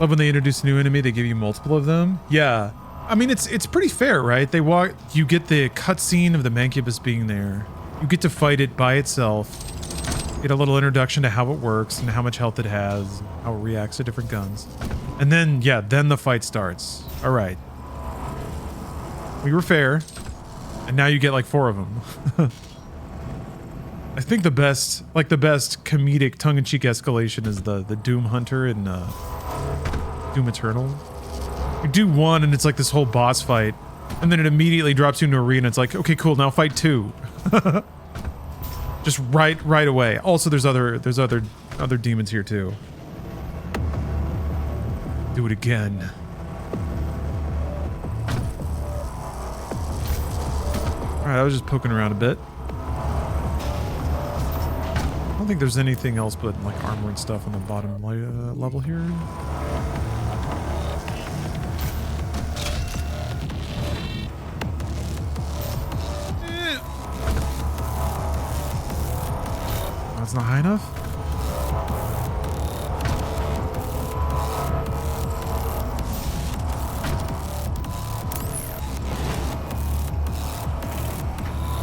Love when they introduce a new enemy, they give you multiple of them. Yeah. I mean, it's pretty fair, right? You get the cutscene of the Mancubus being there. You get to fight it by itself. Get a little introduction to how it works and how much health it has, how it reacts to different guns. And then, yeah, then the fight starts. All right. We were fair. And now you get like 4 of them. I think the best comedic tongue-in-cheek escalation is the Doom Hunter in Doom Eternal. You do 1 and it's like this whole boss fight, and then it immediately drops you into arena. It's like, okay, cool, now fight 2. Just right away. Also, there's other demons here too. Do it again. All right, I was just poking around a bit. I don't think there's anything else but like armor and stuff on the bottom level here. That's not high enough.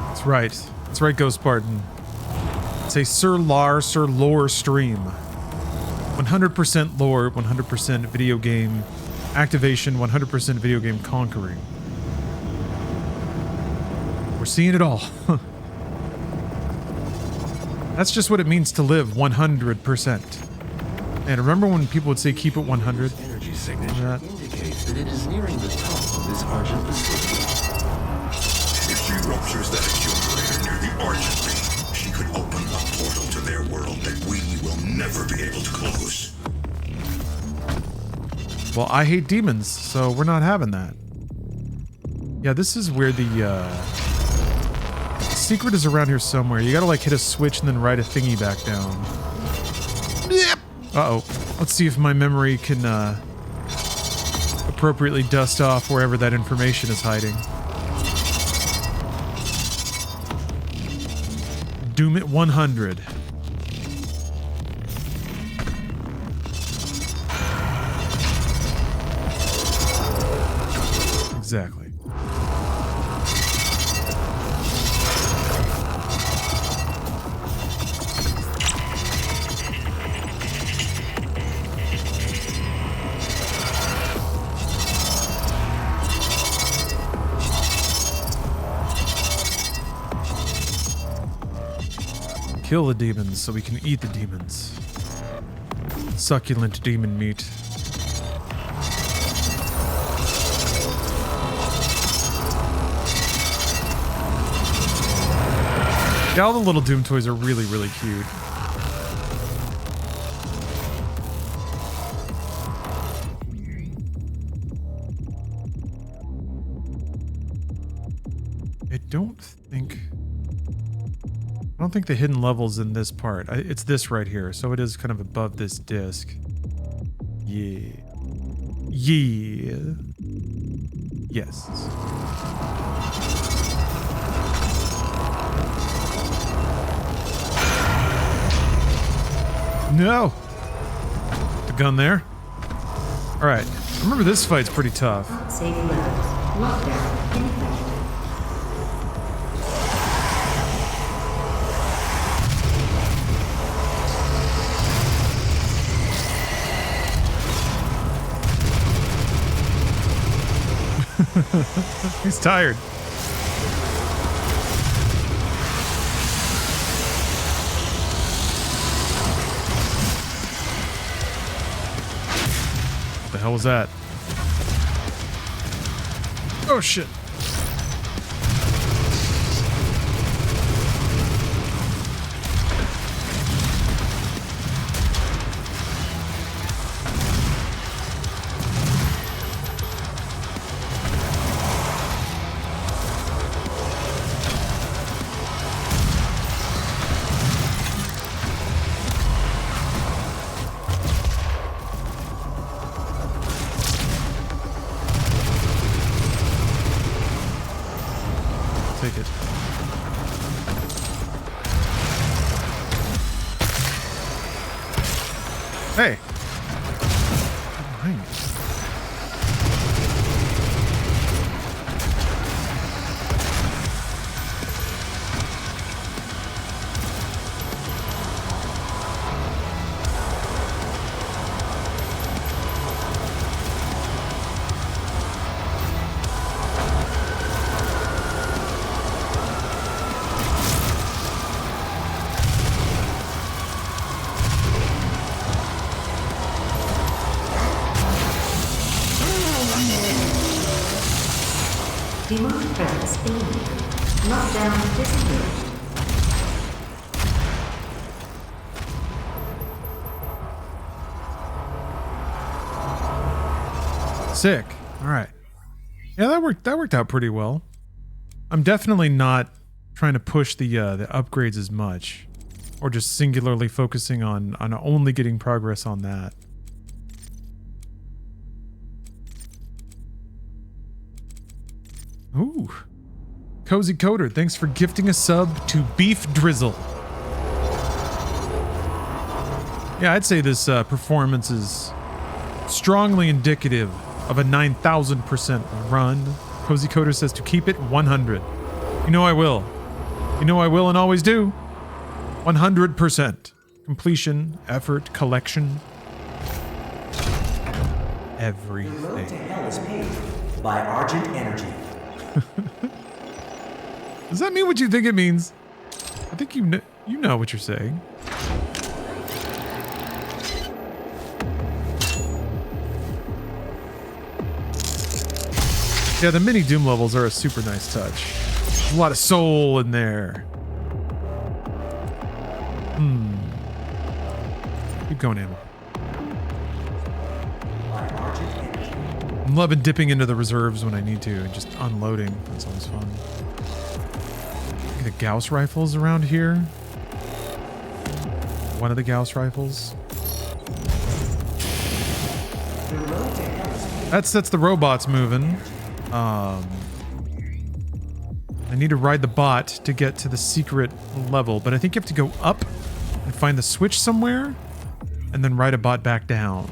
That's right. That's right, Ghost Spartan. It's a Sir Lore stream. 100% lore, 100% video game activation, 100% video game conquering. We're seeing it all. That's just what it means to live 100%. And remember when people would say keep it 100? Energy signature indicates that it is nearing the top of this Argent facility. If she ruptures that accumulator near the Argent beam, she could open a portal to their world that we will never be able to close. Well, I hate demons, so we're not having that. Yeah, this is where the secret is around here somewhere. You gotta like hit a switch and then write a thingy back down. Yep. Uh-oh. Let's see if my memory can appropriately dust off wherever that information is hiding. Doom it 100. Exactly. Kill the demons so we can eat the demons. Succulent demon meat. Yeah, all the little Doom toys are really, really cute. I don't think the hidden level's in this part. It's this right here, so it is kind of above this disc. Yeah. Yeah. Yes. No! The gun there. Alright. Remember this fight's pretty tough. Safe levels. Lockdown in effect. He's tired. hell was that? Oh shit. Take it. Hey. Behind me. Demonic presence eliminated. Lockdown disengaged. Sick. All right. Yeah, that worked out pretty well. I'm definitely not trying to push the upgrades as much, or just singularly focusing on only getting progress on that. Ooh. Cozy Coder, thanks for gifting a sub to Beef Drizzle. Yeah, I'd say this performance is strongly indicative of a 9,000% run. Cozy Coder says to keep it 100. You know I will. You know I will and always do. 100%. Completion, effort, collection. Everything. The road to hell is paved by Argent Energy. Does that mean what you think it means? I think you know what you're saying. Yeah, the mini Doom levels are a super nice touch. There's a lot of soul in there. Keep going, Ammo. I'm loving dipping into the reserves when I need to and just unloading. That's always fun. The Gauss rifles around here. One of the Gauss rifles. That's the robots moving. I need to ride the bot to get to the secret level, but I think you have to go up and find the switch somewhere and then ride a bot back down.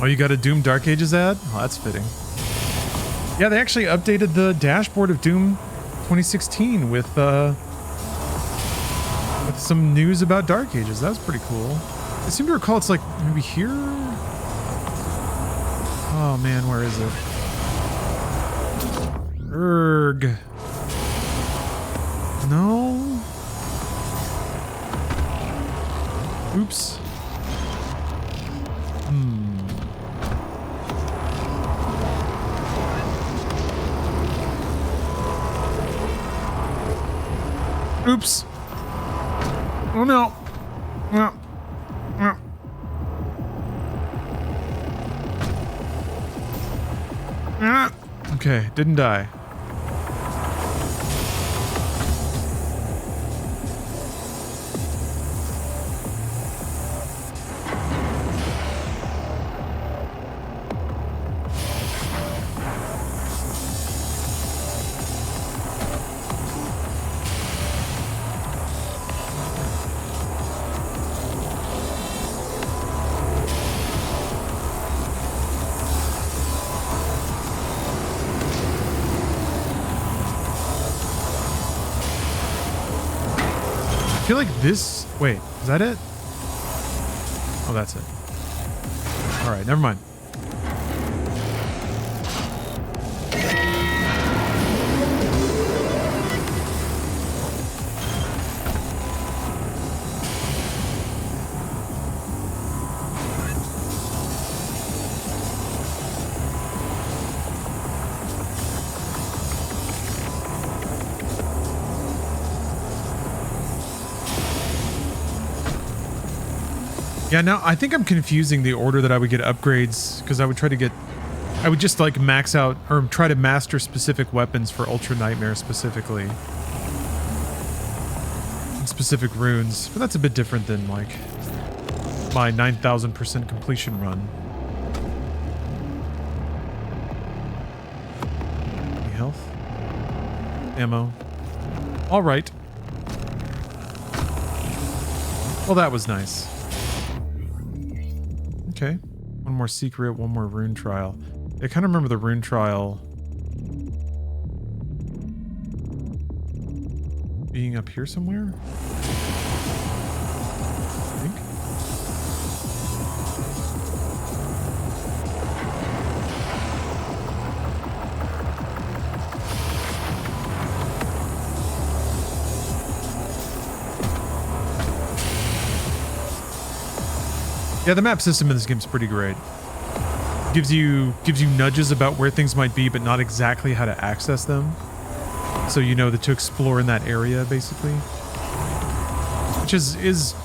Oh, you got a Doom Dark Ages ad? Oh, that's fitting. Yeah, they actually updated the dashboard of Doom 2016 with some news about Dark Ages. That was pretty cool. I seem to recall it's like maybe here? Oh man, where is it? Erg. No? Oops. Oops. Oh no. No. No. Ah. Okay, didn't die. feel like this... Wait, is that it? Oh, that's it. All right, never mind. Yeah, now I think I'm confusing the order that I would get upgrades, because I would just like max out or try to master specific weapons for Ultra Nightmare specifically. And specific runes. But that's a bit different than like my 9,000% completion run. Any health? Ammo. All right. Well, that was nice. Okay, one more secret, one more rune trial. I kind of remember the rune trial being up here somewhere. I think. Yeah, the map system in this game is pretty great. Gives you nudges about where things might be, but not exactly how to access them. So you know that to explore in that area, basically. Which is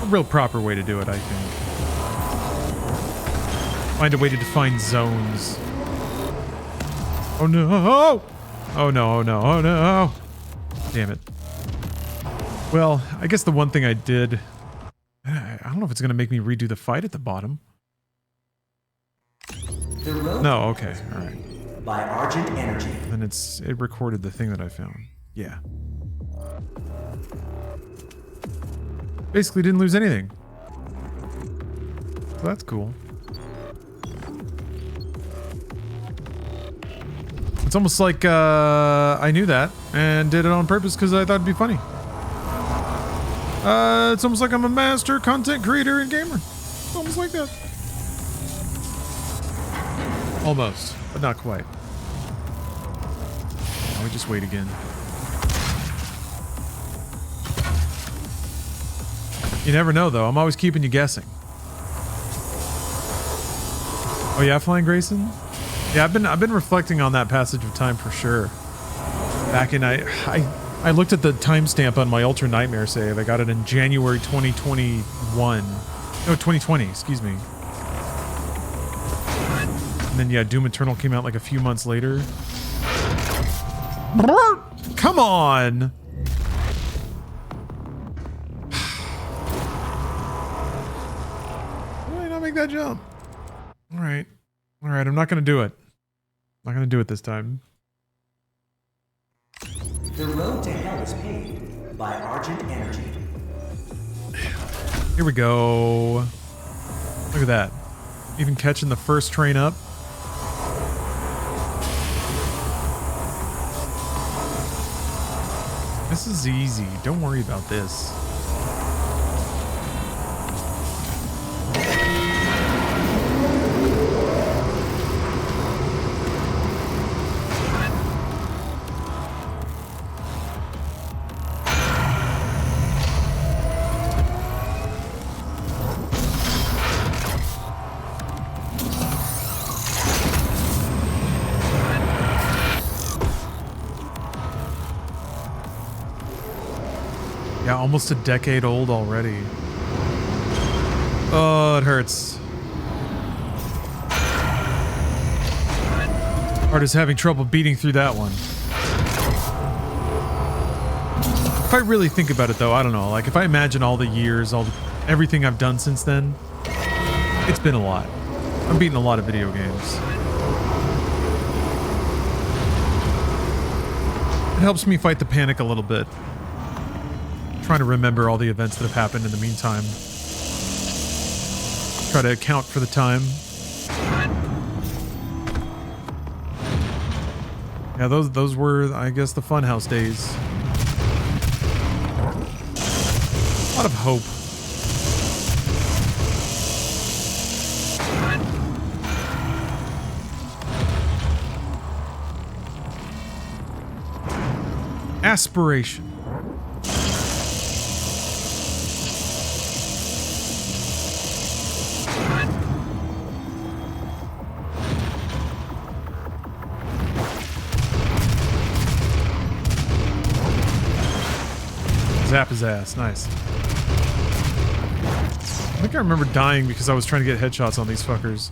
a real proper way to do it, I think. Find a way to define zones. Oh no! Oh no, oh no, oh no! Damn it. Well, I guess the one thing I did... I don't know if it's going to make me redo the fight at the bottom. No, okay, all right. By Argent Energy. Then it recorded the thing that I found. Yeah. Basically didn't lose anything. So that's cool. It's almost like I knew that and did it on purpose because I thought it'd be funny. It's almost like I'm a master content creator and gamer. It's almost like that. Almost, but not quite. Now we just wait again. You never know, though. I'm always keeping you guessing. Oh yeah, Flying Grayson? Yeah, I've been reflecting on that passage of time for sure. Back in I looked at the timestamp on my Ultra Nightmare save. I got it in January 2021. No, 2020, excuse me. And then, yeah, Doom Eternal came out like a few months later. Come on! Why did I not make that jump? Alright. Alright, I'm not gonna do it. I'm not gonna do it this time. The road to hell is paved by Argent Energy. Here we go. Look at that. Even catching the first train up. This is easy. Don't worry about this. Yeah, almost a decade old already. Oh, it hurts. Heart is having trouble beating through that one. If I really think about it though, I don't know. Like if I imagine all the years, everything I've done since then, it's been a lot. I'm beating a lot of video games. It helps me fight the panic a little bit. Trying to remember all the events that have happened in the meantime. Try to account for the time. Yeah, those were, I guess, the Funhouse days. A lot of hope. Aspiration. Zap his ass. Nice. I think I remember dying because I was trying to get headshots on these fuckers.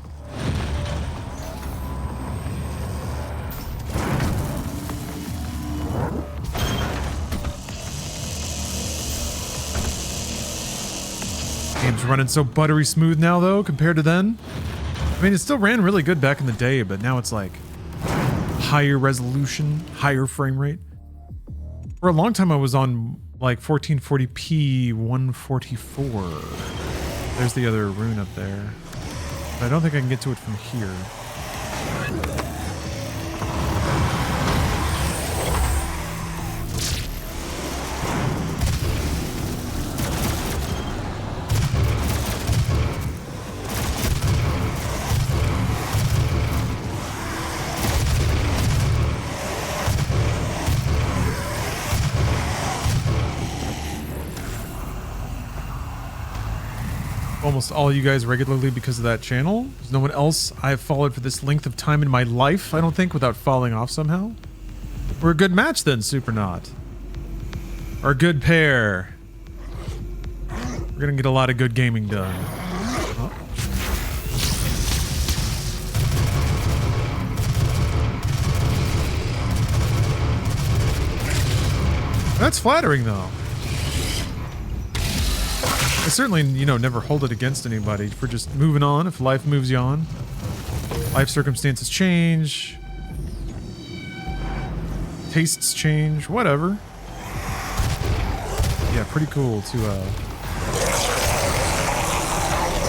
Game's running so buttery smooth now, though, compared to then. I mean, it still ran really good back in the day, but now it's like higher resolution, higher frame rate. For a long time, I was on like 1440p 144. There's the other rune up there. But I don't think I can get to it from here. Almost all you guys regularly because of that channel. There's no one else I've followed for this length of time in my life, I don't think, without falling off somehow. We're a good match then, Supernaut. Or a good pair. We're gonna get a lot of good gaming done. Oh. That's flattering, though. I certainly, you know, never hold it against anybody for just moving on if life moves you on. Life circumstances change. Tastes change, whatever. Yeah, pretty cool to,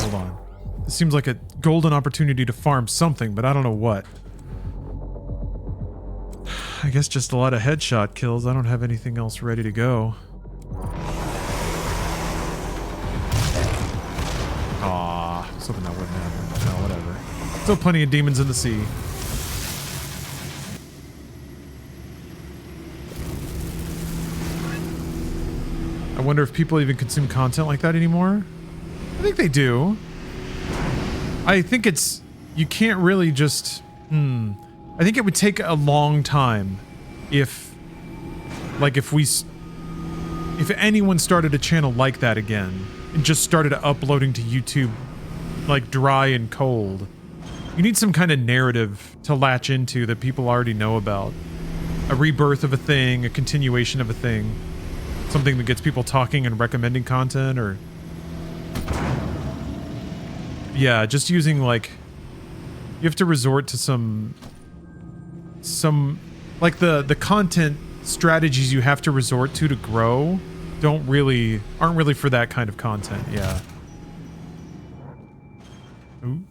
hold on. This seems like a golden opportunity to farm something, but I don't know what. I guess just a lot of headshot kills. I don't have anything else ready to go. Aw, I was hoping that wouldn't happen. No, whatever. Still plenty of demons in the sea. I wonder if people even consume content like that anymore. I think they do. I think it's... You can't really just... I think it would take a long time if... Like, if anyone started a channel like that again and just started uploading to YouTube, like, dry and cold. You need some kind of narrative to latch into that people already know about. A rebirth of a thing, a continuation of a thing. Something that gets people talking and recommending content, or... Yeah, just using, like... You have to resort to some... Like, the content strategies you have to resort to grow aren't really for that kind of content, yeah. Ooh.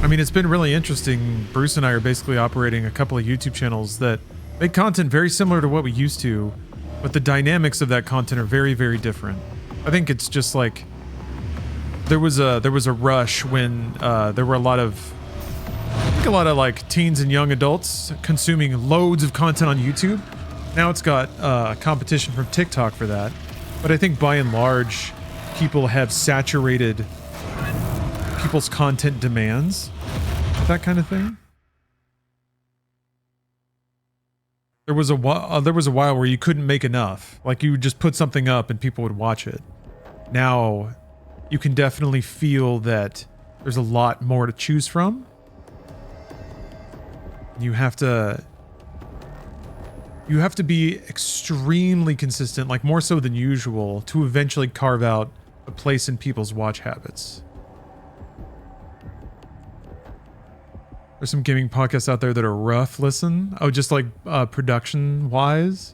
I mean, it's been really interesting. Bruce and I are basically operating a couple of YouTube channels that make content very similar to what we used to, but the dynamics of that content are very, very different. I think it's just like there was a rush when there were a lot of like teens and young adults consuming loads of content on YouTube. Now it's got competition from TikTok for that, but I think by and large, people have saturated people's content demands, that kind of thing. There was a while where you couldn't make enough. Like, you would just put something up and people would watch it. Now, you can definitely feel that there's a lot more to choose from. You have to be extremely consistent, like more so than usual, to eventually carve out a place in people's watch habits. There's some gaming podcasts out there that are rough listen. Oh, just like production wise,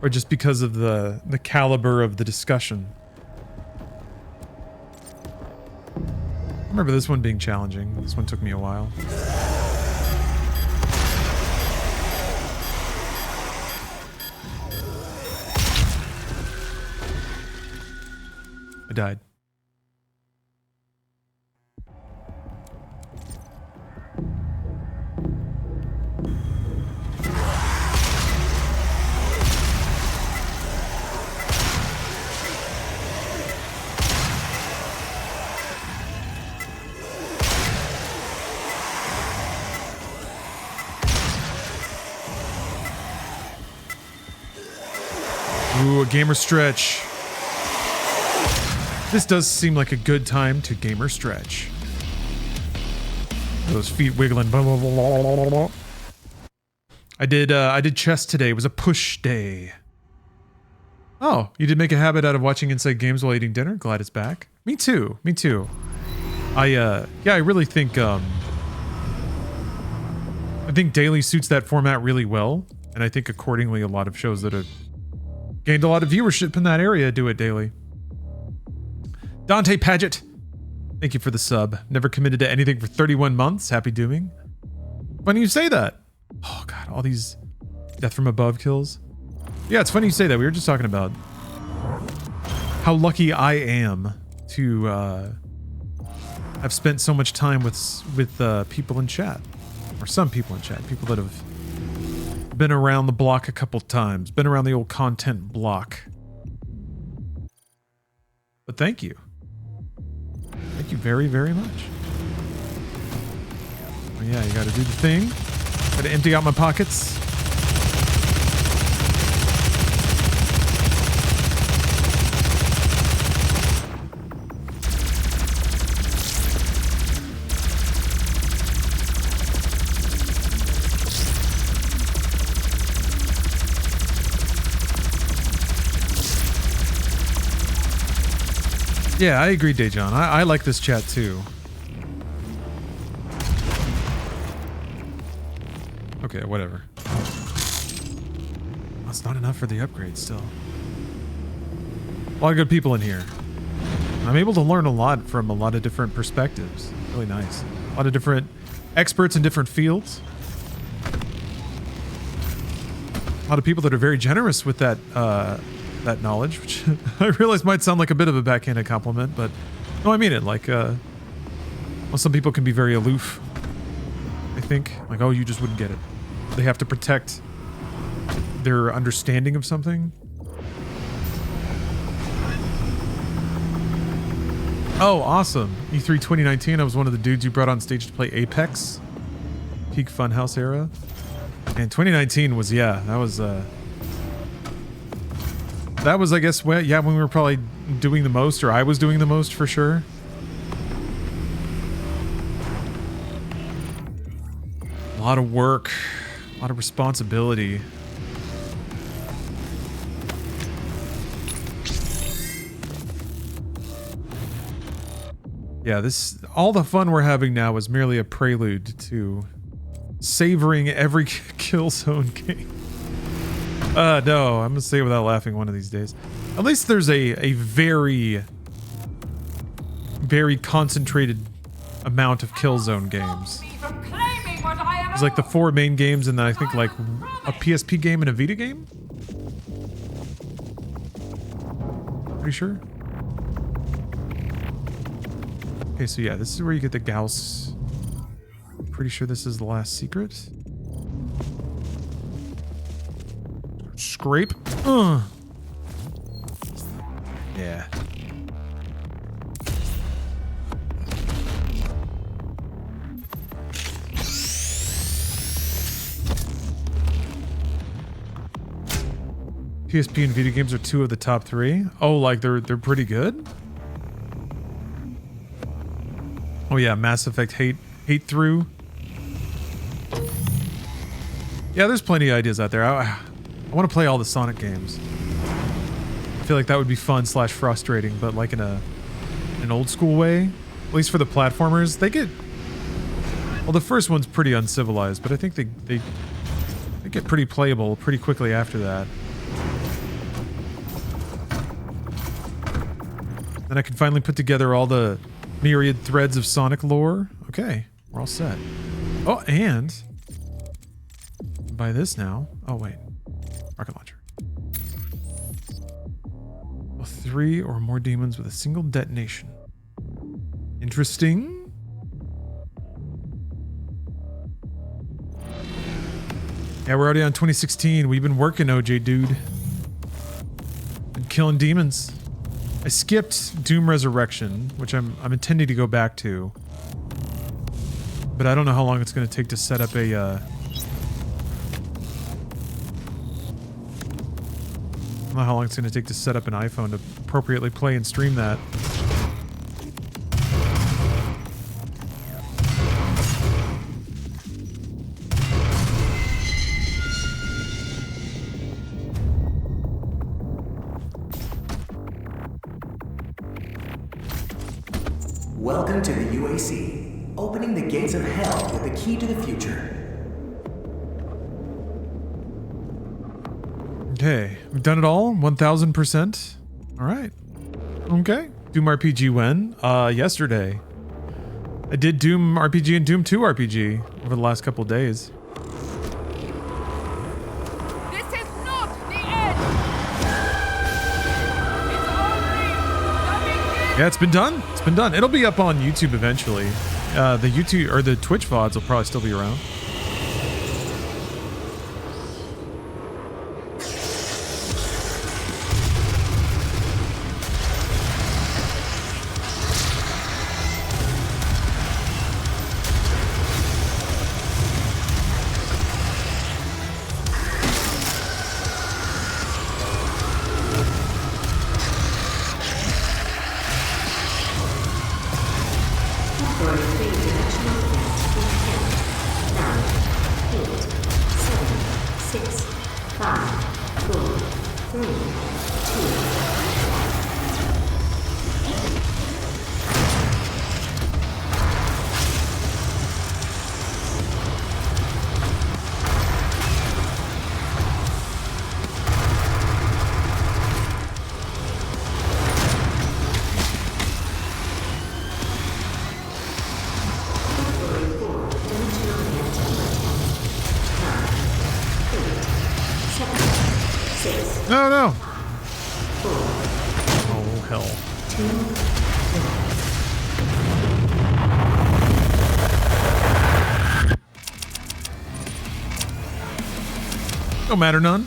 or just because of the caliber of the discussion. I remember this one being challenging. This one took me a while. I died. Ooh, a gamer stretch. This does seem like a good time to gamer stretch. Those feet wiggling. Blah, blah, blah, blah, blah, blah. I did chess today. It was a push day. Oh, you did make a habit out of watching Inside Games while eating dinner? Glad it's back. Me too. Me too. I really think I think daily suits that format really well, and I think accordingly a lot of shows that have gained a lot of viewership in that area do it daily. Dante Paget, thank you for the sub. Never committed to anything for 31 months. Happy doing. Funny you say that. Oh god, all these death from above kills. Yeah, it's funny you say that. We were just talking about how lucky I am to have spent so much time with people in chat, or some people in chat, people that have been around the block a couple times, been around the old content block. But thank you. Thank you very, very much. Oh yeah, you gotta do the thing. Gotta empty out my pockets. Yeah, I agree, Dejan. I like this chat too. Okay, whatever. That's not enough for the upgrade still. A lot of good people in here. I'm able to learn a lot from a lot of different perspectives. Really nice. A lot of different experts in different fields. A lot of people that are very generous with that that knowledge, which I realize might sound like a bit of a backhanded compliment, but no, I mean it. Like, well, some people can be very aloof, I think. Like, oh, you just wouldn't get it. They have to protect their understanding of something. Oh, awesome. E3 2019, I was one of the dudes you brought on stage to play Apex. Peak Funhouse era. And 2019 was, yeah, that was, I guess, when we were probably doing the most, or I was doing the most for sure. A lot of work, a lot of responsibility. Yeah, all the fun we're having now is merely a prelude to savoring every Killzone game. No, I'm gonna say it without laughing one of these days. At least there's a very, very concentrated amount of Killzone games. There's like the 4 main games, and then I think like a PSP game and a Vita game? Pretty sure? Okay, so yeah, this is where you get the Gauss. Pretty sure this is the last secret. Scrape. Yeah. PSP and Vita games are 2 of the top 3. Oh, like they're pretty good? Oh yeah, Mass Effect hate through. Yeah, there's plenty of ideas out there. I want to play all the Sonic games. I feel like that would be fun / frustrating, but like in an old school way. At least for the platformers, they get. Well, the first one's pretty uncivilized, but I think they get pretty playable pretty quickly after that. Then I can finally put together all the myriad threads of Sonic lore. Okay, we're all set. Oh, and buy this now. Oh wait, rocket launcher. Well, 3 or more demons with a single detonation. Interesting. Yeah, we're already on 2016. We've been working, OJ dude. Been killing demons. I skipped Doom Resurrection, which I'm intending to go back to. But I don't know how long it's going to take to set up a I don't know how long it's going to take to set up an iPhone to appropriately play and stream that. Welcome to the UAC, opening the gates of hell with the key to the future. Okay, we've done it all, 1000%. All right. Okay. Doom RPG when? Yesterday. I did Doom RPG and Doom 2 RPG over the last couple days. This is not the end. It's only the beginning. Yeah, it's been done. It's been done. It'll be up on YouTube eventually. The YouTube or the Twitch VODs will probably still be around. No, no. Oh, hell. No matter none.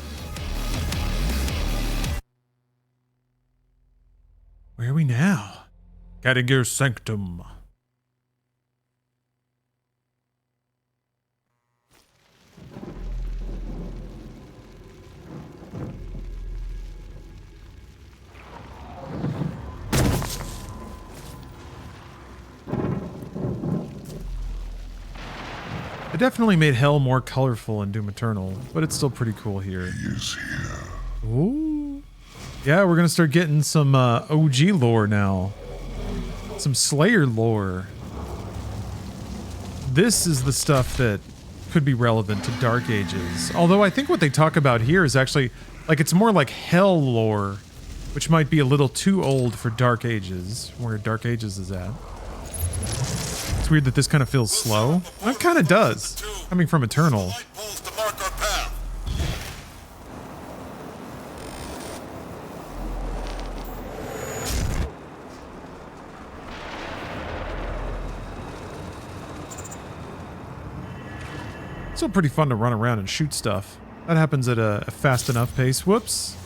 Where are we now? Katigar Sanctum. It definitely made hell more colorful in Doom Eternal, but it's still pretty cool here. He is here. Ooh. Yeah, we're gonna start getting some OG lore now. Some Slayer lore. This is the stuff that could be relevant to Dark Ages. Although I think what they talk about here is actually, like, it's more like hell lore, which might be a little too old for Dark Ages, where Dark Ages is at. It's weird that this kind of feels slow. It kind of does, coming from Eternal. It's still pretty fun to run around and shoot stuff. That happens at a fast enough pace. Whoops.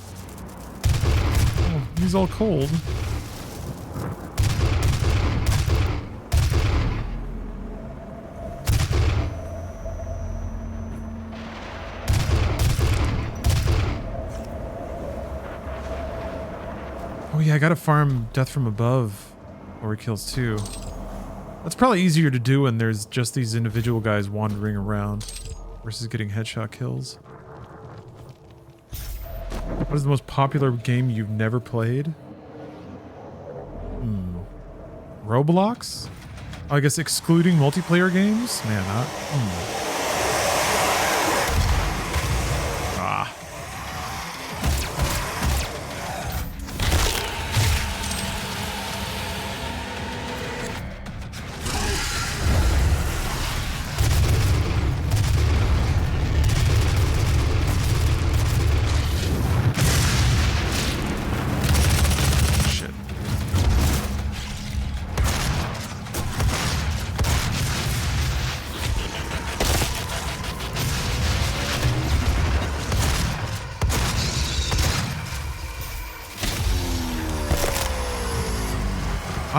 Oh, he's all cold. Oh yeah, I gotta farm Death from Above or he kills two. That's probably easier to do when there's just these individual guys wandering around versus getting headshot kills. What is the most popular game you've never played? Roblox? Oh, I guess excluding multiplayer games? Man,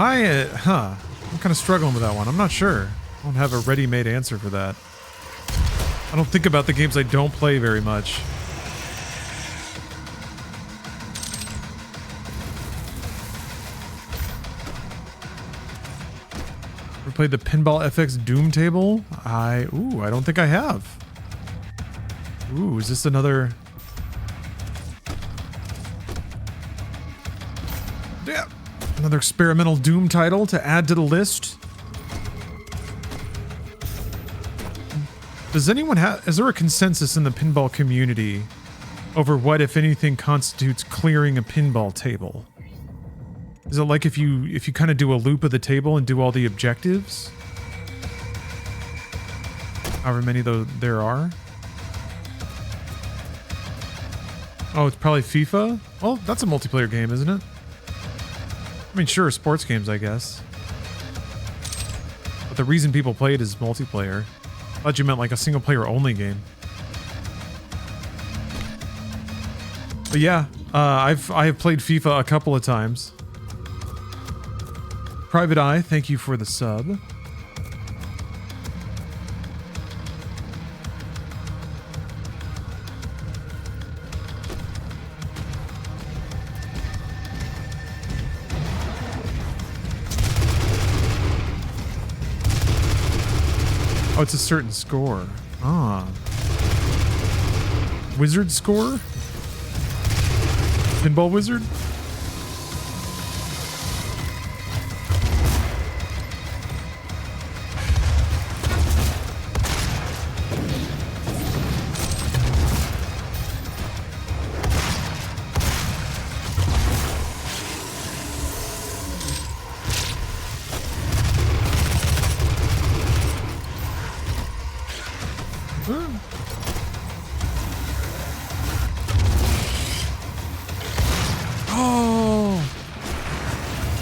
I'm kind of struggling with that one. I'm not sure. I don't have a ready-made answer for that. I don't think about the games I don't play very much. Ever played the Pinball FX Doom table? I don't think I have. Ooh, is this another... Yeah, another experimental Doom title to add to the list. Does anyone have... Is there a consensus in the pinball community over what, if anything, constitutes clearing a pinball table? Is it like if you kind of do a loop of the table and do all the objectives? However many though there are. Oh, it's probably FIFA? Well, that's a multiplayer game, isn't it? I mean, sure, sports games, I guess. But the reason people play it is multiplayer. I thought you meant like a single player only game. But yeah, I have played FIFA a couple of times. Private Eye, thank you for the sub. Oh, it's a certain score. Ah. Wizard score? Pinball Wizard?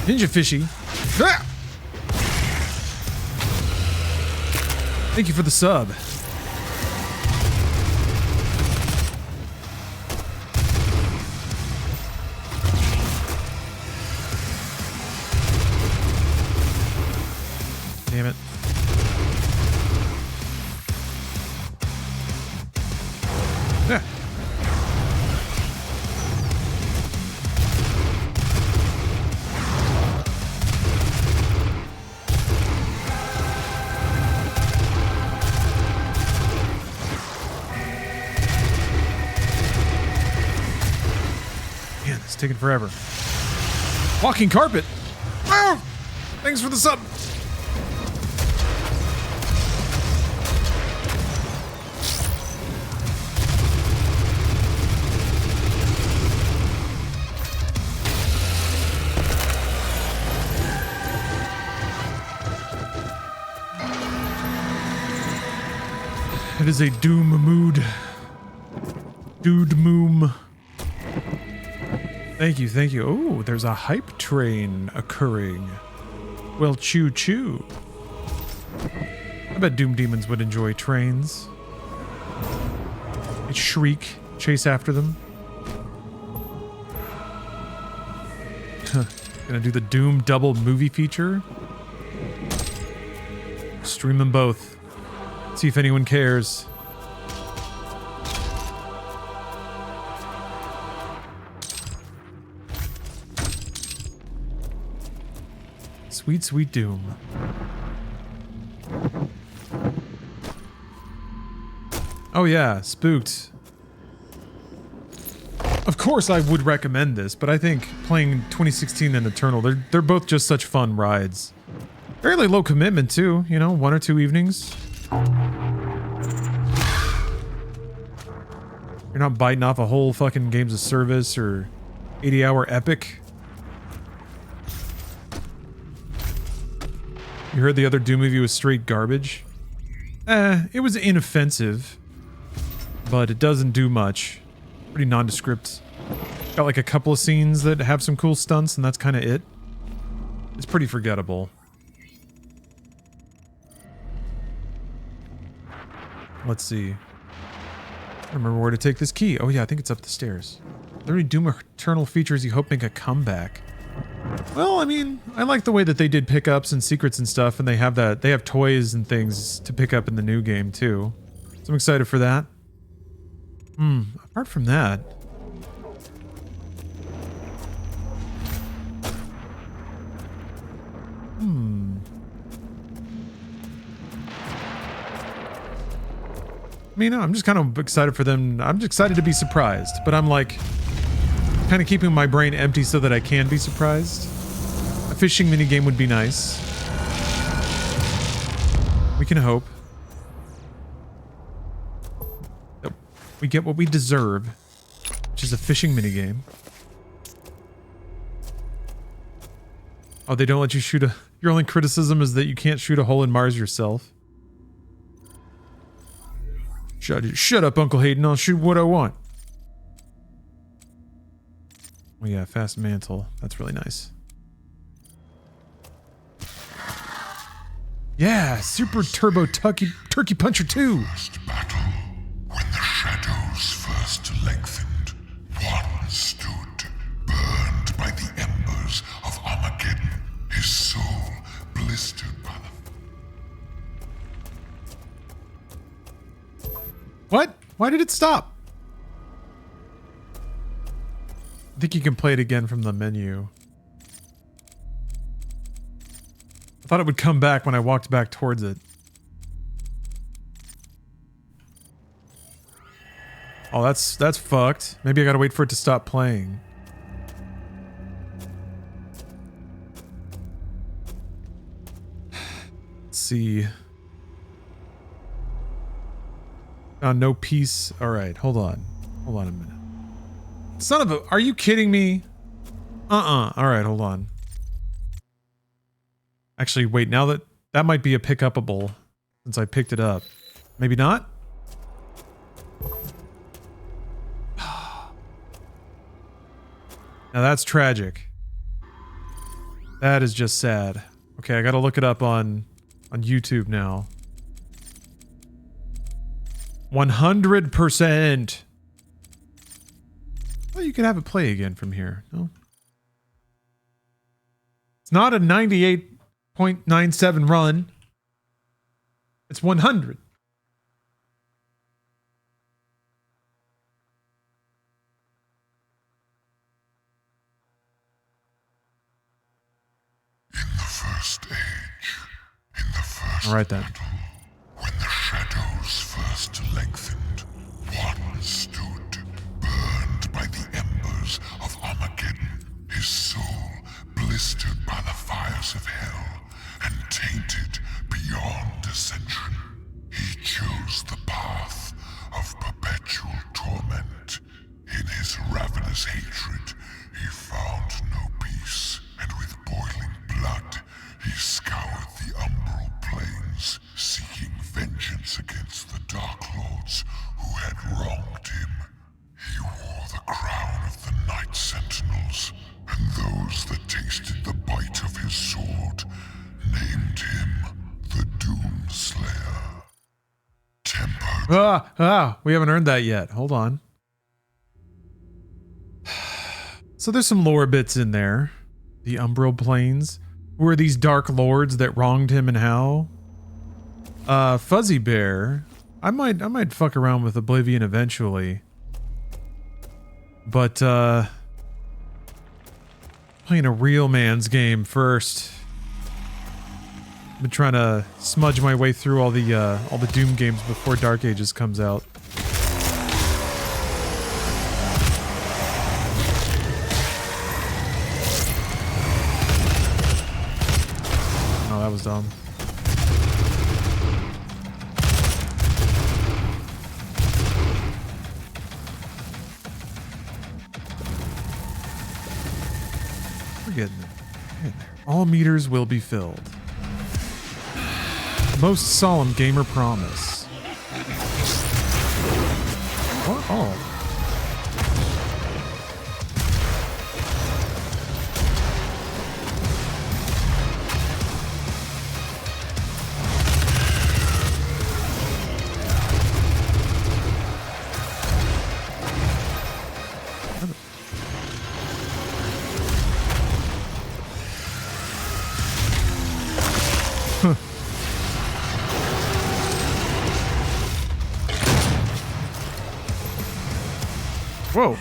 Ninja Fishy. Ah! Thank you for the sub. Damn it. Yeah. Taking forever. Walking carpet. Oh, thanks for the sub. It is a doom mood. Dude moom. Thank you, thank you. Oh, there's a hype train occurring. Well, choo choo. I bet Doom Demons would enjoy trains. They'd shriek, chase after them. Gonna do the Doom double movie feature. Stream them both. See if anyone cares. Sweet, sweet Doom. Oh yeah, Spooked. Of course I would recommend this, but I think playing 2016 and Eternal, they're both just such fun rides. Fairly low commitment too, you know, 1 or 2 evenings. You're not biting off a whole fucking games of service or 80-hour epic. You heard the other Doom movie was straight garbage? It was inoffensive, but it doesn't do much. Pretty nondescript. Got like a couple of scenes that have some cool stunts, and that's kind of it. It's pretty forgettable. Let's see. I don't remember where to take this key. Oh yeah, I think it's up the stairs. Are there any Doom Eternal features you hope make a comeback? Well, I mean, I like the way that they did pickups and secrets and stuff, and they have toys and things to pick up in the new game too. So I'm excited for that. Apart from that, I mean, I'm just kind of excited for them. I'm just excited to be surprised, but I'm like kind of keeping my brain empty so that I can be surprised. A fishing minigame would be nice. We can hope that we get what we deserve, which is a fishing minigame. Oh, they don't let you shoot a... Your only criticism is that you can't shoot a hole in Mars yourself. Shut up, Uncle Hayden. I'll shoot what I want. Oh yeah, fast mantle. That's really nice. Yeah, Super Turbo Turkey Puncher 2. First battle, when the shadows first lengthened, one stood, burned by the embers of Armageddon, his soul blistered by the... What? Why did it stop? I think you can play it again from the menu. I thought it would come back when I walked back towards it. Oh, that's fucked. Maybe I gotta wait for it to stop playing. Let's see. No peace. Alright, hold on. Hold on a minute. Son of a... Are you kidding me? Alright, hold on. Actually, wait, now that might be a pick-upable since I picked it up. Maybe not? Now that's tragic. That is just sad. Okay, I gotta look it up on YouTube now. 100%! Well, you could have it play again from here, no? It's not a 98.97 run. It's 100. All right then. When the shadows first lengthened, one stood, burned by the embers of Armageddon, his soul blistered by the fires of hell, and tainted beyond ascension. He chose the path of perpetual torment. In his ravenous hatred, he found no peace, and with boiling blood, he scoured the umbral plains, seeking vengeance against the Dark Lords who had wronged him. He wore the crown of the Night Sentinels, and those that tasted the bite of his sword named him the Doomslayer. Tempered. We haven't earned that yet. Hold on. So there's some lore bits in there. The Umbral Plains. Who are these Dark Lords that wronged him and how? Fuzzy Bear. I might fuck around with Oblivion eventually. But, playing a real man's game first. Been trying to smudge my way through all the Doom games before Dark Ages comes out. Oh, that was dumb. We're getting there. All meters will be filled. Most solemn gamer promise. What? Oh. Whoa.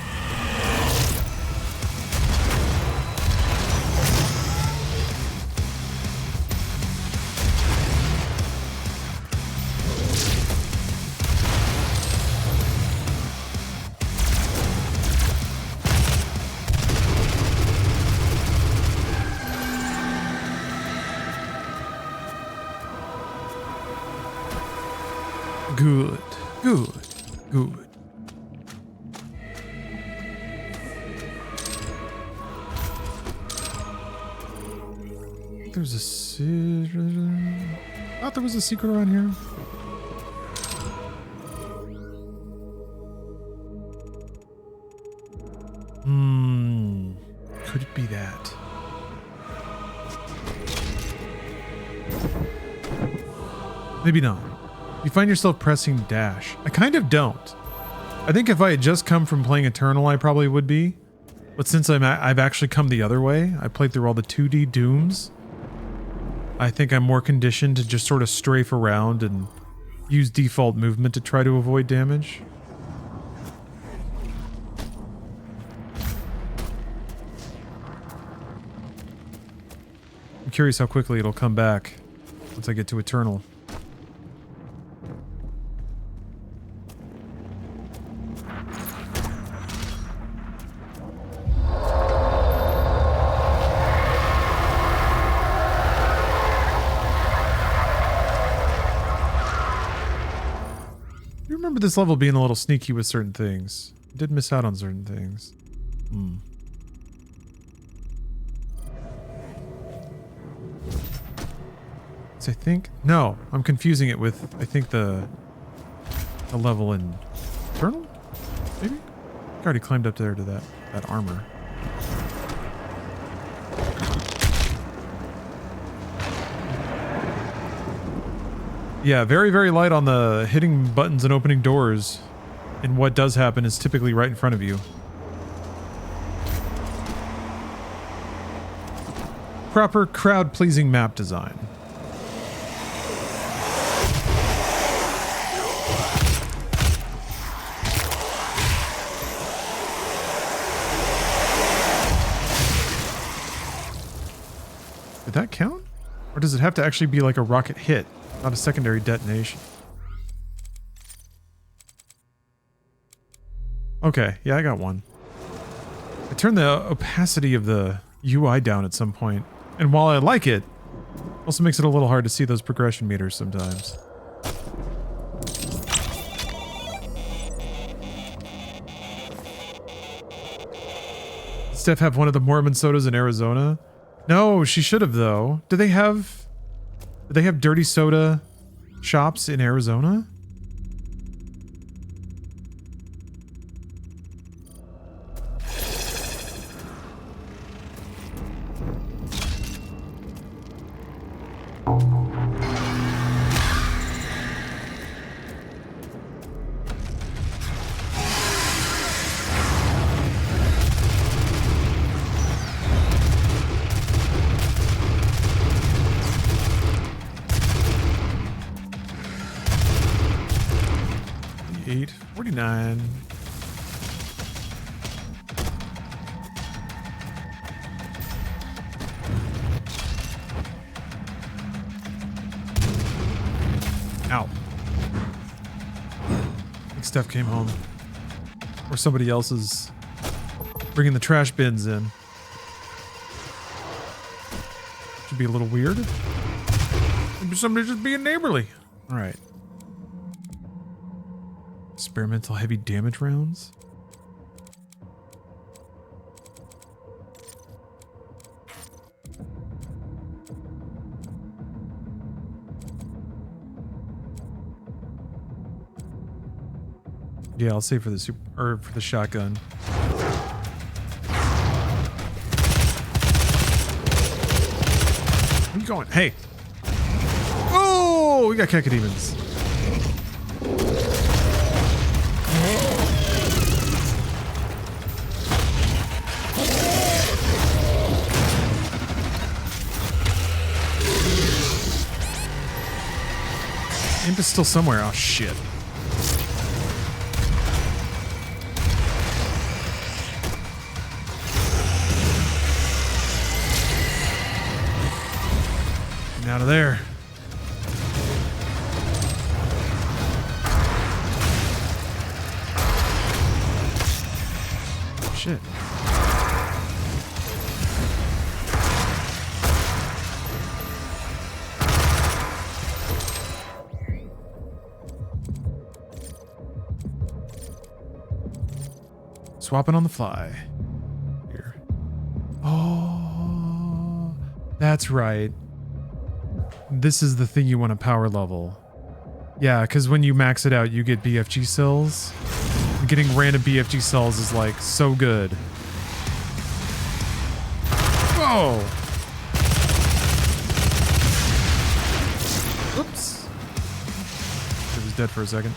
Good, good, good. There's a thought there was a secret around here. Could it be that? Maybe not. You find yourself pressing dash. I kind of don't. I think if I had just come from playing Eternal, I probably would be. But since I've actually come the other way, I played through all the 2D Dooms. I think I'm more conditioned to just sort of strafe around and use default movement to try to avoid damage. I'm curious how quickly it'll come back once I get to Eternal. This level being a little sneaky with certain things. I did miss out on certain things. So I think... No, I'm confusing it with, I think, the level in Eternal? Maybe? I already climbed up there to that armor. Yeah, very, very light on the hitting buttons and opening doors. And what does happen is typically right in front of you. Proper crowd-pleasing map design. Did that count? Or does it have to actually be like a rocket hit? Not a secondary detonation. Okay, yeah, I got one. I turned the opacity of the UI down at some point, and while I like it, also makes it a little hard to see those progression meters sometimes. Does Steph have one of the Mormon sodas in Arizona? No, she should have though. Do they have dirty soda shops in Arizona? $8.49. Ow. I think Steph came home. Or somebody else is bringing the trash bins in. Should be a little weird. Maybe somebody's just being neighborly. Alright. Experimental heavy damage rounds? Yeah, I'll save for the for the shotgun. Where are you going? Hey! Oh, we got cacodemons. Imp is still somewhere. Oh shit. of there. Shit. Swapping on the fly. Here. Oh, that's right. This is the thing you want to power level. Yeah, because when you max it out, you get BFG cells. And getting random BFG cells is like so good. Whoa! Whoops. It was dead for a second.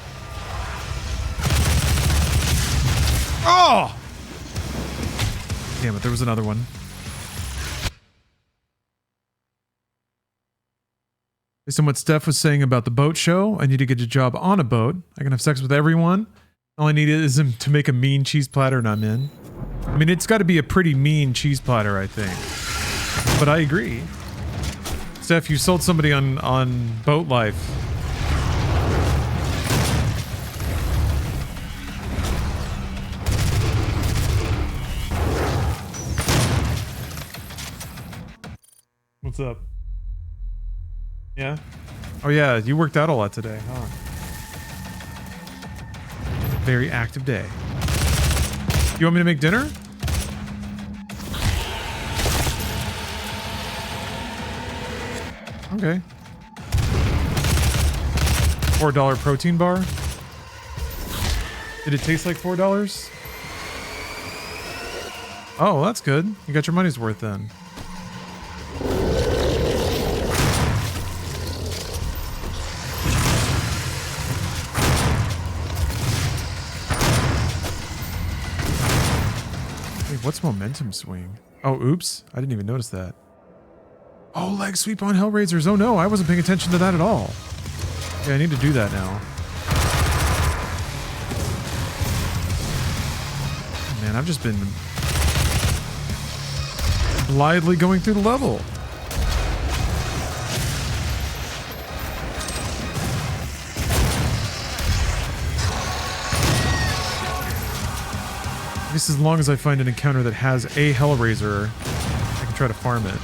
Oh! Damn it, there was another one. Based on what Steph was saying about the boat show, I need to get a job on a boat. I can have sex with everyone. All I need is him to make a mean cheese platter and I'm in. I mean, it's got to be a pretty mean cheese platter, I think. But I agree. Steph, you sold somebody on boat life. What's up? Yeah? Oh yeah, you worked out a lot today, huh? Very active day. You want me to make dinner? Okay. $4 protein bar? Did it taste like $4? Oh, that's good. You got your money's worth then. What's momentum swing? Oh, oops. I didn't even notice that. Oh, leg sweep on Hellraisers. Oh no, I wasn't paying attention to that at all. Yeah, I need to do that now. Man, I've just been blithely going through the level. I guess as long as I find an encounter that has a Hellraiser, I can try to farm it.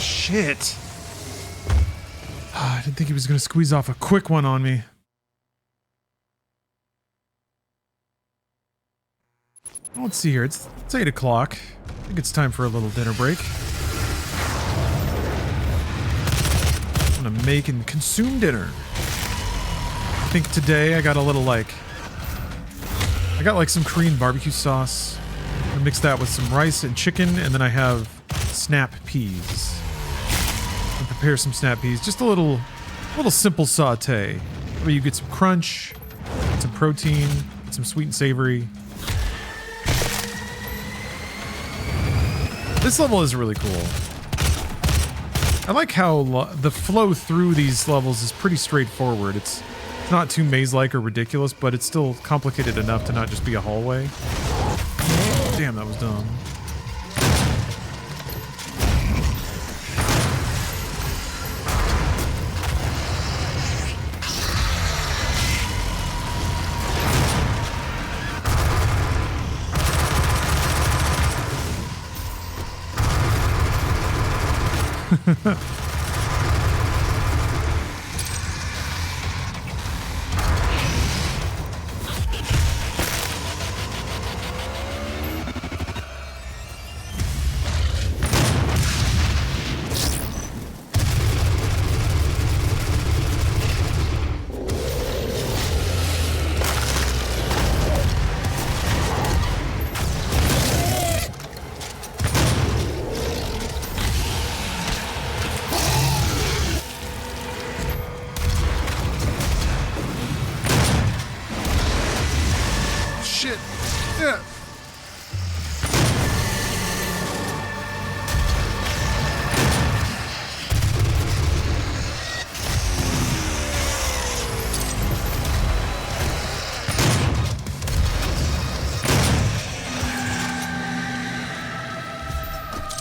Shit. I didn't think he was going to squeeze off a quick one on me. Let's see here. It's 8 o'clock. I think it's time for a little dinner break. I'm going to make and consume dinner. I think today I got a little I got like some Korean barbecue sauce. I'm going to mix that with some rice and chicken, and then I have snap peas. Prepare some snap peas, just a little simple saute where you get some crunch, some protein, some sweet and savory. This level is really cool. I like how the flow through these levels is pretty straightforward. It's not too maze-like or ridiculous, but it's still complicated enough to not just be a hallway. Damn, that was dumb. Yeah.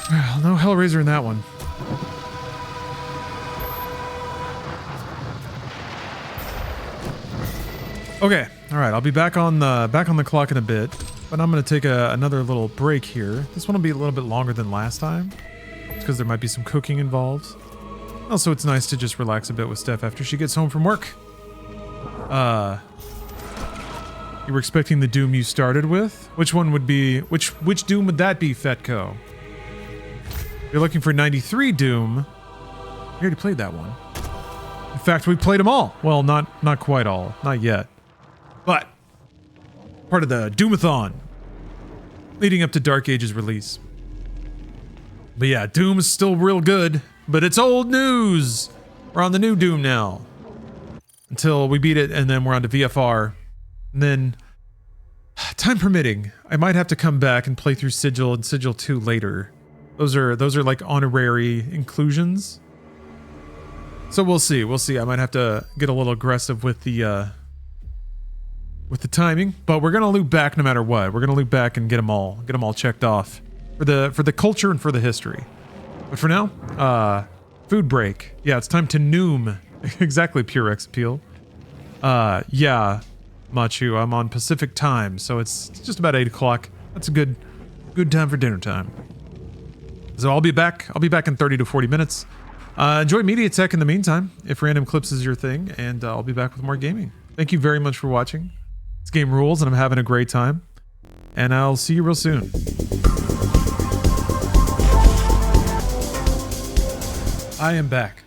Well, no Hellraiser in that one. Okay, all right. I'll be back on the clock in a bit, but I'm gonna take another little break here. This one will be a little bit longer than last time, because there might be some cooking involved. Also, it's nice to just relax a bit with Steph after she gets home from work. You were expecting the Doom you started with? Which one would be which Doom would that be, Fetco? You're looking for 93 Doom. We already played that one. In fact, we played them all. Well, not quite all. Not yet. But part of the Doomathon leading up to Dark Age's release. But yeah, Doom is still real good, but it's old news. We're on the new Doom now. Until we beat it, and then we're on to VFR. And then, time permitting, I might have to come back and play through Sigil and Sigil 2 later. Those are like honorary inclusions. So we'll see. We'll see. I might have to get a little aggressive with the timing, but we're gonna loop back no matter what. We're gonna loop back and get them all checked off for the culture and for the history. But for now, food break. Yeah, it's time to noom. Exactly, Pure X appeal. Yeah, Machu. I'm on Pacific time, so it's just about 8 o'clock. That's a good time for dinner time. So I'll be back. I'll be back in 30 to 40 minutes. Enjoy Media Tech in the meantime, if random clips is your thing, and I'll be back with more gaming. Thank you very much for watching. This game rules, and I'm having a great time. And I'll see you real soon. I am back.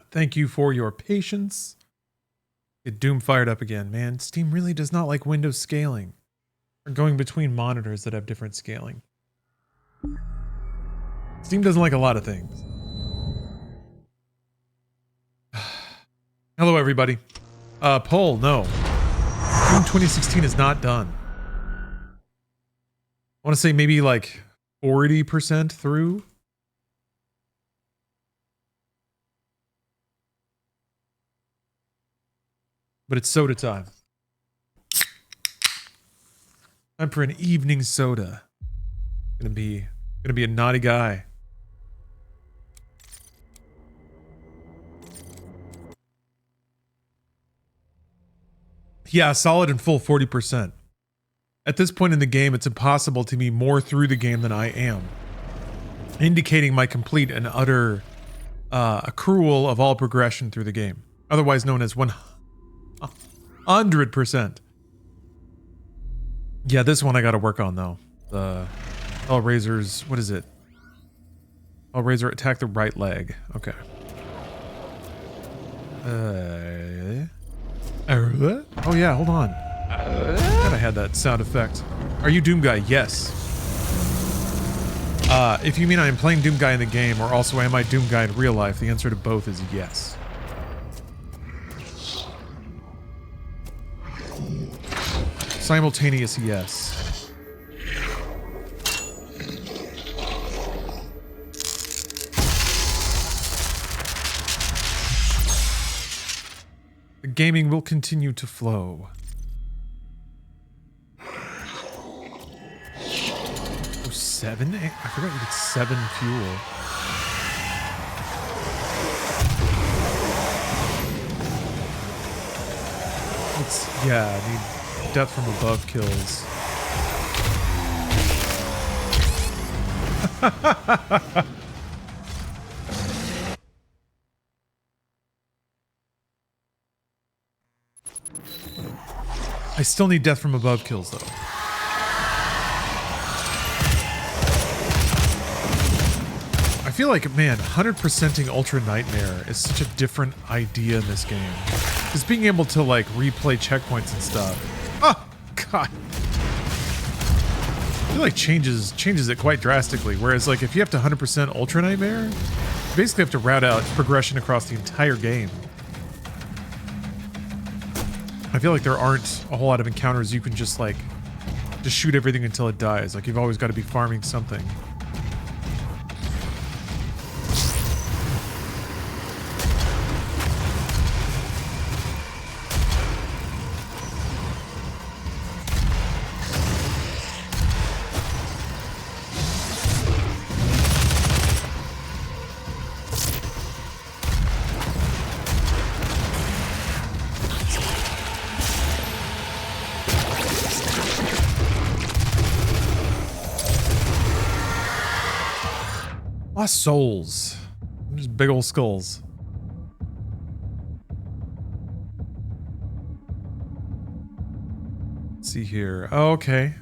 Thank you for your patience. Get Doom fired up again. Man, Steam really does not like Windows scaling. Or going between monitors that have different scaling. Steam doesn't like a lot of things. Hello, everybody. Poll, no. Doom 2016 is not done. I want to say maybe like 40% through. But it's soda time. Time for an evening soda. Gonna be a naughty guy. Yeah, solid and full 40%. At this point in the game, it's impossible to be more through the game than I am, indicating my complete and utter accrual of all progression through the game, otherwise known as 100%. Yeah, this one I gotta work on though. The Hellraiser's, what is it? Hellraiser attack the right leg. Okay. Oh yeah, hold on. I thought I had that sound effect. Are you Doom Guy? Yes. If you mean I am playing Doom Guy in the game, or also am I Doom Guy in real life, the answer to both is yes. Simultaneous yes. The gaming will continue to flow. Oh, 7? I forgot you get 7 fuel. Yeah, I need death from above kills. I still need death from above kills, though. I feel like, man, 100%ing Ultra Nightmare is such a different idea in this game. Because being able to, like, replay checkpoints and stuff. Oh, God. I feel like changes it quite drastically. Whereas, like, if you have to 100% Ultra Nightmare, you basically have to route out progression across the entire game. I feel like there aren't a whole lot of encounters you can just, like, to shoot everything until it dies. Like, you've always got to be farming something. Lost souls. Just big old skulls. Let's see here. Oh, okay.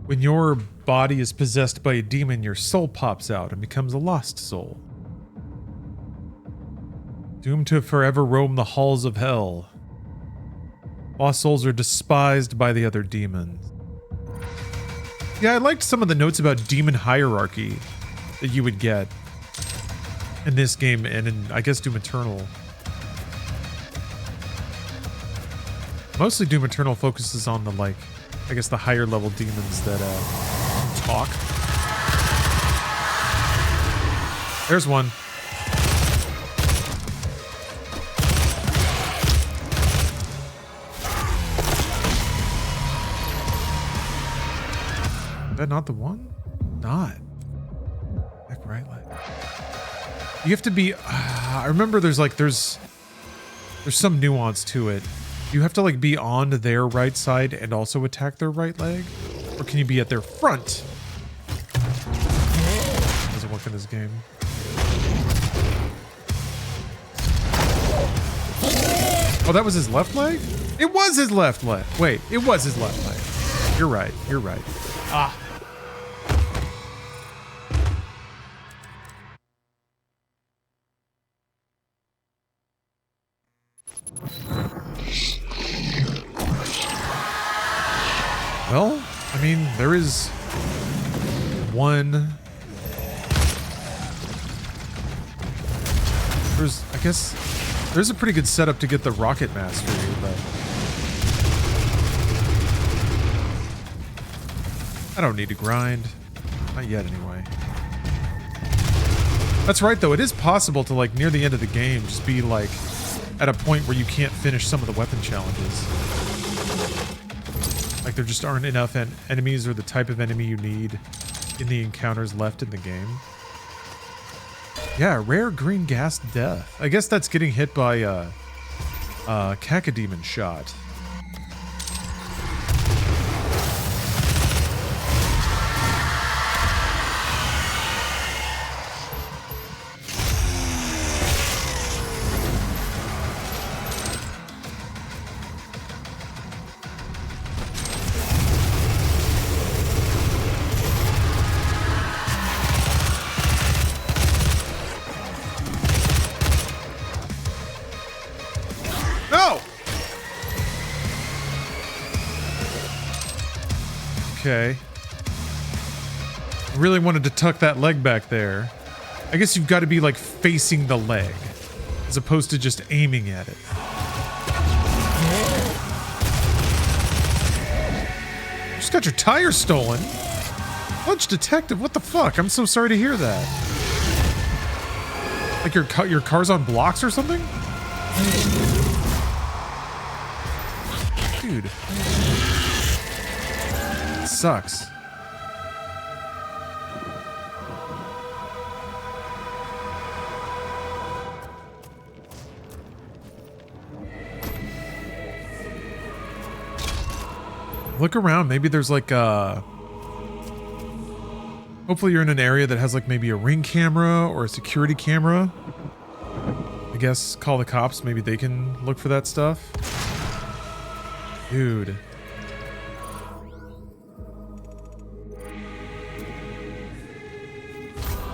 When your body is possessed by a demon, your soul pops out and becomes a lost soul. Doomed to forever roam the halls of hell. Lost souls are despised by the other demons. Yeah, I liked some of the notes about demon hierarchy that you would get in this game and in, I guess, Doom Eternal. Mostly Doom Eternal focuses on the, like, I guess the higher level demons that can talk. There's one. Is that not the one? Not. Right leg. You have to be I remember there's some nuance to it. You have to like be on their right side and also attack their right leg, or can you be at their front? Doesn't work in this game. Oh, that was his left leg? It was his left leg. Wait, it was his left leg. You're right. You're right. Ah. Well, I mean, there is one. I guess, there's a pretty good setup to get the rocket mastery, but I don't need to grind. Not yet, anyway. That's right, though. It is possible to, like, near the end of the game, just be, like, at a point where you can't finish some of the weapon challenges. Like, there just aren't enough enemies or the type of enemy you need in the encounters left in the game. Yeah, rare green gas death. I guess that's getting hit by a cacodemon shot. Okay. I really wanted to tuck that leg back there. I guess you've got to be like facing the leg as opposed to just aiming at it. You just got your tire stolen. Lunch detective, what the fuck? I'm so sorry to hear that. Like your car's on blocks or something? Dude. Sucks. Look around. Maybe there's like a... Hopefully you're in an area that has like maybe a ring camera or a security camera. I guess call the cops. Maybe they can look for that stuff. Dude.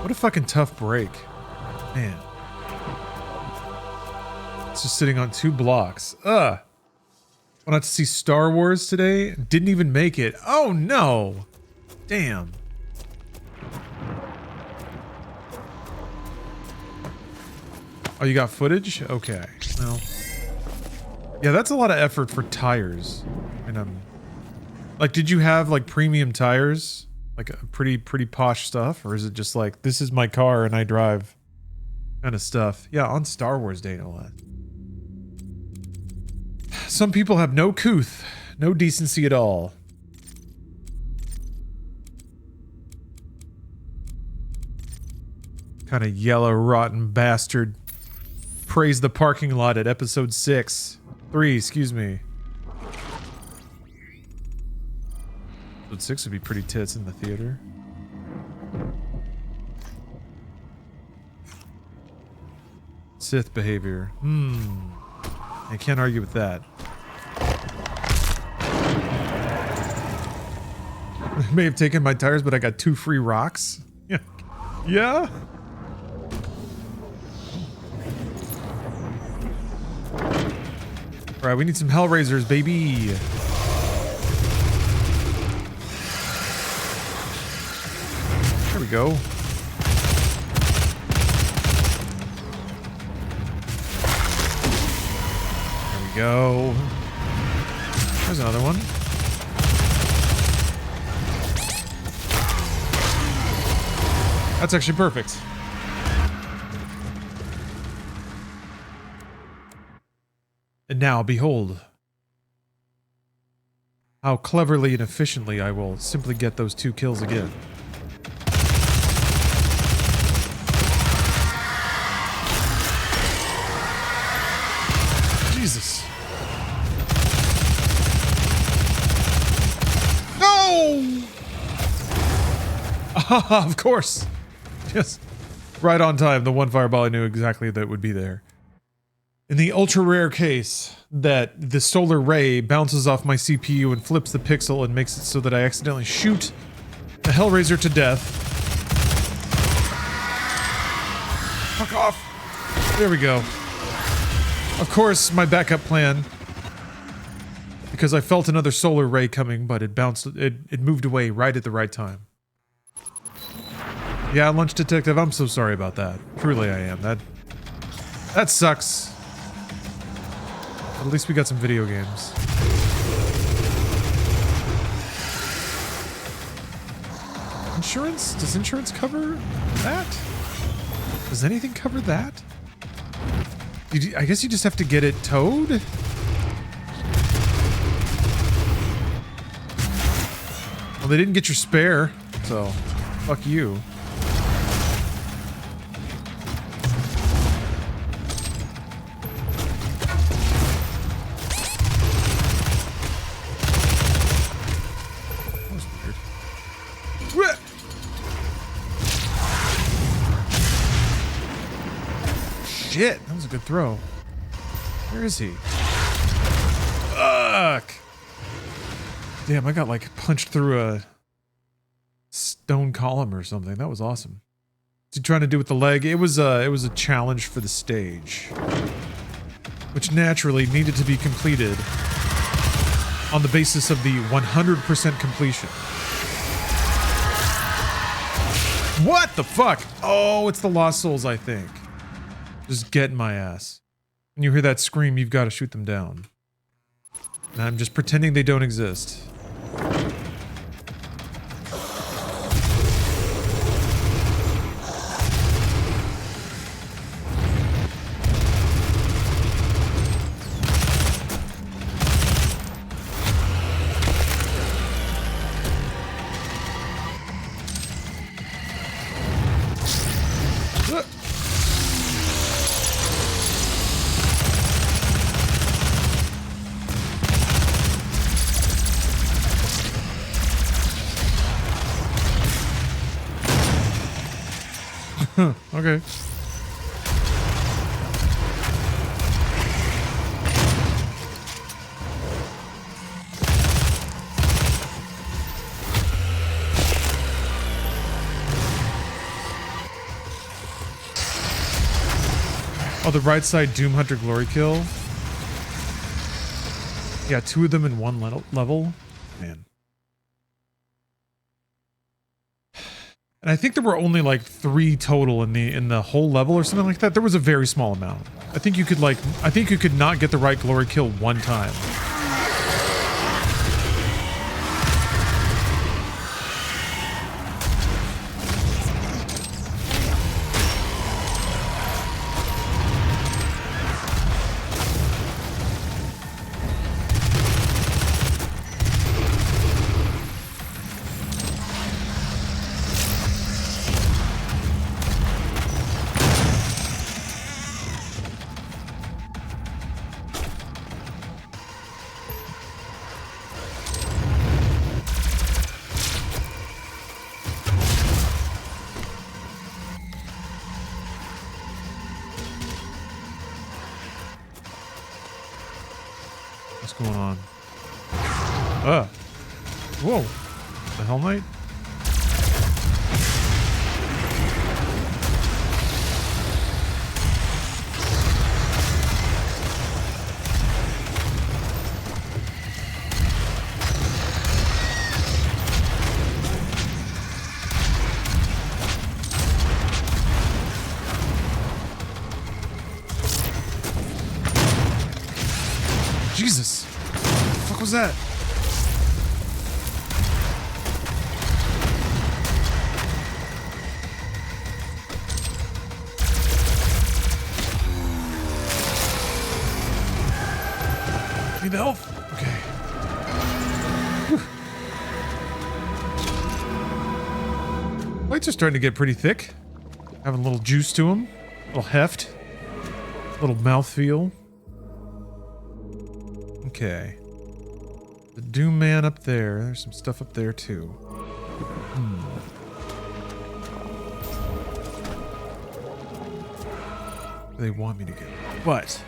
What a fucking tough break. Man. It's just sitting on 2 blocks. Ugh. Went out to see Star Wars today. Didn't even make it. Oh no. Damn. Oh, you got footage? Okay. Well. Yeah, that's a lot of effort for tires. And Like, did you have like premium tires? Like a pretty posh stuff? Or is it just like, this is my car and I drive kind of stuff? Yeah, on Star Wars Day, no less. Some people have no couth, no decency at all. Kind of yellow, rotten bastard. Praise the parking lot at episode 3, excuse me. Episode 6 would be pretty tits in the theater. Sith behavior. I can't argue with that. I may have taken my tires, but I got 2 free rocks. Yeah. Yeah? Alright, we need some Hellraisers, baby. There we go. There we go. There's another one. That's actually perfect. And now, behold, how cleverly and efficiently I will simply get those 2 kills again. Jesus. No! Of course. Yes. Right on time. The one fireball I knew exactly that would be there. In the ultra rare case that the solar ray bounces off my CPU and flips the pixel and makes it so that I accidentally shoot a Hellraiser to death. Fuck off. There we go. Of course, my backup plan, because I felt another solar ray coming, but it bounced, it moved away right at the right time. Yeah, Lunch Detective, I'm so sorry about that. Truly I am. That sucks. But at least we got some video games. Insurance? Does insurance cover that? Does anything cover that? I guess you just have to get it towed? Well, they didn't get your spare, so fuck you. Shit, that was a good throw. Where is he? Fuck! Damn, I got like punched through a stone column or something. That was awesome. What's he trying to do with the leg? It was a challenge for the stage, which naturally needed to be completed on the basis of the 100% completion. What the fuck? Oh, it's the Lost Souls, I think. Just getting my ass. When you hear that scream, you've got to shoot them down. And I'm just pretending they don't exist. Okay. Oh, the right side Doom Hunter glory kill. Yeah, 2 of them in 1 level. Man. And I think there were only like 3 total in the whole level or something like that. There was a very small amount. I think you could not get the right glory kill 1 time. going on? Whoa. The Hell Knight? Jesus. What the fuck was that? Need the health. Okay. Whew. Lights are starting to get pretty thick. Having a little juice to them. A little heft. A little mouthfeel. Okay. The Doom Man up there. There's some stuff up there too. They want me to get. But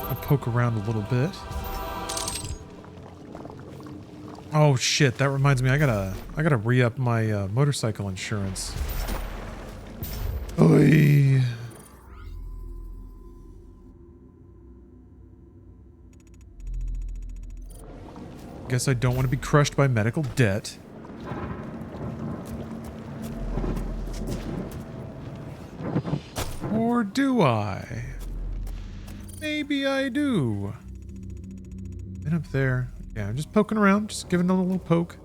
I'll poke around a little bit. Oh shit, that reminds me, I gotta re-up my motorcycle insurance. Oy. Guess I don't want to be crushed by medical debt. Or do I? Maybe I do. Been up there. Yeah, I'm just poking around, just giving them a little poke.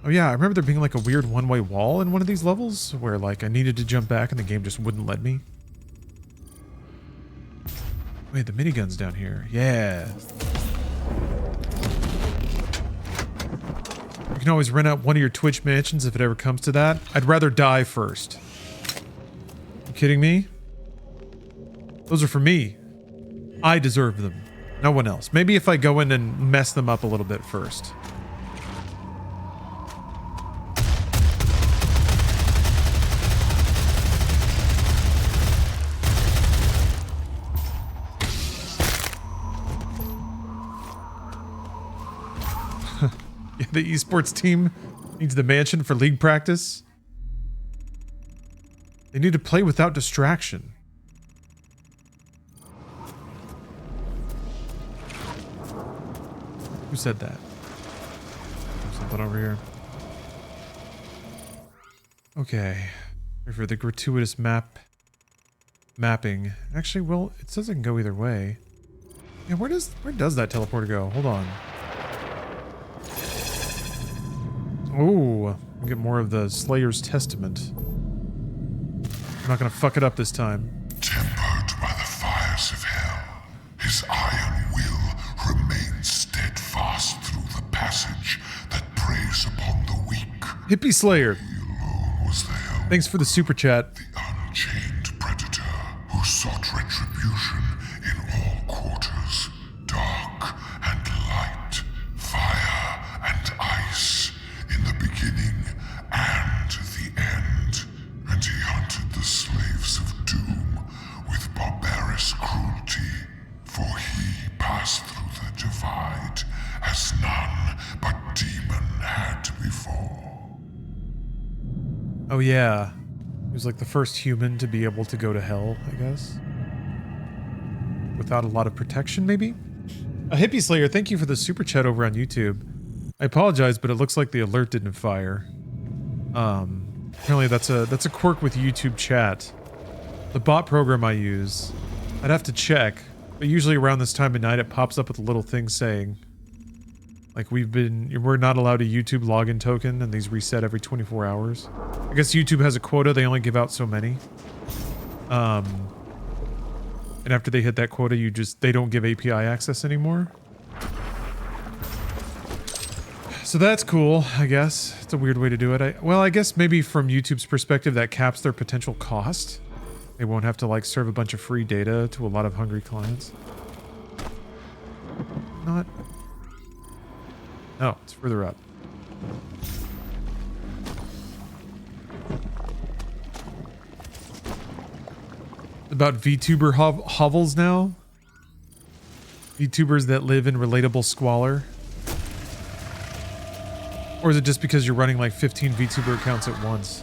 Oh yeah, I remember there being like a weird one-way wall in one of these levels where like I needed to jump back and the game just wouldn't let me. Wait, the minigun's down here. Yeah. You can always rent out one of your Twitch mansions if it ever comes to that. I'd rather die first. You kidding me? Those are for me. I deserve them. No one else. Maybe if I go in and mess them up a little bit first. Yeah, the esports team needs the mansion for league practice. They need to play without distraction. Who said that? There's something over here. Okay. For the gratuitous mapping. Actually, well, it says I can go either way. Yeah, where does that teleporter go? Hold on. Oh, we'll get more of the Slayer's Testament. I'm not gonna fuck it up this time. Tempered by the fires of hell, his iron will remains steadfast through the passage that preys upon the weak. Hippie Slayer. He alone was there. Thanks for the super chat. The unchained predator who sought retribution in all quarters, dark and light, fire and ice, in the beginning and the end. And he hunted the slaves of doom with barbarous cruelty, for he passed through the divide as none but demon had before. Oh yeah. He was like the first human to be able to go to hell, I guess. Without a lot of protection, maybe? A Hippie Slayer, thank you for the super chat over on YouTube. I apologize, but it looks like the alert didn't fire. Apparently that's a quirk with YouTube chat. The bot program I use, I'd have to check, but usually around this time of night it pops up with a little thing saying, like we're not allowed a YouTube login token, and these reset every 24 hours. I guess YouTube has a quota, they only give out so many. And after they hit that quota, they don't give API access anymore. So that's cool, I guess. It's a weird way to do it. Well, I guess maybe from YouTube's perspective, that caps their potential cost. They won't have to like serve a bunch of free data to a lot of hungry clients. No, it's further up. about VTuber hovels now? VTubers that live in relatable squalor? Or is it just because you're running like 15 VTuber accounts at once?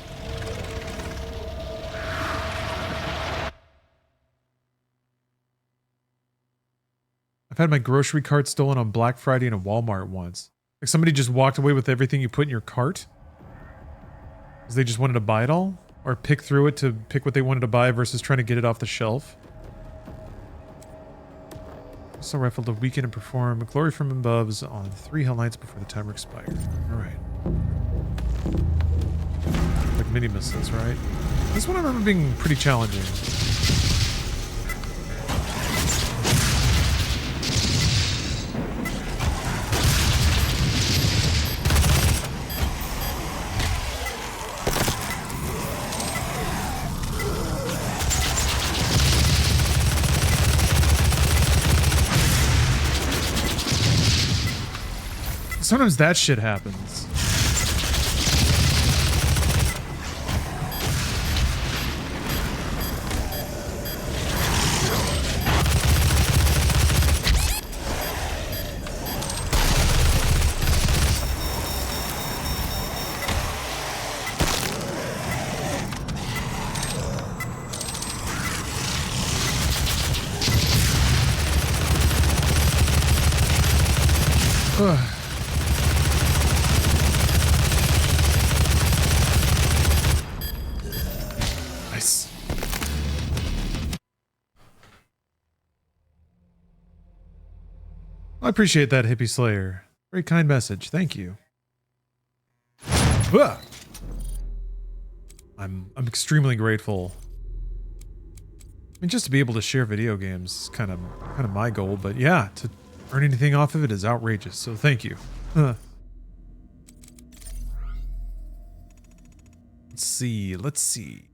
I've had my grocery cart stolen on Black Friday in a Walmart once. Like somebody just walked away with everything you put in your cart? Because they just wanted to buy it all? Or pick through it to pick what they wanted to buy versus trying to get it off the shelf? Also rifled a weekend and perform Glory from Above's on 3 Hell Nights before the timer expired. Alright. Like mini missiles, right? This one I remember being pretty challenging. Sometimes that shit happens. Ugh. Nice. I appreciate that, Hippie Slayer. Very kind message. Thank you. Ugh. I'm extremely grateful. I mean, just to be able to share video games is kind of my goal, but yeah, to earn anything off of it is outrageous. So thank you. Let's see.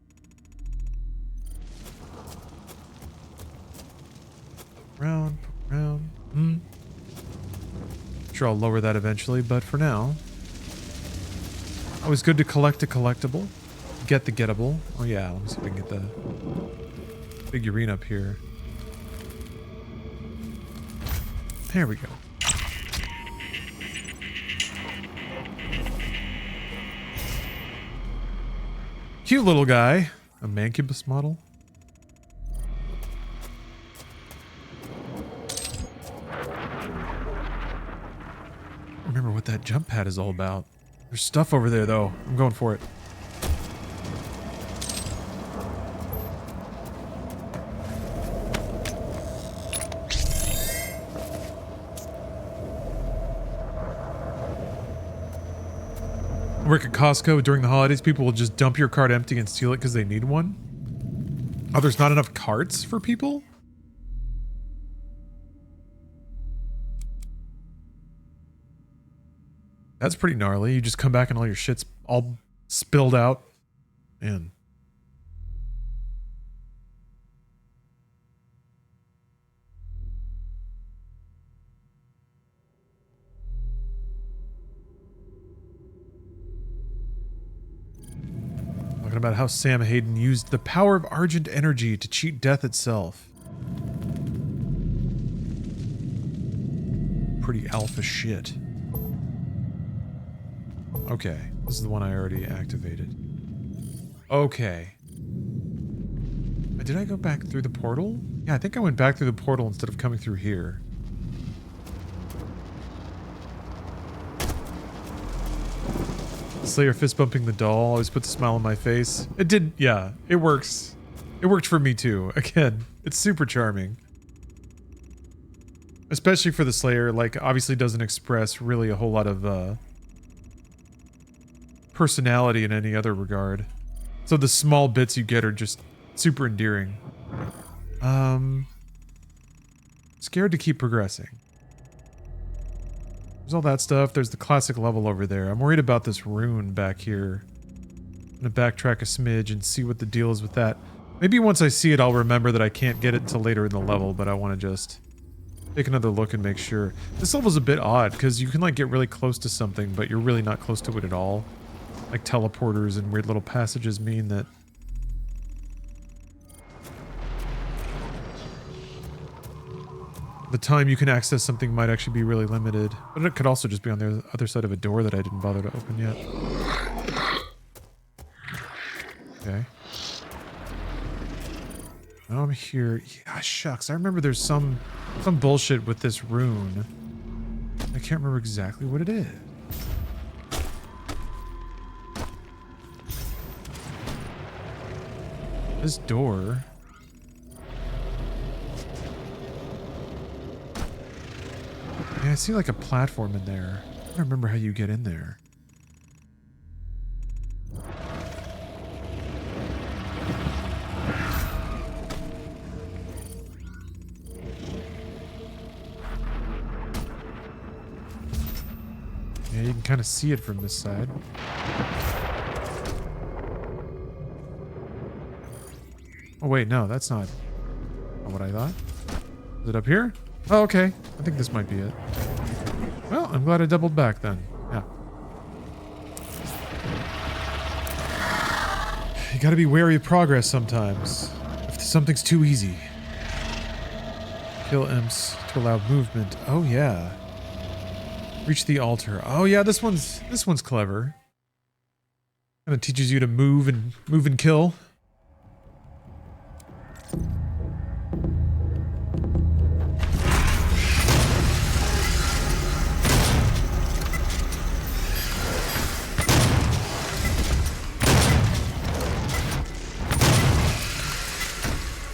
Round. Sure, I'll lower that eventually, but for now, always good to collect a collectible, get the gettable. Oh yeah, let me see if I can get the figurine up here. There we go. Cute little guy. A Mancubus model. I remember what that jump pad is all about. There's stuff over there though. I'm going for it. Work at Costco during the holidays, people will just dump your cart empty and steal it because they need one. Oh, there's not enough carts for people? That's pretty gnarly. You just come back and all your shit's all spilled out. Man. Talking about how Sam Hayden used the power of Argent energy to cheat death itself. Pretty alpha shit. Okay, this is the one I already activated. Okay. Did I go back through the portal? Yeah, I think I went back through the portal instead of coming through here. Slayer fist bumping the doll always puts a smile on my face. It did, yeah, it works. It worked for me too. Again, it's super charming. Especially for the Slayer, like, obviously doesn't express really a whole lot of, personality in any other regard. So the small bits you get are just super endearing. Scared to keep progressing. There's all that stuff. There's the classic level over there. I'm worried about this rune back here. I'm gonna backtrack a smidge and see what the deal is with that. Maybe once I see it, I'll remember that I can't get it until later in the level, but I want to just take another look and make sure. This level's a bit odd, because you can like get really close to something, but you're really not close to it at all. Like teleporters and weird little passages mean that the time you can access something might actually be really limited. But it could also just be on the other side of a door that I didn't bother to open yet. Okay. Now I'm here. Yeah, shucks. I remember there's some bullshit with this rune. I can't remember exactly what it is. This door. Yeah, I see like a platform in there. I don't remember how you get in there. Yeah, you can kind of see it from this side. Oh wait, no, that's not what I thought. Is it up here? Oh, okay. I think this might be it. Well, I'm glad I doubled back then. Yeah. You gotta be wary of progress sometimes. If something's too easy. Kill imps to allow movement. Oh yeah. Reach the altar. Oh yeah, this one's clever. Kind of teaches you to move and kill.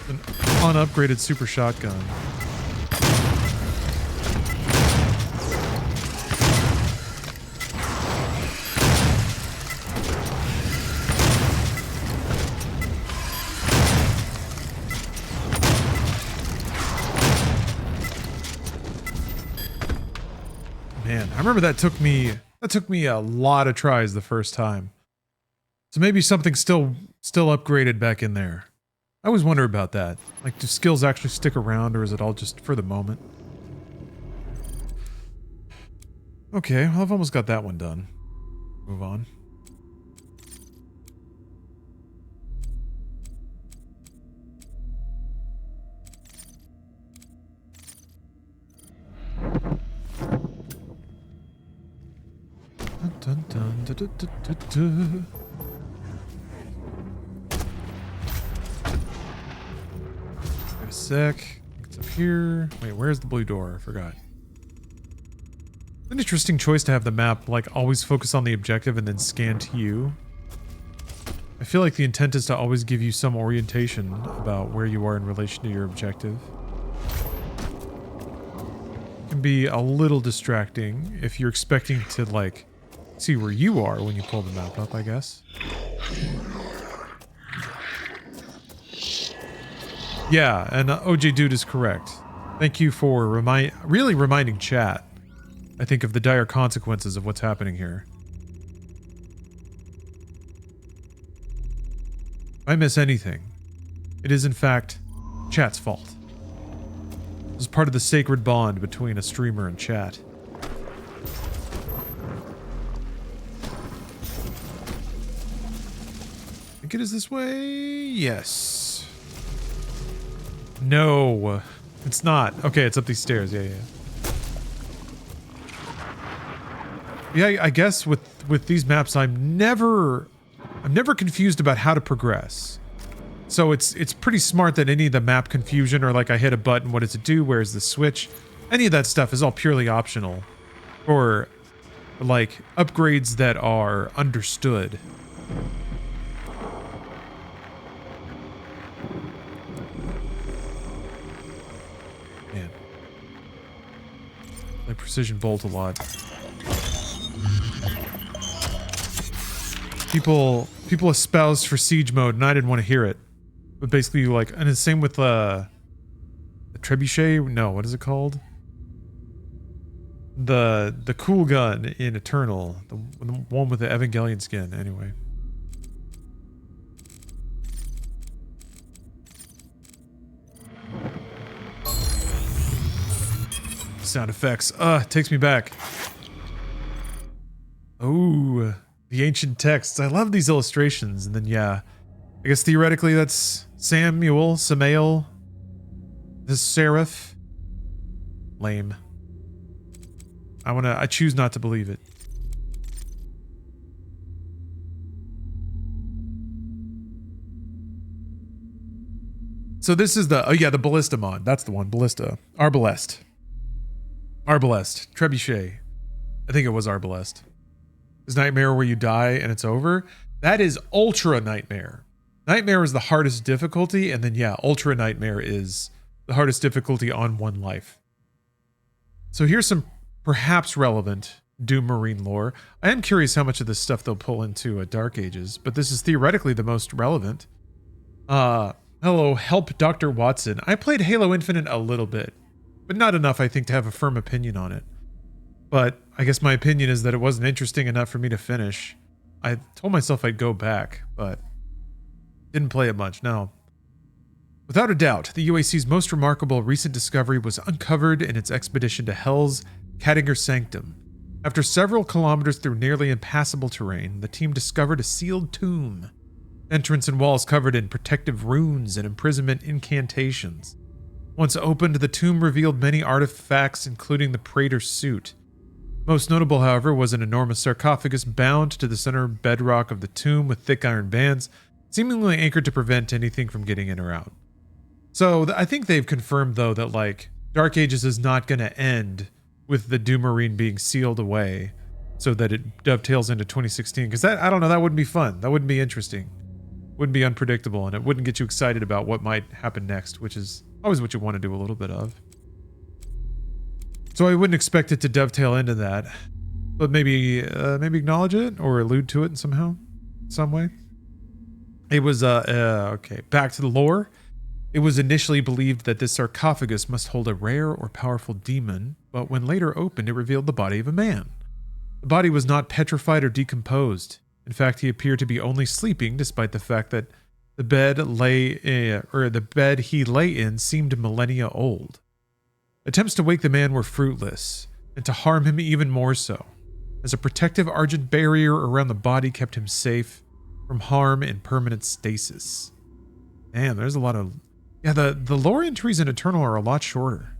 An unupgraded super shotgun. Man, I remember that took me a lot of tries the first time. So maybe something's still upgraded back in there. I always wonder about that. Like, do skills actually stick around, or is it all just for the moment? Okay, well, I've almost got that one done. Move on. Dun, dun, dun, dun, dun, dun, dun. Wait a sec. It's up here. Wait, where's the blue door? I forgot. An interesting choice to have the map, like, always focus on the objective and then scan to you. I feel like the intent is to always give you some orientation about where you are in relation to your objective. It can be a little distracting if you're expecting to, like, see where you are when you pull the map up, I guess. Yeah, and OJ Dude is correct. Thank you for really reminding chat, I think, of the dire consequences of what's happening here. If I miss anything, it is in fact chat's fault. This is part of the sacred bond between a streamer and chat. I think it is this way. Yes. No, it's not. Okay, it's up these stairs. Yeah. Yeah, I guess with these maps, I'm never confused about how to progress. So it's pretty smart that any of the map confusion, or like I hit a button, what does it do? Where's the switch? Any of that stuff is all purely optional, or like upgrades that are understood. Man, I precision bolt a lot. People espouse for siege mode, and I didn't want to hear it. But basically, like, and it's same with the trebuchet. No, what is it called? The cool gun in Eternal, the one with the Evangelion skin. Anyway. Sound effects. Takes me back. Oh. The ancient texts. I love these illustrations. And then, yeah, I guess theoretically that's Samael, the seraph. Lame. I choose not to believe it. So this is the the ballista mod. That's the one. Ballista. Arbalest. Trebuchet. I think it was Arbalest. This nightmare where you die and it's over. That is Ultra Nightmare. Nightmare is the hardest difficulty, and then Ultra Nightmare is the hardest difficulty on one life. So here's some perhaps relevant Doom Marine lore. I am curious how much of this stuff they'll pull into Dark Ages, but this is theoretically the most relevant. Hello, help Dr. Watson. I played Halo Infinite a little bit, but not enough, I think, to have a firm opinion on it. But I guess my opinion is that it wasn't interesting enough for me to finish. I told myself I'd go back, but didn't play it much, no. Without a doubt, the UAC's most remarkable recent discovery was uncovered in its expedition to Hell's Katigar Sanctum. After several kilometers through nearly impassable terrain, the team discovered a sealed tomb. Entrance and walls covered in protective runes and imprisonment incantations. Once opened, the tomb revealed many artifacts, including the Praetor's suit. Most notable, however, was an enormous sarcophagus bound to the center bedrock of the tomb with thick iron bands, seemingly anchored to prevent anything from getting in or out. So I think they've confirmed, though, that like Dark Ages is not going to end with the Doom Marine being sealed away so that it dovetails into 2016. Because that, I don't know, that wouldn't be fun. That wouldn't be interesting. Wouldn't be unpredictable, and it wouldn't get you excited about what might happen next, which is always what you want to do a little bit of. So I wouldn't expect it to dovetail into that, but maybe acknowledge it or allude to it somehow, some way. It was okay. Back to the lore. It was initially believed that this sarcophagus must hold a rare or powerful demon, but when later opened, it revealed the body of a man. The body was not petrified or decomposed. In fact, he appeared to be only sleeping, despite the fact that the bed he lay in seemed millennia old. Attempts to wake the man were fruitless, and to harm him even more so, as a protective argent barrier around the body kept him safe from harm and permanent stasis. Man, there's a lot of... Yeah, the lore entries in Eternal are a lot shorter.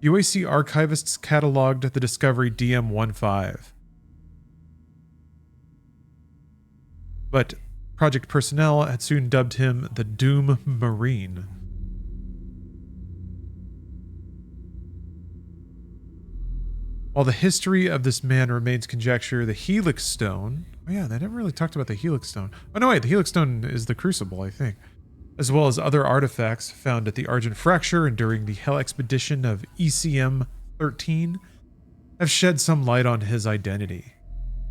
UAC archivists cataloged the discovery DM-15. But project personnel had soon dubbed him the Doom Marine. While the history of this man remains conjecture, the Helix Stone... Oh yeah, they never really talked about the Helix Stone. Oh no, wait, the Helix Stone is the Crucible, I think. As well as other artifacts found at the Argent Fracture and during the Hell Expedition of ECM-13 have shed some light on his identity.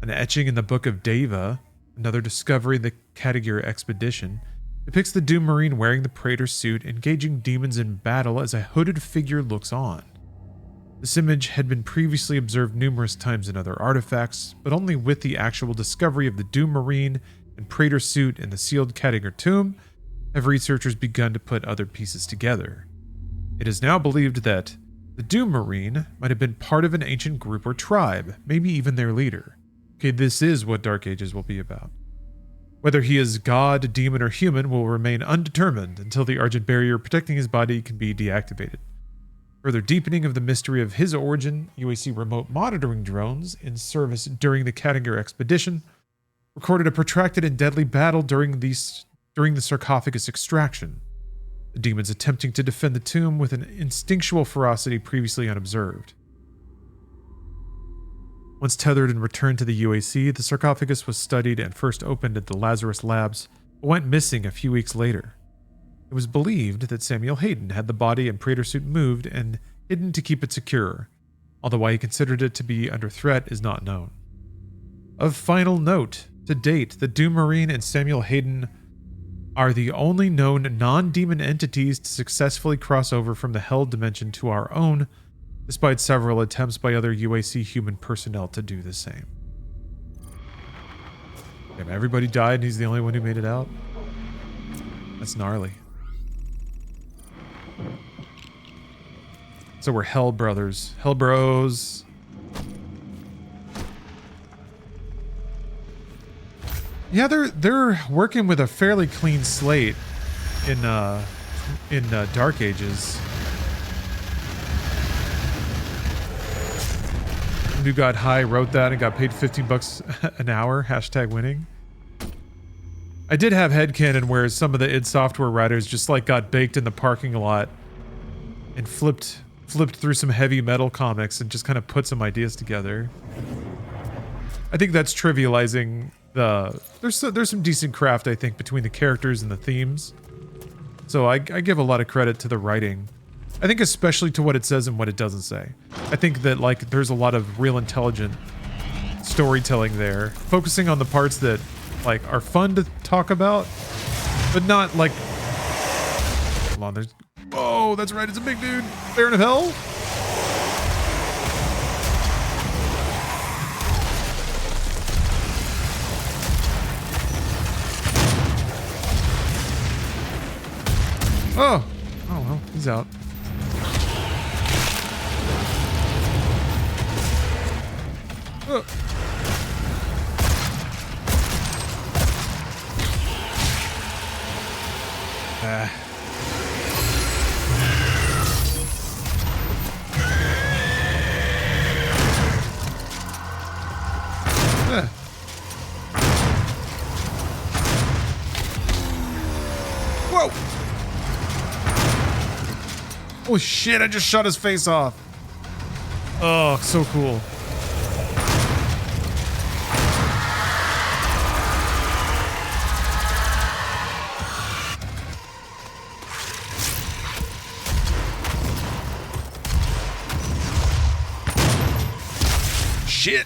An etching in the Book of Deva, another discovery in the Katigar expedition, depicts the Doom Marine wearing the Praetor suit, engaging demons in battle as a hooded figure looks on. This image had been previously observed numerous times in other artifacts, but only with the actual discovery of the Doom Marine and Praetor suit in the sealed Katigar tomb have researchers begun to put other pieces together. It is now believed that the Doom Marine might have been part of an ancient group or tribe, maybe even their leader. Okay, this is what Dark Ages will be about. Whether he is god, demon, or human will remain undetermined until the Argent Barrier protecting his body can be deactivated. Further deepening of the mystery of his origin, UAC remote monitoring drones in service during the Katigar expedition recorded a protracted and deadly battle during the sarcophagus extraction, the demons attempting to defend the tomb with an instinctual ferocity previously unobserved. Once tethered and returned to the UAC, the sarcophagus was studied and first opened at the Lazarus Labs, but went missing a few weeks later. It was believed that Samuel Hayden had the body and Praetor suit moved and hidden to keep it secure, although why he considered it to be under threat is not known. Of final note, to date, the Doom Marine and Samuel Hayden are the only known non-demon entities to successfully cross over from the Hell dimension to our own, despite several attempts by other UAC human personnel to do the same. Damn, everybody died and he's the only one who made it out? That's gnarly. So we're Hell brothers. Hell bros. Yeah, they're working with a fairly clean slate in Dark Ages. Some dude got high, wrote that, and got paid $15 an hour. Hashtag winning. I did have headcanon where some of the id Software writers just like got baked in the parking lot and flipped through some heavy metal comics and just kind of put some ideas together. I think that's trivializing the... There's some decent craft, I think, between the characters and the themes. So I give a lot of credit to the writing. I think especially to what it says and what it doesn't say. I think that, like, there's a lot of real intelligent storytelling there. Focusing on the parts that, like, are fun to talk about, but not, like... Hold on, there's... Oh, that's right, it's a big dude. Baron of Hell? Oh! Oh, well, he's out. Oh. Whoa! Oh shit, I just shot his face off. Oh, so cool. Shit.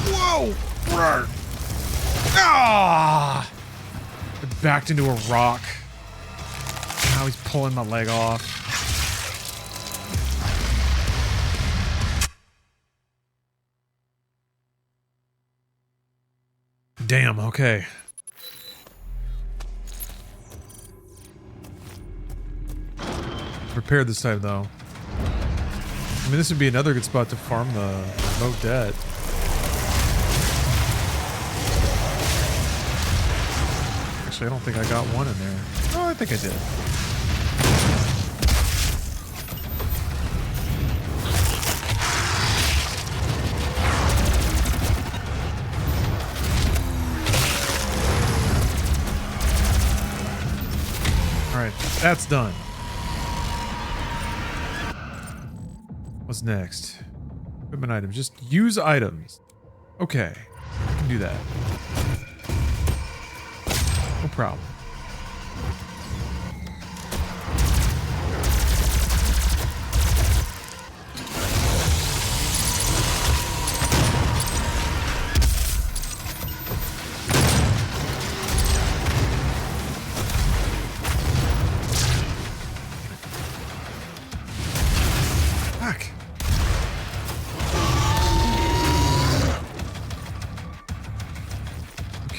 Whoa! Roar. Ah! I backed into a rock. Now he's pulling my leg off. Damn, okay. Prepared this time, though. I mean, this would be another good spot to farm the remote debt. Actually, I don't think I got one in there. Oh, I think I did. Alright, that's done. What's next? Equipment items. Just use items. Okay, I can do that. No problem.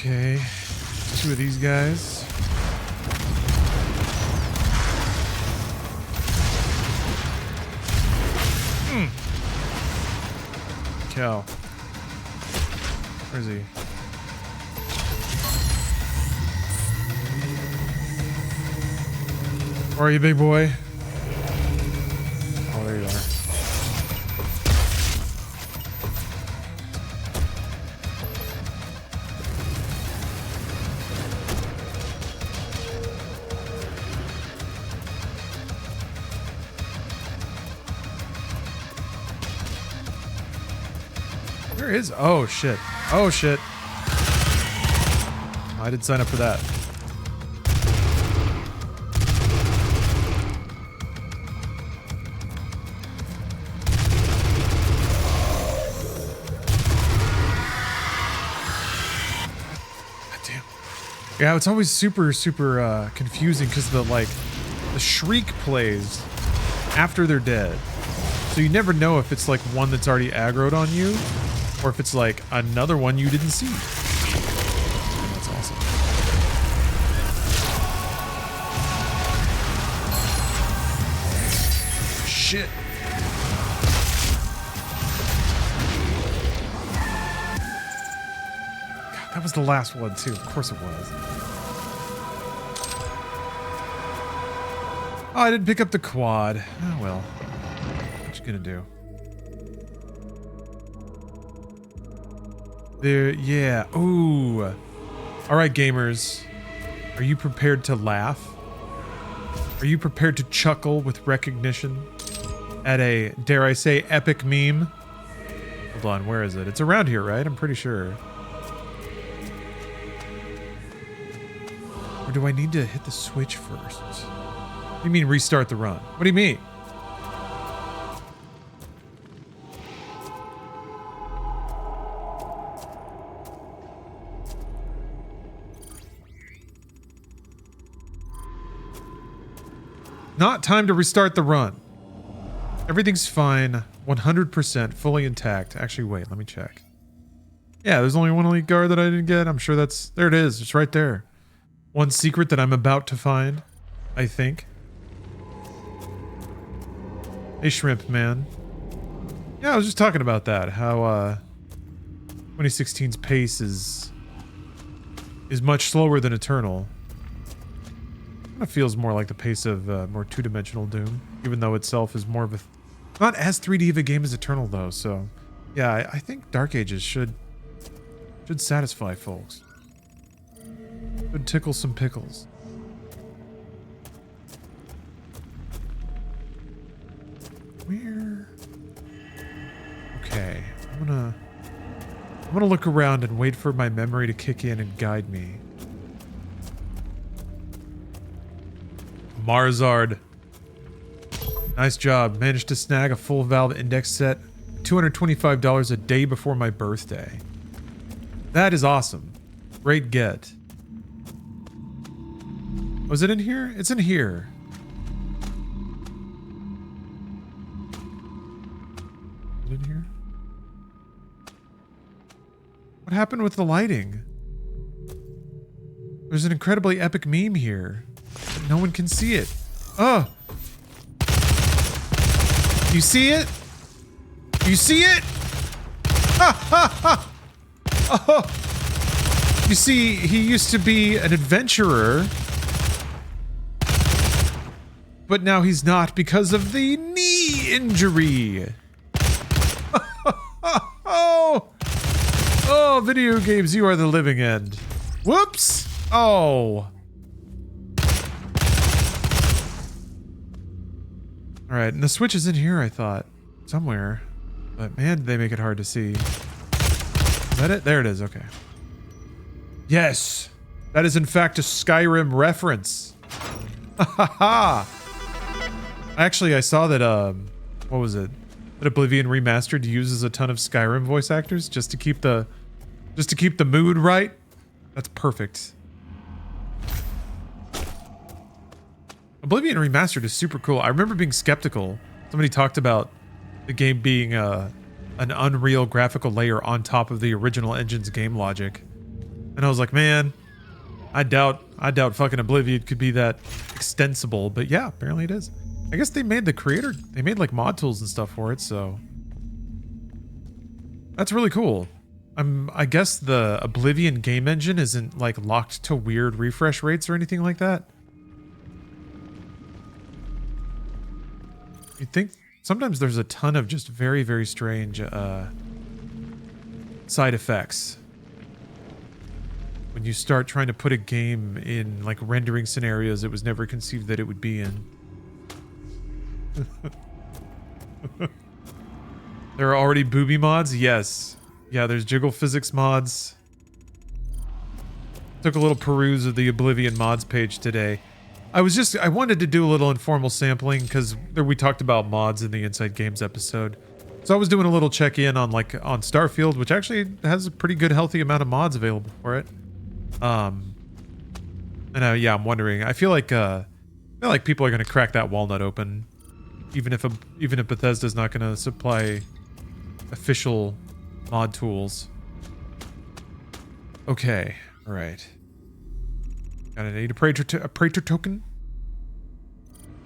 Okay, two of these guys. Cal. Where is he? Where are you, big boy? Oh, there you are. Where is... Oh, shit. Oh, shit. I did sign up for that. God damn. Yeah, it's always super confusing because the shriek plays after they're dead. So you never know if it's like one that's already aggroed on you or if it's like another one you didn't see. That's awesome. Shit. was the last one too. Of course it was. Oh, I didn't pick up the quad. Oh well. What you gonna do? There, yeah. Ooh. All right, gamers. Are you prepared to laugh? Are you prepared to chuckle with recognition at a, dare I say, epic meme? Hold on, where is it? It's around here, right? I'm pretty sure. Or do I need to hit the switch first? What do you mean restart the run? What do you mean? Not time to restart the run. Everything's fine. 100% fully intact. Actually, wait, let me check. Yeah, there's only one elite guard that I didn't get. I'm sure that's... There it is. It's right there. One secret that I'm about to find, I think. Hey, Shrimp Man. Yeah, I was just talking about that. How 2016's pace is much slower than Eternal. It feels more like the pace of more two-dimensional Doom, even though itself is more of a... Not as 3D of a game as Eternal, though, so... Yeah, I think Dark Ages should satisfy folks. Should tickle some pickles. Where... Okay, I'm gonna look around and wait for my memory to kick in and guide me. Marzard. Nice job. Managed to snag a full Valve Index set. $225 a day before my birthday. That is awesome. Great get. Was it in here? It's in here. Is it in here? What happened with the lighting? There's an incredibly epic meme here. No one can see it. Oh. You see it? You see it? Ha ha ha! Oh. You see, he used to be an adventurer. But now he's not because of the knee injury. Oh. Oh, video games, you are the living end. Whoops. Oh. Alright, and the switch is in here, I thought. Somewhere. But man, did they make it hard to see. Is that it? There it is, okay. Yes! That is in fact a Skyrim reference. Ha ha ha! Actually, I saw that, what was it? That Oblivion Remastered uses a ton of Skyrim voice actors just to keep the mood right. That's perfect. Oblivion Remastered is super cool. I remember being skeptical. Somebody talked about the game being an Unreal graphical layer on top of the original engine's game logic. And I was like, man, I doubt fucking Oblivion could be that extensible. But yeah, apparently it is. I guess they made like mod tools and stuff for it, so that's really cool. I guess the Oblivion game engine isn't like locked to weird refresh rates or anything like that. You'd think sometimes there's a ton of just very, very strange side effects when you start trying to put a game in like rendering scenarios it was never conceived that it would be in. There are already booby mods? Yes. Yeah, there's jiggle physics mods. Took a little peruse of the Oblivion mods page today. I wanted to do a little informal sampling because we talked about mods in the Inside Games episode. So I was doing a little check-in on Starfield, which actually has a pretty good healthy amount of mods available for it. And yeah, I'm wondering. I feel like people are going to crack that walnut open, even if Bethesda's not going to supply official mod tools. Okay, all right. Gotta need a Praetor token.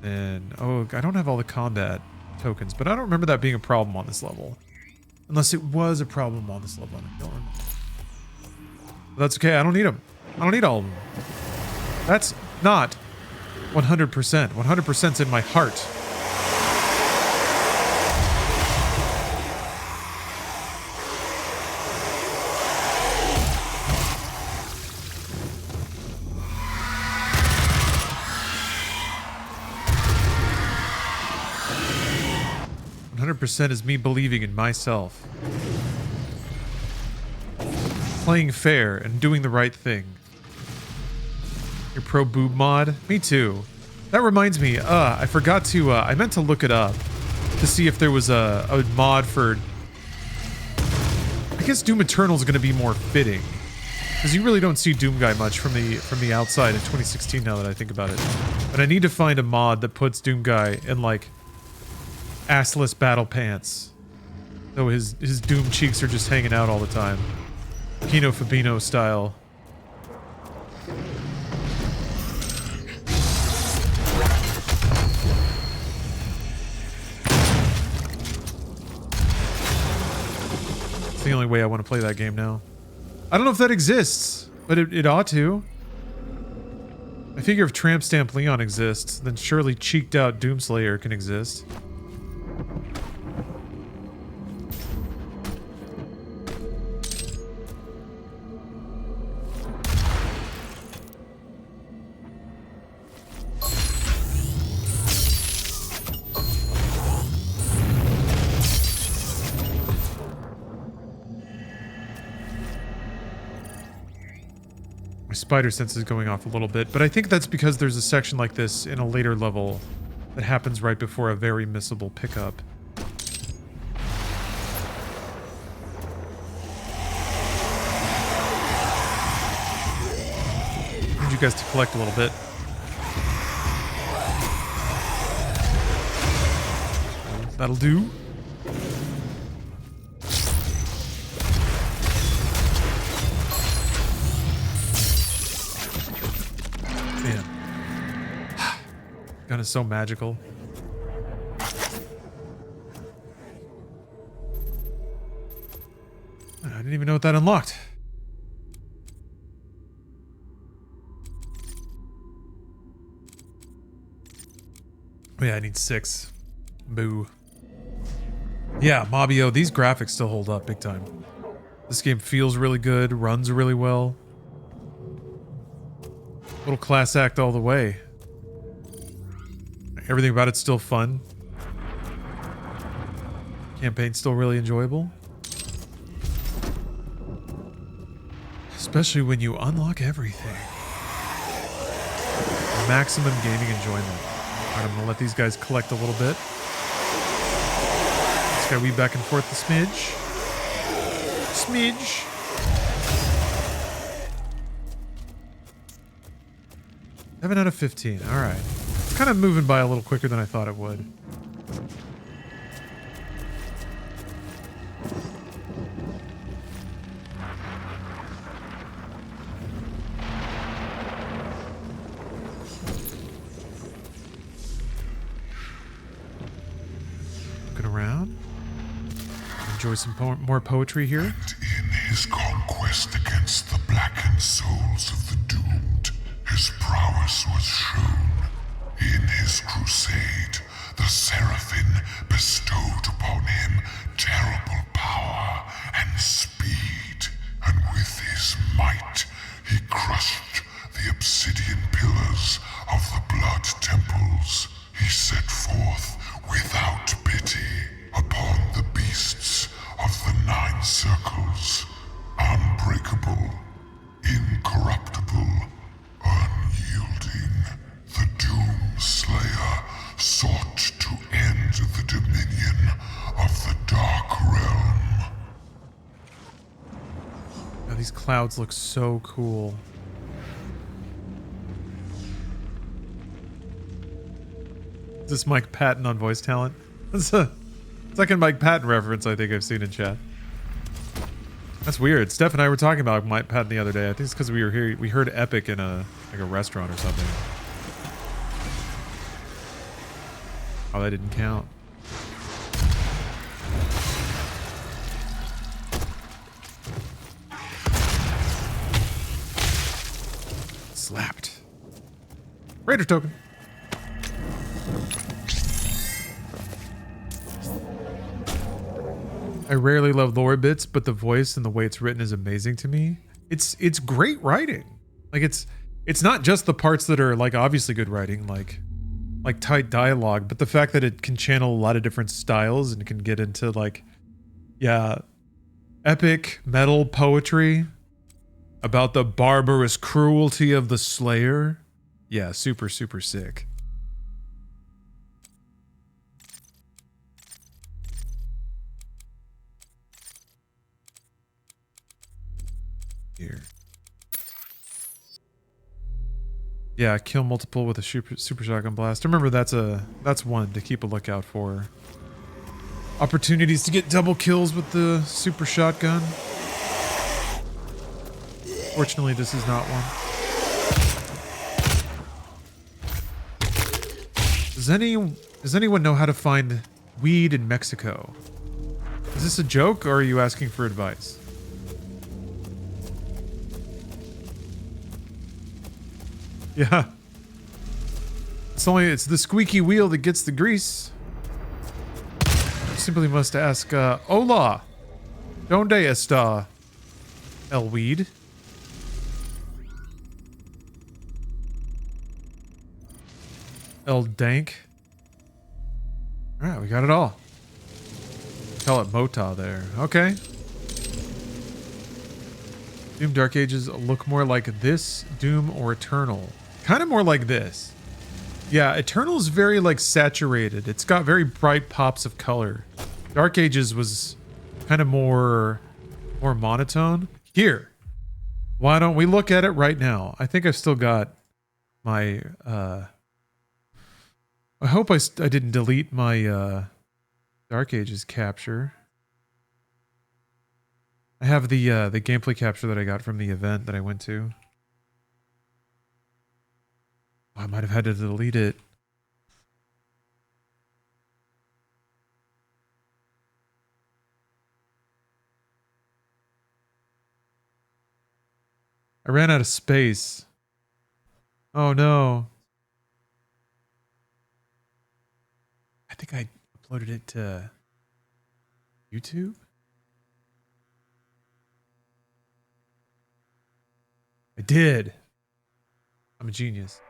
And, oh, I don't have all the combat tokens, but I don't remember that being a problem on this level. Unless it was a problem on this level. I don't remember. That's okay. I don't need them. I don't need all of them. That's not 100%. 100%'s in my heart. Percent is me believing in myself, playing fair and doing the right thing. Your pro boob mod? Me too. That reminds me, I forgot to, I meant to look it up to see if there was a mod for, I guess Doom Eternal is going to be more fitting, because you really don't see Doom Guy much from the outside in 2016 now that I think about it. But I need to find a mod that puts Doom Guy in like assless battle pants, though his Doom cheeks are just hanging out all the time, Pino Fabino style. It's the only way I want to play that game now. I don't know if that exists, but it ought to. I figure if Tramp Stamp Leon exists, then surely cheeked out Doomslayer can exist. Spider sense is going off a little bit, but I think that's because there's a section like this in a later level that happens right before a very missable pickup. I need you guys to collect a little bit. That'll do. Gun is so magical. I didn't even know what that unlocked. Oh yeah, I need 6. Boo. Yeah, Mobio, these graphics still hold up big time. This game feels really good, runs really well. Little class act all the way. Everything about it's still fun. Campaign's still really enjoyable. Especially when you unlock everything. Maximum gaming enjoyment. Alright, I'm gonna let these guys collect a little bit. This guy weave back and forth a smidge. Smidge. 7 out of 15. Alright. Kind of moving by a little quicker than I thought it would. Looking around. Enjoy some more poetry here. And in his conquest against the blackened souls of the doomed, his prowess was shown. In his crusade, the Seraphim bestowed upon him terrible power and speed, and with his might he crushed the obsidian pillars of the blood temples. He set forth without pity upon the beasts of the 9 circles, unbreakable, incorruptible, unyielding. The Doom Slayer sought to end the dominion of the Dark Realm. Now these clouds look so cool. Is this Mike Patton on voice talent? That's a second Mike Patton reference I think I've seen in chat. That's weird. Steph and I were talking about Mike Patton the other day. I think it's because we were here. We heard Epic in a restaurant or something. Oh, that didn't count. Slapped. Raider token. I rarely love lore bits, but the voice and the way it's written is amazing to me. It's great writing. Like it's not just the parts that are like obviously good writing, like tight dialogue, but the fact that it can channel a lot of different styles and can get into like, yeah, epic metal poetry about the barbarous cruelty of the Slayer. Yeah, super, super sick. Here. Yeah, kill multiple with a super shotgun blast. Remember, that's one to keep a lookout for. Opportunities to get double kills with the super shotgun. Fortunately, this is not one. Does anyone know how to find weed in Mexico? Is this a joke, or are you asking for advice? Yeah. It's the squeaky wheel that gets the grease. You simply must ask, Hola, ¿dónde está el weed? El dank. Alright, we got it all. Call it Mota there. Okay. Doom Dark Ages look more like this, Doom or Eternal. Kind of more like this. Yeah, Eternal is very like saturated. It's got very bright pops of color. Dark Ages was kind of more monotone. Here, why don't we look at it right now? I think I've still got my I hope I didn't delete my Dark Ages capture. I have the gameplay capture that I got from the event that I went to. Oh, I might have had to delete it. I ran out of space. Oh no. I think I uploaded it to YouTube. I did. I'm a genius.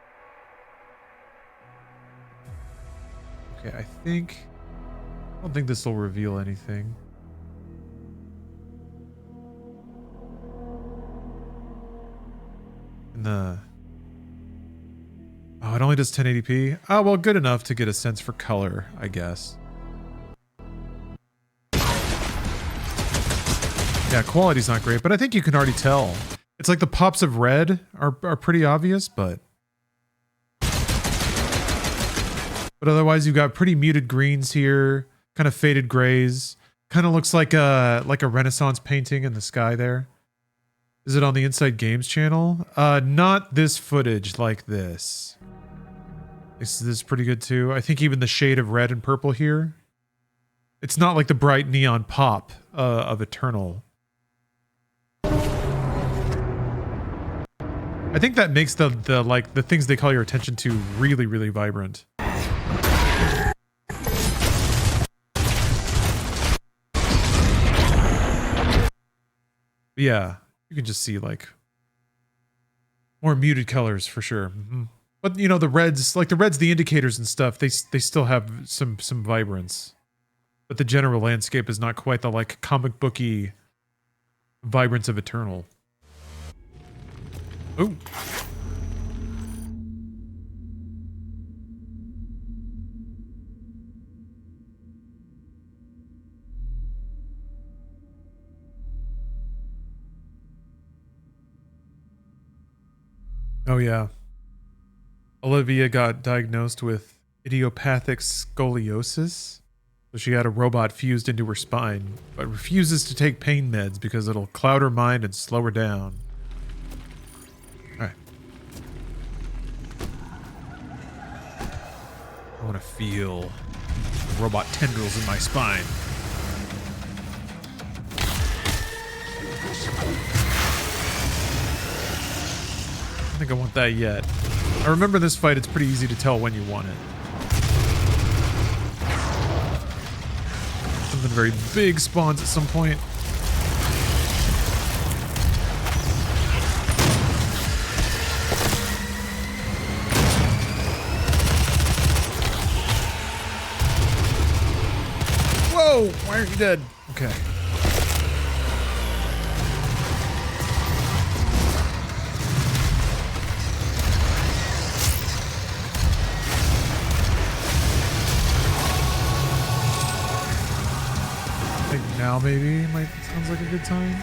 Okay, I don't think this will reveal anything. Oh, it only does 1080p? Oh, well, good enough to get a sense for color, I guess. Yeah, quality's not great, but I think you can already tell. It's like the pops of red are pretty obvious, but otherwise you've got pretty muted greens here, kind of faded grays. Kind of looks like a Renaissance painting in the sky there. Is it on the Inside Games channel? Not this footage like this. This is pretty good too. I think even the shade of red and purple here. It's not like the bright neon pop of Eternal. I think that makes the things they call your attention to really, really vibrant. Yeah, you can just see like more muted colors for sure. Mm-hmm. But you know, the reds, the indicators and stuff, they still have some vibrance. But the general landscape is not quite the like comic booky vibrance of Eternal. Ooh. Oh yeah. Olivia got diagnosed with idiopathic scoliosis. So she had a robot fused into her spine, but refuses to take pain meds because it'll cloud her mind and slow her down. Alright. I want to feel the robot tendrils in my spine. don't think I want that yet. I remember this fight, it's pretty easy to tell when you want it. Something very big spawns at some point. Whoa! Why aren't you dead? Okay. Now maybe sounds like a good time.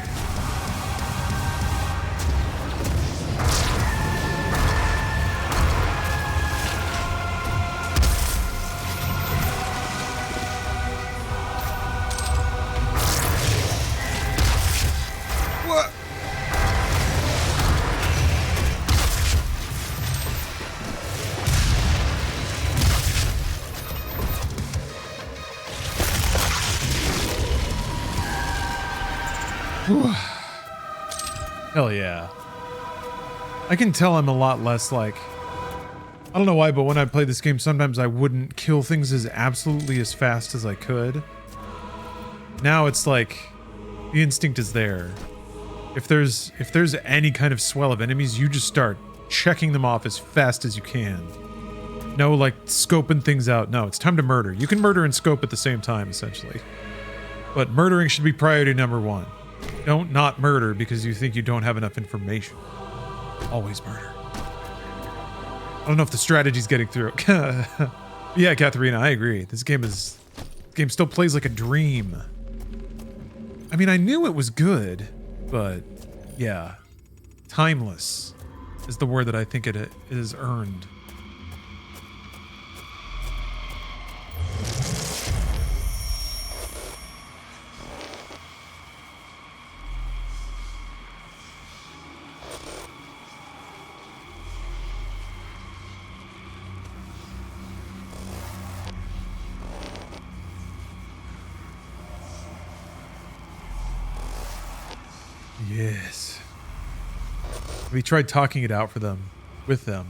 What? Hell yeah. I can tell I'm a lot less like... I don't know why, but when I play this game, sometimes I wouldn't kill things as absolutely as fast as I could. Now it's like, the instinct is there. If there's any kind of swell of enemies, you just start checking them off as fast as you can. No, like, scoping things out. No, it's time to murder. You can murder and scope at the same time, essentially. But murdering should be priority number one. Don't not murder because you think you don't have enough information. Always murder. I don't know if the strategy's getting through. Yeah, Katharina, I agree. This game still plays like a dream. I mean, I knew it was good, but yeah. Timeless is the word that I think it is earned. Yes. We tried talking it out for them, with the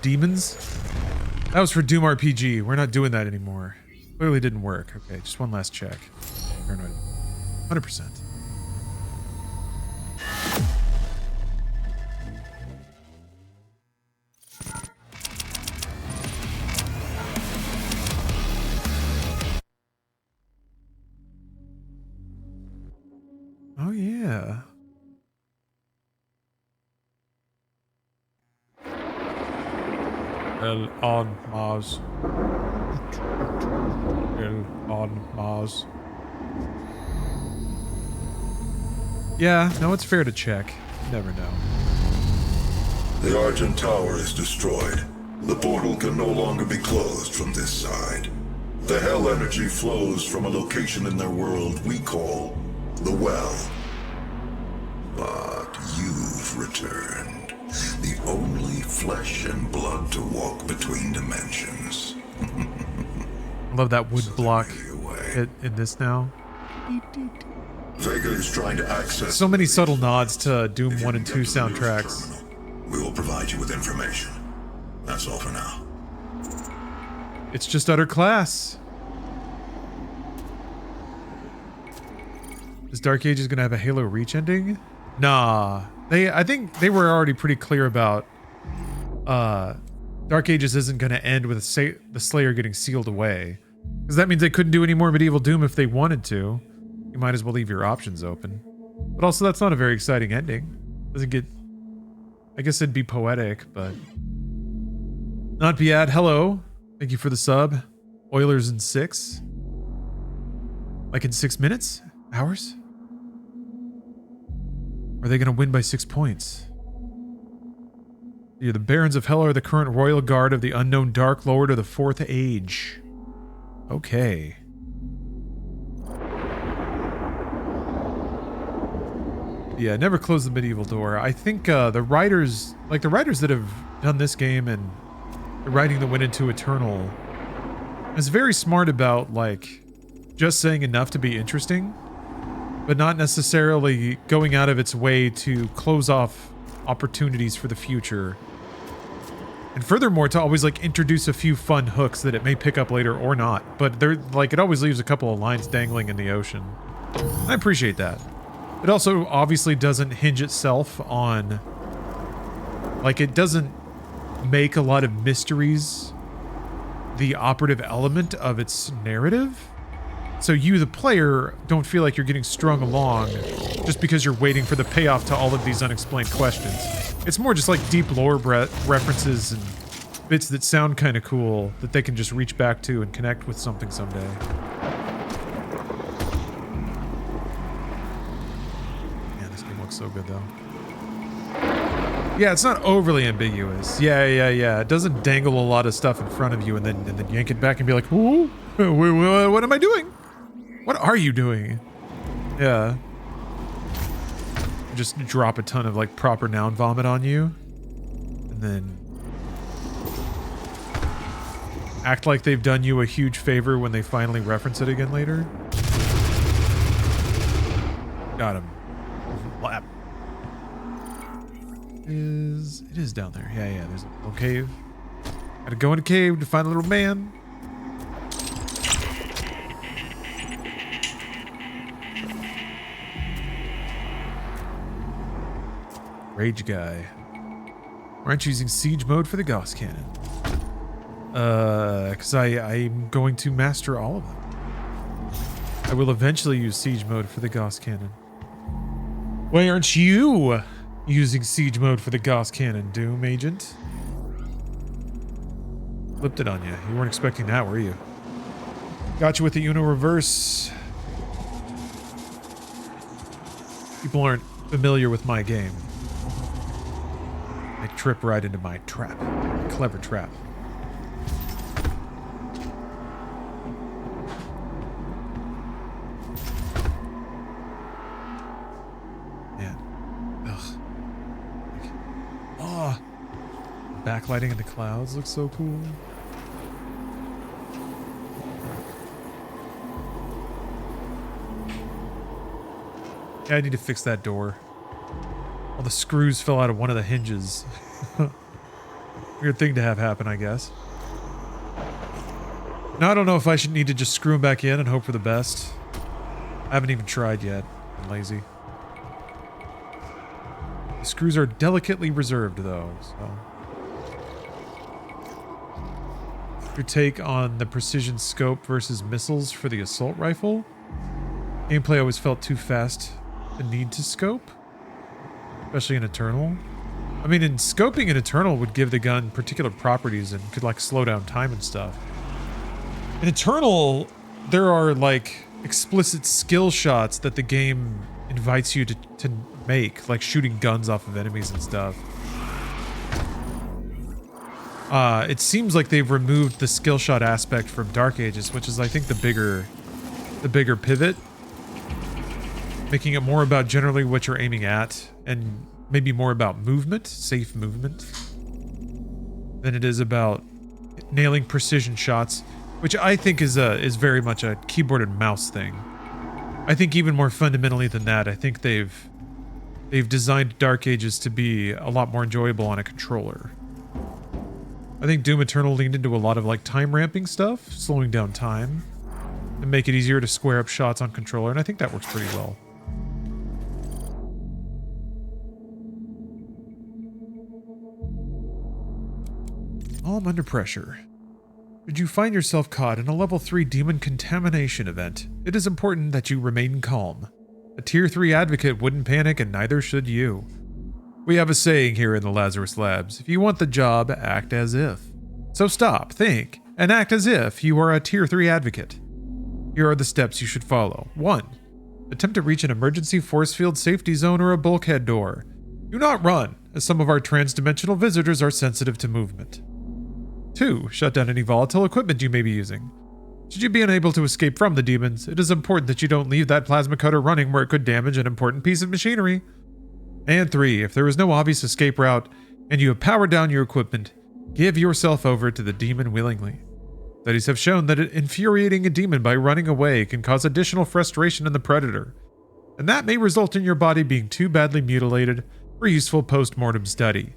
demons. That was for Doom RPG. We're not doing that anymore. Clearly didn't work. Okay, just one last check. Paranoid. 100%. Oh yeah. Hell on Mars. Hell on Mars. Yeah, no, it's fair to check. You never know. The Argent Tower is destroyed. The portal can no longer be closed from this side. The hell energy flows from a location in their world we call the Well. But you've returned. The only flesh and blood to walk between dimensions. I love that wood block in this now. Vega is trying to access... So many subtle nods to Doom 1 and 2 soundtracks. We will provide you with information. That's all for now. It's just utter class. Is Dark Ages gonna have a Halo Reach ending? Nah. I think they were already pretty clear about Dark Ages isn't gonna end with the Slayer getting sealed away. Because that means they couldn't do any more Medieval Doom if they wanted to. You might as well leave your options open. But also that's not a very exciting ending. Doesn't get... I guess it'd be poetic, but... Not bad. Hello. Thank you for the sub. Oilers in 6. Like in 6 minutes? Hours? Are they going to win by 6 points? Yeah, the Barons of Hell are the current royal guard of the unknown Dark Lord of the Fourth Age. Okay. Yeah, never close the medieval door. I think the writers that have done this game and the writing that went into Eternal is very smart about, like, just saying enough to be interesting, but not necessarily going out of its way to close off opportunities for the future. And furthermore, to always like introduce a few fun hooks that it may pick up later or not. But they're like, it always leaves a couple of lines dangling in the ocean. I appreciate that. It also obviously doesn't hinge itself on, like, it doesn't make a lot of mysteries the operative element of its narrative. So you, the player, don't feel like you're getting strung along just because you're waiting for the payoff to all of these unexplained questions. It's more just like deep lore references and bits that sound kind of cool that they can just reach back to and connect with something someday. Man, this game looks so good though. Yeah, it's not overly ambiguous. Yeah. It doesn't dangle a lot of stuff in front of you and then yank it back and be like, "Ooh, what am I doing? What are you doing?" Yeah. Just drop a ton of like proper noun vomit on you and then act like they've done you a huge favor when they finally reference it again later. Got him. Lap. It is down there. Yeah, there's a little cave. Gotta go in a cave to find a little man. Rage guy. Aren't you using siege mode for the Gauss cannon? Because I'm going to master all of them. I will eventually use siege mode for the Gauss cannon. Why aren't you using siege mode for the Gauss cannon, Doom Agent? Flipped it on you. You weren't expecting that, were you? Got you with the Uno reverse. People aren't familiar with my game. They trip right into my trap. Clever trap. Man. Ugh. Oh. Backlighting in the clouds looks so cool. Yeah, I need to fix that door. All the screws fell out of one of the hinges. Weird thing to have happen, I guess. Now I don't know if I should need to just screw them back in and hope for the best. I haven't even tried yet. I'm lazy. The screws are delicately reserved, though, so... Your take on the precision scope versus missiles for the assault rifle? Gameplay always felt too fast to need to scope. Especially in Eternal. I mean, in scoping in Eternal would give the gun particular properties and could like slow down time and stuff. In Eternal, there are like explicit skill shots that the game invites you to make, like shooting guns off of enemies and stuff. It seems like they've removed the skill shot aspect from Dark Ages, which is I think the bigger pivot. Making it more about generally what you're aiming at, and maybe more about movement, safe movement, than it is about nailing precision shots, which I think is very much a keyboard and mouse thing. I think even more fundamentally than that, I think they've designed Dark Ages to be a lot more enjoyable on a controller. I think Doom Eternal leaned into a lot of like time ramping stuff, slowing down time, and make it easier to square up shots on controller, and I think that works pretty well. Calm under pressure. Should you find yourself caught in a level 3 demon contamination event, it is important that you remain calm. A tier 3 advocate wouldn't panic and neither should you. We have a saying here in the Lazarus Labs, if you want the job, act as if. So stop, think, and act as if you are a tier 3 advocate. Here are the steps you should follow. 1. Attempt to reach an emergency force field safety zone or a bulkhead door. Do not run, as some of our trans-dimensional visitors are sensitive to movement. 2. Shut down any volatile equipment you may be using. Should you be unable to escape from the demons, it is important that you don't leave that plasma cutter running where it could damage an important piece of machinery. And 3. If there is no obvious escape route, and you have powered down your equipment, give yourself over to the demon willingly. Studies have shown that infuriating a demon by running away can cause additional frustration in the predator, and that may result in your body being too badly mutilated for useful post-mortem study.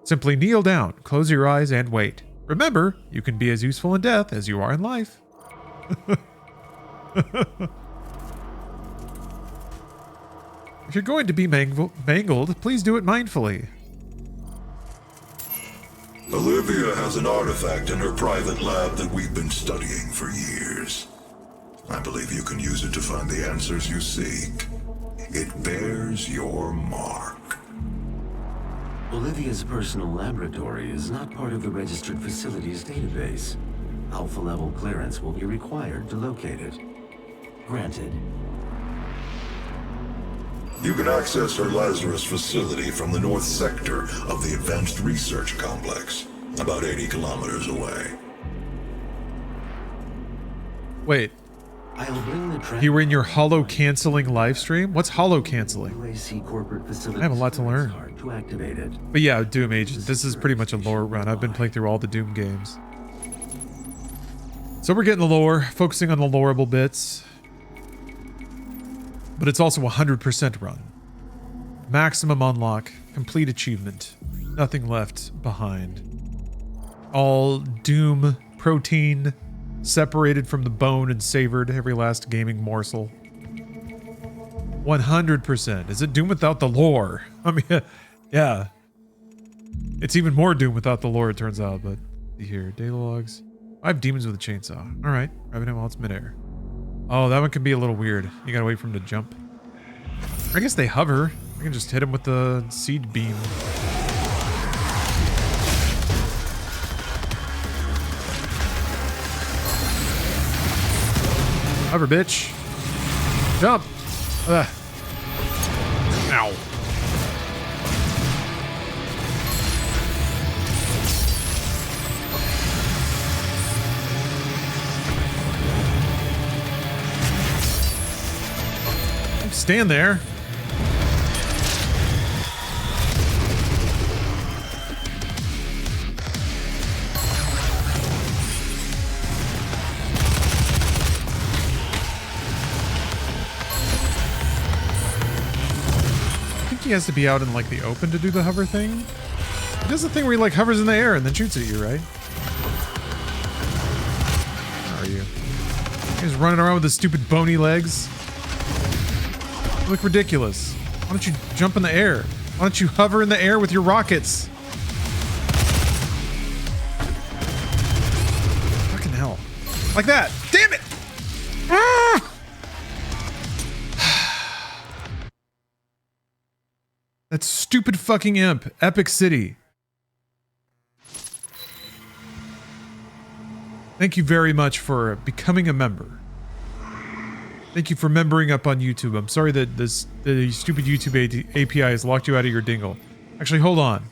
Simply kneel down, close your eyes, and wait. Remember, you can be as useful in death as you are in life. If you're going to be mangled, please do it mindfully. Olivia has an artifact in her private lab that we've been studying for years. I believe you can use it to find the answers you seek. It bears your mark. Olivia's personal laboratory is not part of the registered facilities database. Alpha-level clearance will be required to locate it. Granted. You can access her Lazarus facility from the north sector of the Advanced Research Complex, about 80 kilometers away. Wait. I'll bring the You were in your holo canceling live stream? What's holo canceling? UAC corporate facility. I have a lot to learn. To activate it. But yeah, Doom Agent. This is pretty much a lore run. I've been playing through all the Doom games. So we're getting the lore, focusing on the loreable bits. But it's also a 100% run. Maximum unlock, complete achievement. Nothing left behind. All Doom protein separated from the bone and savored every last gaming morsel. 100%. Is it Doom without the lore? I mean, yeah. It's even more Doom without the lore, it turns out. But here, data logs. I have demons with a chainsaw. All right, grabbing him while it's midair. Oh, that one can be a little weird. You gotta wait for him to jump. I guess they hover. I can just hit him with the seed beam. Hover, bitch. Jump. Ow. Stand there. I think he has to be out in like the open to do the hover thing. He does the thing where he like hovers in the air and then shoots at you, right? Where are you? He's running around with his stupid bony legs. You look ridiculous. Why don't you jump in the air? Why don't you hover in the air with your rockets? Fucking hell. Like that. Damn it! Ah! That stupid fucking imp. Epic City. Thank you very much for becoming a member. Thank you for membering up on YouTube. I'm sorry that the stupid YouTube API has locked you out of your dingle. Actually, hold on.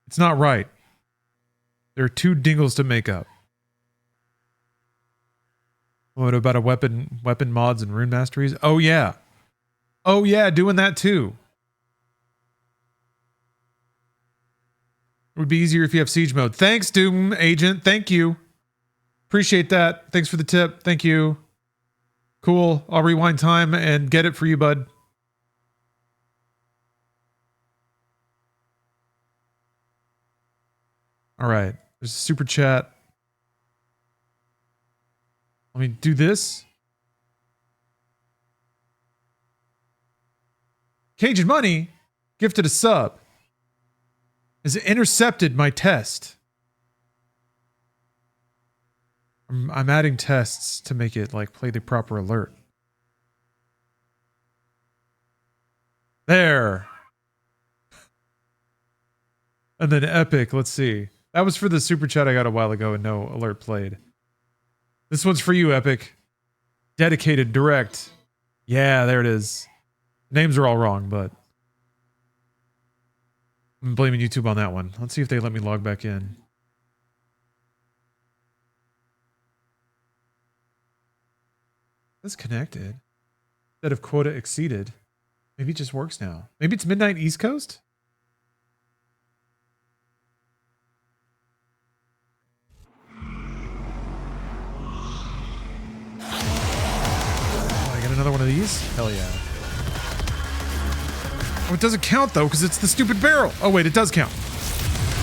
It's not right. There are 2 dingles to make up. What about a weapon mods and rune masteries? Oh yeah. Oh yeah, doing that too. It would be easier if you have siege mode. Thanks, Doom Agent. Thank you. Appreciate that. Thanks for the tip. Thank you. Cool. I'll rewind time and get it for you, bud. All right. There's a super chat. Let me do this. Cajun Money gifted a sub. Has intercepted my test. I'm adding tests to make it like play the proper alert. There. And then Epic, let's see. That was for the super chat I got a while ago and no alert played. This one's for you, Epic. Dedicated, direct. Yeah, there it is. Names are all wrong, but I'm blaming YouTube on that one. Let's see if they let me log back in. That's connected. Instead of quota exceeded. Maybe it just works now. Maybe it's midnight East Coast? Oh, I got another one of these? Hell yeah. Oh, it doesn't count though, because it's the stupid barrel. Oh wait, it does count.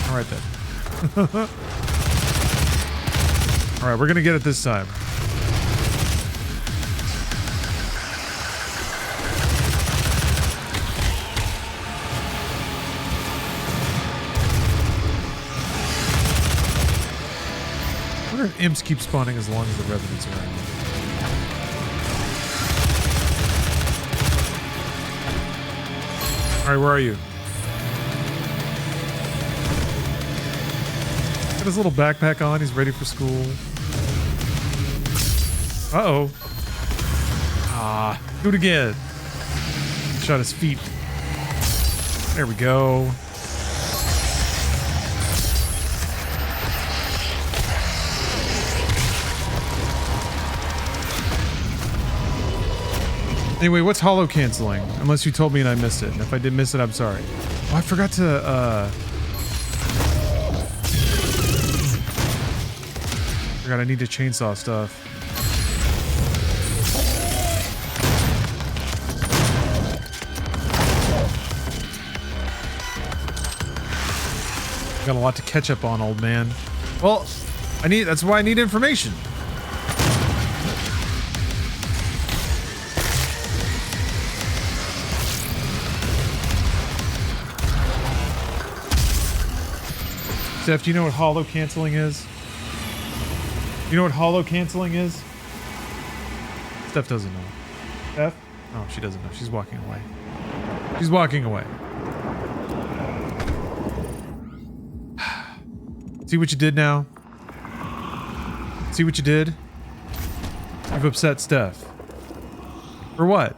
All right then. All right, we're gonna get it this time. I wonder if imps keep spawning as long as the revenants are around. All right, where are you? Got his little backpack on. He's ready for school. Uh-oh. Ah, do it again. Shot his feet. There we go. Anyway, what's holo canceling? Unless you told me and I missed it. And if I did miss it, I'm sorry. Oh, I forgot to, forgot I need to chainsaw stuff. Got a lot to catch up on, old man. Well, that's why I need information. Steph, do you know what holo canceling is? You know what holo canceling is? Steph doesn't know. Steph? Oh, she doesn't know. She's walking away. She's walking away. See what you did now? See what you did? You've upset Steph. For what?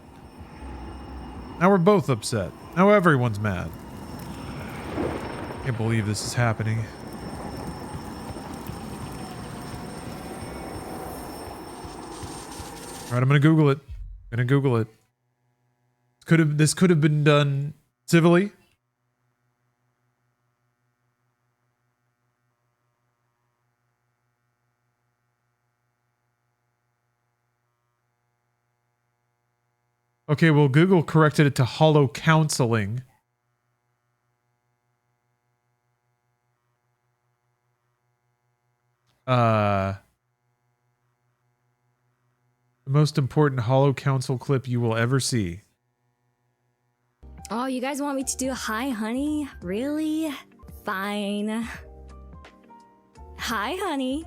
Now we're both upset. Now everyone's mad. Can't believe this is happening. All right, I'm gonna Google it. This could have been done civilly. Okay, well, Google corrected it to holo counseling. The most important holo council clip you will ever see. Oh, you guys want me to do hi, honey? Really? Fine. Hi, honey.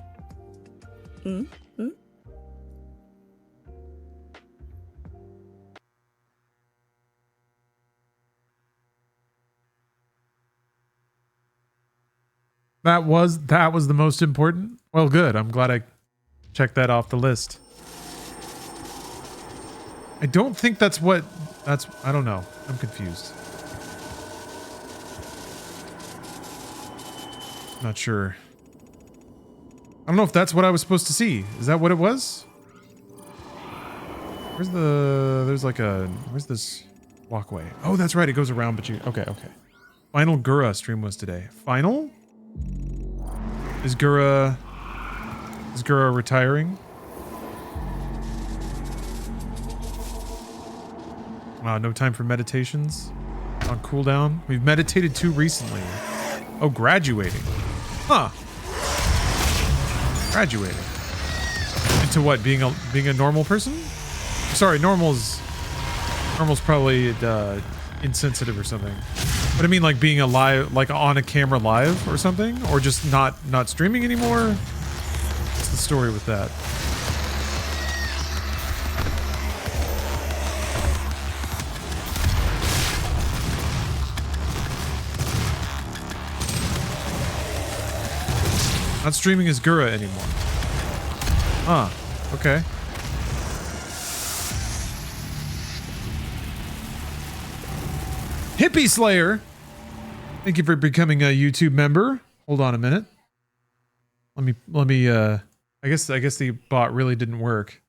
That was the most important? Well, good. I'm glad I checked that off the list. I don't think I don't know. I'm confused. Not sure. I don't know if that's what I was supposed to see. Is that what it was? Where's this walkway? Oh, that's right. It goes around, but okay. Final Gura stream was today. Final? Is Gura retiring? Wow, no time for meditations on cooldown. We've meditated too recently. Oh, graduating. Huh. Graduating. Into what? Being a normal person? Sorry, normal's probably insensitive or something. But I mean, like being alive, like on a camera live or something, or just not streaming anymore. What's the story with that? Not streaming as Gura anymore. Huh. Okay. Hippie Slayer! Thank you for becoming a YouTube member. Hold on a minute. Let me I guess the bot really didn't work.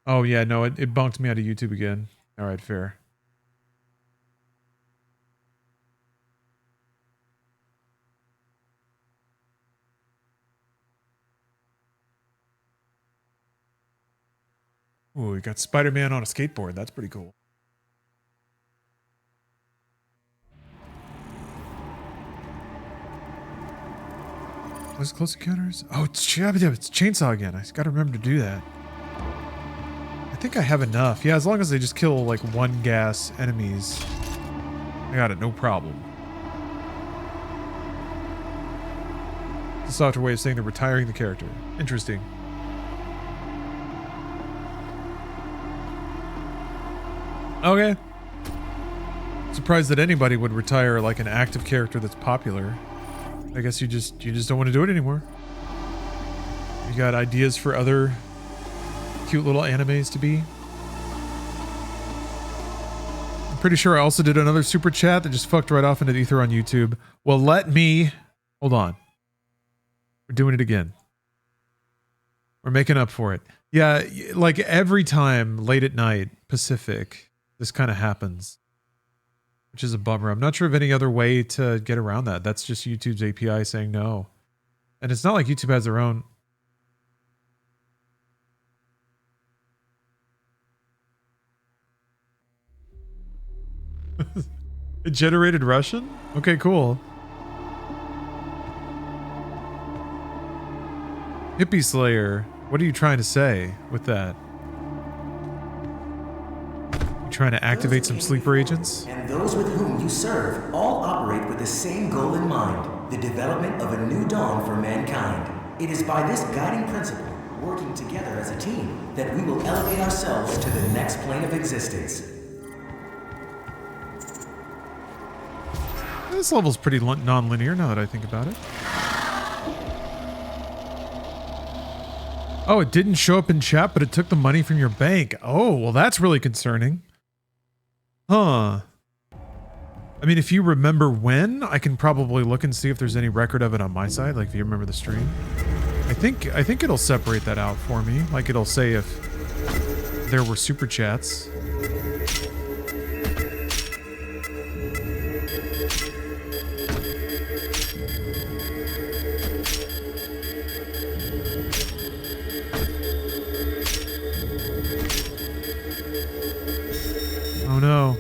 Oh yeah, no, it bunked me out of YouTube again. All right, fair. Ooh, we got Spider-Man on a skateboard. That's pretty cool. What's close encounters? Oh, it's chainsaw again. I gotta remember to do that. I think I have enough. Yeah, as long as they just kill like one gas enemies, I got it, no problem. It's a softer way of saying they're retiring the character. Interesting. Okay. Surprised that anybody would retire like an active character that's popular. I guess you just don't want to do it anymore. You got ideas for other cute little animes to be? I'm pretty sure I also did another super chat that just fucked right off into the ether on YouTube. Well, let me... Hold on. We're doing it again. We're making up for it. Yeah, like every time late at night, Pacific, this kind of happens. Which is a bummer. I'm not sure of any other way to get around that. That's just YouTube's API saying no. And it's not like YouTube has their own... It generated Russian? Okay, cool. Hippie Slayer, what are you trying to say with that? You trying to activate some sleeper agents? And those with whom you serve all operate with the same goal in mind, the development of a new dawn for mankind. It is by this guiding principle, working together as a team, that we will elevate ourselves to the next plane of existence. This level's pretty non-linear now that I think about it. Oh, it didn't show up in chat, but it took the money from your bank. Oh, well, that's really concerning. Huh. I mean, if you remember when, I can probably look and see if there's any record of it on my side. Like, if you remember the stream. I think it'll separate that out for me. Like, it'll say if there were super chats. Oh no.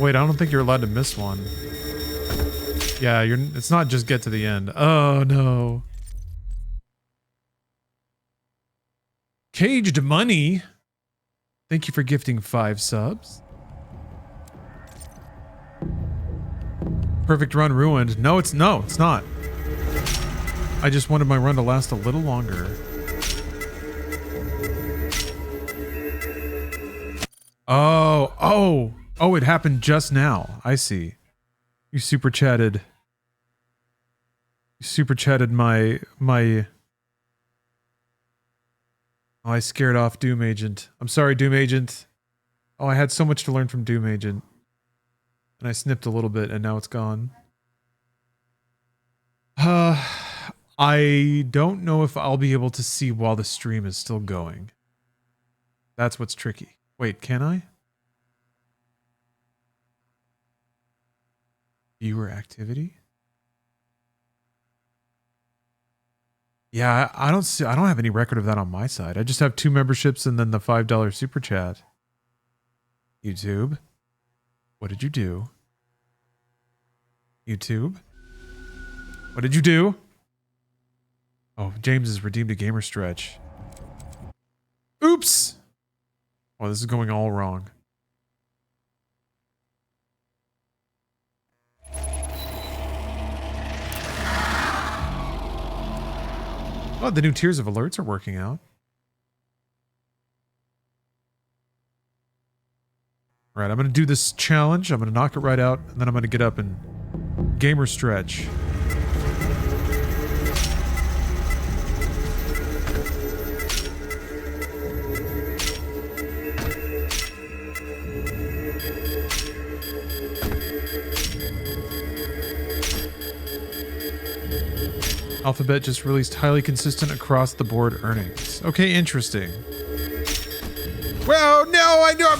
Wait, I don't think you're allowed to miss one. Yeah, it's not just get to the end. Oh no. Caged Money. Thank you for gifting 5 subs. Perfect run ruined. No, it's not. I just wanted my run to last a little longer. Oh, it happened just now. I see. You super chatted my Oh, I scared off Doom Agent. I'm sorry, Doom Agent. Oh, I had so much to learn from Doom Agent. And I snipped a little bit and now it's gone. I don't know if I'll be able to see while the stream is still going. That's what's tricky. Wait, can I? Viewer activity? Yeah, I don't have any record of that on my side. I just have 2 memberships and then the $5 super chat. YouTube, what did you do? YouTube, what did you do? Oh, James has redeemed a gamer stretch. Oops! Oh, this is going all wrong. Oh, the new tiers of alerts are working out. All right, I'm going to do this challenge. I'm going to knock it right out, and then I'm going to get up and gamer stretch. Alphabet just released highly consistent across the board earnings. Okay, interesting. Well, no, I know.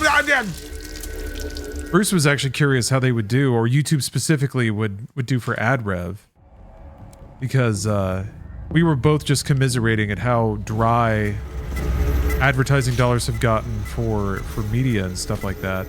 Bruce was actually curious how they would do, or YouTube specifically would do for ad rev. Because we were both just commiserating at how dry advertising dollars have gotten for media and stuff like that.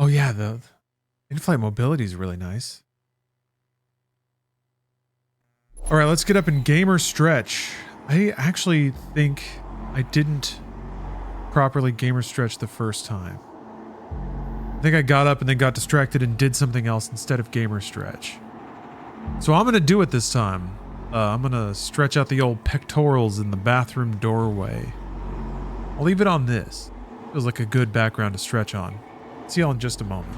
Oh yeah, the in-flight mobility is really nice. All right, let's get up and gamer stretch. I actually think I didn't properly gamer stretch the first time. I think I got up and then got distracted and did something else instead of gamer stretch. So I'm gonna do it this time. I'm gonna stretch out the old pectorals in the bathroom doorway. I'll leave it on this. Feels like a good background to stretch on. See y'all in just a moment.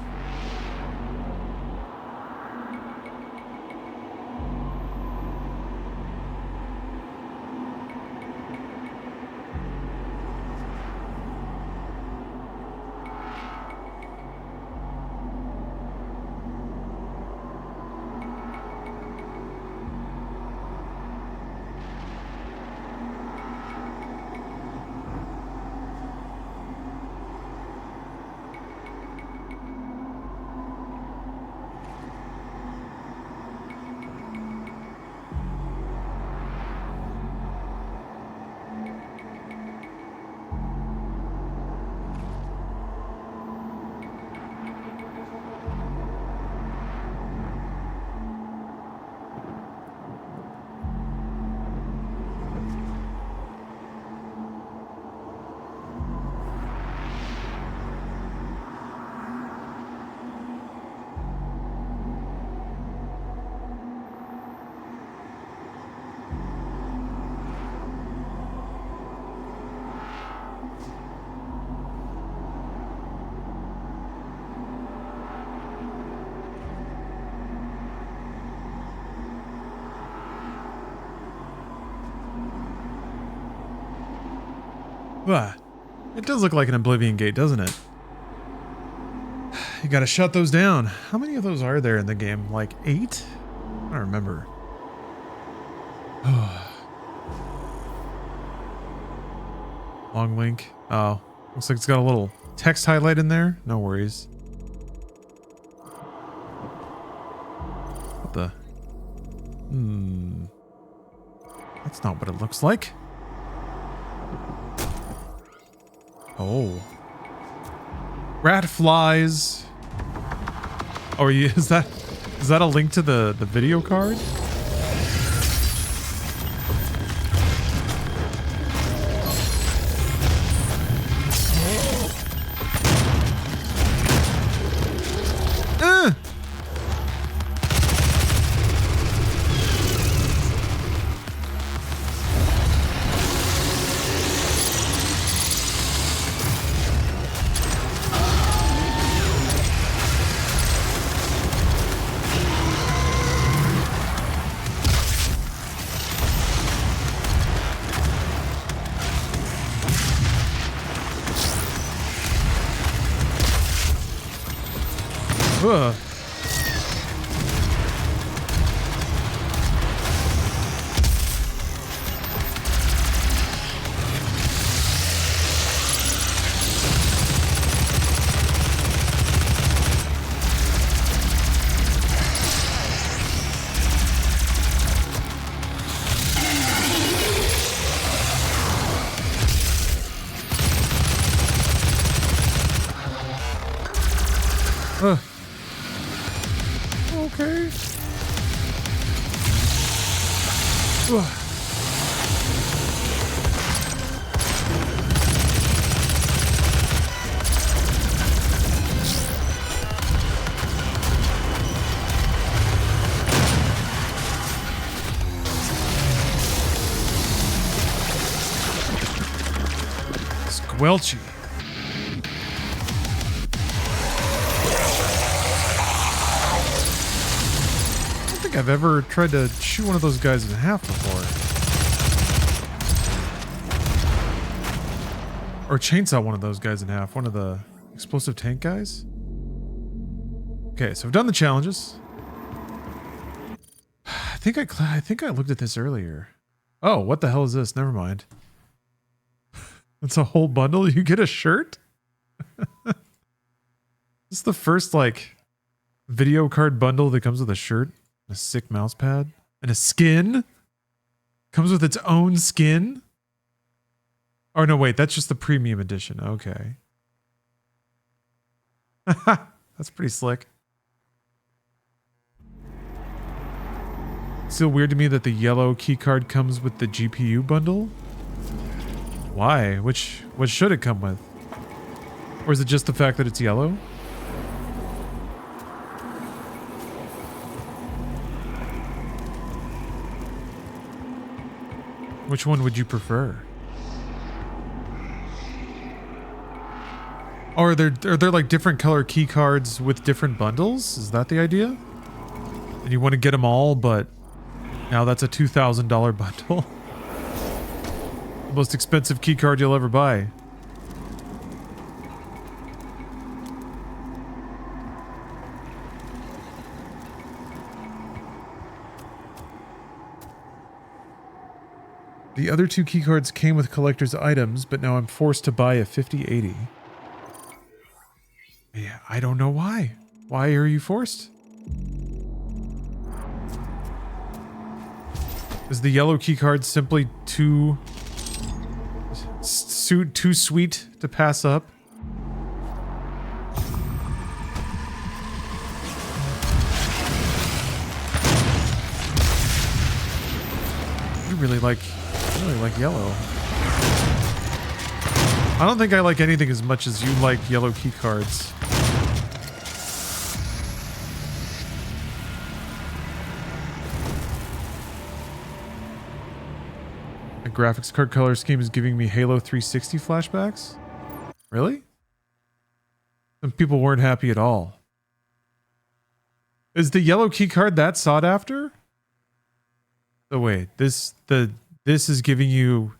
It does look like an Oblivion Gate, doesn't it? You gotta shut those down. How many of those are there in the game? Like 8? I don't remember. Long link. Oh, looks like it's got a little text highlight in there. No worries. What the? That's not what it looks like. Oh. Rat flies. Oh, is that a link to the video card? Ugh. Okay. Squelchy. I've ever tried to shoot one of those guys in half before. Or chainsaw one of those guys in half. One of the explosive tank guys. Okay, so I've done the challenges. I think I looked at this earlier. Oh, what the hell is this? Never mind. It's a whole bundle. You get a shirt? This is the first, like, video card bundle that comes with a shirt, a sick mouse pad, and a skin. Comes with its own skin. Oh, no, wait. That's just the premium edition. Okay. That's pretty slick. Still weird to me that the yellow keycard comes with the GPU bundle. Why? What should it come with? Or is it just the fact that it's yellow? Which one would you prefer? Or are there like different color key cards with different bundles? Is that the idea? And you want to get them all, but now that's a $2,000 bundle. The most expensive key card you'll ever buy. The other two keycards came with collector's items, but now I'm forced to buy a 5080. Yeah, I don't know why. Why are you forced? Is the yellow keycard simply too sweet to pass up? You really like yellow. I don't think I like anything as much as you like yellow keycards. The graphics card color scheme is giving me Halo 360 flashbacks? Really? Some people weren't happy at all. Is the yellow keycard that sought after? So wait, this is giving you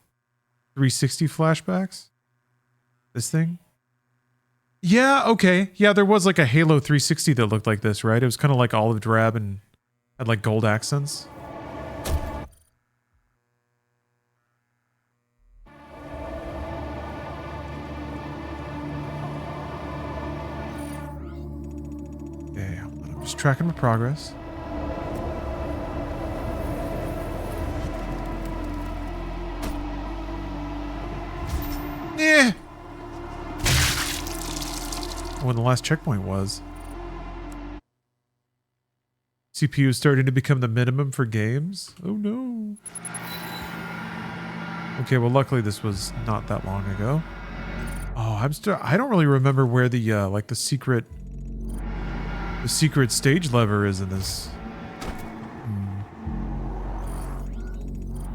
360 flashbacks? This thing? Yeah, okay. Yeah, there was like a Halo 360 that looked like this, right? It was kind of like olive drab and had like gold accents. Okay, I'm just tracking my progress. Yeah. When the last checkpoint was. CPU is starting to become the minimum for games. Oh no. Okay, well luckily this was not that long ago. Oh, I don't really remember where the like the secret stage lever is in this.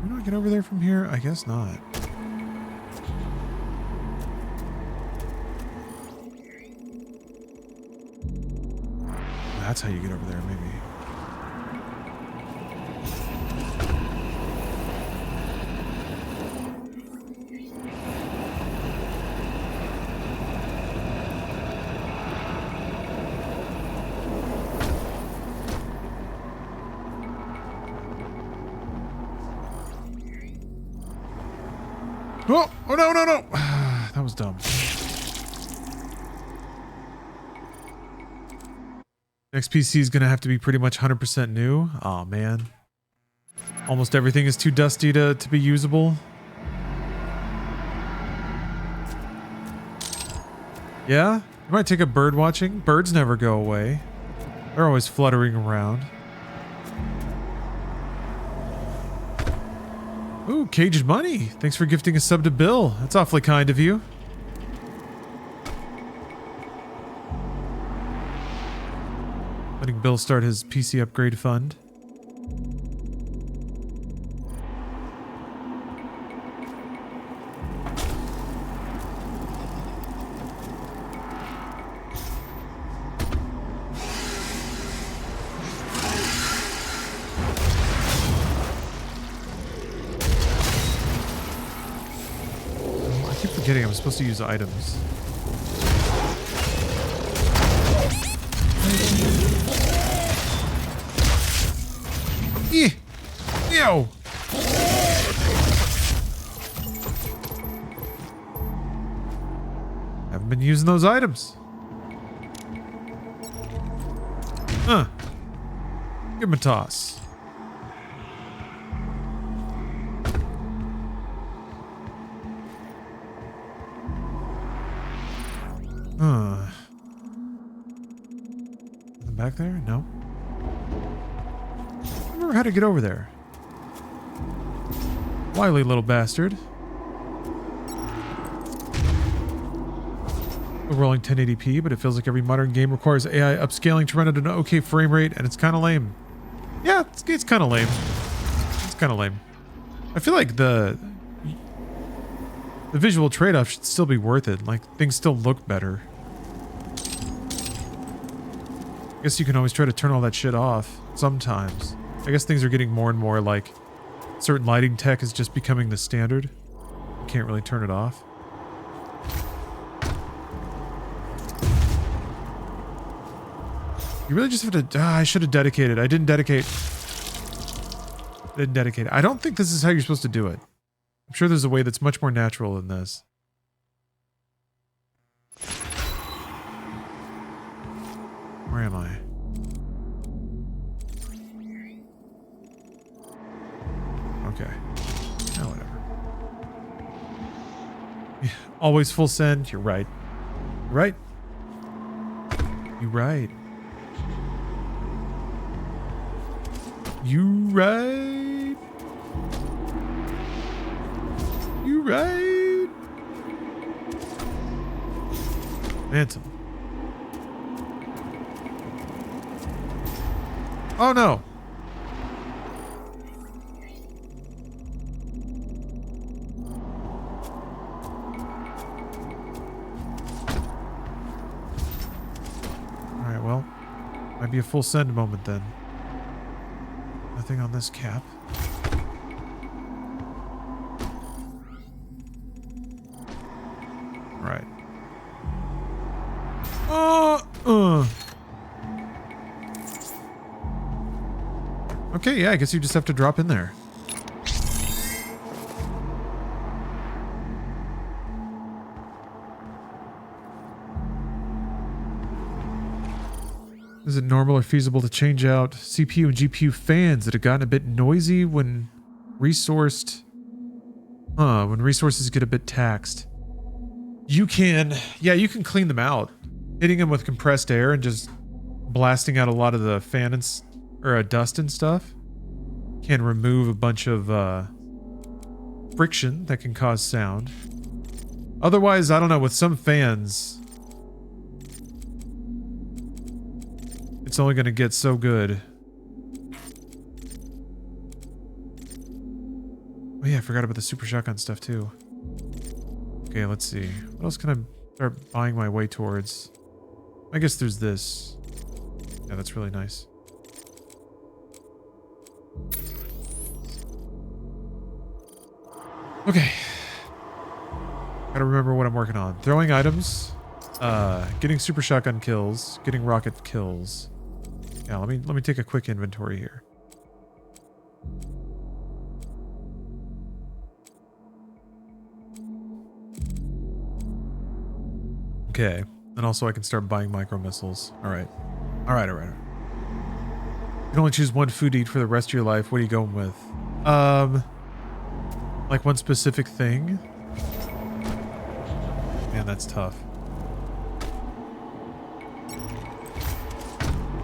Can I get over there from here? I guess not. That's how you get over there, maybe. Oh, oh no, no, no. That was dumb. Next PC is going to have to be pretty much 100% new. Oh man. Almost everything is too dusty to be usable. Yeah? You might take a bird watching. Birds never go away. They're always fluttering around. Ooh, Caged Money. Thanks for gifting a sub to Bill. That's awfully kind of you. Letting Bill start his PC upgrade fund. keep forgetting I'm supposed to use items. Ew! Ew! Haven't been using those items. Give him a toss. Nothing back there? No. I remember how to get over there. Wily little bastard. We're rolling 1080p, but it feels like every modern game requires AI upscaling to run at an okay frame rate, and it's kind of lame. Yeah, it's kind of lame. It's kind of lame. I feel like the visual trade-off should still be worth it. Like, things still look better. I guess you can always try to turn all that shit off sometimes. I guess things are getting more and more like certain lighting tech is just becoming the standard. You can't really turn it off. You really just have to... I should have dedicated. I didn't dedicate. I don't think this is how you're supposed to do it. I'm sure there's a way that's much more natural than this. Where am I? Okay. Oh, whatever. Yeah, always full send. You're right. You're right. You're right. You right. You right. Phantom. Oh no. Alright, well. Might be a full send moment then. Nothing on this cap. Right. Okay, yeah, I guess you just have to drop in there. Is it normal or feasible to change out CPU and GPU fans that have gotten a bit noisy when resourced? When resources get a bit taxed. You can, yeah, you can clean them out. Hitting them with compressed air and just blasting out a lot of the fan and, or dust and stuff can remove a bunch of friction that can cause sound. Otherwise, I don't know, with some fans, it's only going to get so good. Oh yeah, I forgot about the super shotgun stuff too. Okay, let's see. What else can I start buying my way towards? I guess there's this. Yeah, that's really nice. Okay. Gotta remember what I'm working on. Throwing items. Getting super shotgun kills. Getting rocket kills. Yeah, let me take a quick inventory here. Okay. And also I can start buying micro missiles. Alright. Alright. You can only choose one food to eat for the rest of your life. What are you going with? Like one specific thing? Man, that's tough.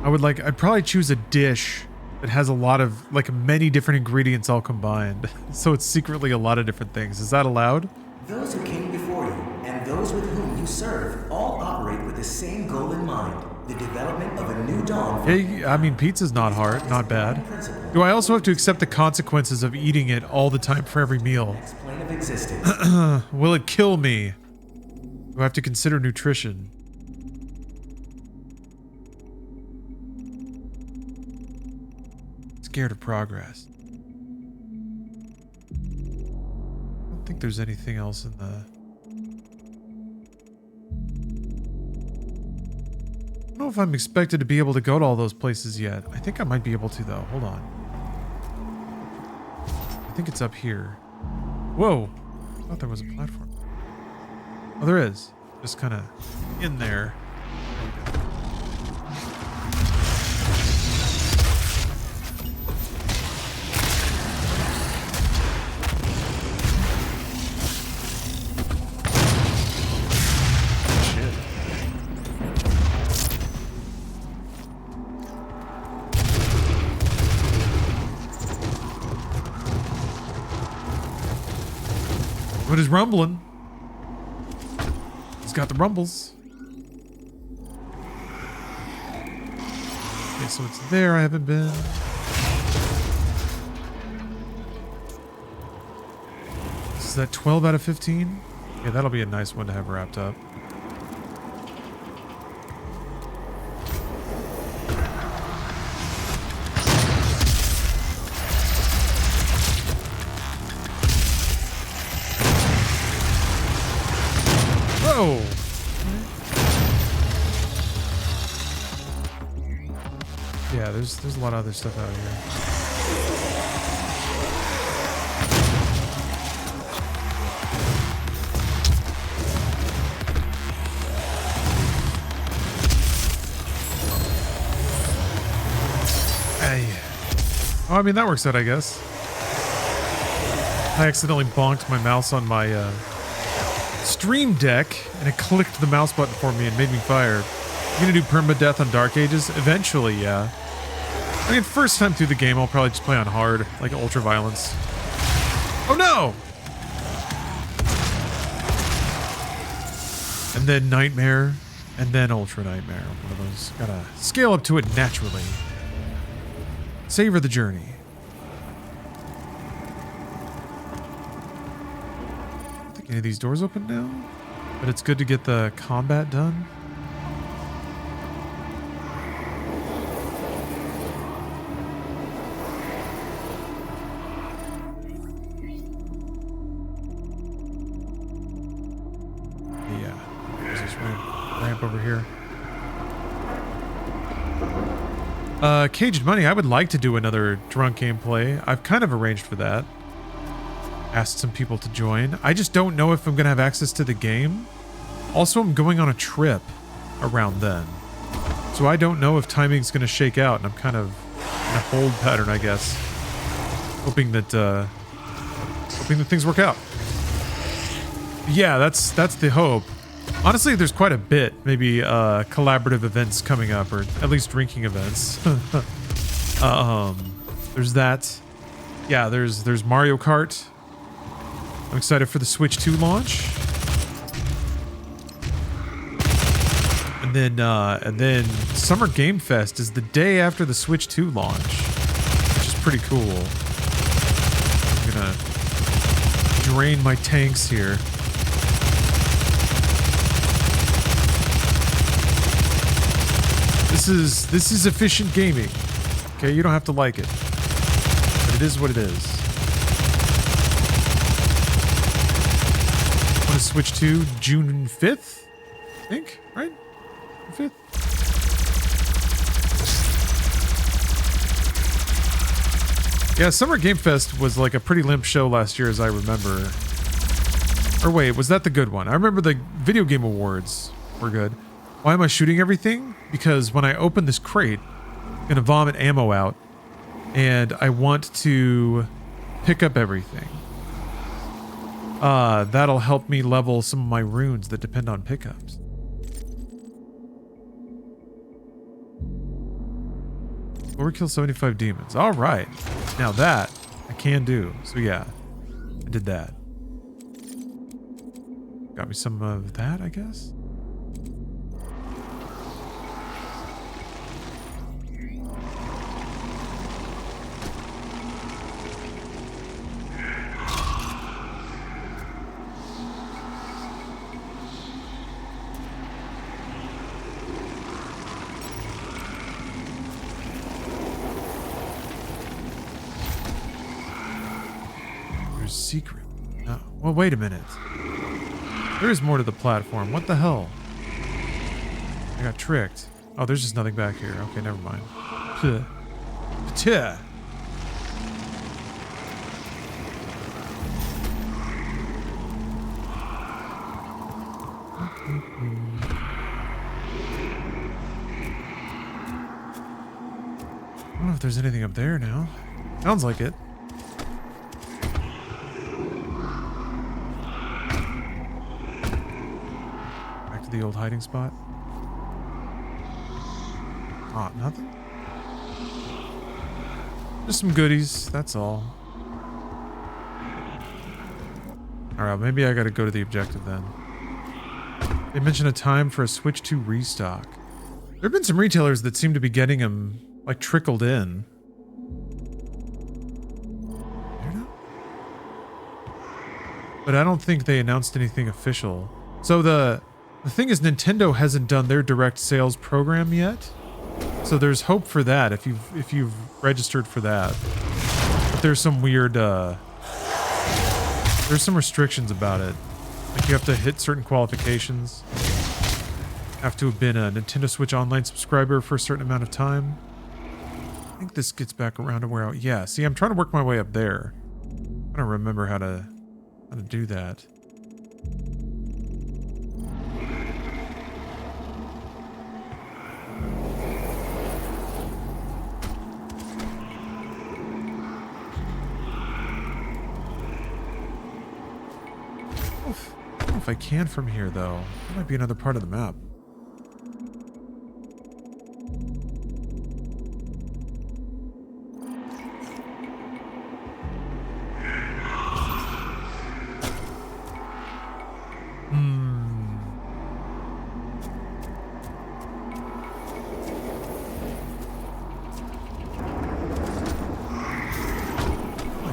I'd probably choose a dish that has a lot of, like, many different ingredients all combined. So it's secretly a lot of different things. Is that allowed? Those who came before you and those with whom you serve all operate with the same goal in mind. The development of a new dawn. Yeah, I mean, pizza's not hard, not bad. Do I also have to accept the consequences of eating it all the time for every meal? Next plane of existence. Will it kill me? Do I have to consider nutrition? Scared of progress. I don't think there's anything else in the... know if I'm expected to be able to go to all those places yet. I think I might be able to, though. Hold on. I think it's up here. Whoa. I thought there was a platform. Oh, there is. Just kind of in there. What is rumbling? He's got the rumbles. Okay, so it's there. I haven't been. Is that 12 out of 15? Yeah, that'll be a nice one to have wrapped up. Whoa! Yeah, there's a lot of other stuff out here. Hey. Oh, I mean, that works out, I guess. I accidentally bonked my mouse on my Stream Deck, and it clicked the mouse button for me and made me fire. You gonna do permadeath on Dark Ages? Eventually, yeah. I mean, first time through the game, I'll probably just play on hard, like ultra violence. Oh no! And then Nightmare, and then Ultra Nightmare. One of those. Gotta scale up to it naturally. Savor the journey. Any of these doors open now? But it's good to get the combat done. Yeah. There's this ramp over here. Caged Money, I would like to do another drunk gameplay. I've kind of arranged for that. Asked some people to join. I just don't know if I'm going to have access to the game. Also, I'm going on a trip around then. So I don't know if timing's going to shake out, and I'm kind of in a hold pattern, I guess. Hoping that things work out. Yeah, that's the hope. Honestly, there's quite a bit. Maybe collaborative events coming up, or at least drinking events. There's that. Yeah, there's Mario Kart. I'm excited for the Switch 2 launch. And then Summer Game Fest is the day after the Switch 2 launch, which is pretty cool. I'm gonna drain my tanks here. This is efficient gaming. Okay, you don't have to like it, but it is what it is. Switch 2 June 5th, I think, right? 5th? Yeah, Summer Game Fest was like a pretty limp show last year, as I remember. Or wait, was that the good one? I remember the Video Game Awards were good. Why am I shooting everything? Because when I open this crate, I'm gonna vomit ammo out, and I want to pick up everything. That'll help me level some of my runes that depend on pickups. Overkill 75 demons. All right. Now that I can do. So yeah, I did that. Got me some of that, I guess. Secret. No. Well, wait a minute. There is more to the platform. What the hell? I got tricked. Oh, there's just nothing back here. Okay, never mind. Tuh. Tuh. I don't know if there's anything up there now. Sounds like it. Back to the old hiding spot. Ah, nothing? Just some goodies, that's all. Alright, maybe I gotta go to the objective then. They mentioned a time for a Switch 2 restock. There have been some retailers that seem to be getting them, like, trickled in. But I don't think they announced anything official. So the thing is, Nintendo hasn't done their direct sales program yet. So there's hope for that if you've registered for that. But there's some weird there's some restrictions about it. Like you have to hit certain qualifications. Have to have been a Nintendo Switch Online subscriber for a certain amount of time. I think this gets back around to where yeah, see, I'm trying to work my way up there. I don't remember how to do that. I don't know if I can from here, though. That might be another part of the map.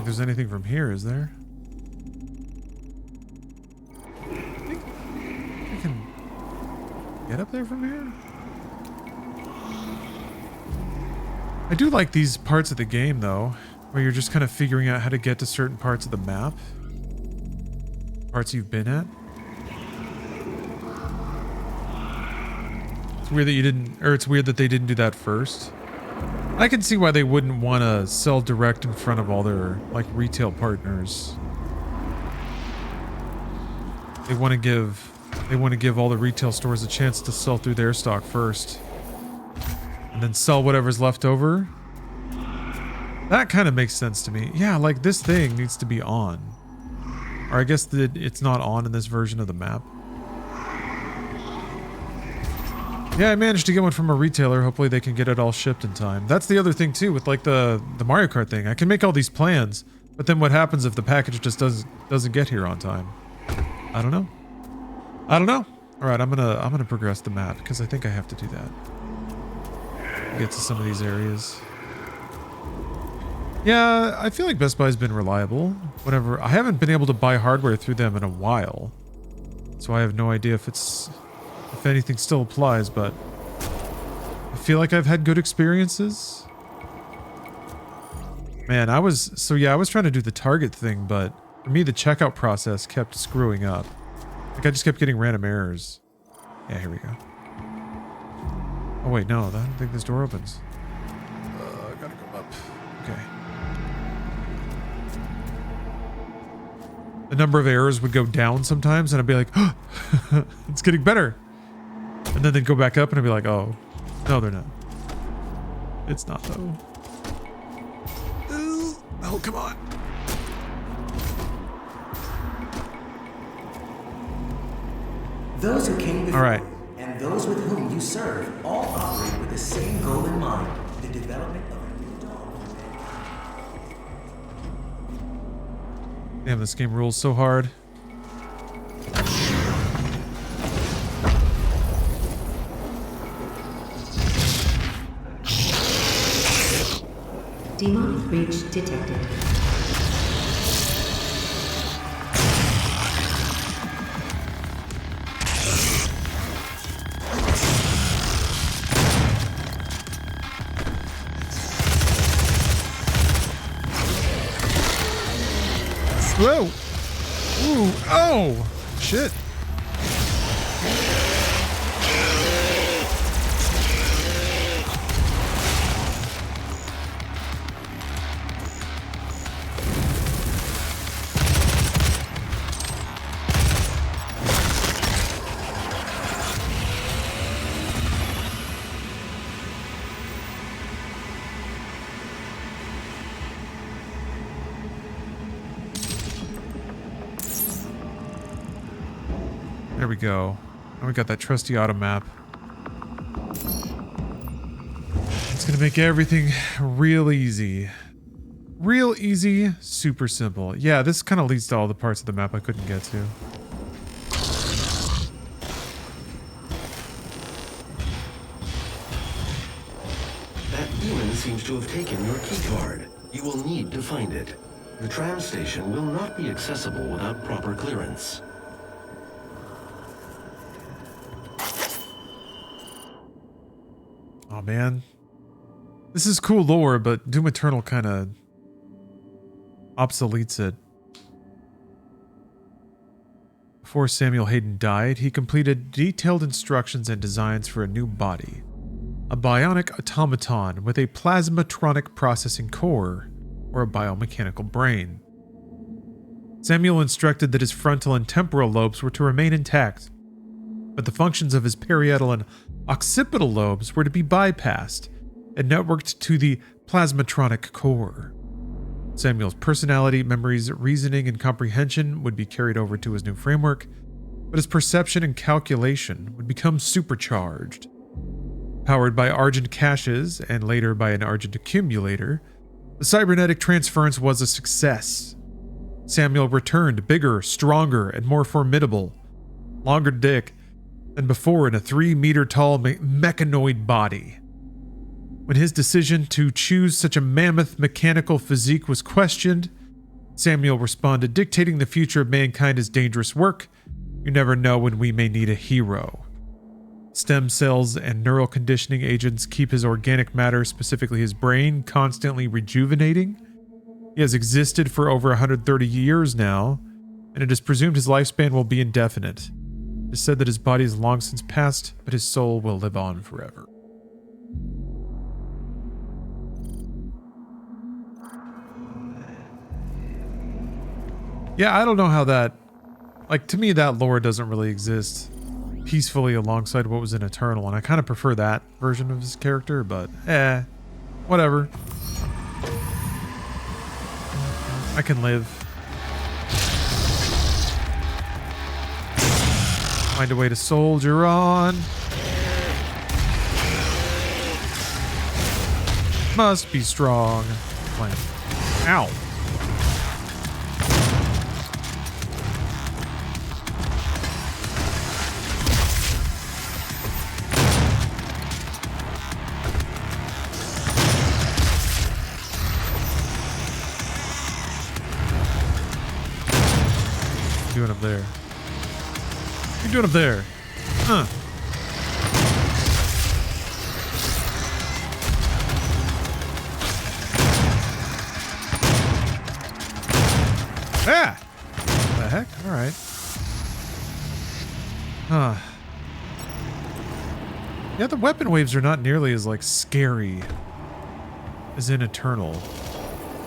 There's anything from here, is there? I think I can get up there from here? I do like these parts of the game, though, where you're just kind of figuring out how to get to certain parts of the map. Parts you've been at. It's weird that you didn't, or it's weird that they didn't do that first. I can see why they wouldn't want to sell direct in front of all their, like, retail partners. They want to give all the retail stores a chance to sell through their stock first. And then sell whatever's left over. That kind of makes sense to me. Yeah, like this thing needs to be on. Or I guess that it's not on in this version of the map. Yeah, I managed to get one from a retailer. Hopefully they can get it all shipped in time. That's the other thing too with like the Mario Kart thing. I can make all these plans, but then what happens if the package just doesn't get here on time? I don't know. I don't know. All right, I'm gonna progress the map because I think I have to do that. Get to some of these areas. Yeah, I feel like Best Buy's been reliable. Whenever I haven't been able to buy hardware through them in a while, so I have no idea if anything still applies, but I feel like I've had good experiences. Man, I was trying to do the Target thing, but for me the checkout process kept screwing up. Like I just kept getting random errors. Yeah, here we go. Oh wait, no, I don't think this door opens. I gotta go up. Okay. The number of errors would go down sometimes, and I'd be like, oh, it's getting better. And then they'd go back up, and I'd be like, oh, no, they're not. It's not, though. Oh, come on. Those who came before all right. and those with whom you serve all operate with the same goal in mind, the development of a new dawn. Damn, this game rules so hard. Demonic breach detected. Whoa! Ooh! Oh! Shit! There we go. Now we got that trusty auto map. It's gonna make everything real easy. Real easy, super simple. Yeah, this kind of leads to all the parts of the map I couldn't get to. That demon seems to have taken your key card. You will need to find it. The tram station will not be accessible without proper clearance. Oh man. This is cool lore, but Doom Eternal kind of obsoletes it. Before Samuel Hayden died, he completed detailed instructions and designs for a new body. A bionic automaton with a plasmatronic processing core, or a biomechanical brain. Samuel instructed that his frontal and temporal lobes were to remain intact, but the functions of his parietal and occipital lobes were to be bypassed and networked to the plasmatronic core. Samuel's personality, memories, reasoning, and comprehension would be carried over to his new framework, but his perception and calculation would become supercharged. Powered by Argent caches and later by an Argent accumulator, the cybernetic transference was a success. Samuel returned bigger, stronger, and more formidable. Longer dick than before in a 3-meter-tall mechanoid body. When his decision to choose such a mammoth mechanical physique was questioned, Samuel responded, "Dictating the future of mankind is dangerous work. You never know when we may need a hero." Stem cells and neural conditioning agents keep his organic matter, specifically his brain, constantly rejuvenating. He has existed for over 130 years now, and it is presumed his lifespan will be indefinite. It is said that his body is long since passed, but his soul will live on forever. Yeah, I don't know how that... Like, to me, that lore doesn't really exist peacefully alongside what was in Eternal, and I kind of prefer that version of his character, but whatever. I can live. Find a way to soldier on. Must be strong. Plan. Ow. Doing up there? What are you doing up there? Huh. Ah! What the heck? Alright. Huh. Yeah, the weapon waves are not nearly as, like, scary as in Eternal.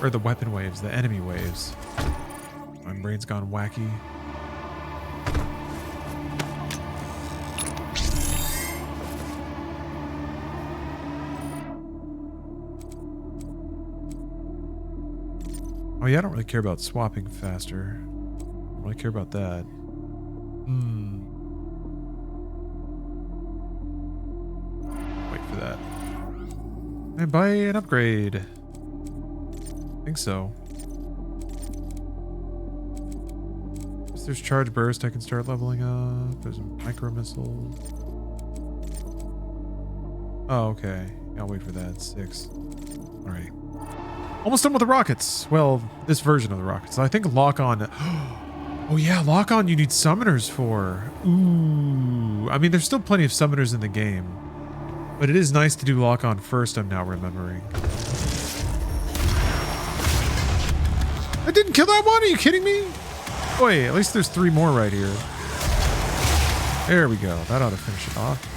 Or the weapon waves, the enemy waves. My brain's gone wacky. Oh yeah, I don't really care about swapping faster. I don't really care about that. Wait for that. And buy an upgrade. I think so. If there's charge burst, I can start leveling up. There's a micro missile. Oh, okay. I'll wait for that. 6. Alright. Almost done with the rockets. Well, this version of the rockets. I think lock-on... Oh yeah, lock-on you need summoners for. Ooh. I mean, there's still plenty of summoners in the game. But it is nice to do lock-on first, I'm now remembering. I didn't kill that one? Are you kidding me? Wait, at least there's 3 more right here. There we go. That ought to finish it off.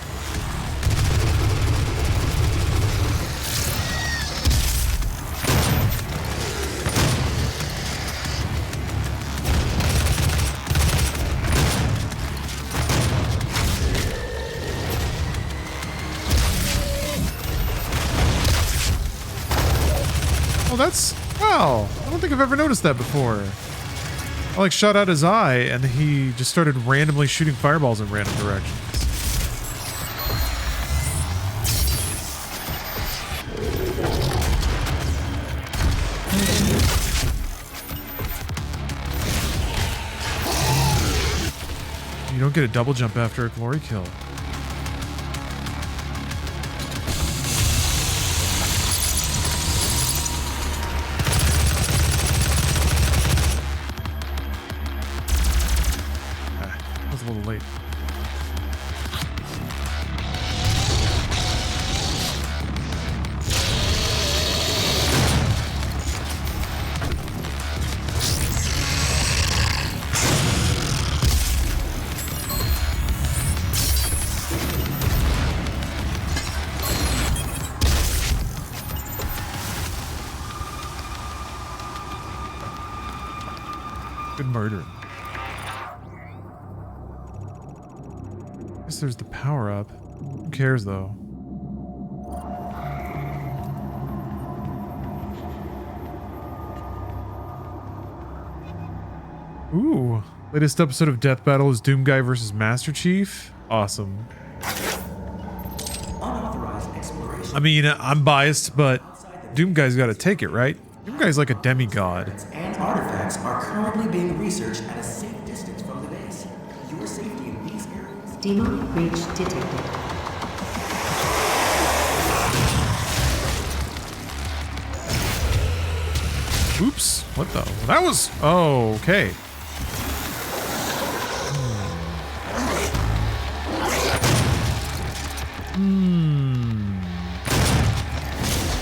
Oh, that's... Wow. I don't think I've ever noticed that before. I like shot out his eye and he just started randomly shooting fireballs in random directions. You don't get a double jump after a glory kill. That was a little late. Good murder. Guess there's the power up. Who cares though? Ooh. Latest episode of Death Battle is Doom Guy versus Master Chief. Awesome. Unauthorized exploration. I mean, I'm biased, but Doom Guy's gotta take it, right? Doom Guy's like a demigod. And artifacts are currently being researched at a safe distance from the base. Your safety in these areas. Demonic breach detected. Oops. What the? That was... Oh, okay.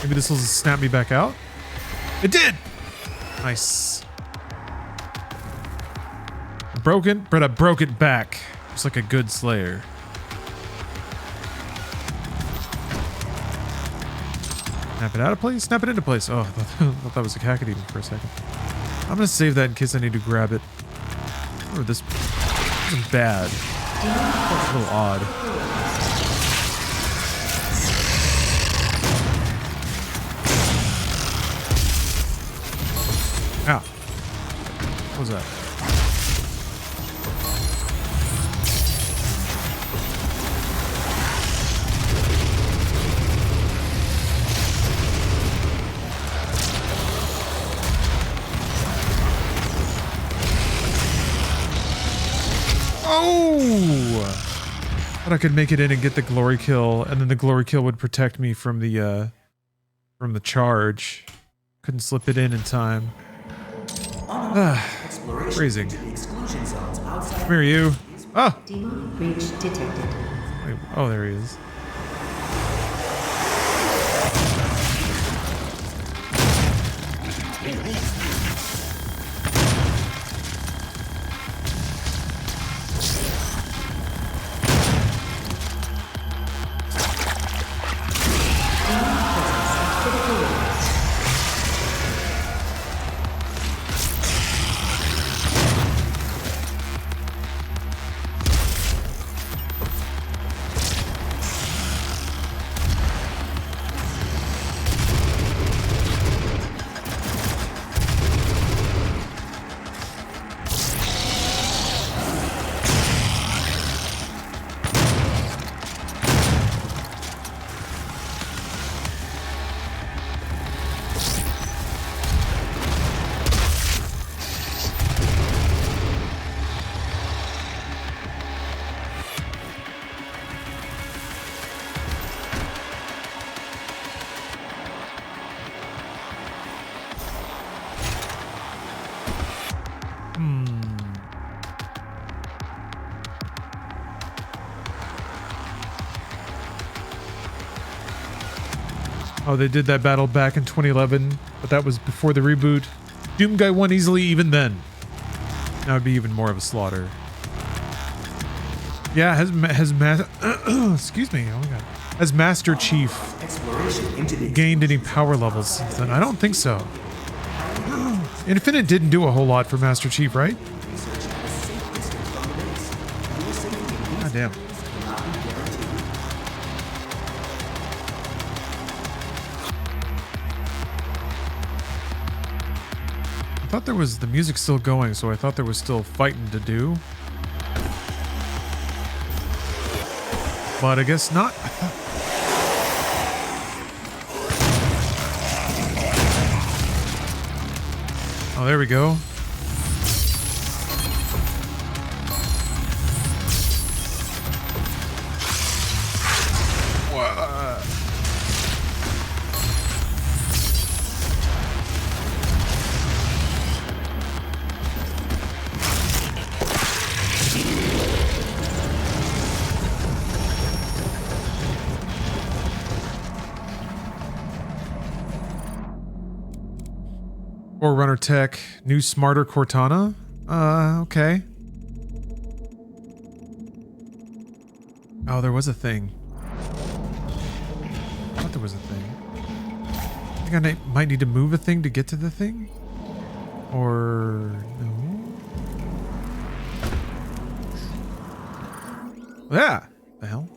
Maybe this will snap me back out? It did! Nice. Broken, but I broke it back. Just like a good slayer. Snap it out of place? Snap it into place. Oh, I thought that was a Kakadine for a second. I'm gonna save that in case I need to grab it. Or this isn't bad. It's a little odd. Ow. What was that? Oh! Thought I could make it in and get the glory kill, and then the glory kill would protect me from the charge. Couldn't slip it in time. Freezing. Come here, you. Ah! Demonic breach detected. Wait, oh, there he is. Oh, they did that battle back in 2011, but that was before the reboot. Doom Guy won easily even then. Now it'd be even more of a slaughter. Yeah, excuse me, oh my god. Has Master Chief gained any power levels since then? I don't think so. Infinite didn't do a whole lot for Master Chief, right? God damn. thought there was the music still going, so I thought there was still fighting to do. But I guess not. Oh, there we go. Forerunner tech, new smarter Cortana. Okay. Oh, there was a thing. I thought there was a thing. I think I might need to move a thing to get to the thing? Or no? Yeah. The hell?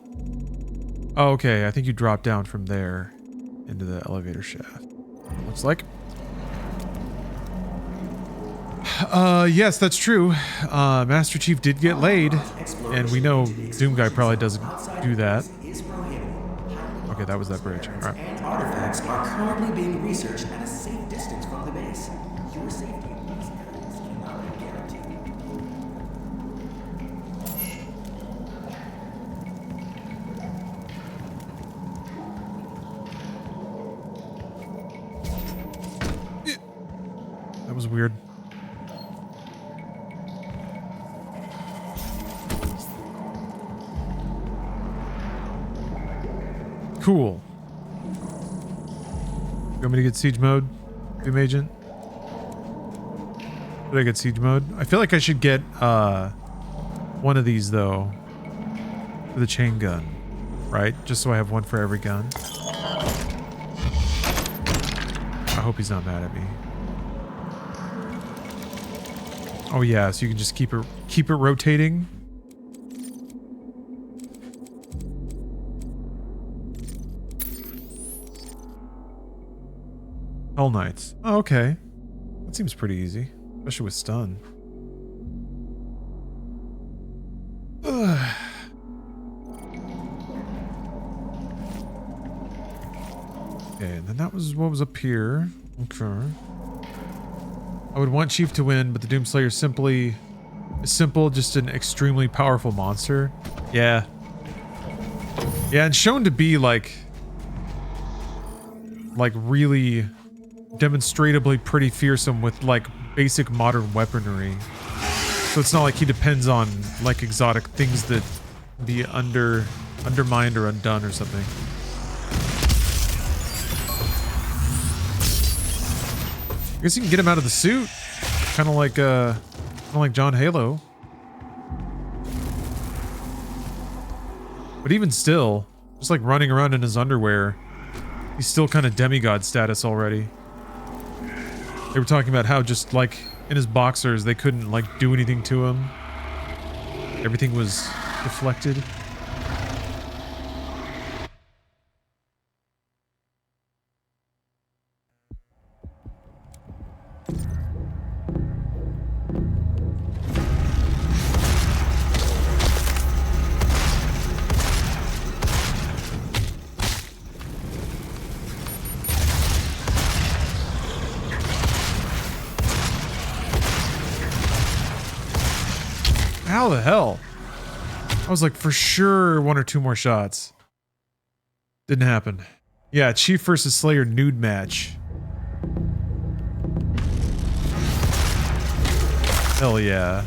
Oh, okay. I think you drop down from there into the elevator shaft. Looks like. Yes, that's true. Master Chief did get laid, and we know Doom Guy probably doesn't do that. Okay, that was that bridge. All right. And artifacts are currently being researched at a safe distance from the base. Your safety in these areas cannot be guaranteed. That was weird. Cool. You want me to get siege mode, Doom Agent? Did I get siege mode? I feel like I should get one of these though, for the chain gun, right? Just so I have one for every gun. I hope he's not mad at me. Oh yeah, so you can just keep it rotating. Hell Knights. Oh, okay. That seems pretty easy, especially with stun. Ugh. Okay, and then that was what was up here. Okay. I would want Chief to win, but the Doomslayer is simple, just an extremely powerful monster. Yeah. Yeah, and shown to be like really demonstrably pretty fearsome with like basic modern weaponry. So it's not like he depends on like exotic things that be undermined or undone or something. I guess you can get him out of the suit, kind of like John Halo. But even still, just like running around in his underwear, he's still kind of demigod status already. They were talking about how just like in his boxers, they couldn't like do anything to him. Everything was deflected. How the hell? I was like, for sure, one or two more shots. Didn't happen. Yeah, Chief versus Slayer nude match. Hell yeah.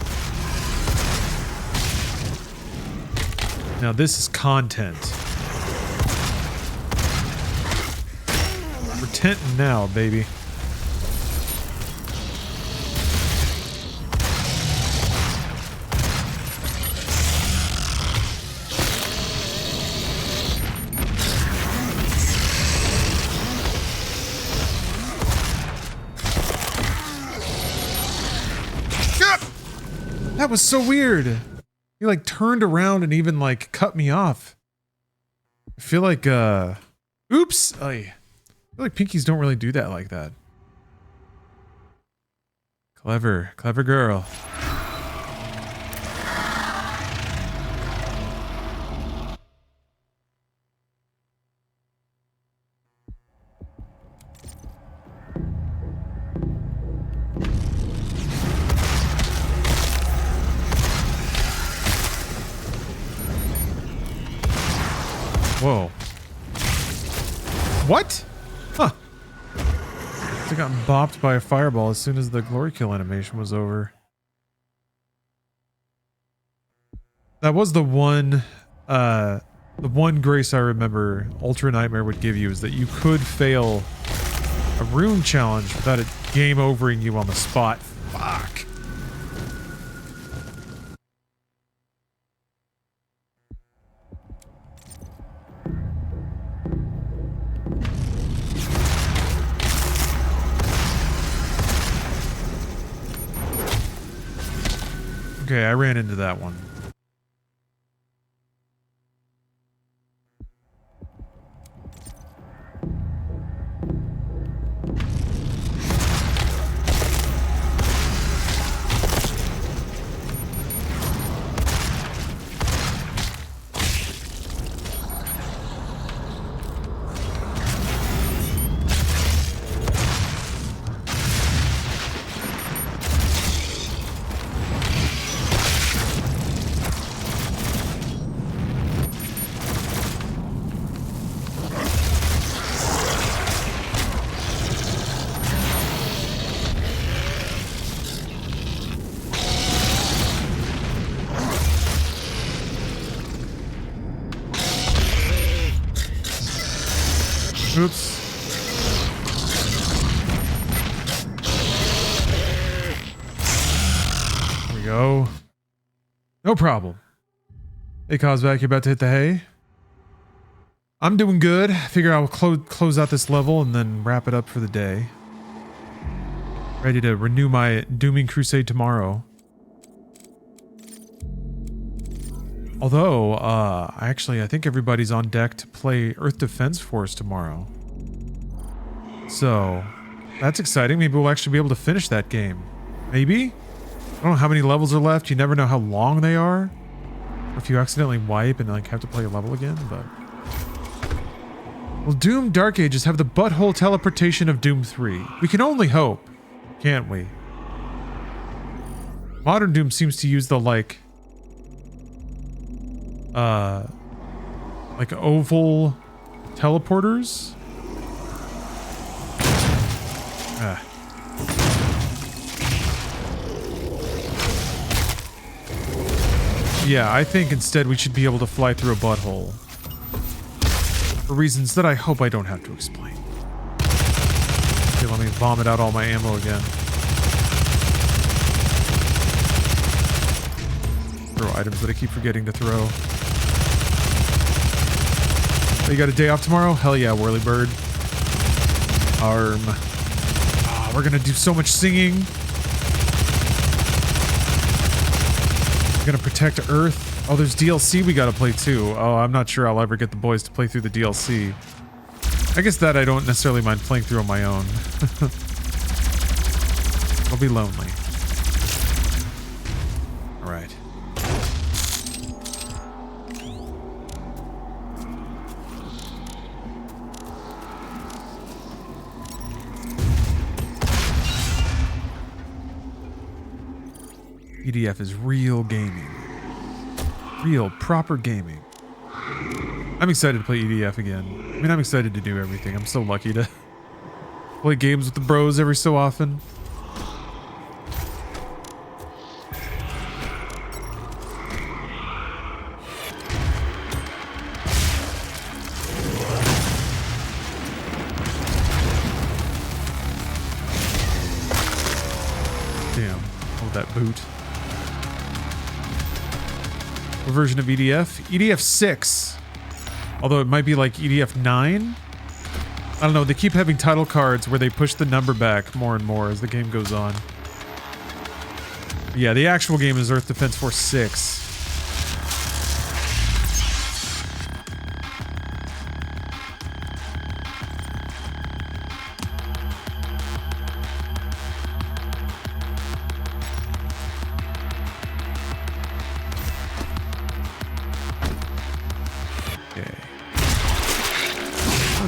Now this is content. We're tenting now, baby. That was so weird. He like turned around and even like cut me off. I feel like oops. I feel like pinkies don't really do that like that. Clever, clever girl. Whoa. What? Huh. I got bopped by a fireball as soon as the glory kill animation was over. That was the one grace I remember Ultra Nightmare would give you, is that you could fail a rune challenge without it game overing you on the spot. Fuck. Okay, I ran into that one. Oops. There we go. No problem. Hey, Cosback, you about to hit the hay? I'm doing good. Figure I'll close out this level and then wrap it up for the day. Ready to renew my Dooming Crusade tomorrow. Although, actually, I think everybody's on deck to play Earth Defense Force tomorrow. So, that's exciting. Maybe we'll actually be able to finish that game. Maybe? I don't know how many levels are left. You never know how long they are. Or if you accidentally wipe and like have to play a level again, but... Will Doom Dark Ages have the butthole teleportation of Doom 3? We can only hope, can't we? Modern Doom seems to use the like oval teleporters. Yeah, I think instead we should be able to fly through a butthole. For reasons that I hope I don't have to explain. Okay, let me vomit out all my ammo again. Throw items that I keep forgetting to throw. Oh, you got a day off tomorrow? Hell yeah, Whirly Bird. Arm. Oh, we're gonna do so much singing. We're gonna protect Earth. Oh, there's DLC we gotta play too. Oh, I'm not sure I'll ever get the boys to play through the DLC. I guess that I don't necessarily mind playing through on my own. I'll be lonely. Alright. EDF is real gaming. Real, proper gaming. I'm excited to play EDF again. I mean, I'm excited to do everything. I'm so lucky to play games with the bros every so often. Damn, hold that boot. What version of EDF? EDF 6. Although it might be like EDF 9? I don't know, they keep having title cards where they push the number back more and more as the game goes on. But yeah, the actual game is Earth Defense Force 6.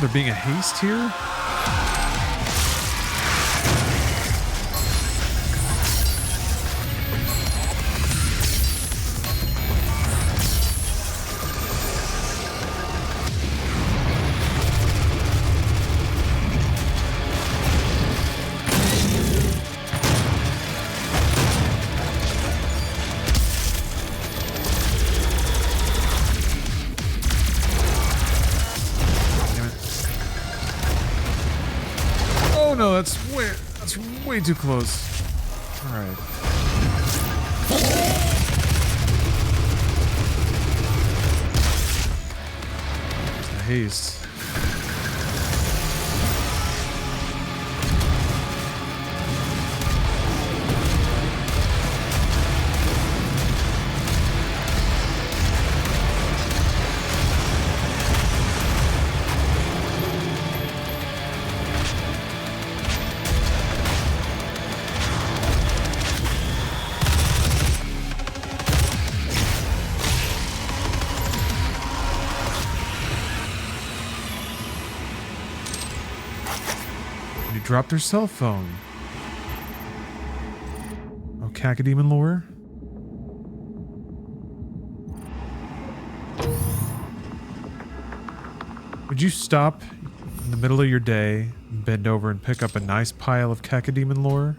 there being a haste here? That's way too close. All right. The haste. Dropped their cell phone. Oh, Cacodemon lore. Would you stop in the middle of your day and bend over and pick up a nice pile of Cacodemon lore?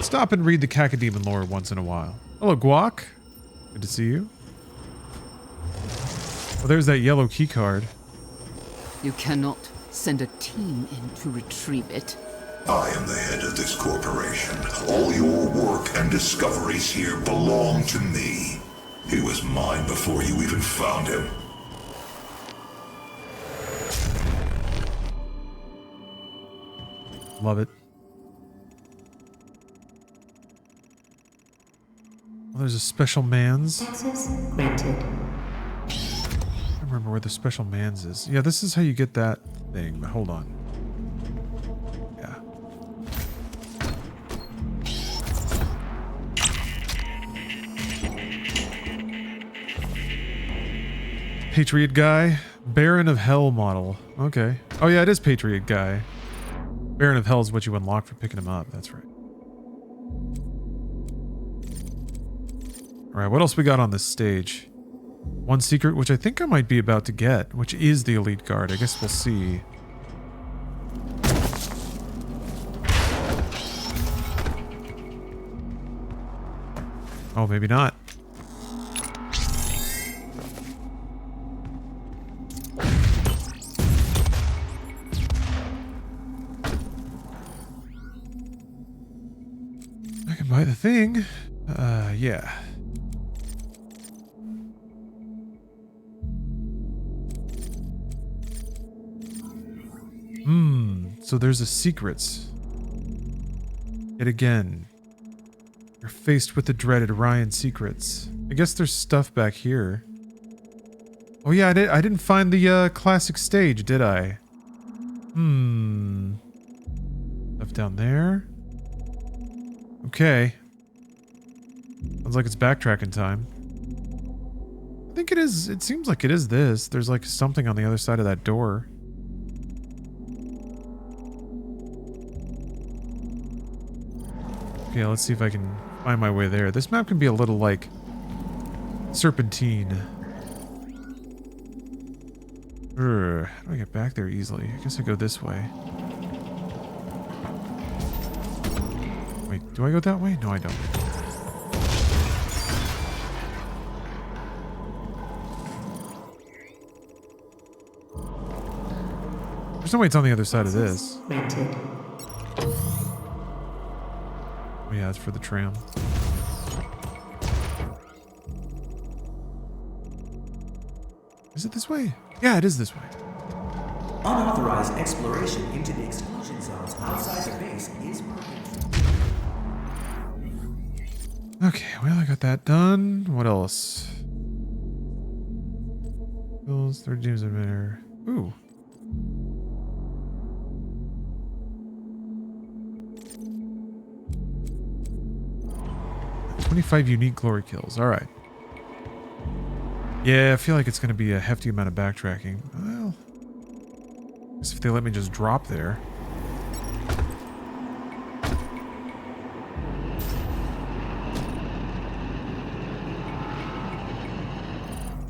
Stop and read the Cacodemon lore once in a while. Hello, Guac. Good to see you. Oh, there's that yellow key card. You cannot send a team in to retrieve it. I am the head of this corporation. All your work and discoveries here belong to me. He was mine before you even found him. Love it. Well, there's a special man's. Access granted. I don't remember where the special man's is. Yeah, this is how you get that thing, but hold on. Yeah. Patriot guy. Baron of Hell model. Okay. Oh yeah, it is Patriot guy. Baron of Hell is what you unlock for picking him up. That's right. Alright, what else we got on this stage? One secret, which I think I might be about to get, which is the Elite Guard. I guess we'll see. Oh, maybe not. I can buy the thing. Yeah. So there's a secrets. Yet again, you're faced with the dreaded Ryan secrets. I guess there's stuff back here. Oh yeah, I didn't find the classic stage, did I? Stuff down there. Okay. Sounds like it's backtracking time. I think it is. It seems like it is this. There's like something on the other side of that door. Okay, let's see if I can find my way there. This map can be a little like serpentine. How do I get back there easily? I guess I go this way. Wait, do I go that way? No, I don't. There's no way it's on the other side of this. Oh yeah, it's for the tram. Is it this way? Yeah, it is this way. Unauthorized exploration into the exclusion zones outside the base is prohibited. Okay, well, I got that done. What else? Bills, third James emitter. Ooh. '25 unique glory kills. All right. Yeah, I feel like it's going to be a hefty amount of backtracking. Well, I guess if they let me just drop there.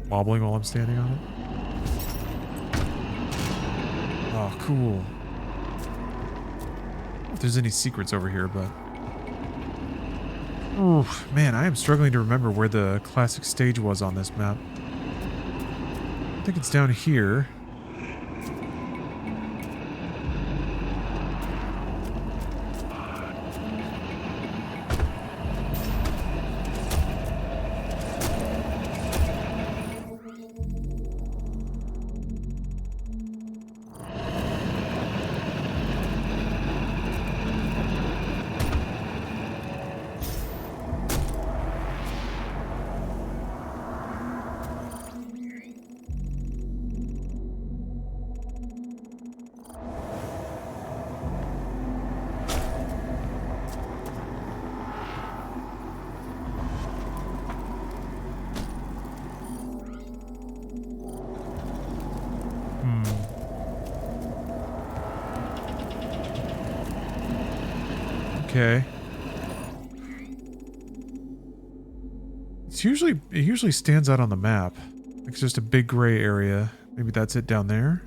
Wobbling while I'm standing on it. Oh, cool. I don't know if there's any secrets over here, but... Oh, man, I am struggling to remember where the classic stage was on this map. I think it's down here. Okay. It usually stands out on the map. Like it's just a big gray area. Maybe that's it down there.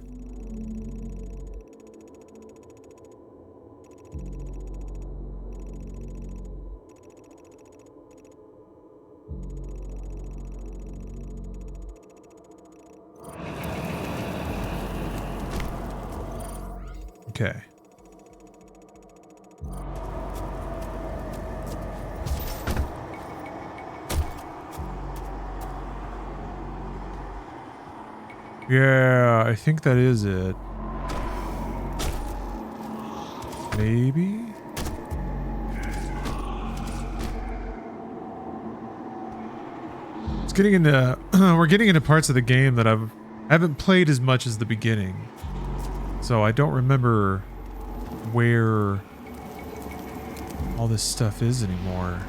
Okay. Yeah, I think that is it. Maybe? It's getting into we're getting into parts of the game that I haven't played as much as the beginning. So I don't remember where all this stuff is anymore.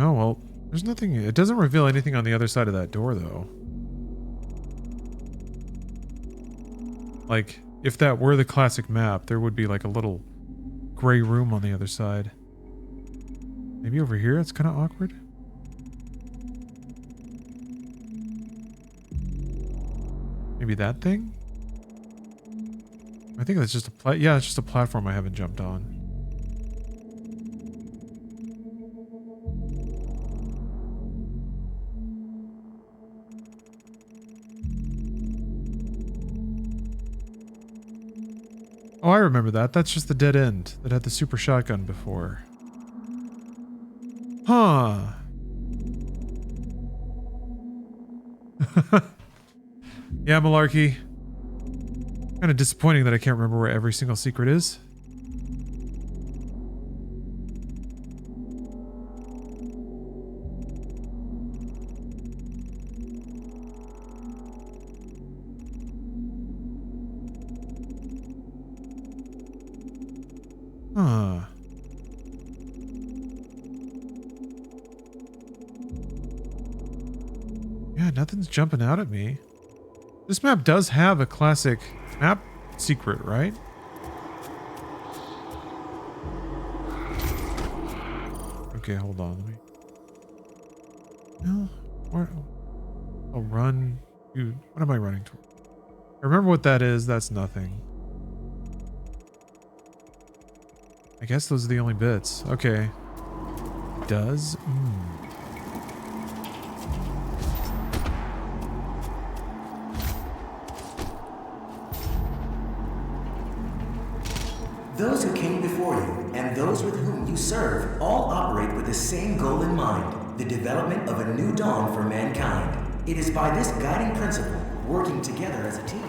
Oh, well, there's nothing. It doesn't reveal anything on the other side of that door, though. Like, if that were the classic map, there would be like a little gray room on the other side. Maybe over here, it's kind of awkward. Maybe that thing? I think that's just a yeah, it's just a platform I haven't jumped on. Oh, I remember that. That's just the dead end that had the super shotgun before. Huh. Yeah, malarkey. Kind of disappointing that I can't remember where every single secret is. Huh. Yeah, nothing's jumping out at me. This map does have a classic map secret, right? Okay, hold on. Let me... No? Where... I'll run... Dude, what am I running toward? I remember what that is. That's nothing. I guess those are the only bits. Okay. Does? Those who came before you and those with whom you serve all operate with the same goal in mind, the development of a new dawn for mankind. It is by this guiding principle, working together as a team,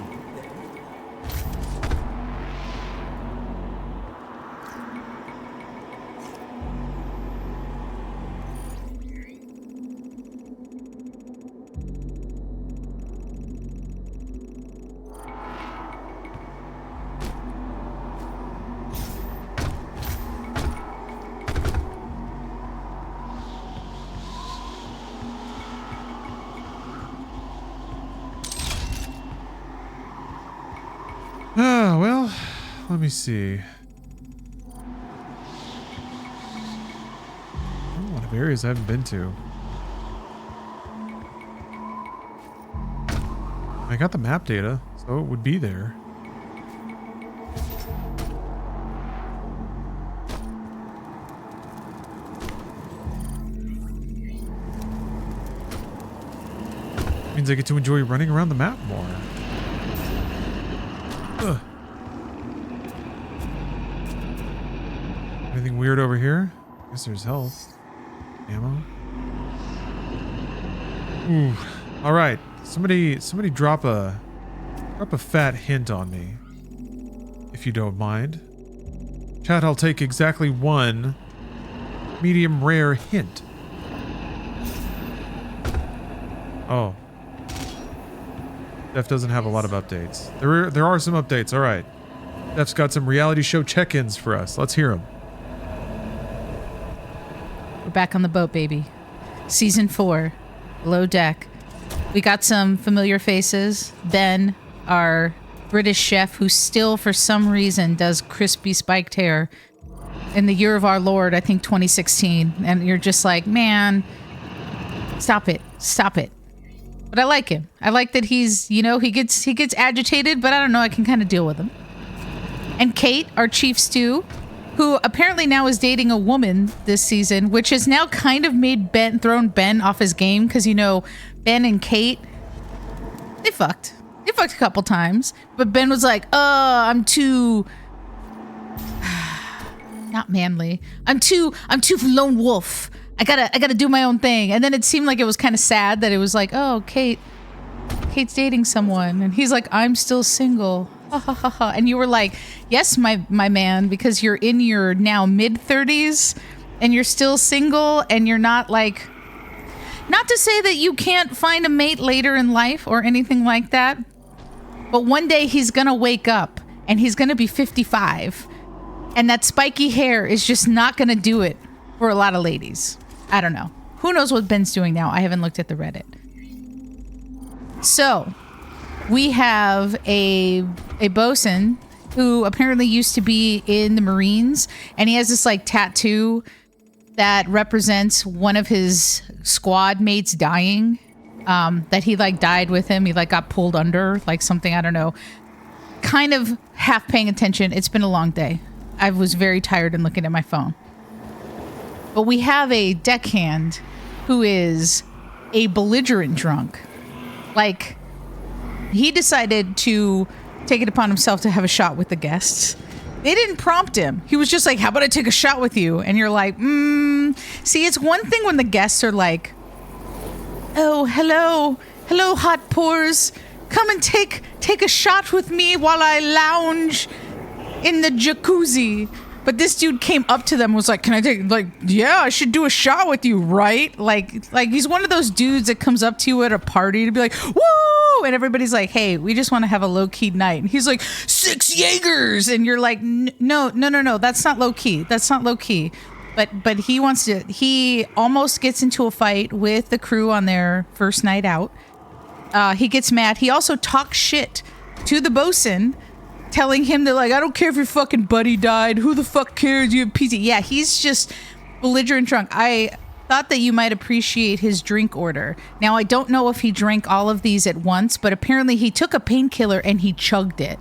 Ah, well, let me see. A lot of areas I haven't been to. I got the map data, so it would be there. Means I get to enjoy running around the map more. Ugh. Anything weird over here? Guess there's health. Ammo. Ooh. All right. Somebody drop a fat hint on me. If you don't mind. Chat, I'll take exactly one medium rare hint. Oh. Def doesn't have a lot of updates. There are some updates. All right. Def's got some reality show check-ins for us. Let's hear them. We're back on the boat, baby. Season 4. Below deck. We got some familiar faces. Ben, our British chef, who still, for some reason, does crispy spiked hair in the year of our Lord, I think 2016. And you're just like, man, stop it. Stop it. But I like him. I like that he's, you know, he gets agitated, but I don't know, I can kind of deal with him. And Kate, our chief stew, who apparently now is dating a woman this season, which has now kind of made thrown Ben off his game, because, you know, Ben and Kate, they fucked a couple times, but Ben was like, I'm too not manly. I'm too lone wolf. I gotta do my own thing. And then it seemed like it was kind of sad that it was like, oh, Kate's dating someone, and he's like, I'm still single. Ha ha ha ha. And you were like, yes, my man, because you're in your now mid-30s and you're still single, and you're not like, not to say that you can't find a mate later in life or anything like that, but one day he's gonna wake up and he's gonna be 55, and that spiky hair is just not gonna do it for a lot of ladies. I don't know. Who knows what Ben's doing now? I haven't looked at the Reddit. So, we have a bosun who apparently used to be in the Marines, and he has this like tattoo that represents one of his squad mates dying. That he like died with him. He like got pulled under, like something, I don't know. Kind of half paying attention. It's been a long day. I was very tired and looking at my phone. But we have a deckhand who is a belligerent drunk. Like, he decided to take it upon himself to have a shot with the guests. They didn't prompt him. He was just like, how about I take a shot with you? And you're like, See, it's one thing when the guests are like, oh, hello, hot pores. Come and take a shot with me while I lounge in the jacuzzi. But this dude came up to them and was like, can I take, like, yeah, I should do a shot with you, right? Like he's one of those dudes that comes up to you at a party to be like, woo! And everybody's like, hey, we just want to have a low-key night. And he's like, 6 Jaegers! And you're like, no, that's not low-key. That's not low-key. But he almost gets into a fight with the crew on their first night out. He gets mad. He also talks shit to the bosun, telling him that, like, I don't care if your fucking buddy died. Who the fuck cares? You have PT. Yeah, he's just belligerent drunk. I thought that you might appreciate his drink order. Now, I don't know if he drank all of these at once, but apparently he took a painkiller and he chugged it.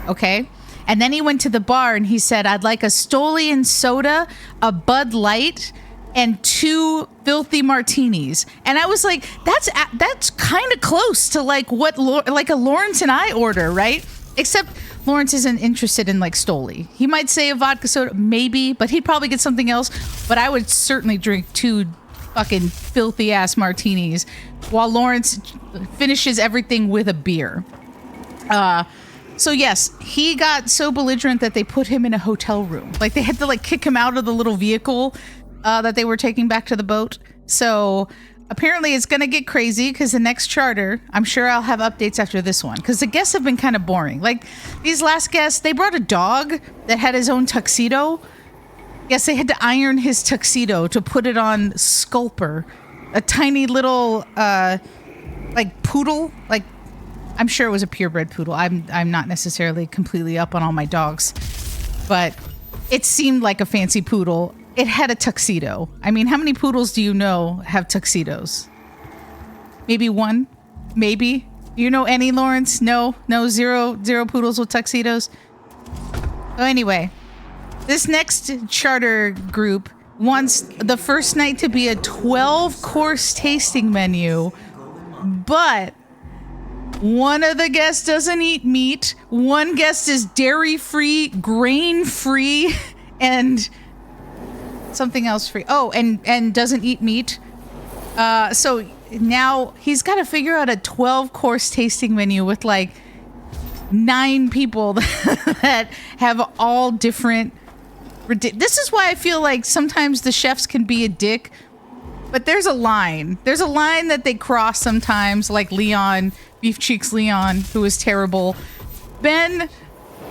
Okay? And then he went to the bar and he said, I'd like a Stoli and soda, a Bud Light, and 2 filthy martinis. And I was like, that's kind of close to like what like a Lawrence and I order, right? Except Lawrence isn't interested in like Stoli. He might say a vodka soda, maybe, but he'd probably get something else. But I would certainly drink 2 fucking filthy ass martinis while Lawrence finishes everything with a beer. So yes, he got so belligerent that they put him in a hotel room. Like they had to like kick him out of the little vehicle that they were taking back to the boat. So apparently it's going to get crazy because the next charter, I'm sure I'll have updates after this one, because the guests have been kind of boring. Like these last guests, they brought a dog that had his own tuxedo. Yes, they had to iron his tuxedo to put it on Sculper, a tiny little like poodle, like I'm sure it was a purebred poodle. I'm not necessarily completely up on all my dogs, but it seemed like a fancy poodle. It had a tuxedo. I mean, how many poodles do you know have tuxedos? Maybe one? Maybe? Do you know any, Lawrence? No, zero poodles with tuxedos. So anyway, this next charter group wants the first night to be a 12-course tasting menu, but one of the guests doesn't eat meat. One guest is dairy-free, grain-free, and something else free. Oh, and doesn't eat meat. So now he's got to figure out a 12-course tasting menu with like 9 people that have all different. This is why I feel like sometimes the chefs can be a dick, but there's a line. There's a line that they cross sometimes, like Leon, Beef Cheeks Leon, who is terrible. Ben,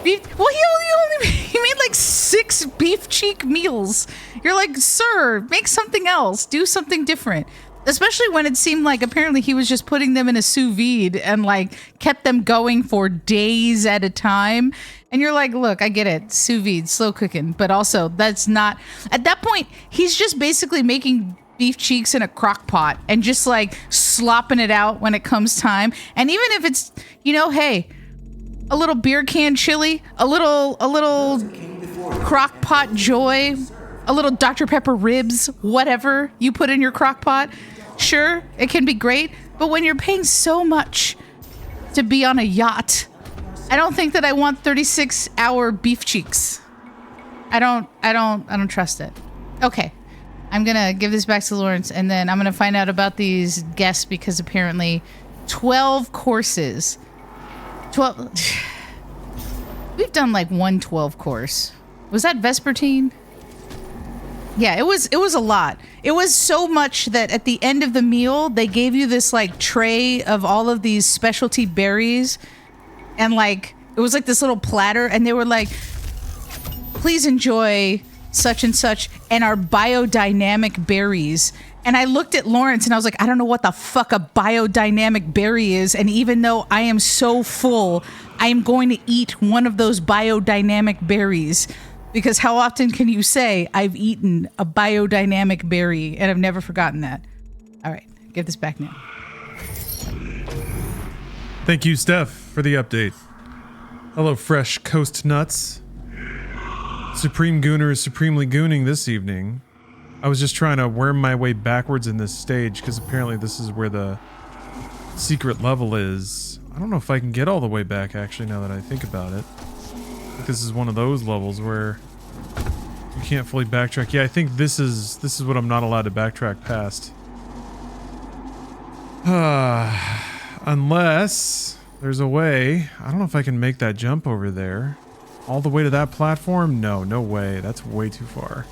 he made like 6 beef cheek meals. You're like, sir, make something else. Do something different. Especially when it seemed like apparently he was just putting them in a sous vide and like kept them going for days at a time. And you're like, look, I get it. Sous vide, slow cooking. But also that's not, at that point, he's just basically making beef cheeks in a crock pot and just like slopping it out when it comes time. And even if it's, hey, a little beer can chili, a little crock pot joy, a little Dr. Pepper ribs, whatever you put in your crock pot. Sure, it can be great, but when you're paying so much to be on a yacht, I don't think that I want 36-hour beef cheeks. I don't trust it. Okay. I'm going to give this back to Lawrence, and then I'm going to find out about these guests because apparently 12 courses. 12. We've done like one 12 course. Was that Vespertine? Yeah, it was a lot. It was so much that at the end of the meal, they gave you this like tray of all of these specialty berries. And like, it was like this little platter. And they were like, please enjoy such and such and our biodynamic berries. And I looked at Lawrence and I was like, I don't know what the fuck a biodynamic berry is. And even though I am so full, I am going to eat one of those biodynamic berries. Because how often can you say, I've eaten a biodynamic berry, and I've never forgotten that. All right, give this back now. Thank you, Steph, for the update. Hello, Fresh Coast Nuts. Supreme Gooner is supremely gooning this evening. I was just trying to worm my way backwards in this stage, because apparently this is where the secret level is. I don't know if I can get all the way back, actually, now that I think about it. This is one of those levels where you can't fully backtrack. Yeah, I think this is what I'm not allowed to backtrack past. Unless there's a way. I don't know if I can make that jump over there. All the way to that platform? No way. That's way too far.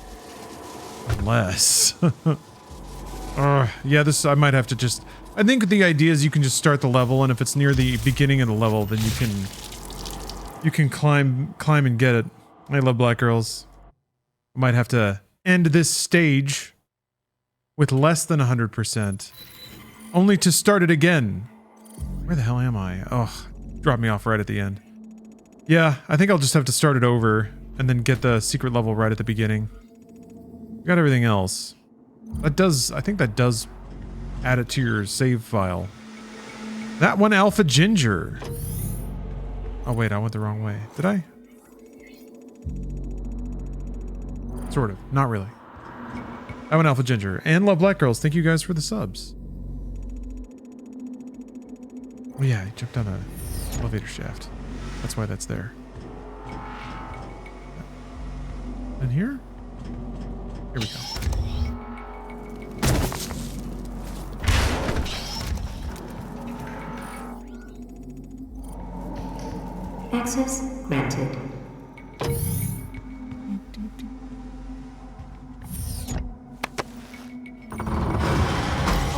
Unless. Yeah, I might have to just... I think the idea is you can just start the level, and if it's near the beginning of the level, then you can climb and get it. I love black girls. I might have to end this stage with less than 100%, only to start it again. Where the hell am I? Oh, dropped me off right at the end. Yeah, I think I'll just have to start it over and then get the secret level right at the beginning. Got everything else. I think that does add it to your save file. That one, Alpha Ginger. Oh wait, I went the wrong way. Did I? Sort of. Not really. That one, Alpha Ginger. And Love Black Girls. Thank you guys for the subs. Oh yeah, I jumped on an elevator shaft. That's why that's there. And here? Here we go. Access granted.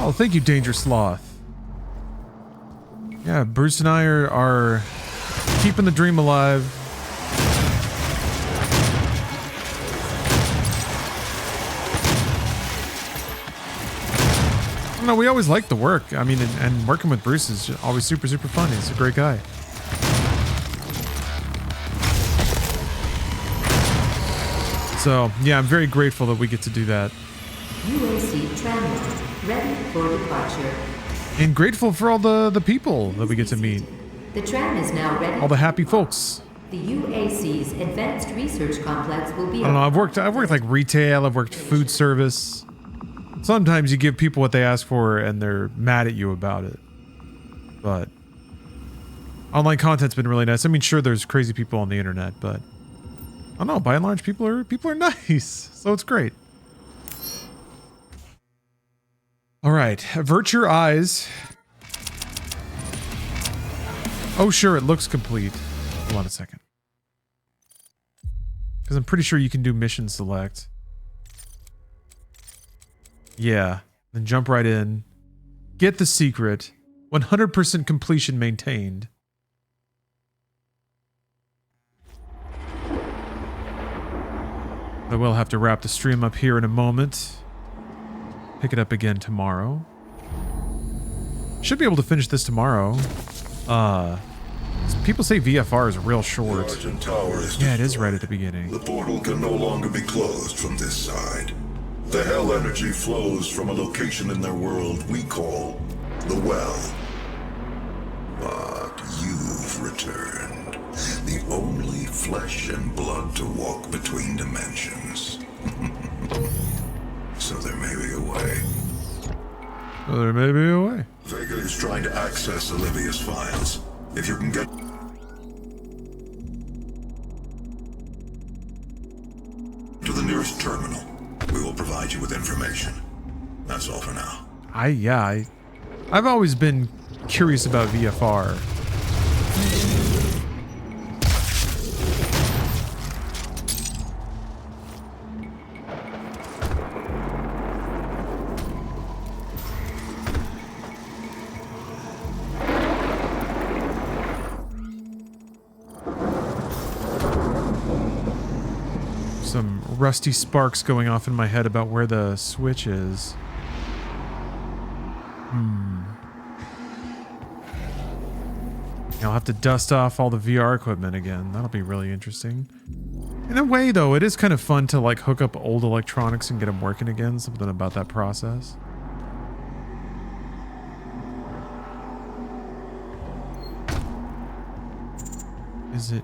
Oh, thank you, Danger Sloth. Yeah, Bruce and I are keeping the dream alive. No, we always like the work. I mean, and working with Bruce is always super, super fun. He's a great guy. So, yeah, I'm very grateful that we get to do that. UAC tram ready for departure. And grateful for all the people that we get to meet. The tram is now ready. All the happy folks. The UAC's Advanced Research Complex will be... I don't know, I've worked like retail, I've worked food service. Sometimes you give people what they ask for and they're mad at you about it. But online content's been really nice. I mean, sure, there's crazy people on the internet, but I don't know, by and large, people are nice. So it's great. All right, avert your eyes. Oh, sure, it looks complete. Hold on a second. Because I'm pretty sure you can do mission select. Yeah, then jump right in. Get the secret. 100% completion maintained. I will have to wrap the stream up here in a moment. Pick it up again tomorrow. Should be able to finish this tomorrow. People say VFR is real short. Yeah, it is right at the beginning. The portal can no longer be closed from this side. The hell energy flows from a location in their world we call the Well. But you've returned. The only flesh and blood to walk between dimensions. So there may be a way. Well, there may be a way. Vega is trying to access Olivia's files. If you can get to the nearest terminal, we will provide you with information. That's all for now. I've always been curious about VFR. Some rusty sparks going off in my head about where the switch is. I'll have to dust off all the VR equipment again. That'll be really interesting. In a way, though, it is kind of fun to like hook up old electronics and get them working again. Something about that process. Is it?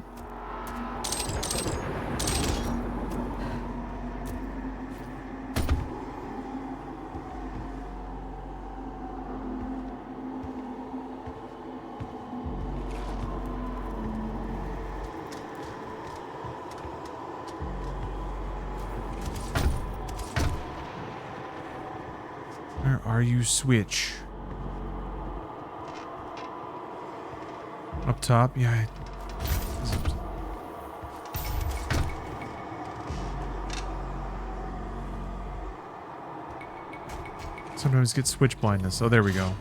Where are you, switch? Up top? Yeah. Sometimes get switch blindness. Oh, there we go.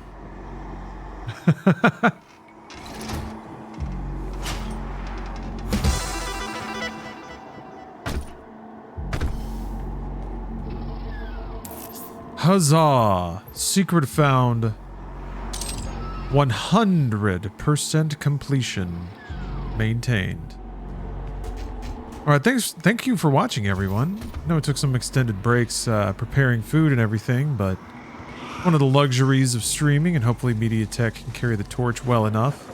Huzzah! Secret found. 100% completion maintained. All right, thank you for watching, everyone. I know it took some extended breaks preparing food and everything, but one of the luxuries of streaming, and hopefully MediaTek can carry the torch well enough.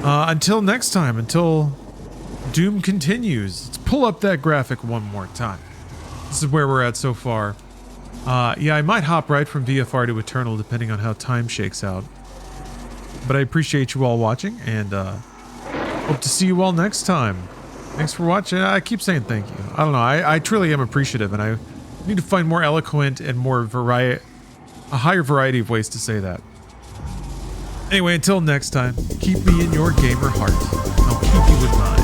Until next time, until Doom continues, let's pull up that graphic one more time. This is where we're at so far. Yeah, I might hop right from VFR to Eternal depending on how time shakes out. But I appreciate you all watching, and hope to see you all next time. Thanks for watching. I keep saying thank you. I don't know. I truly am appreciative, and I need to find more eloquent and more a higher variety of ways to say that. Anyway, until next time, keep me in your gamer heart. I'll keep you in mind.